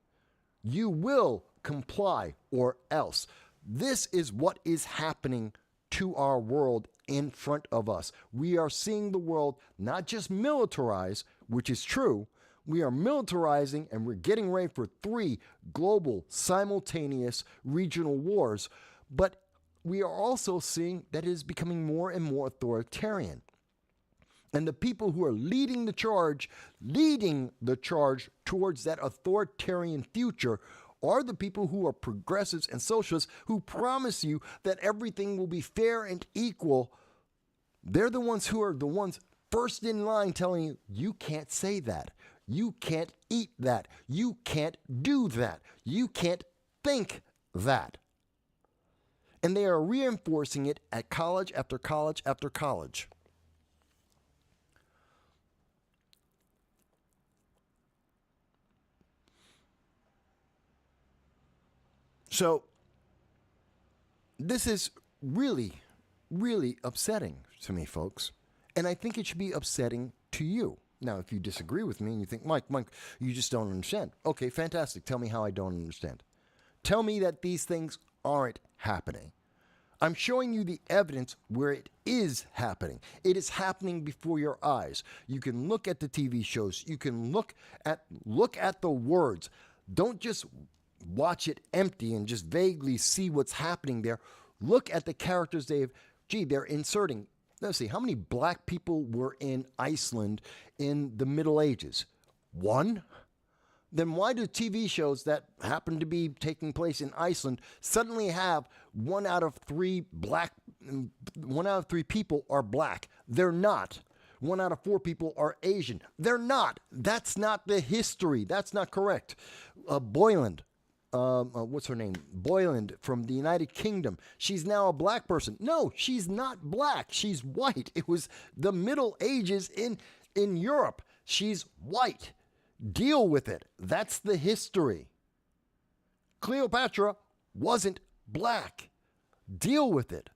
You will comply or else. This is what is happening to our world in front of us. We are seeing the world not just militarize, which is true. We are militarizing and we're getting ready for 3 global simultaneous regional wars. But we are also seeing that it is becoming more and more authoritarian. And the people who are leading the charge towards that authoritarian future are the people who are progressives and socialists who promise you that everything will be fair and equal. They're the ones who are the ones first in line telling you, you can't say that. You can't eat that. You can't do that. You can't think that. And they are reinforcing it at college after college after college. So, this is really, really upsetting to me, folks. And I think it should be upsetting to you. Now, if you disagree with me and you think, Mike, you just don't understand. Okay, fantastic. Tell me how I don't understand. Tell me that these things aren't happening. I'm showing you the evidence where it is happening. It is happening before your eyes. You can look at the TV shows. You can look at the words. Don't just watch it empty and just vaguely see what's happening there. Look at the characters they're inserting. Let's see, how many black people were in Iceland in the Middle Ages? 1? Then why do TV shows that happen to be taking place in Iceland suddenly have 1 out of 3 people are black? They're not. 1 out of 4 people are Asian. They're not. That's not the history. That's not correct. Boyland. What's her name? Boyland from the United Kingdom. She's now a black person. No, she's not black. She's white. It was the Middle Ages in Europe. She's white. Deal with it. That's the history. Cleopatra wasn't black. Deal with it.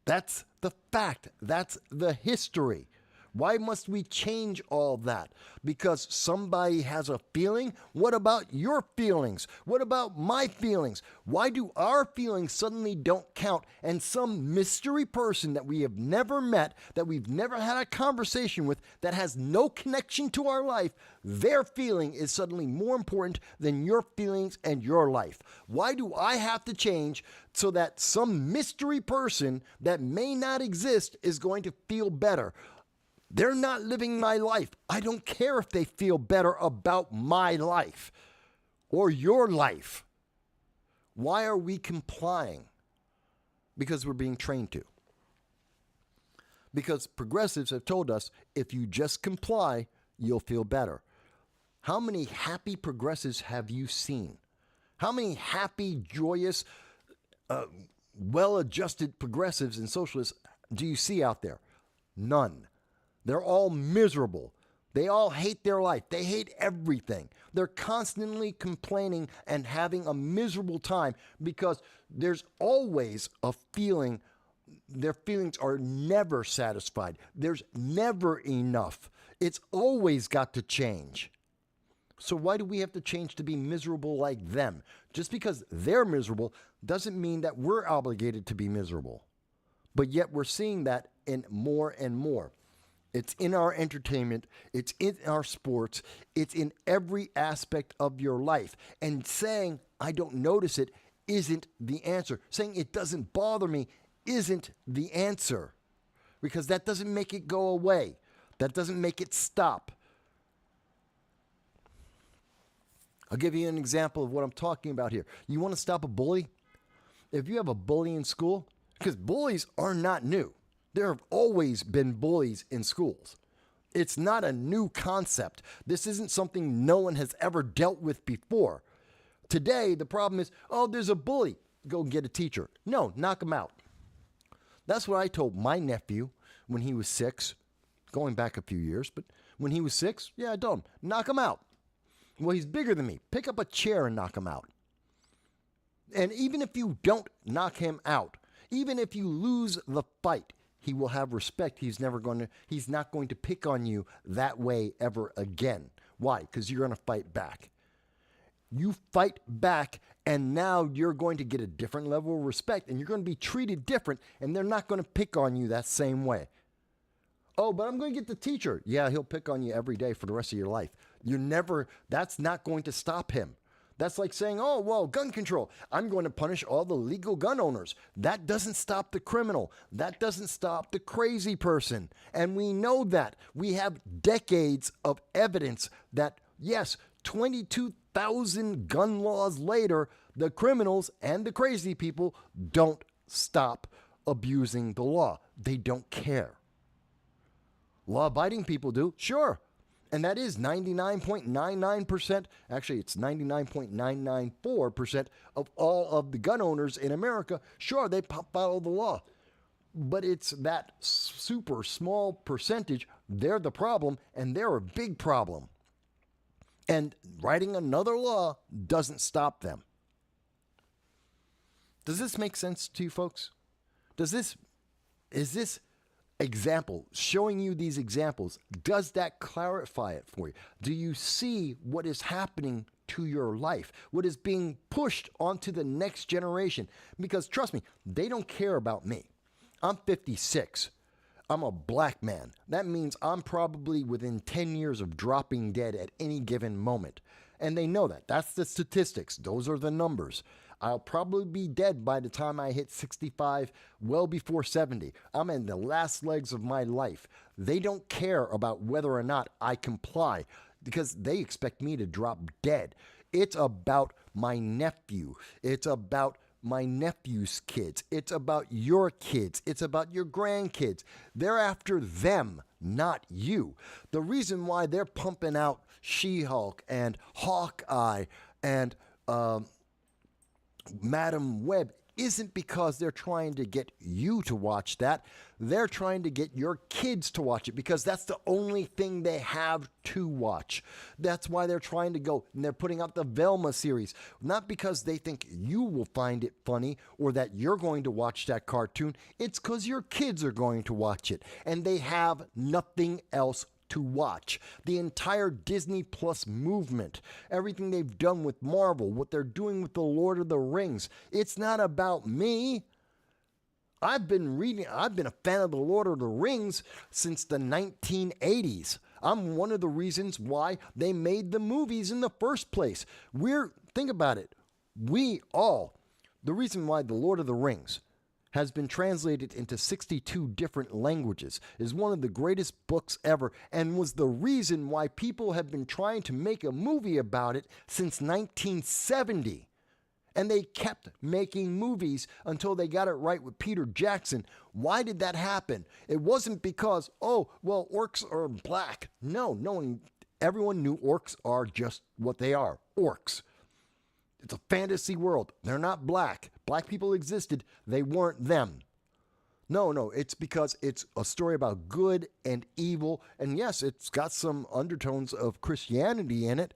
That's the fact. That's the history. Why must we change all that? Because somebody has a feeling? What about your feelings? What about my feelings? Why do our feelings suddenly don't count? And some mystery person that we have never met, that we've never had a conversation with, that has no connection to our life, their feeling is suddenly more important than your feelings and your life. Why do I have to change so that some mystery person that may not exist is going to feel better? They're not living my life. I don't care if they feel better about my life or your life. Why are we complying? Because we're being trained to. Because progressives have told us if you just comply, you'll feel better. How many happy progressives have you seen? How many happy, joyous, well-adjusted progressives and socialists do you see out there? None. They're all miserable. They all hate their life. They hate everything. They're constantly complaining and having a miserable time because there's always a feeling. Their feelings are never satisfied. There's never enough. It's always got to change. So why do we have to change to be miserable like them? Just because they're miserable doesn't mean that we're obligated to be miserable. But yet we're seeing that in more and more. It's in our entertainment. It's in our sports. It's in every aspect of your life. And saying, I don't notice it, isn't the answer. Saying it doesn't bother me isn't the answer. Because that doesn't make it go away. That doesn't make it stop. I'll give you an example of what I'm talking about here. You want to stop a bully? If you have a bully in school, because bullies are not new. There have always been bullies in schools. It's not a new concept. This isn't something no one has ever dealt with before. Today, the problem is, oh, there's a bully. Go get a teacher. No, knock him out. That's what I told my nephew when he was 6, going back a few years, but when he was 6, yeah, I told him, knock him out. Well, he's bigger than me. Pick up a chair and knock him out. And even if you don't knock him out, even if you lose the fight, he will have respect. He's not going to pick on you that way ever again. Why? Because you're going to fight back. You fight back, and now you're going to get a different level of respect, and you're going to be treated different, and they're not going to pick on you that same way. Oh, but I'm going to get the teacher. Yeah, he'll pick on you every day for the rest of your life. That's not going to stop him. That's like saying, oh, well, gun control. I'm going to punish all the legal gun owners. That doesn't stop the criminal. That doesn't stop the crazy person. And we know that. We have decades of evidence that, yes, 22,000 gun laws later, the criminals and the crazy people don't stop abusing the law. They don't care. Law-abiding people do, sure. And that is 99.99%. Actually, it's 99.994% of all of the gun owners in America. Sure, they follow the law. But it's that super small percentage. They're the problem, and they're a big problem. And writing another law doesn't stop them. Does this make sense to you folks? Is this example, showing you these examples, does that clarify it for you? Do you see what is happening to your life? What is being pushed onto the next generation? Because trust me, they don't care about me. I'm 56. I'm a black man. That means I'm probably within 10 years of dropping dead at any given moment. And they know that. That's the statistics. Those are the numbers. I'll probably be dead by the time I hit 65, well before 70. I'm in the last legs of my life. They don't care about whether or not I comply because they expect me to drop dead. It's about my nephew. It's about my nephew's kids. It's about your kids. It's about your grandkids. They're after them, not you. The reason why they're pumping out She-Hulk and Hawkeye and Madam Web isn't because they're trying to get you to watch that. They're trying to get your kids to watch it because that's the only thing they have to watch. That's why they're trying to go and they're putting out the Velma series. Not because they think you will find it funny or that you're going to watch that cartoon. It's because your kids are going to watch it and they have nothing else to watch. The entire Disney Plus movement, everything they've done with Marvel, what they're doing with the Lord of the Rings, it's not about me. I've been a fan of the Lord of the Rings since the 1980s. I'm one of the reasons why they made the movies in the first place. Think about it. The reason why the Lord of the Rings has been translated into 62 different languages, is one of the greatest books ever, and was the reason why people have been trying to make a movie about it since 1970. And they kept making movies until they got it right with Peter Jackson. Why did that happen? It wasn't because, orcs are black. No, everyone knew orcs are just what they are, orcs. It's a fantasy world. They're not black. Black people existed. They weren't them. No, it's because it's a story about good and evil. And yes, it's got some undertones of Christianity in it.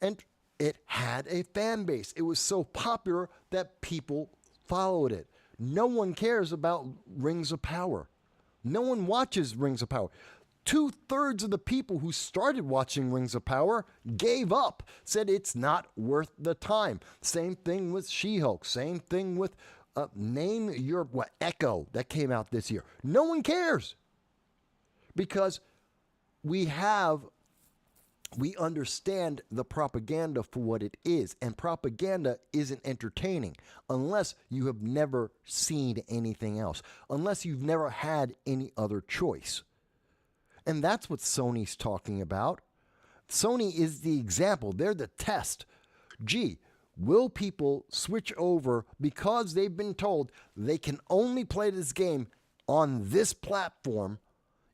And it had a fan base. It was so popular that people followed it. No one cares about Rings of Power. No one watches Rings of Power. 2/3 of the people who started watching Rings of Power gave up, said it's not worth the time. Same thing with She-Hulk. Same thing with Echo that came out this year. No one cares because we understand the propaganda for what it is, and propaganda isn't entertaining unless you have never seen anything else, unless you've never had any other choice. And that's what Sony's talking about. Sony is the example. They're the test. Gee, will people switch over because they've been told they can only play this game on this platform,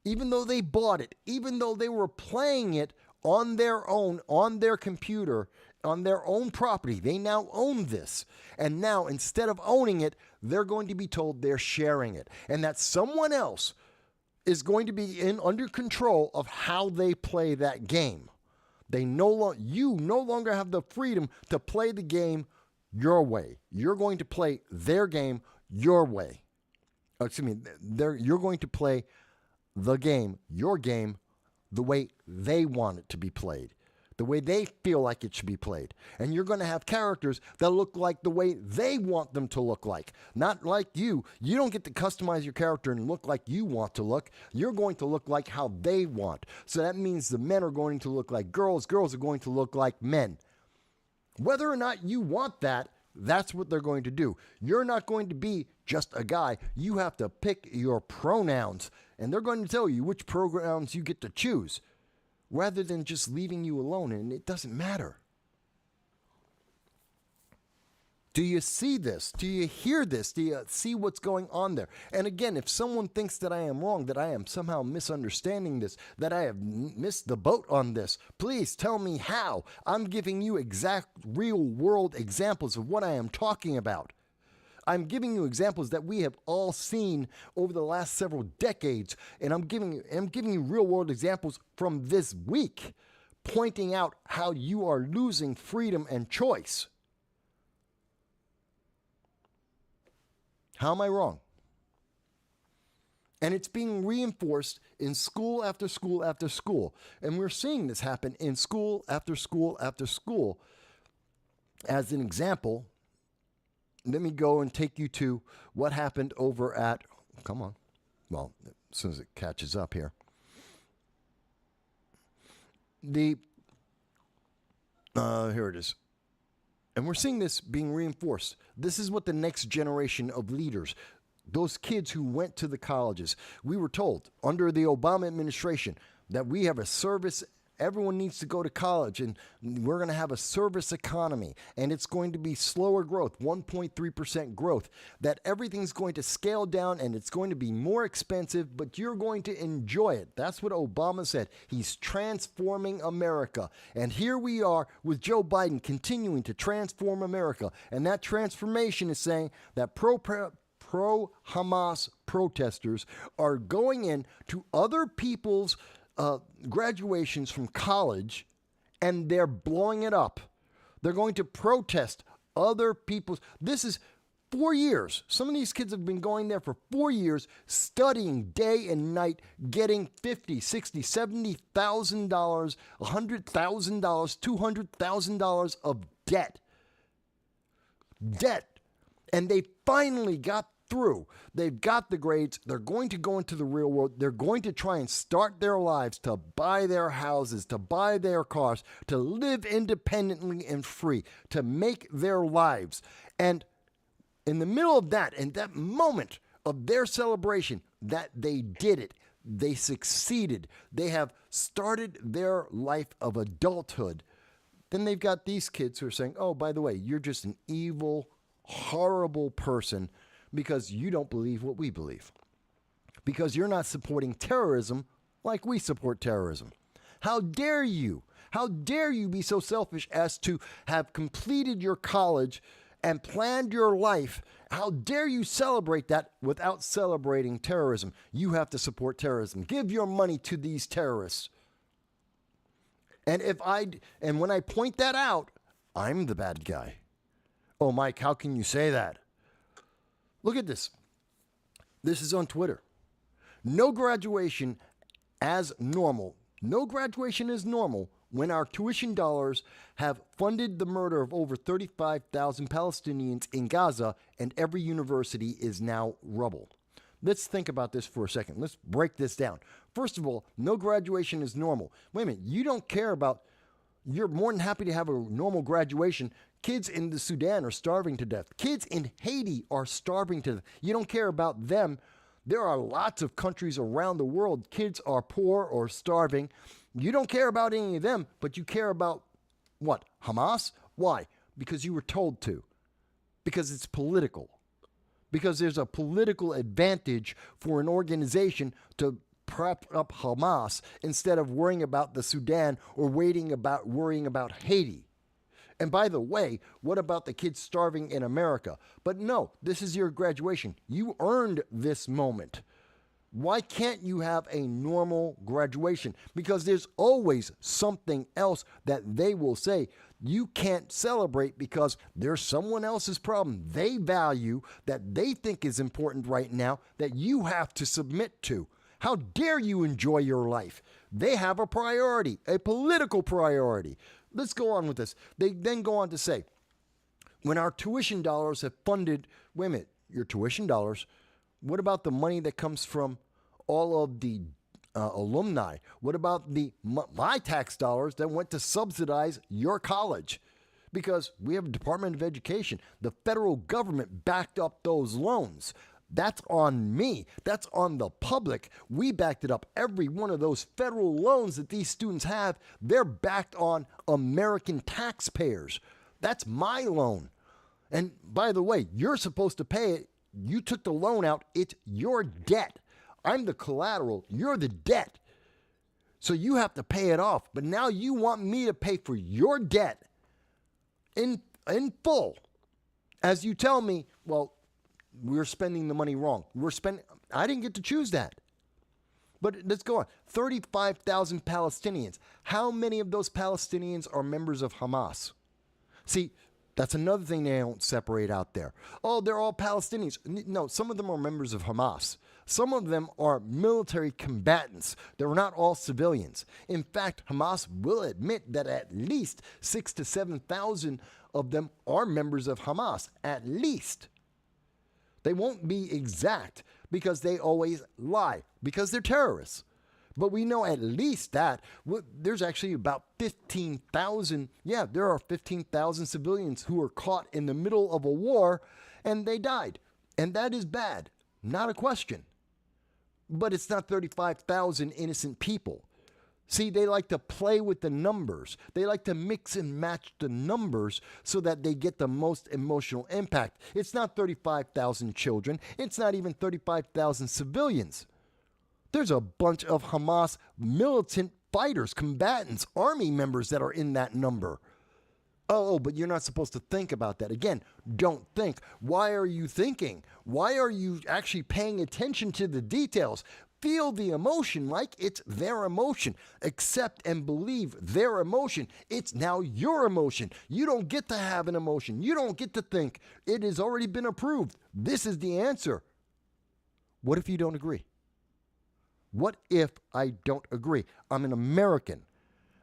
even though they bought it, even though they were playing it on their own, on their computer, on their own property. They now own this. And now, instead of owning it, they're going to be told they're sharing it. And that someone else is going to be under control of how they play that game. You no longer have the freedom to play the game your way. You're going to play their game your way. You're going to play the game, your game, the way they want it to be played. the way they feel like it should be played. And you're going to have characters that look like the way they want them to look like. Not like you. You don't get to customize your character and look like you want to look. You're going to look like how they want. So that means the men are going to look like girls. Girls are going to look like men. Whether or not you want that, that's what they're going to do. You're not going to be just a guy. You have to pick your pronouns. And they're going to tell you which pronouns you get to choose, rather than just leaving you alone, and it doesn't matter. Do you see this? Do you hear this? Do you see what's going on there? And again, if someone thinks that I am wrong, that I am somehow misunderstanding this, that I have missed the boat on this, please tell me how. I'm giving you exact real-world examples of what I am talking about. I'm giving you examples that we have all seen over the last several decades, and I'm giving you real-world examples from this week, pointing out how you are losing freedom and choice. How am I wrong? And it's being reinforced in school after school after school. And we're seeing this happen in school after school after school. As an example, let me go and take you to what happened over at, come on, well, as soon as it catches up here. Here it is. And we're seeing this being reinforced. This is what the next generation of leaders, those kids who went to the colleges, we were told under the Obama administration that we have a service. Everyone needs to go to college, and we're going to have a service economy, and it's going to be slower growth, 1.3% growth, that everything's going to scale down, and it's going to be more expensive, but you're going to enjoy it. That's what Obama said. He's transforming America. And here we are with Joe Biden continuing to transform America, and that transformation is saying that pro-Hamas protesters are going in to other people's graduations from college, and they're blowing it up. They're going to protest other people's. This is 4 years. Some of these kids have been going there for 4 years, studying day and night, getting $50,000, $60,000, $70,000, $100,000, $200,000 of debt. And they finally got through. They've got the grades. They're going to go into the real world. They're going to try and start their lives, to buy their houses, to buy their cars, to live independently and free, to make their lives. And in the middle of that, in that moment of their celebration, that they did it. They succeeded. They have started their life of adulthood. Then they've got these kids who are saying, oh, by the way, you're just an evil, horrible person, because you don't believe what we believe. Because you're not supporting terrorism like we support terrorism. How dare you? How dare you be so selfish as to have completed your college and planned your life? How dare you celebrate that without celebrating terrorism? You have to support terrorism. Give your money to these terrorists. And when I point that out, I'm the bad guy. Oh, Mike, how can you say that? Look at this. This is on Twitter. No graduation as normal. No graduation is normal when our tuition dollars have funded the murder of over 35,000 Palestinians in Gaza, and every university is now rubble. Let's think about this for a second. Let's break this down. First of all, no graduation is normal. Wait a minute. You don't care about, you're more than happy to have a normal graduation. Kids in the Sudan are starving to death. Kids in Haiti are starving to death. You don't care about them. There are lots of countries around the world. Kids are poor or starving. You don't care about any of them, but you care about what? Hamas? Why? Because you were told to. Because it's political. Because there's a political advantage for an organization to prop up Hamas instead of worrying about the Sudan or worrying about Haiti. And by the way, what about the kids starving in America? But no, this is your graduation. You earned this moment. Why can't you have a normal graduation? Because there's always something else that they will say you can't celebrate because there's someone else's problem they value that they think is important right now that you have to submit to. How dare you enjoy your life? They have a priority, a political priority. Let's go on with this. They then go on to say, when our tuition dollars have funded, wait a minute, your tuition dollars, what about the money that comes from all of the alumni? What about my tax dollars that went to subsidize your college? Because we have a Department of Education. The federal government backed up those loans. That's on me. That's on the public. We backed it up. Every one of those federal loans that these students have, they're backed on American taxpayers. That's my loan. And by the way, you're supposed to pay it. You took the loan out. It's your debt. I'm the collateral. You're the debt. So you have to pay it off. But now you want me to pay for your debt in full. As you tell me, well, we're spending the money wrong. I didn't get to choose that. But let's go on. 35,000 Palestinians. How many of those Palestinians are members of Hamas? See, that's another thing they don't separate out there. Oh, they're all Palestinians. No, some of them are members of Hamas. Some of them are military combatants. They're not all civilians. In fact, Hamas will admit that at least 6,000 to 7,000 of them are members of Hamas. At least. They won't be exact because they always lie, because they're terrorists. But we know at least that there's actually about 15,000. Yeah, there are 15,000 civilians who were caught in the middle of a war and they died. And that is bad. Not a question. But it's not 35,000 innocent people. See, they like to play with the numbers. They like to mix and match the numbers so that they get the most emotional impact. It's not 35,000 children. It's not even 35,000 civilians. There's a bunch of Hamas militant fighters, combatants, army members that are in that number. Oh, but you're not supposed to think about that. Again, don't think. Why are you thinking? Why are you actually paying attention to the details? Feel the emotion, Mike. It's their emotion. Accept and believe their emotion. It's now your emotion. You don't get to have an emotion. You don't get to think. It has already been approved. This is the answer. What if you don't agree? What if I don't agree? I'm an American.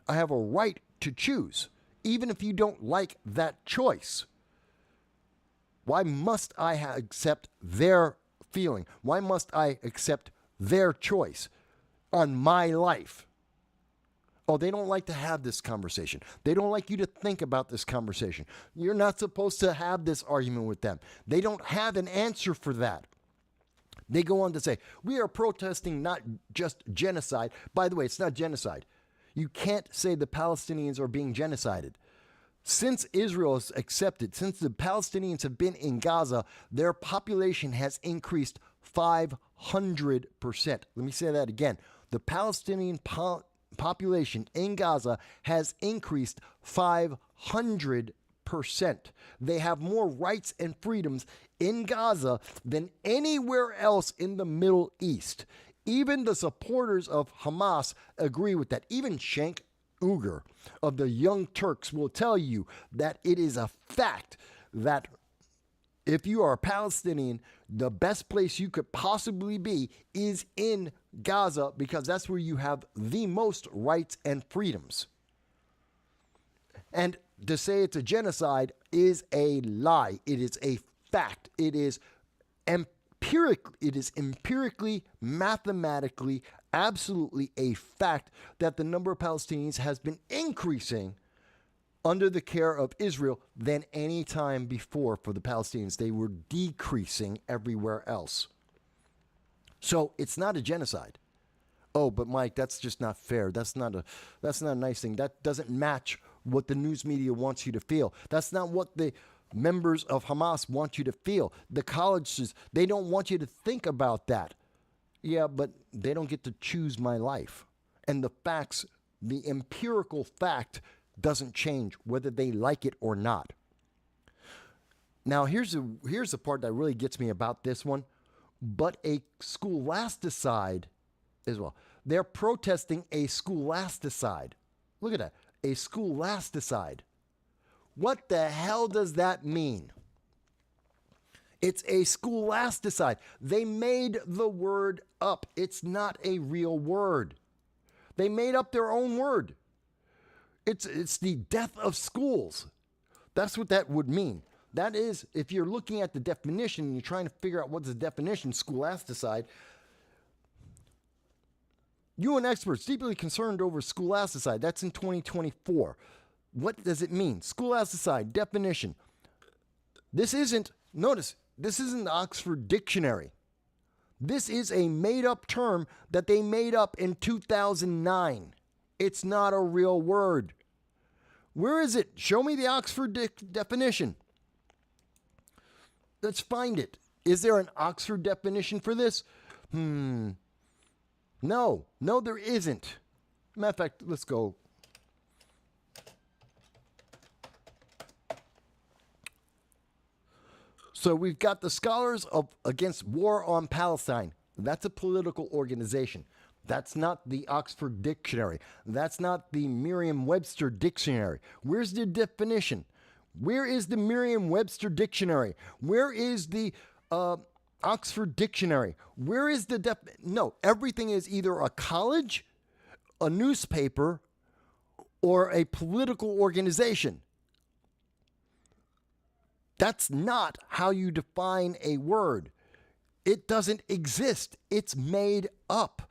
I have a right to choose, even if you don't like that choice. Why must I accept their feeling? Why must I accept their choice on my life? Oh, they don't like to have this conversation. They don't like you to think about this conversation. You're not supposed to have this argument with them. They don't have an answer for that. They go on to say, we are protesting not just genocide. By the way, it's not genocide. You can't say the Palestinians are being genocided. Since Israel is accepted, since the Palestinians have been in Gaza, their population has increased 500%. Let me say that again. The Palestinian population in Gaza has increased 500%. They have more rights and freedoms in Gaza than anywhere else in the Middle East. Even the supporters of Hamas agree with that. Even Cenk Uygur of the Young Turks will tell you that it is a fact that if you are a Palestinian, the best place you could possibly be is in Gaza because that's where you have the most rights and freedoms. And to say it's a genocide is a lie. It is a fact. It is empirically, mathematically, absolutely a fact that the number of Palestinians has been increasing under the care of Israel than any time before for the Palestinians. They were decreasing everywhere else. So it's not a genocide. Oh, but Mike, that's just not fair. That's not a nice thing. That doesn't match what the news media wants you to feel. That's not what the members of Hamas want you to feel. The colleges, they don't want you to think about that. Yeah, but they don't get to choose my life. And the facts, the empirical fact doesn't change whether they like it or not. Now, here's the part that really gets me about this one. But a scholasticide as well. They're protesting a scholasticide. Look at that. A scholasticide. What the hell does that mean? It's a scholasticide. They made the word up. It's not a real word. They made up their own word. It's the death of schools. That's what that would mean. That is, if you're looking at the definition and you're trying to figure out what's the definition, scholasticide, UN experts deeply concerned over scholasticide. That's in 2024. What does it mean? Scholasticide, definition. Notice, this isn't the Oxford Dictionary. This is a made-up term that they made up in 2009. It's not a real word. Where is it? Show me the Oxford definition. Let's find it. Is there an Oxford definition for this? No, there isn't. Matter of fact, let's go. So we've got the Scholars Against War on Palestine. That's a political organization. That's not the Oxford Dictionary. That's not the Merriam-Webster Dictionary. Where's the definition? Where is the Merriam-Webster Dictionary? Where is the Oxford Dictionary? Where is the No, everything is either a college, a newspaper, or a political organization. That's not how you define a word. It doesn't exist. It's made up.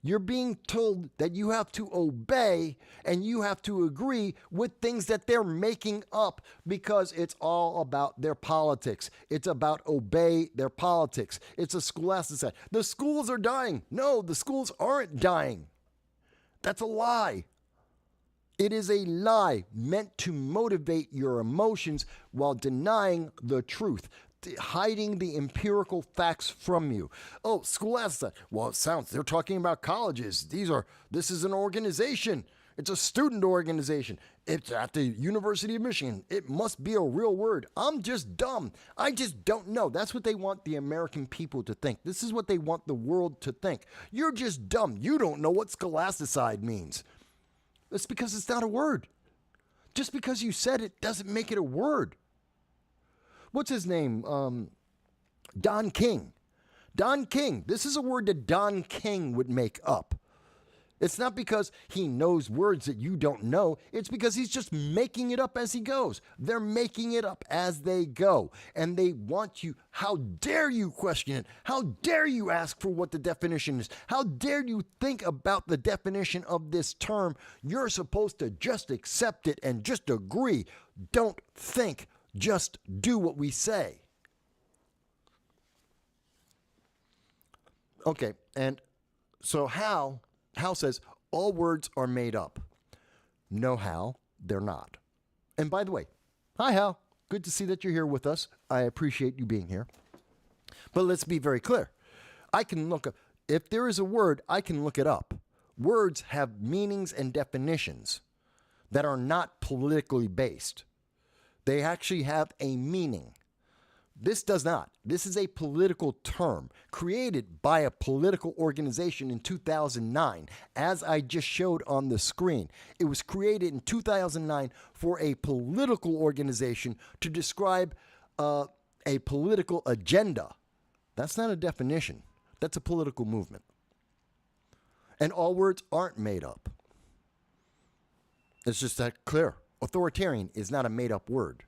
You're being told that you have to obey and you have to agree with things that they're making up because it's all about their politics. It's about obey their politics. It's a scholasticide. The schools are dying. No, the schools aren't dying. That's a lie. It is a lie meant to motivate your emotions while denying the truth, hiding the empirical facts from you. Oh, scholasticide. Well, it sounds, they're talking about colleges. This is an organization. It's a student organization. It's at the University of Michigan. It must be a real word. I'm just dumb. I just don't know. That's what they want the American people to think. This is what they want the world to think. You're just dumb. You don't know what scholasticide means. It's because it's not a word. Just because you said it doesn't make it a word. What's his name? Don King. Don King. This is a word that Don King would make up. It's not because he knows words that you don't know. It's because he's just making it up as he goes. They're making it up as they go. And they want you, how dare you question it? How dare you ask for what the definition is? How dare you think about the definition of this term? You're supposed to just accept it and just agree. Don't think, just do what we say. Okay, and so Hal says all words are made up. No, Hal, they're not. And by the way, hi, Hal. Good to see that you're here with us. I appreciate you being here. But let's be very clear. I can look up, if there is a word, I can look it up. Words have meanings and definitions that are not politically based. They actually have a meaning. This does not. This is a political term created by a political organization in 2009, as I just showed on the screen. It was created in 2009 for a political organization to describe a political agenda. That's not a definition. That's a political movement. And all words aren't made up. It's just that clear. Authoritarian is not a made-up word.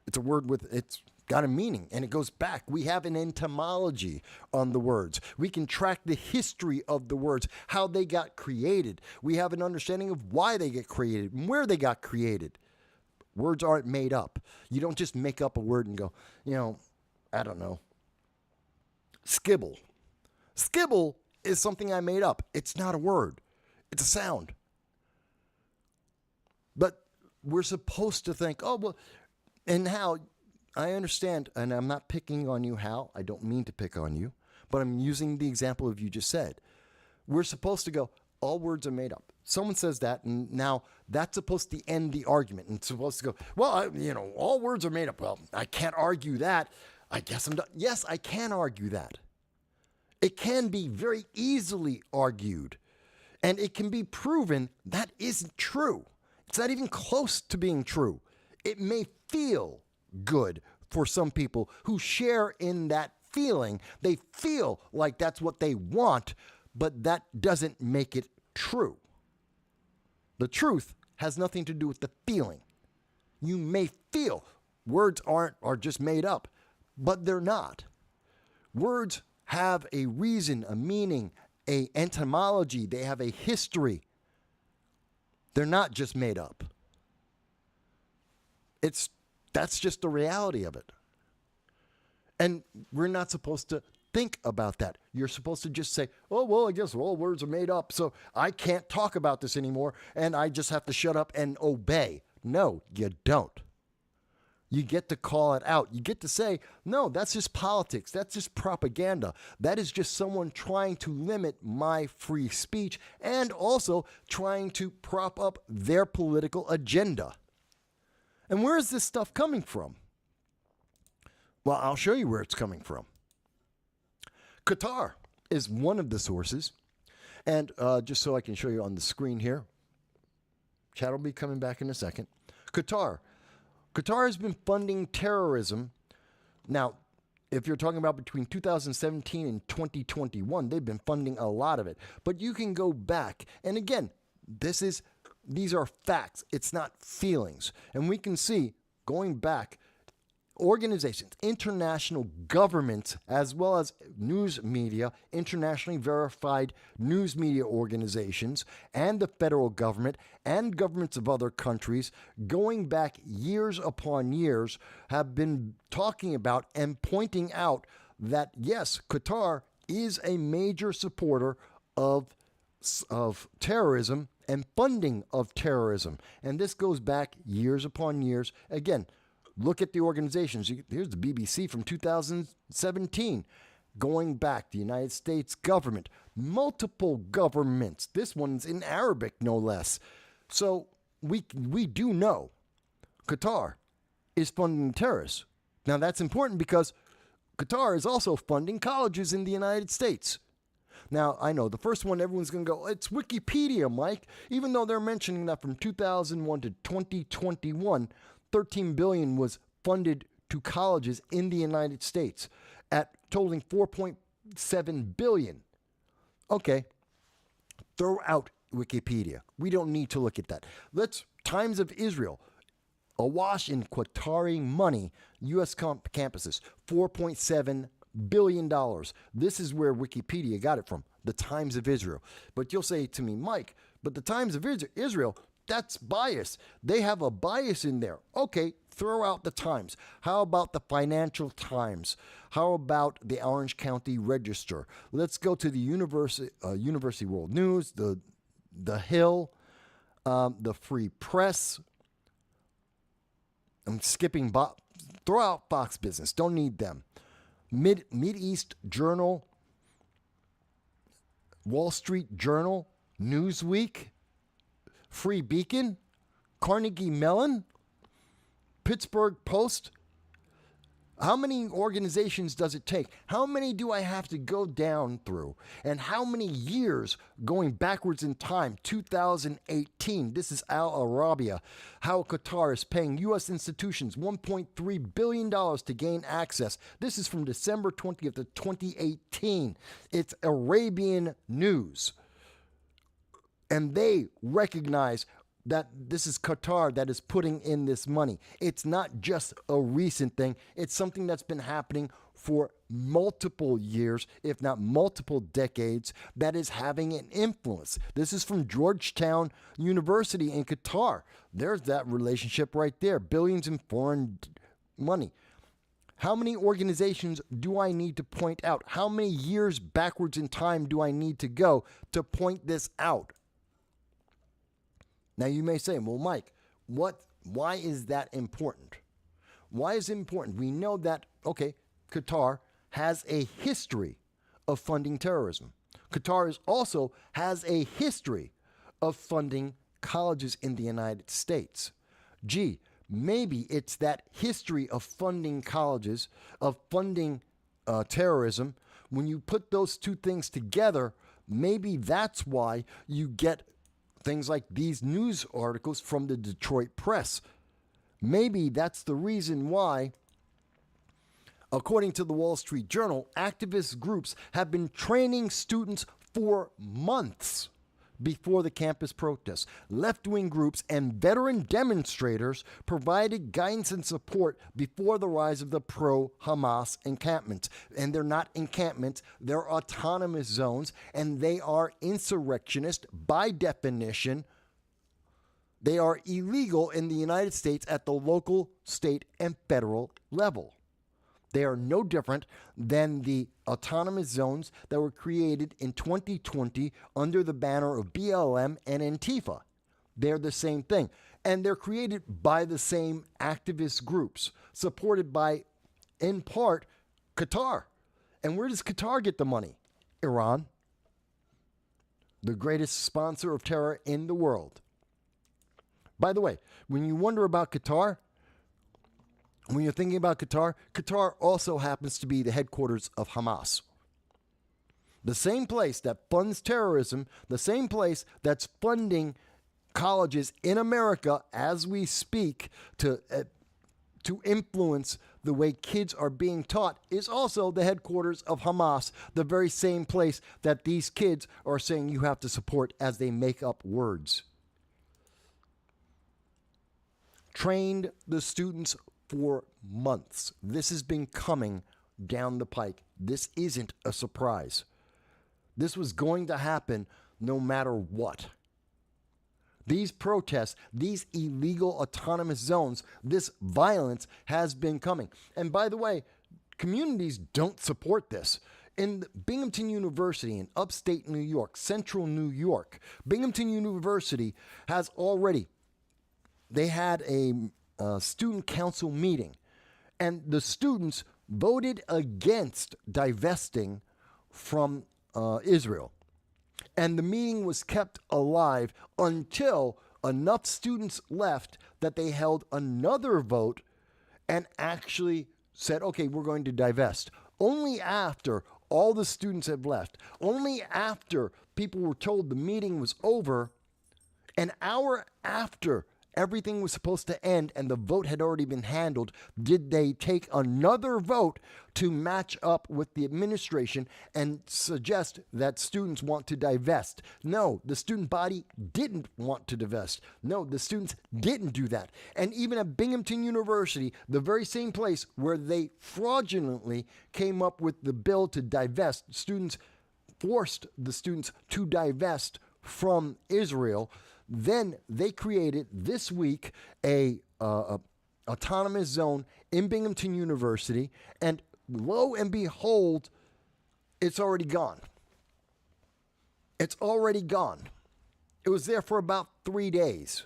It's a word it's got a meaning, and it goes back. We have an etymology on the words. We can track the history of the words, how they got created. We have an understanding of why they get created and where they got created. Words aren't made up. You don't just make up a word and go, I don't know. Skibble. Skibble is something I made up. It's not a word. It's a sound. But we're supposed to think, oh, well, and how, I understand, and I'm not picking on you, Hal. I don't mean to pick on you, but I'm using the example of you just said. We're supposed to go, all words are made up. Someone says that, and now that's supposed to end the argument. And it's supposed to go, well, all words are made up. Well, I can't argue that. I guess I'm done. Yes, I can argue that. It can be very easily argued, and it can be proven that isn't true. It's not even close to being true. It may feel good for some people who share in that feeling. They feel like that's what they want, but that doesn't make it true. The truth has nothing to do with the feeling. You may feel words are just made up, but they're not. Words have a reason, a meaning, a etymology. They have a history. They're not just made up. That's just the reality of it. And we're not supposed to think about that. You're supposed to just say, oh, well, I guess all words are made up, so I can't talk about this anymore, and I just have to shut up and obey. No, you don't. You get to call it out. You get to say, no, that's just politics. That's just propaganda. That is just someone trying to limit my free speech and also trying to prop up their political agenda. And where is this stuff coming from? Well, I'll show you where it's coming from. Qatar is one of the sources. And just so I can show you on the screen here, chat will be coming back in a second. Qatar has been funding terrorism. Now, if you're talking about between 2017 and 2021, they've been funding a lot of it. But you can go back. And again, these are facts. It's not feelings. And we can see, going back, organizations, international governments, as well as news media, internationally verified news media organizations, and the federal government and governments of other countries, going back years upon years, have been talking about and pointing out that, yes, Qatar is a major supporter of terrorism and funding of terrorism. And this goes back years upon years. Again, look at the organizations. Here's the BBC from 2017. Going back, the United States government, multiple governments. This one's in Arabic, no less. So we do know Qatar is funding terrorists. Now that's important because Qatar is also funding colleges in the United States. Now, I know the first one, everyone's going to go, it's Wikipedia, Mike. Even though they're mentioning that from 2001 to 2021, $13 billion was funded to colleges in the United States, at totaling $4.7 billion. Okay, throw out Wikipedia. We don't need to look at that. Times of Israel, awash in Qatari money, U.S. campuses, $4.7 billion. This is where Wikipedia got it from, the Times of Israel. But you'll say to me, Mike, but the Times of Israel, that's bias. They have a bias in there. Okay, throw out the Times. How about the Financial Times? How about the Orange County Register? Let's go to the University World News, the Hill, the Free Press. I'm skipping. Throw out Fox Business. Don't need them. Mid-East Journal, Wall Street Journal, Newsweek, Free Beacon, Carnegie Mellon, Pittsburgh Post. How many organizations does it take? How many do I have to go down through? And how many years going backwards in time? 2018. This is Al Arabiya. How Qatar is paying U.S. institutions $1.3 billion to gain access. This is from December 20th of 2018. It's Arabian News. And they recognize that this is Qatar that is putting in this money. It's not just a recent thing. It's something that's been happening for multiple years, if not multiple decades, that is having an influence. This is from Georgetown University in Qatar. There's that relationship right there. Billions in foreign money. How many organizations do I need to point out? How many years backwards in time do I need to go to point this out? Now you may say, well, Mike, why is that important? Why is it important? We know that, okay, Qatar has a history of funding terrorism. Qatar also has a history of funding colleges in the United States. Gee, maybe it's that history of funding colleges, of funding terrorism. When you put those two things together, maybe that's why you get things like these news articles from the Detroit Press. Maybe that's the reason why According to the Wall Street Journal, activist groups have been training students for months before the campus protests. Left-wing groups and veteran demonstrators provided guidance and support before the rise of the pro-Hamas encampments. And they're not encampments, they're autonomous zones, and they are insurrectionist by definition. They are illegal in the United States at the local, state, and federal level. They are no different than the autonomous zones that were created in 2020 under the banner of BLM and Antifa. They're the same thing. And they're created by the same activist groups, supported by, in part, Qatar. And where does Qatar get the money? Iran, the greatest sponsor of terror in the world. By the way, when you wonder about Qatar, when you're thinking about Qatar, Qatar also happens to be the headquarters of Hamas. The same place that funds terrorism, the same place that's funding colleges in America as we speak to influence the way kids are being taught, is also the headquarters of Hamas, the very same place that these kids are saying you have to support as they make up words. Trained the students for months. This has been coming down the pike. This isn't a surprise. This was going to happen no matter what. These protests, these illegal autonomous zones, this violence has been coming. And by the way, communities don't support this. In Binghamton University in upstate New York, central New York, Binghamton University has already, they had a student council meeting, and the students voted against divesting from Israel. And the meeting was kept alive until enough students left that they held another vote and actually said, okay, we're going to divest. Only after all the students had left, only after people were told the meeting was over, an hour after everything was supposed to end and the vote had already been handled, did they take another vote to match up with the administration and suggest that students want to divest. No, the student body didn't want to divest. No, the students didn't do that. And even at Binghamton University, the very same place where they fraudulently came up with the bill to divest, students forced the students to divest from Israel. Then they created this week a autonomous zone in Binghamton University, and lo and behold, it's already gone. It's already gone. It was there for about 3 days,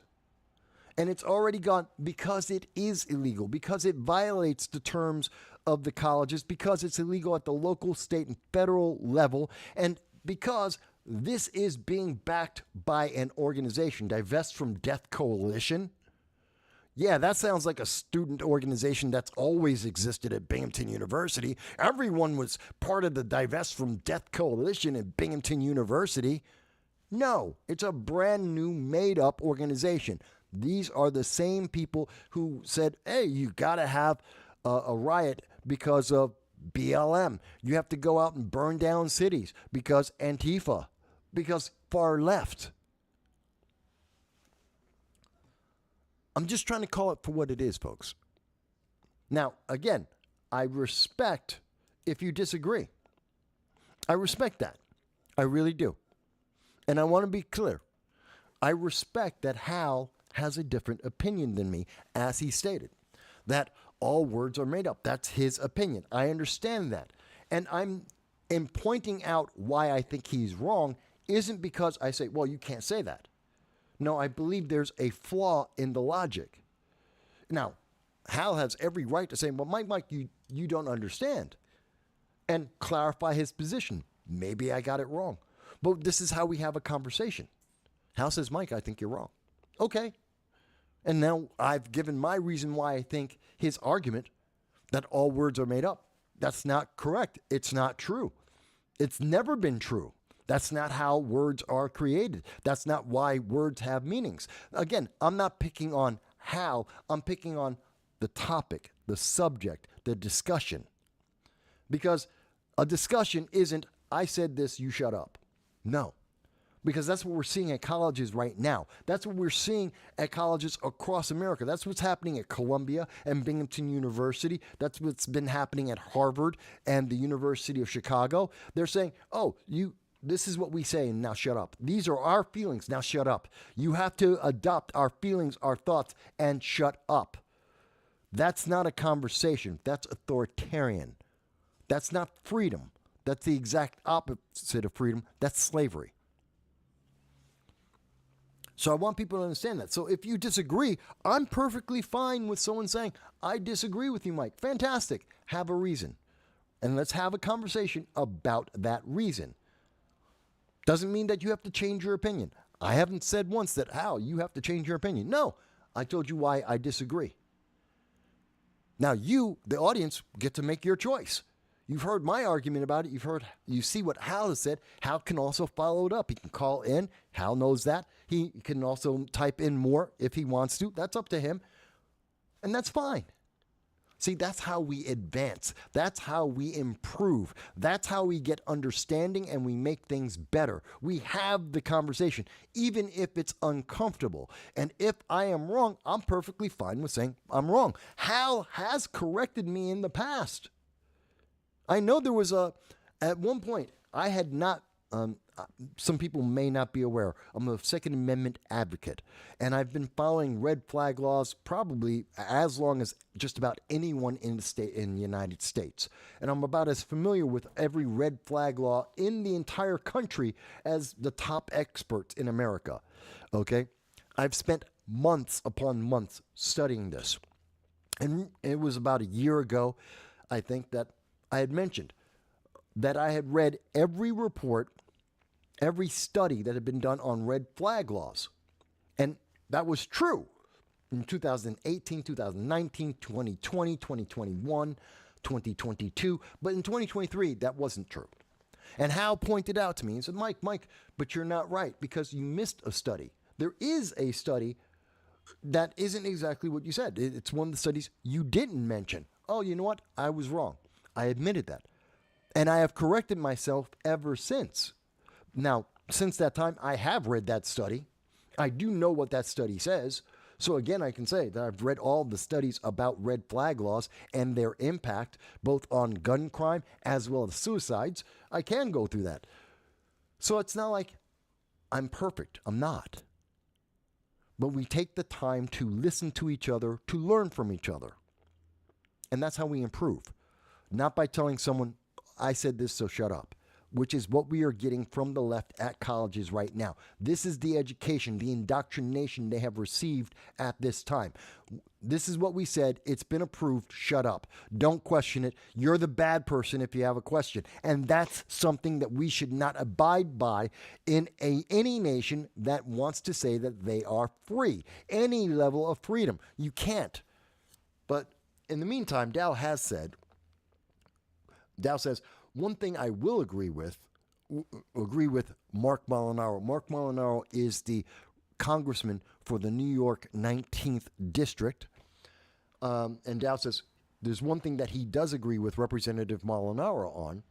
and it's already gone because it is illegal, because it violates the terms of the colleges, because it's illegal at the local, state, and federal level, and because this is being backed by an organization, Divest from Death Coalition. Yeah, that sounds like a student organization that's always existed at Binghamton University. Everyone was part of the Divest from Death Coalition at Binghamton University. No, it's a brand new made-up organization. These are the same people who said, hey, you got to have a riot because of BLM. You have to go out and burn down cities because Antifa. Because far left. I'm just trying to call it for what it is, folks. Now, again, I respect if you disagree. I respect that. I really do. And I want to be clear. I respect that Hal has a different opinion than me, as he stated. That all words are made up. That's his opinion. I understand that. And in pointing out why I think he's wrong isn't because I say, well, you can't say that. No, I believe there's a flaw in the logic. Now, Hal has every right to say, well, Mike, you don't understand. And clarify his position. Maybe I got it wrong. But this is how we have a conversation. Hal says, Mike, I think you're wrong. Okay. And now I've given my reason why I think his argument that all words are made up. That's not correct. It's not true. It's never been true. That's not how words are created. That's not why words have meanings. Again, I'm not picking on Hal. I'm picking on the topic, the subject, the discussion. Because a discussion isn't, I said this, you shut up. No. Because that's what we're seeing at colleges right now. That's what we're seeing at colleges across America. That's what's happening at Columbia and Binghamton University. That's what's been happening at Harvard and the University of Chicago. They're saying, oh, this is what we say, and now shut up. These are our feelings, now shut up. You have to adopt our feelings, our thoughts, and shut up. That's not a conversation. That's authoritarian. That's not freedom. That's the exact opposite of freedom. That's slavery. So I want people to understand that. So if you disagree, I'm perfectly fine with someone saying, I disagree with you, Mike. Fantastic. Have a reason. And let's have a conversation about that reason. Doesn't mean that you have to change your opinion. I haven't said once that, Hal, you have to change your opinion. No, I told you why I disagree. Now you, the audience, get to make your choice. You've heard my argument about it. You see what Hal has said. Hal can also follow it up. He can call in. Hal knows that. He can also type in more if he wants to. That's up to him. And that's fine. See, that's how we advance. That's how we improve. That's how we get understanding and we make things better. We have the conversation, even if it's uncomfortable. And if I am wrong, I'm perfectly fine with saying I'm wrong. Hal has corrected me in the past. I know there was at one point, I had not, some people may not be aware, I'm a Second Amendment advocate, and I've been following red flag laws probably as long as just about anyone in the United States. And I'm about as familiar with every red flag law in the entire country as the top experts in America. Okay? I've spent months upon months studying this. And it was about a year ago, I think, that I had mentioned that I had read every report, every study that had been done on red flag laws. And that was true in 2018, 2019, 2020, 2021, 2022. But in 2023, that wasn't true. And Hal pointed out to me and said, Mike, but you're not right because you missed a study. There is a study that isn't exactly what you said. It's one of the studies you didn't mention. Oh, you know what? I was wrong. I admitted that. And I have corrected myself ever since. Now, since that time, I have read that study. I do know what that study says. So again, I can say that I've read all the studies about red flag laws and their impact, both on gun crime as well as suicides. I can go through that. So it's not like I'm perfect. I'm not. But we take the time to listen to each other, to learn from each other. And that's how we improve. Not by telling someone, I said this, so shut up, which is what we are getting from the left at colleges right now. This is the education, the indoctrination they have received at this time. This is what we said. It's been approved. Shut up. Don't question it. You're the bad person if you have a question. And that's something that we should not abide by in any nation that wants to say that they are free. Any level of freedom. You can't. But in the meantime, Dow says, one thing I will agree with Mark Molinaro. Mark Molinaro is the congressman for the New York 19th District. And Dow says there's one thing that he does agree with Representative Molinaro on.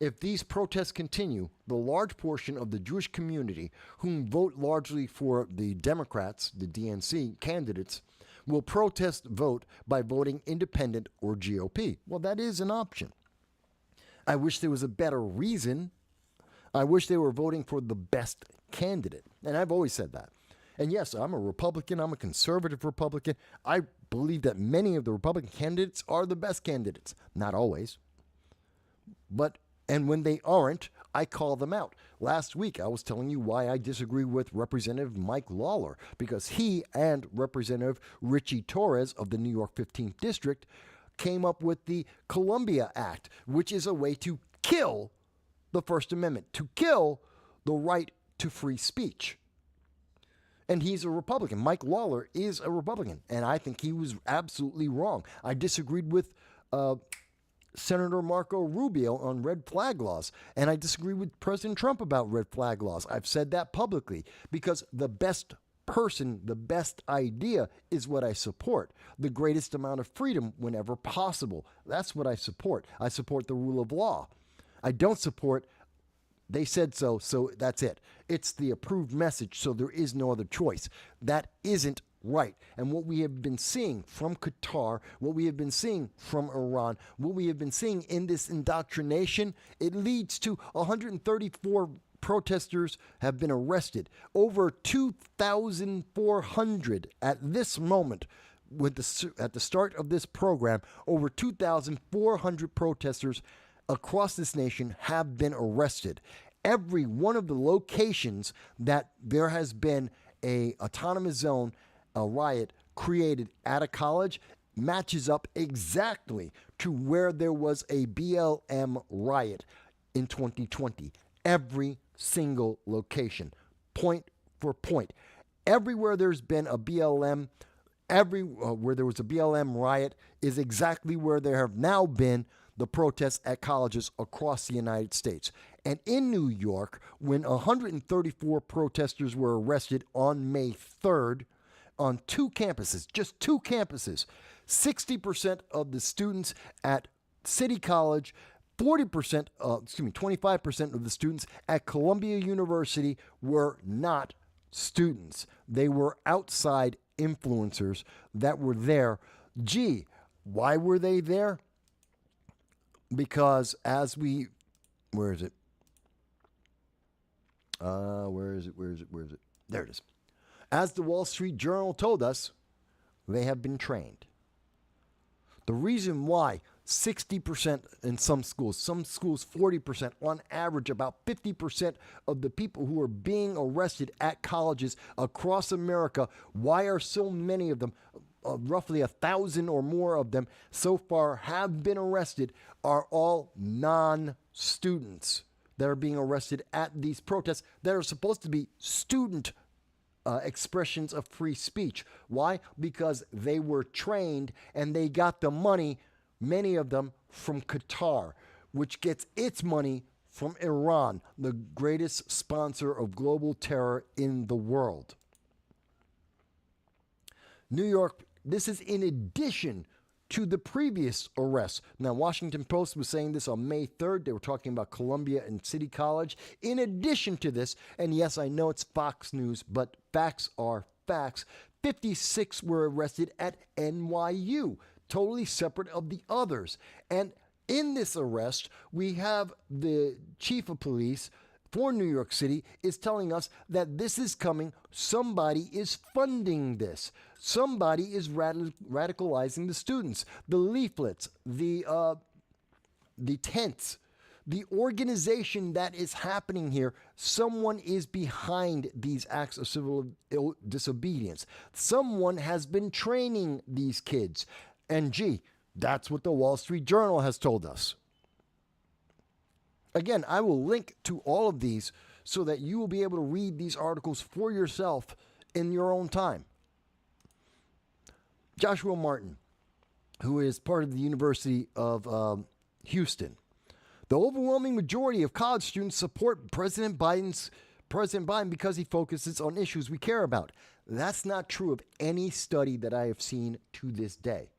If these protests continue, the large portion of the Jewish community whom vote largely for the Democrats, the DNC candidates, will vote by voting independent or GOP. Well, that is an option. I wish there was a better reason. I wish they were voting for the best candidate. And I've always said that. And yes, I'm a Republican. I'm a conservative Republican. I believe that many of the Republican candidates are the best candidates. Not always. And when they aren't, I call them out. Last week, I was telling you why I disagree with Representative Mike Lawler, because he and Representative Richie Torres of the New York 15th District came up with the Columbia Act, which is a way to kill the First Amendment, to kill the right to free speech. And he's a Republican. Mike Lawler is a Republican, and I think he was absolutely wrong. I disagreed with Senator Marco Rubio on red flag laws, and I disagree with President Trump about red flag laws. I've said that publicly because the best person, the best idea is what I support. The greatest amount of freedom whenever possible. That's what I support. I support the rule of law. I don't support, they said so, so that's it. It's the approved message, so there is no other choice. That isn't right. And what we have been seeing from Qatar, what we have been seeing from Iran, what we have been seeing in this indoctrination, it leads to 134 protesters have been arrested. Over 2,400 at this moment, at the start of this program, over 2,400 protesters across this nation have been arrested. Every one of the locations that there has been a autonomous zone, a riot created at a college, matches up exactly to where there was a BLM riot in 2020. Every single location, point for point. Everywhere there's been a BLM, where there was a BLM riot is exactly where there have now been the protests at colleges across the United States. And in New York, when 134 protesters were arrested on May 3rd on two campuses, just two campuses, 60% of the students at City College, 25% of the students at Columbia University were not students. They were outside influencers that were there. Gee, why were they there? Because where is it? There it is. As the Wall Street Journal told us, they have been trained. The reason why 60% in some schools 40%, on average about 50% of the people who are being arrested at colleges across America, why are so many of them, roughly 1,000 or more of them so far have been arrested, are all non-students that are being arrested at these protests that are supposed to be student expressions of free speech. Why? Because they were trained and they got the money, many of them from Qatar, which gets its money from Iran, the greatest sponsor of global terror in the world. New York, this is in addition to the previous arrests. Now, Washington Post was saying this on May 3rd. They were talking about Columbia and City College. In addition to this, and yes, I know it's Fox News, but facts are facts, 56 were arrested at NYU, totally separate of the others. And in this arrest, we have the chief of police for New York City is telling us that this is coming. Somebody is funding this. Somebody is radicalizing the students. The leaflets, the tents, the organization that is happening here. Someone is behind these acts of civil disobedience. Someone has been training these kids. And gee, that's what the Wall Street Journal has told us. Again, I will link to all of these so that you will be able to read these articles for yourself in your own time. Joshua Martin, who is part of the University of Houston. The overwhelming majority of college students support President Biden because he focuses on issues we care about. That's not true of any study that I have seen to this day.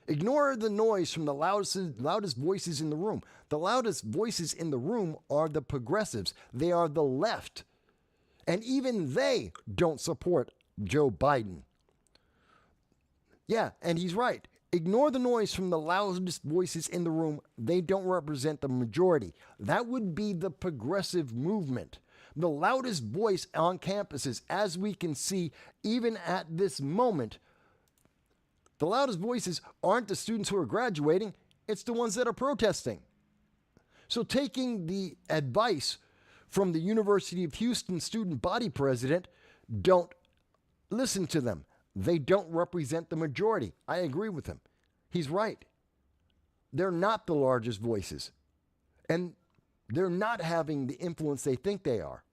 Ignore the noise from the loudest voices in the room. The loudest voices in the room are the progressives. They are the left. And even they don't support Joe Biden. Yeah, and he's right. Ignore the noise from the loudest voices in the room. They don't represent the majority. That would be the progressive movement. The loudest voice on campuses, as we can see even at this moment, the loudest voices aren't the students who are graduating, it's the ones that are protesting. So taking the advice from the University of Houston student body president, don't listen to them. They don't represent the majority. I agree with him. He's right. They're not the largest voices. And they're not having the influence they think they are.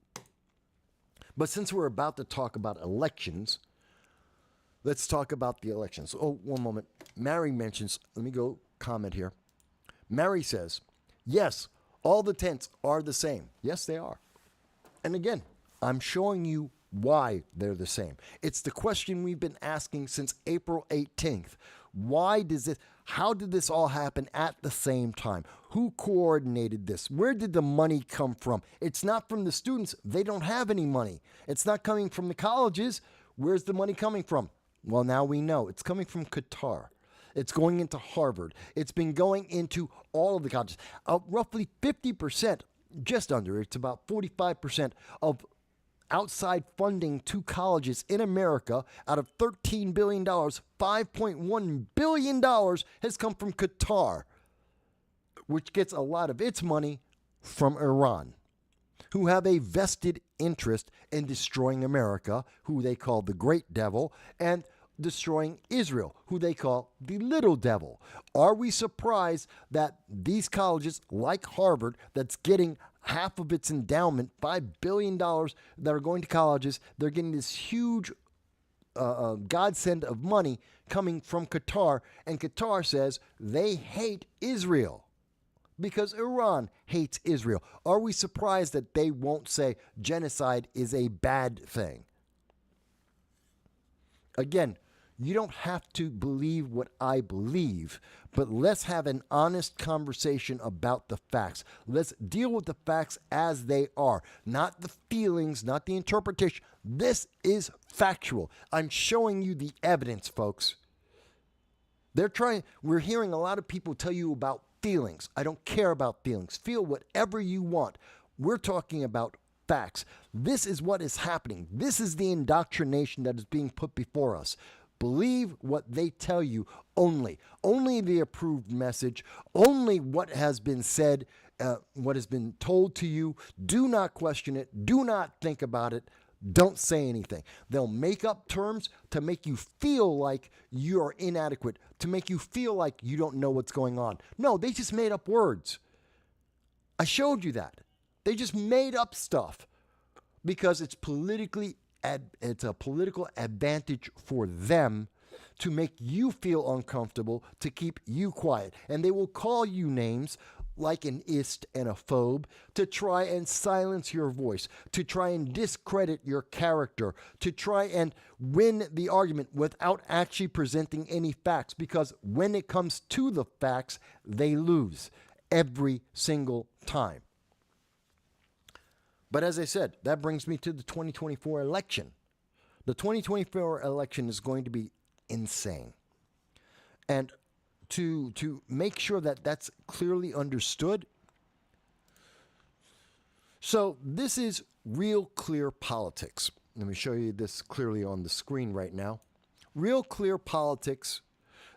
But since we're about to talk about elections, let's talk about the elections. Oh, one moment. Mary mentions, let me go comment here. Mary says, yes, all the tents are the same. Yes, they are. And again, I'm showing you why they're the same. It's the question we've been asking since April 18th. How did this all happen at the same time? Who coordinated this? Where did the money come from? It's not from the students. They don't have any money. It's not coming from the colleges. Where's the money coming from? Well, now we know. It's coming from Qatar. It's going into Harvard. It's been going into all of the colleges. Roughly 50%, just under, it's about 45% of outside funding to colleges in America out of $13 billion, $5.1 billion has come from Qatar, which gets a lot of its money from Iran, who have a vested interest in destroying America, who they call the Great Devil, and destroying Israel, who they call the Little Devil. Are we surprised that these colleges, like Harvard, that's getting half of its endowment, $5 billion that are going to colleges, they're getting this huge godsend of money coming from Qatar, and Qatar says they hate Israel because Iran hates Israel. Are we surprised that they won't say genocide is a bad thing? Again, you don't have to believe what I believe, but let's have an honest conversation about the facts. Let's deal with the facts as they are, not the feelings, not the interpretation. This is factual. I'm showing you the evidence, folks. We're hearing a lot of people tell you about feelings. I don't care about feelings. Feel whatever you want. We're talking about facts. This is what is happening. This is the indoctrination that is being put before us. Believe what they tell you only. Only the approved message. Only what has been said, what has been told to you. Do not question it. Do not think about it. Don't say anything. They'll make up terms to make you feel like you're inadequate, to make you feel like you don't know what's going on. No, they just made up words. I showed you that. They just made up stuff because it's a political advantage for them to make you feel uncomfortable, to keep you quiet. And they will call you names like an ist and a phobe to try and silence your voice, to try and discredit your character, to try and win the argument without actually presenting any facts, because when it comes to the facts, they lose every single time. But as I said, that brings me to the 2024 election. The 2024 election is going to be insane. And to make sure that that's clearly understood, so this is Real Clear Politics. Let me show you this clearly on the screen right now. Real Clear Politics,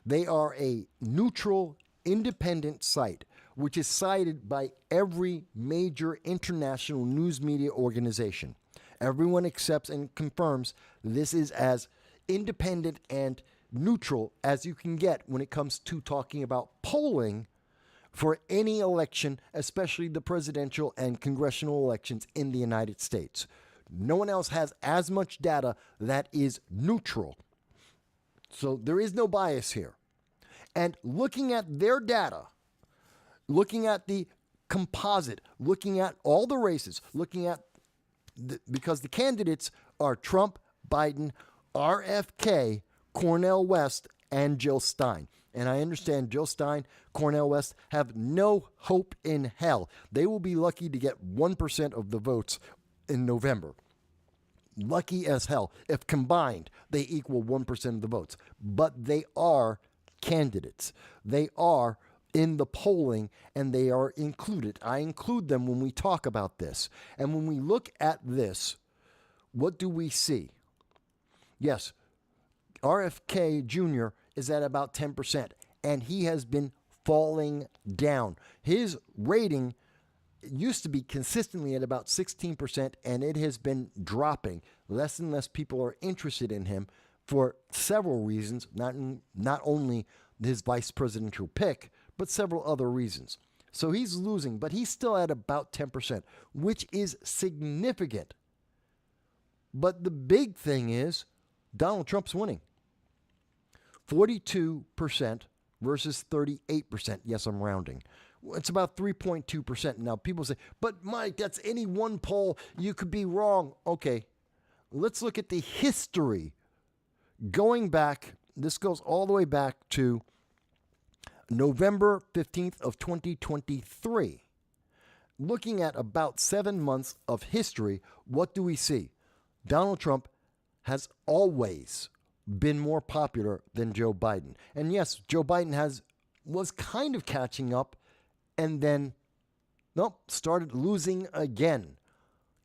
they are a neutral, independent site which is cited by every major international news media organization. Everyone accepts and confirms this is as independent and neutral as you can get when it comes to talking about polling for any election, especially the presidential and congressional elections in the United States. No one else has as much data that is neutral. So there is no bias here. And looking at their data, looking at the composite, looking at all the races, looking at because the candidates are Trump, Biden, RFK, Cornel West, and Jill Stein. And I understand Jill Stein, Cornel West have no hope in hell. They will be lucky to get 1% of the votes in November. Lucky as hell. If combined, they equal 1% of the votes. But they are candidates. They are in the polling, and they are included. I include them when we talk about this. And when we look at this, what do we see? Yes, RFK Jr. is at about 10%, and he has been falling down. His rating used to be consistently at about 16%, and it has been dropping. Less and less people are interested in him for several reasons, not only his vice presidential pick, but several other reasons. So he's losing, but he's still at about 10%, which is significant. But the big thing is Donald Trump's winning. 42% versus 38%. Yes, I'm rounding. It's about 3.2%. Now, people say, but Mike, that's any one poll. You could be wrong. Okay, let's look at the history going back. This goes all the way back to November 15th of 2023. Looking at about 7 months of history, what do we see? Donald Trump has always been more popular than Joe Biden. And yes, Joe Biden was kind of catching up and then started losing again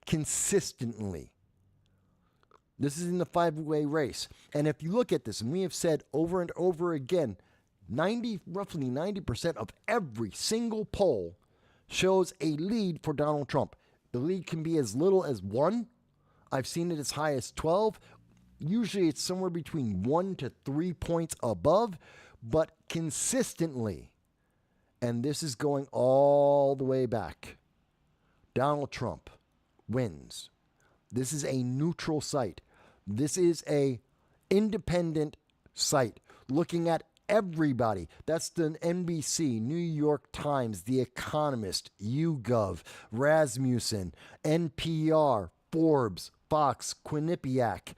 consistently. This is in the five-way race. And if you look at this, and we have said over and over again, roughly 90% of every single poll shows a lead for Donald Trump. The lead can be as little as 1. I've seen it as high as 12. Usually it's somewhere between 1 to 3 points above, but consistently, and this is going all the way back, Donald Trump wins. This is a neutral site. This is a independent site looking at everybody. That's the NBC, New York Times, The Economist, YouGov, Rasmussen, NPR, Forbes, Fox, Quinnipiac,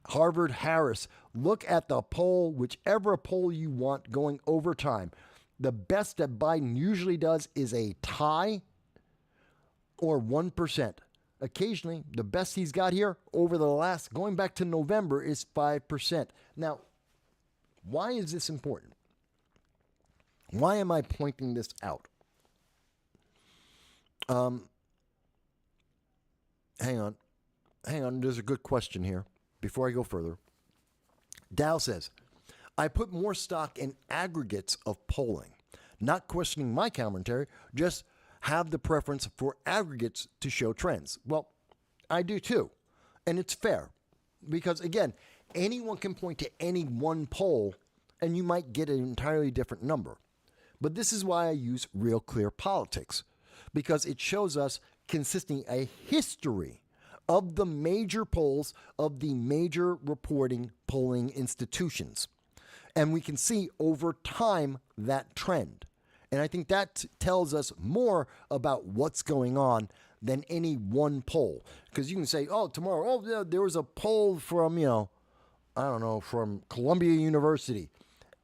Harvard Harris. Look at the poll, whichever poll you want going over time. The best that Biden usually does is a tie or 1%. Occasionally, the best he's got here over the last, going back to November, is 5%. Now, why is this important? Why am I pointing this out? Hang on. There's a good question here before I go further. Dow says, I put more stock in aggregates of polling, not questioning my commentary, just have the preference for aggregates to show trends. Well, I do too. And it's fair because, again, anyone can point to any one poll and you might get an entirely different number. But this is why I use Real Clear Politics, because it shows us consisting a history of the major polls of the major reporting polling institutions. And we can see over time that trend. And I think that tells us more about what's going on than any one poll. Because you can say, tomorrow, there was a poll from, from Columbia University.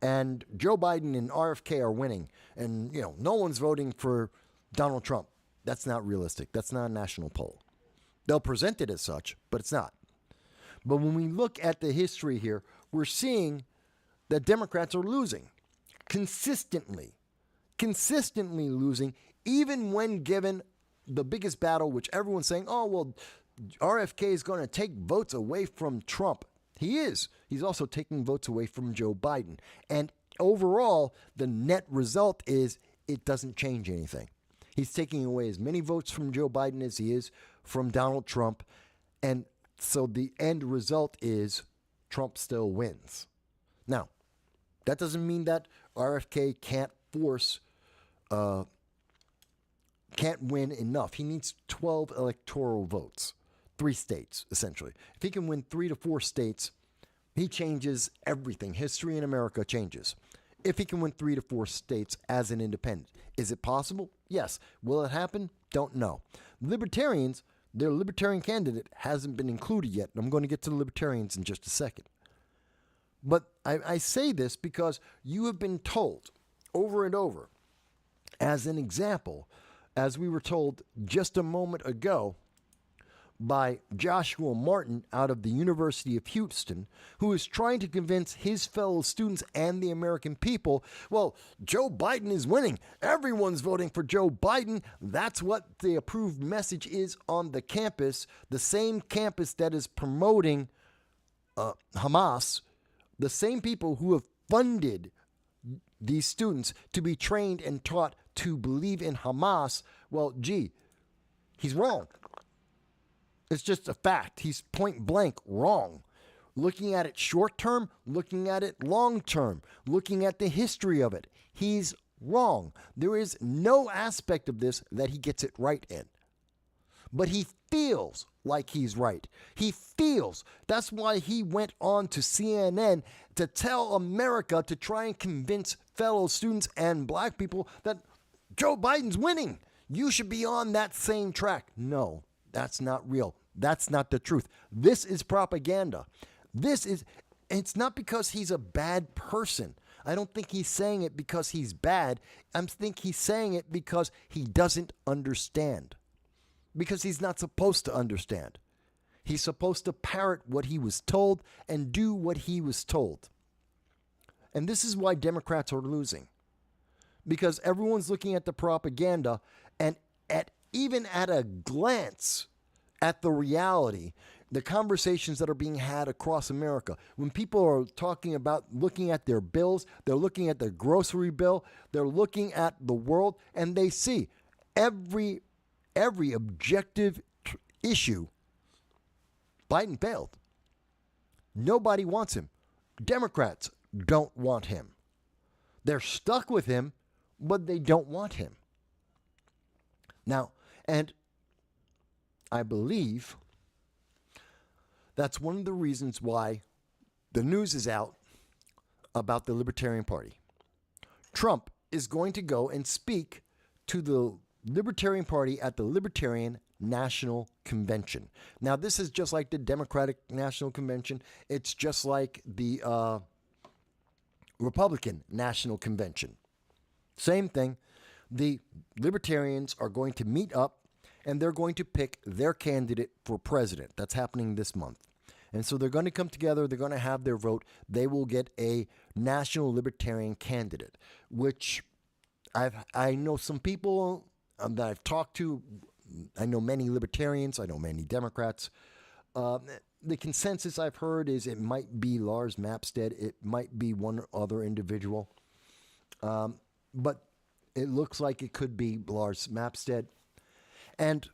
And Joe Biden and RFK are winning. And, no one's voting for Donald Trump. That's not realistic. That's not a national poll. They'll present it as such, but it's not. But when we look at the history here, we're seeing that Democrats are losing consistently losing, even when given the biggest battle, which everyone's saying, RFK is going to take votes away from Trump. He is. He's also taking votes away from Joe Biden. And overall, the net result is it doesn't change anything. He's taking away as many votes from Joe Biden as he is from Donald Trump. And so the end result is Trump still wins. Now, that doesn't mean that RFK can't win enough. He needs 12 electoral votes, 3 states, essentially. If he can win 3 to 4 states, he changes everything. History in America changes. If he can win 3 to 4 states as an independent. Is it possible? Yes. Will it happen? Don't know. Libertarians, their Libertarian candidate hasn't been included yet. And I'm going to get to the Libertarians in just a second. But I say this because you have been told over and over, as an example, as we were told just a moment ago by Joshua Martin out of the University of Houston, who is trying to convince his fellow students and the American people, well, Joe Biden is winning. Everyone's voting for Joe Biden. That's what the approved message is on the campus, the same campus that is promoting Hamas, the same people who have funded these students to be trained and taught to believe in Hamas. Well, he's wrong. It's just a fact. He's point blank wrong. Looking at it short term, looking at it long term, looking at the history of it, he's wrong. There is no aspect of this that he gets it right in. But he feels like he's right. He feels. That's why he went on to CNN to tell America to try and convince fellow students and black people that Joe Biden's winning. You should be on that same track. No, that's not real. That's not the truth. This is propaganda. It's not because he's a bad person. I don't think he's saying it because he's bad. I think he's saying it because he doesn't understand. Because he's not supposed to understand. He's supposed to parrot what he was told and do what he was told. And this is why Democrats are losing. Because everyone's looking at the propaganda and even at a glance at the reality, the conversations that are being had across America. When people are talking about looking at their bills, they're looking at their grocery bill, they're looking at the world, and they see every objective issue, Biden failed. Nobody wants him. Democrats don't want him. They're stuck with him, but they don't want him. Now, and I believe that's one of the reasons why the news is out about the Libertarian Party. Trump is going to go and speak to the Libertarian Party at the Libertarian National Convention. Now, this is just like the Democratic National Convention. It's just like the Republican National Convention. Same thing. The Libertarians are going to meet up and they're going to pick their candidate for president. That's happening this month. And so they're going to come together. They're going to have their vote. They will get a national libertarian candidate, which I know some people that I've talked to. I know many libertarians. I know many Democrats. The consensus I've heard is it might be Lars Mapstead. It might be one other individual. But it looks like it could be Lars Mapstead. And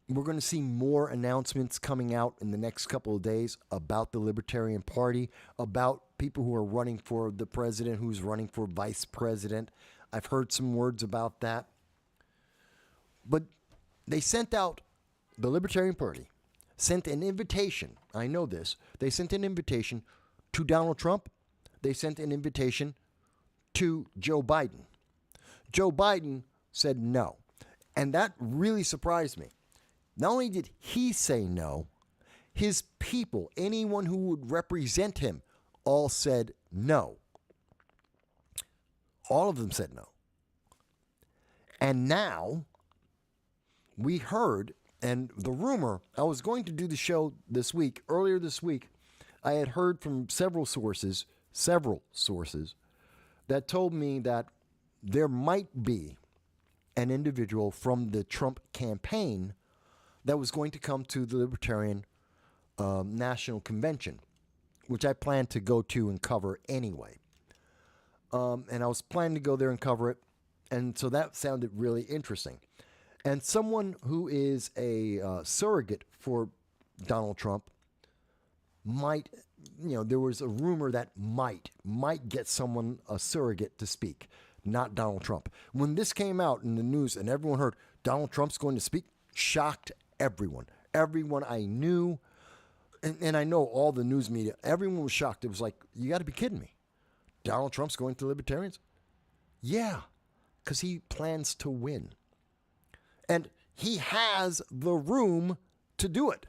we're going to see more announcements coming out in the next couple of days about the Libertarian Party, about people who are running for the president, who's running for vice president. I've heard some words about that. But they sent out, the Libertarian Party sent an invitation. I know this. They sent an invitation to Donald Trump. They sent an invitation to Joe Biden. Joe Biden said no. And that really surprised me. Not only did he say no, his people, anyone who would represent him, all said no. All of them said no. And now we heard, and the rumor, I was going to do the show this week, earlier this week, I had heard from several sources that told me that there might be an individual from the Trump campaign that was going to come to the Libertarian National Convention, which I plan to go to and cover anyway. And I was planning to go there and cover it, and so that sounded really interesting. And someone who is a surrogate for Donald Trump might, there was a rumor that might get someone, a surrogate, to speak. Not Donald Trump. When this came out in the news and everyone heard Donald Trump's going to speak, shocked everyone. Everyone I knew, and I know all the news media, everyone was shocked. It was like, you got to be kidding me. Donald Trump's going to Libertarians? Yeah, because he plans to win. And he has the room to do it.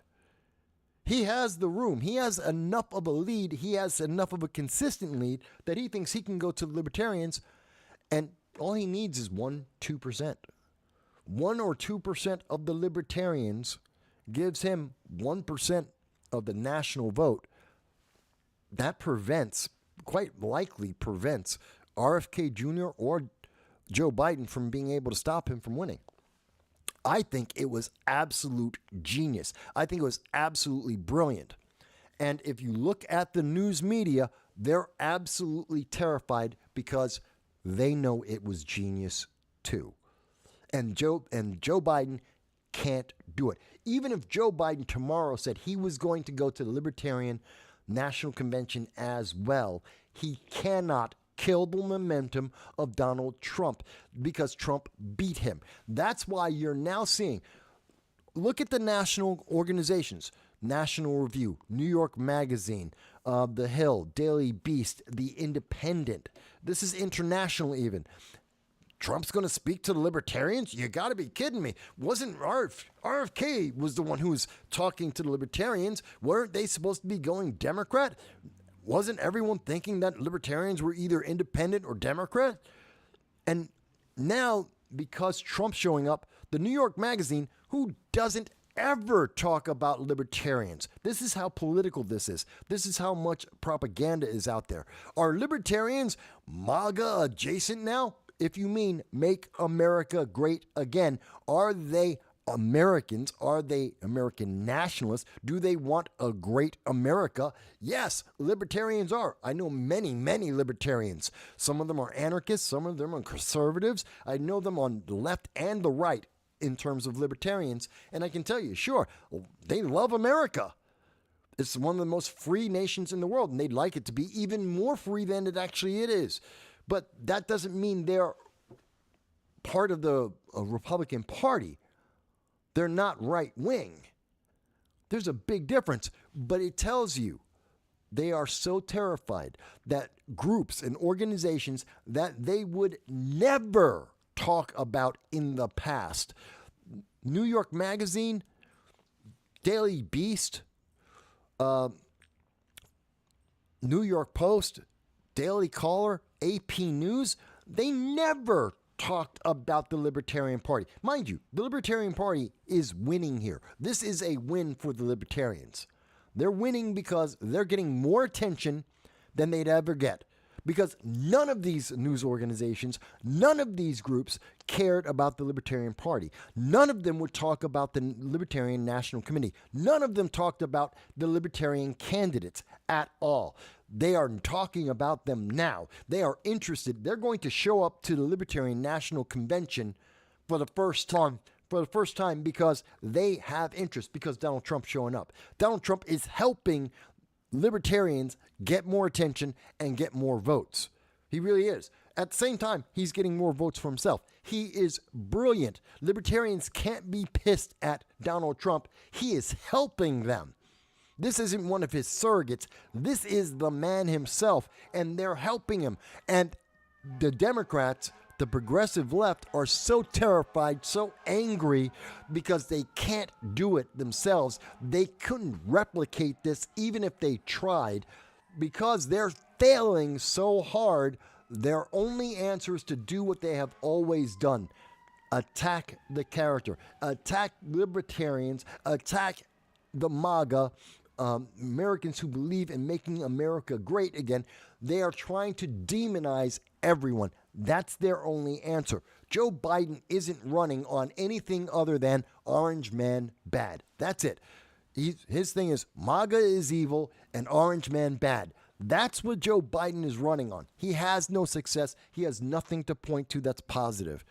He has the room. He has enough of a lead. He has enough of a consistent lead that he thinks he can go to the Libertarians. And all he needs is 1-2%. 1 or 2% of the Libertarians gives him 1% of the national vote. That quite likely prevents RFK Jr. or Joe Biden from being able to stop him from winning. I think it was absolute genius. I think it was absolutely brilliant. And if you look at the news media, they're absolutely terrified because they know it was genius too. And Joe Biden can't do it. Even if Joe Biden tomorrow said he was going to go to the Libertarian National Convention as well, he cannot kill the momentum of Donald Trump because Trump beat him. That's why you're now seeing, look at the national organizations, National Review, New York Magazine, The Hill, Daily Beast, The Independent. This is international even. Trump's going to speak to the libertarians? You got to be kidding me. Wasn't RFK was the one who was talking to the libertarians? Weren't they supposed to be going Democrat? Wasn't everyone thinking that libertarians were either independent or Democrat? And now, because Trump's showing up, the New York Magazine, who doesn't ever talk about libertarians. This is how political this is. This is how much propaganda is out there. Are libertarians MAGA adjacent now? If you mean make America great again, are they Americans? Are they American nationalists? Do they want a great America? Yes, libertarians are. I know many, many libertarians. Some of them are anarchists. Some of them are conservatives. I know them on the left and the right in terms of libertarians. And I can tell you, sure, they love America. It's one of the most free nations in the world, and they'd like it to be even more free than it actually is. But that doesn't mean they're part of the Republican Party. They're not right wing. There's a big difference, but it tells you they are so terrified that groups and organizations that they would never talk about in the past. New York Magazine, Daily Beast, New York Post, Daily Caller, AP News, they never talked about the Libertarian Party. Mind you, the Libertarian Party is winning here. This is a win for the Libertarians. They're winning because they're getting more attention than they'd ever get. Because none of these news organizations, none of these groups cared about the Libertarian Party. None of them would talk about the Libertarian National Committee. None of them talked about the Libertarian candidates at all. They are talking about them now. They are interested. They're going to show up to the Libertarian National Convention for the first time because they have interest, because Donald Trump's showing up. Donald Trump is helping libertarians get more attention and get more votes. He really is. At the same time, he's getting more votes for himself. He is brilliant. Libertarians can't be pissed at Donald Trump. He is helping them. This isn't one of his surrogates. This is the man himself, and they're helping him. And the Democrats, the progressive left, are so terrified, so angry because they can't do it themselves. They couldn't replicate this even if they tried because they're failing so hard. Their only answer is to do what they have always done. Attack the character, attack libertarians, attack the MAGA, Americans who believe in making America great again. They are trying to demonize everyone. That's their only answer. Joe Biden isn't running on anything other than Orange Man bad. That's it. His thing is MAGA is evil and Orange Man bad. That's what Joe Biden is running on. He has no success. He has nothing to point to that's positive.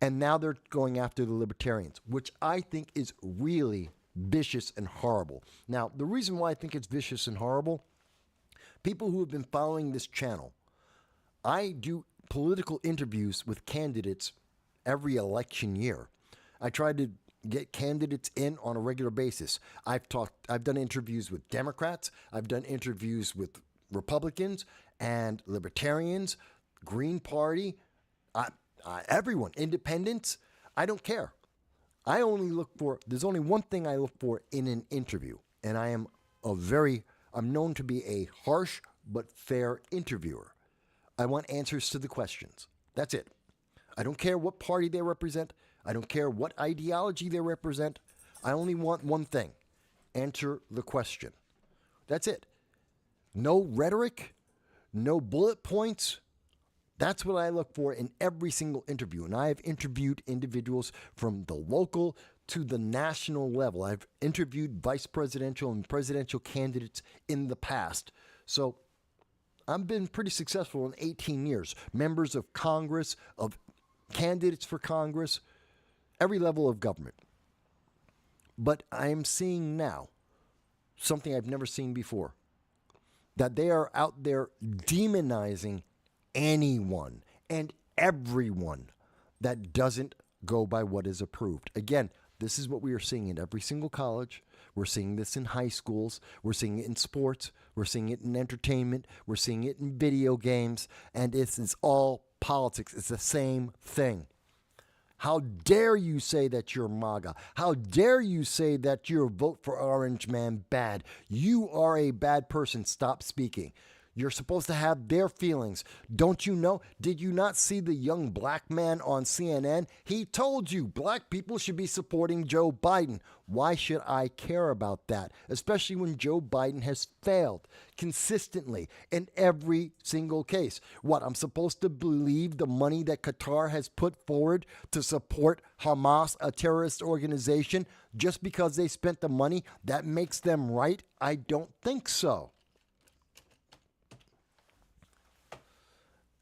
And now they're going after the libertarians, which I think is really vicious and horrible. Now, the reason why I think it's vicious and horrible, people who have been following this channel, I do political interviews with candidates every election year. I try to get candidates in on a regular basis. I've done interviews with Democrats, I've done interviews with Republicans and Libertarians, Green Party, everyone, independents. I don't care. There's only one thing I look for in an interview, and I'm known to be a harsh but fair interviewer. I want answers to the questions. That's it. I don't care what party they represent. I don't care what ideology they represent. I only want one thing. Answer the question. That's it. No rhetoric, no bullet points. That's what I look for in every single interview. And I have interviewed individuals from the local to the national level. I've interviewed vice presidential and presidential candidates in the past. So I've been pretty successful in 18 years. Members of Congress, of candidates for Congress, every level of government. But I am seeing now something I've never seen before, that they are out there demonizing anyone and everyone that doesn't go by what is approved. Again, this is what we are seeing in every single college. We're seeing this in high schools. We're seeing it in sports. We're seeing it in entertainment. We're seeing it in video games. And this is all politics. It's the same thing. How dare you say that you're MAGA? How dare you say that your vote for Orange Man bad? You are a bad person. Stop speaking. You're supposed to have their feelings. Don't you know? Did you not see the young black man on CNN? He told you black people should be supporting Joe Biden. Why should I care about that? Especially when Joe Biden has failed consistently in every single case. What, I'm supposed to believe the money that Qatar has put forward to support Hamas, a terrorist organization, just because they spent the money, that makes them right? I don't think so.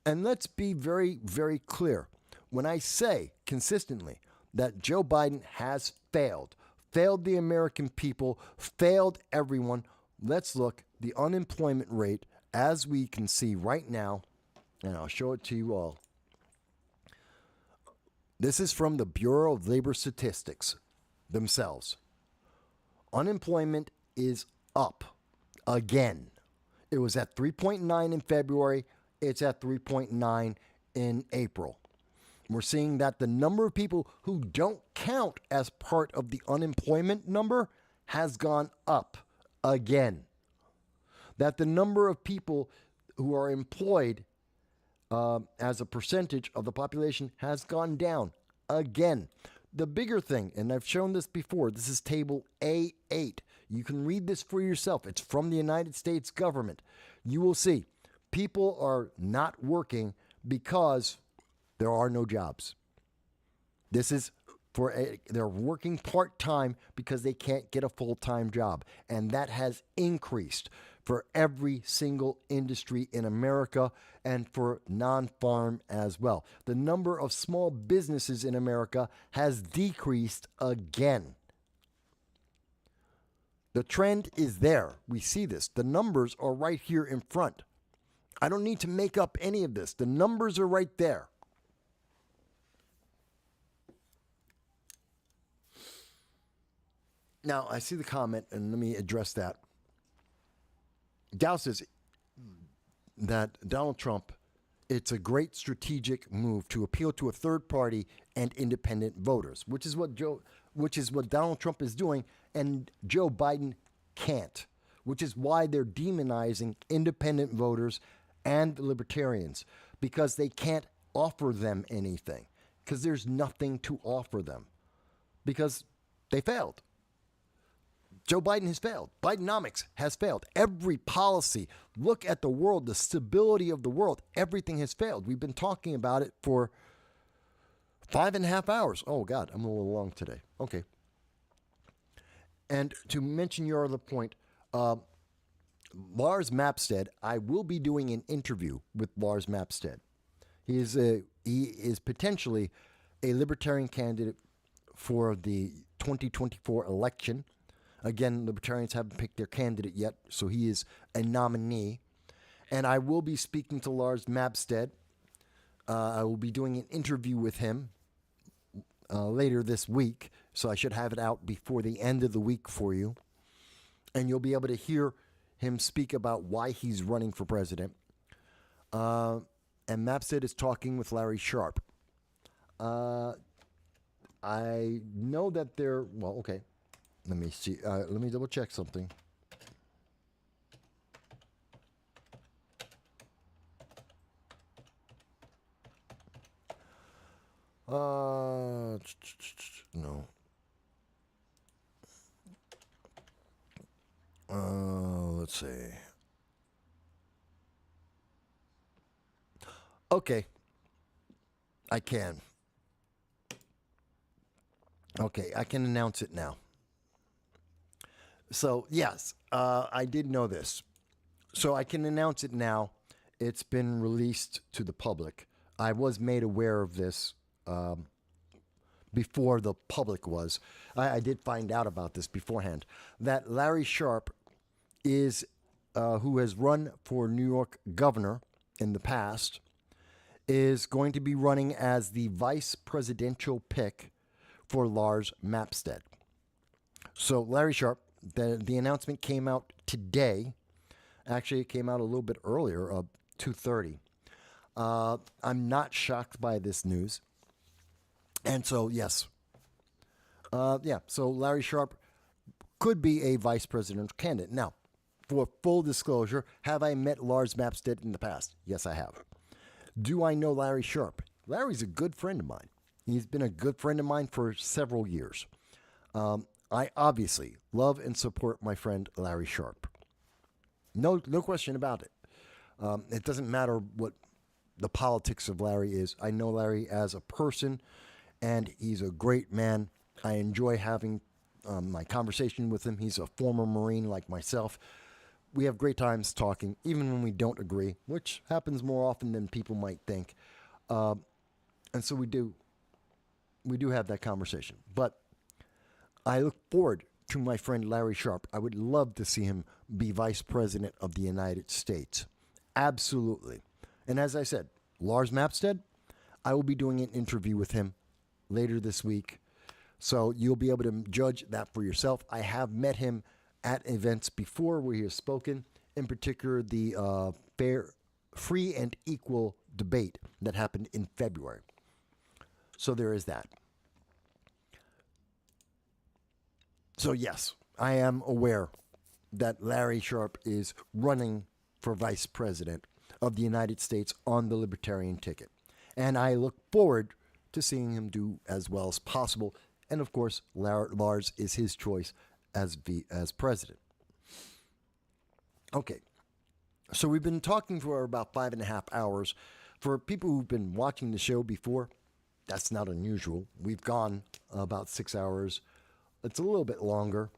And let's be very, very clear. When I say consistently that Joe Biden has failed the American people, failed everyone, let's look the unemployment rate as we can see right now, and I'll show it to you all. This is from the Bureau of Labor Statistics themselves. Unemployment is up again. It was at 3.9 in February. It's at 3.9 in April. We're seeing that the number of people who don't count as part of the unemployment number has gone up again. That the number of people who are employed as a percentage of the population has gone down again. The bigger thing, and I've shown this before, this is table A8. You can read this for yourself. It's from the United States government. You will see people are not working because there are no jobs. This is they're working part-time because they can't get a full-time job. And that has increased for every single industry in America and for non-farm as well. The number of small businesses in America has decreased again. The trend is there. We see this. The numbers are right here in front. I don't need to make up any of this. The numbers are right there. Now, I see the comment, and let me address that. Dow says that Donald Trump, it's a great strategic move to appeal to a third party and independent voters, which is what Donald Trump is doing, and Joe Biden can't, which is why they're demonizing independent voters and the libertarians, because they can't offer them anything, because there's nothing to offer them, because they failed. Joe Biden has failed. Bidenomics has failed. Every policy, look at the world, the stability of the world, everything has failed. We've been talking about it for 5.5 hours. Oh, God, I'm a little long today. Okay. And to mention your other point, Lars Mapstead, I will be doing an interview with Lars Mapstead. He is potentially a libertarian candidate for the 2024 election. Again, libertarians haven't picked their candidate yet, so he is a nominee. And I will be speaking to Lars Mapstead. I will be doing an interview with him later this week, so I should have it out before the end of the week for you. And you'll be able to hear him speak about why he's running for president. And Mapstead is talking with Larry Sharpe. I know that they're, well, okay. Let me see. Let me double check something. No. Let's see. Okay. I can. Okay, I can announce it now. So, yes, I did know this. So I can announce it now. It's been released to the public. I was made aware of this before the public was. I did find out about this beforehand. That Larry Sharpe is, who has run for New York governor in the past, is going to be running as the vice presidential pick for Lars Mapstead. So Larry Sharpe, the announcement came out today. Actually, it came out a little bit earlier, 2:30. I'm not shocked by this news. And so, yes. So Larry Sharpe could be a vice presidential candidate. Now, for full disclosure, have I met Lars Mapstead in the past? Yes, I have. Do I know Larry Sharpe? Larry's a good friend of mine. He's been a good friend of mine for several years. I obviously love and support my friend Larry Sharpe. No question about it. It doesn't matter what the politics of Larry is. I know Larry as a person, and he's a great man. I enjoy having my conversation with him. He's a former Marine like myself. We have great times talking, even when we don't agree, which happens more often than people might think. And so we do have that conversation. But I look forward to my friend Larry Sharpe. I would love to see him be vice president of the United States. Absolutely. And as I said, Lars Mapstead, I will be doing an interview with him later this week. So you'll be able to judge that for yourself. I have met him at events before where he has spoken, in particular the free and equal debate that happened in February. So there is that. So yes, I am aware that Larry Sharpe is running for vice president of the United States on the Libertarian ticket. And I look forward to seeing him do as well as possible. And of course, Lars is his choice as president. Okay, so we've been talking for about 5.5 hours. For people who've been watching the show before, that's not unusual. We've gone about 6 hours. It's a little bit longer,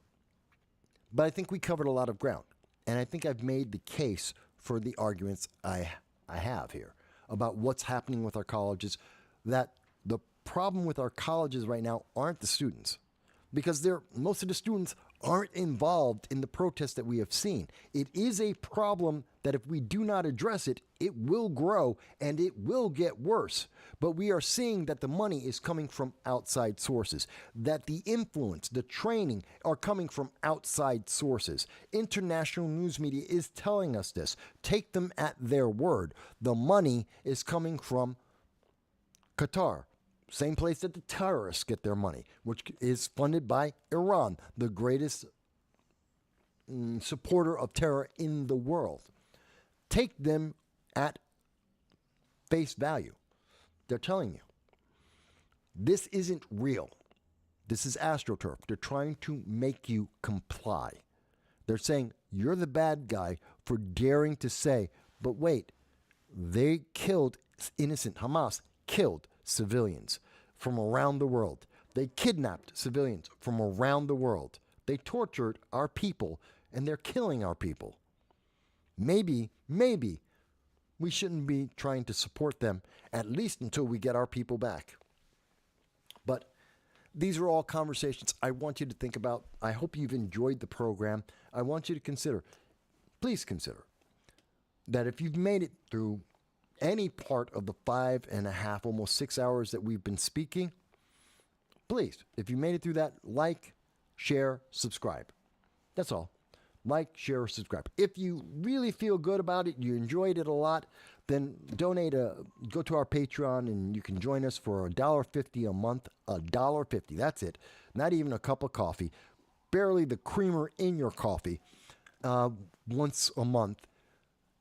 but I think we covered a lot of ground. And I think I've made the case for the arguments I have here about what's happening with our colleges, that the problem with our colleges right now aren't the students, because most of the students aren't involved in the protests that we have seen. It is a problem that if we do not address it, it will grow and it will get worse. But we are seeing that the money is coming from outside sources, that the influence, the training are coming from outside sources. International news media is telling us this. Take them at their word. The money is coming from Qatar. Same place that the terrorists get their money, which is funded by Iran, the greatest supporter of terror in the world. Take them at face value. They're telling you, this isn't real. This is AstroTurf. They're trying to make you comply. They're saying you're the bad guy for daring to say, but wait, they killed innocent, Hamas killed civilians from around the world. They kidnapped civilians from around the world. They tortured our people, and they're killing our people. Maybe we shouldn't be trying to support them, at least until we get our people back. But these are all conversations I want you to think about. I hope you've enjoyed the program. I want you to please consider, that if you've made it through any part of the 5.5, almost 6 hours that we've been speaking, please, if you made it through that, like, share, subscribe. That's all. Like, share, subscribe. If you really feel good about it, you enjoyed it a lot, then go to our Patreon and you can join us for $1.50 a month. $1.50, that's it. Not even a cup of coffee. Barely the creamer in your coffee once a month.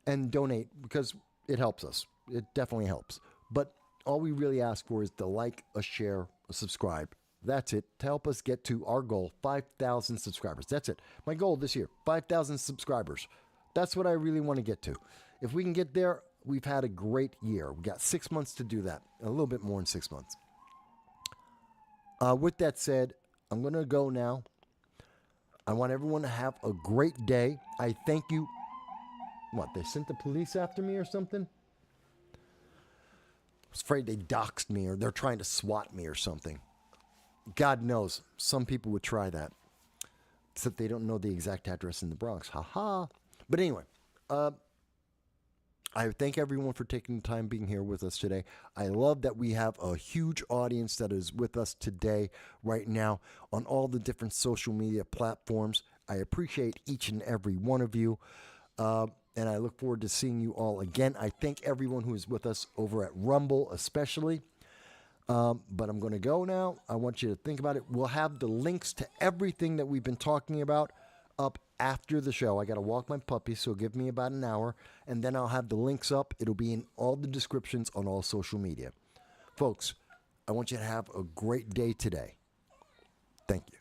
And donate, because it helps us. It definitely helps. But all we really ask for is to like, a share, a subscribe. That's it, to help us get to our goal, 5,000 subscribers. That's it. My goal this year, 5,000 subscribers. That's what I really want to get to. If we can get there, we've had a great year. We got 6 months to do that. A little bit more than 6 months. With that said, I'm going to go now. I want everyone to have a great day. I thank you. What, they sent the police after me or something? I was afraid they doxed me or they're trying to SWAT me or something. God knows, some people would try that. Except they don't know the exact address in the Bronx. Ha-ha. But anyway, I thank everyone for taking the time being here with us today. I love that we have a huge audience that is with us today, right now, on all the different social media platforms. I appreciate each and every one of you. and I look forward to seeing you all again. I thank everyone who is with us over at Rumble, especially. But I'm going to go now. I want you to think about it. We'll have the links to everything that we've been talking about up after the show. I got to walk my puppy, so give me about an hour, and then I'll have the links up. It'll be in all the descriptions on all social media. Folks, I want you to have a great day today. Thank you.